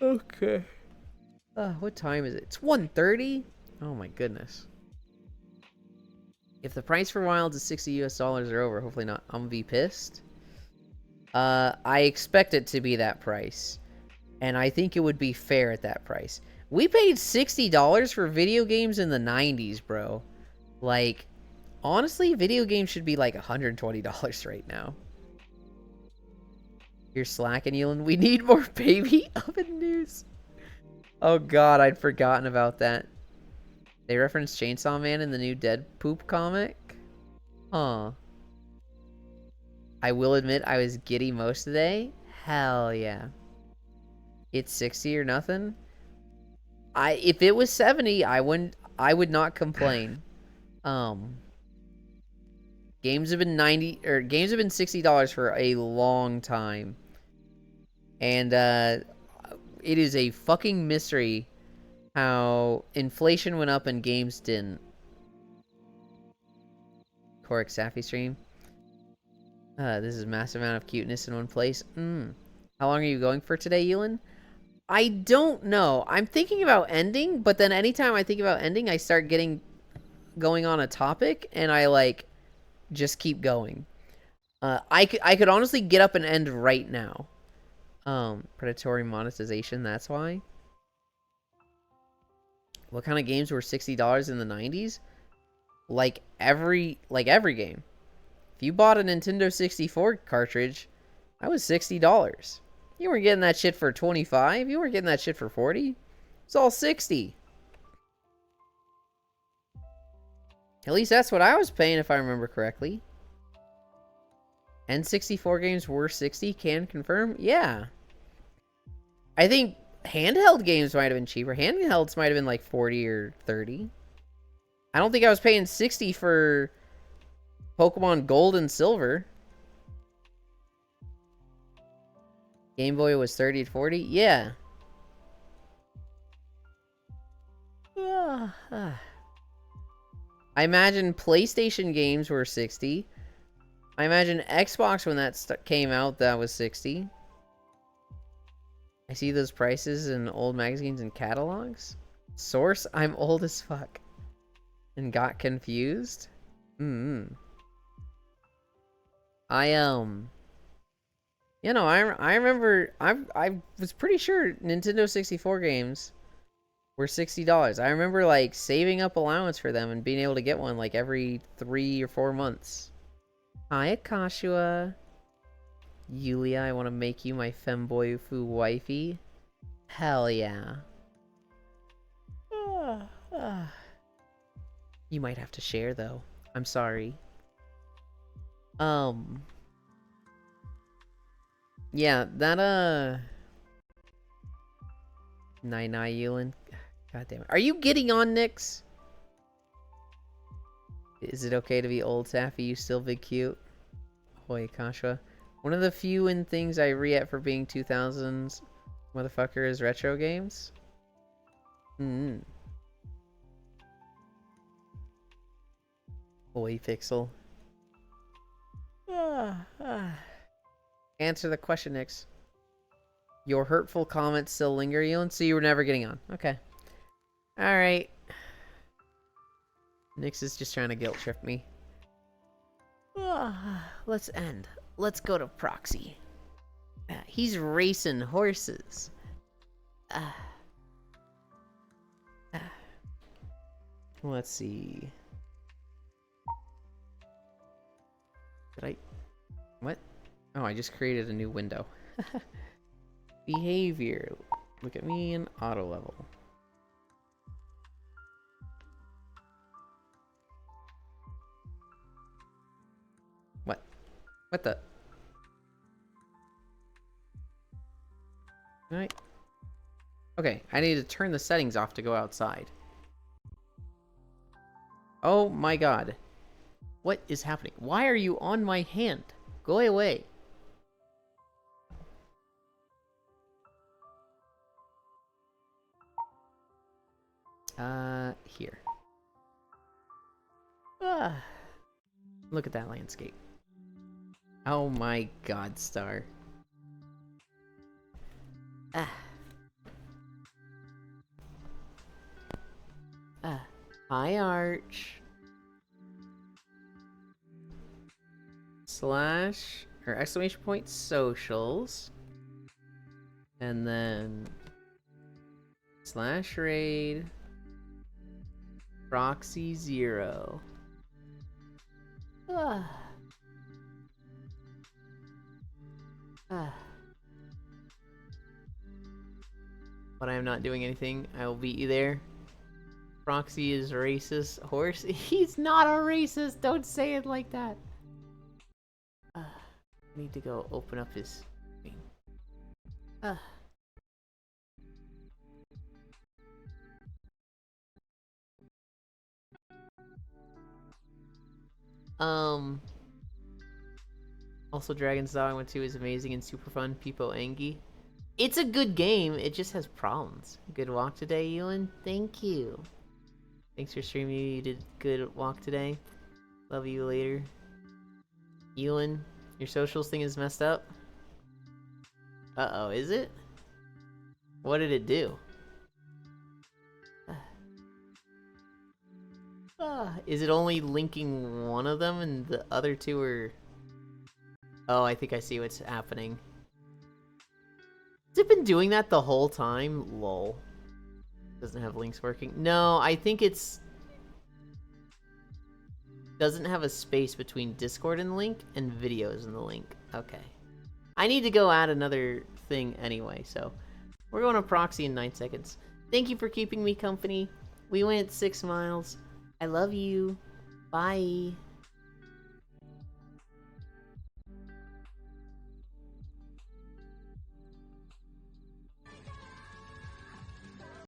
S1: Okay. What time is it? It's 1:30? Oh my goodness. If the price for Wilds is $60 US or over, hopefully not, I'm gonna be pissed. I expect it to be that price. And I think it would be fair at that price. We paid $60 for video games in the 90s, bro. Like, honestly, video games should be like $120 right now. You're slacking, Elon. We need more baby oven news. Oh god, I'd forgotten about that. They referenced Chainsaw Man in the new Dead Poop comic? Huh. I will admit I was giddy most of the day. Hell yeah. It's 60 or nothing. If it was 70, I would not complain. Games have been $60 for a long time. And it is a fucking mystery how inflation went up and games didn't. Cork Safi stream. This is a massive amount of cuteness in one place. How long are you going for today, Elon? I don't know. I'm thinking about ending, but then anytime I think about ending, I start going on a topic, and I like just keep going. I could honestly get up and end right now. Predatory monetization, that's why. What kind of games were $60 in the 90s? Like every game. If you bought a Nintendo 64 cartridge, that was $60. You weren't getting that shit for 25. You weren't getting that shit for 40. It's all 60. At least that's what I was paying, if I remember correctly. N64 games were 60. Can confirm? Yeah. I think handheld games might have been cheaper. Handhelds might have been like 40 or 30. I don't think I was paying 60 for Pokemon Gold and Silver. Game Boy was 30 to 40? Yeah. I imagine PlayStation games were 60. I imagine Xbox when that came out, that was 60. I see those prices in old magazines and catalogs. Source, I'm old as fuck. And got confused? You know, I remember, I was pretty sure Nintendo 64 games were $60. I remember, like, saving up allowance for them and being able to get one, like, every 3 or 4 months. Hi, Akashua. Yulia, I want to make you my femboyfu wifey. Hell yeah. You might have to share, though. I'm sorry. Yeah, that, Nai Yulin. God damn it. Are you getting on, Nyx? Is it okay to be old, Sappy? You still big cute? Hoy, Kasha. One of the few things I re-at for being 2000s motherfucker is retro games. Boy, Pixel. Answer the question, Nyx. Your hurtful comments still linger, Yulin, so you were never getting on. Okay. Alright. Nyx is just trying to guilt trip me. Let's end. Let's go to Proxy. He's racing horses. Let's see. Did I... What? Oh, I just created a new window. Behavior. Look at me in auto level. What? What the? Alright. Okay, I need to turn the settings off to go outside. Oh my god. What is happening? Why are you on my hand? Go away. Here. Look at that landscape. Oh my god, Star. Hi, Arch. Slash, or exclamation point, socials. And then slash raid proxy 0. But I am not doing anything. I will beat you there. Proxy is racist. Horse? He's not a racist! Don't say it like that! I need to go open up his thing. Also, Dragon's Dog I went to is amazing and super fun. People Angie. It's a good game, it just has problems. Good walk today, Ewan? Thank you. Thanks for streaming, you did good walk today. Love you later. Ewan, your socials thing is messed up? Uh-oh, is it? What did it do? Is it only linking one of them and the other two are... Oh, I think I see what's happening. Has it been doing that the whole time? Lol. Doesn't have links working. No, I think it's... Doesn't have a space between Discord and the link and videos in the link. Okay. I need to go add another thing anyway, so... We're going to Proxy in 9 seconds. Thank you for keeping me company. We went 6 miles. I love you. Bye.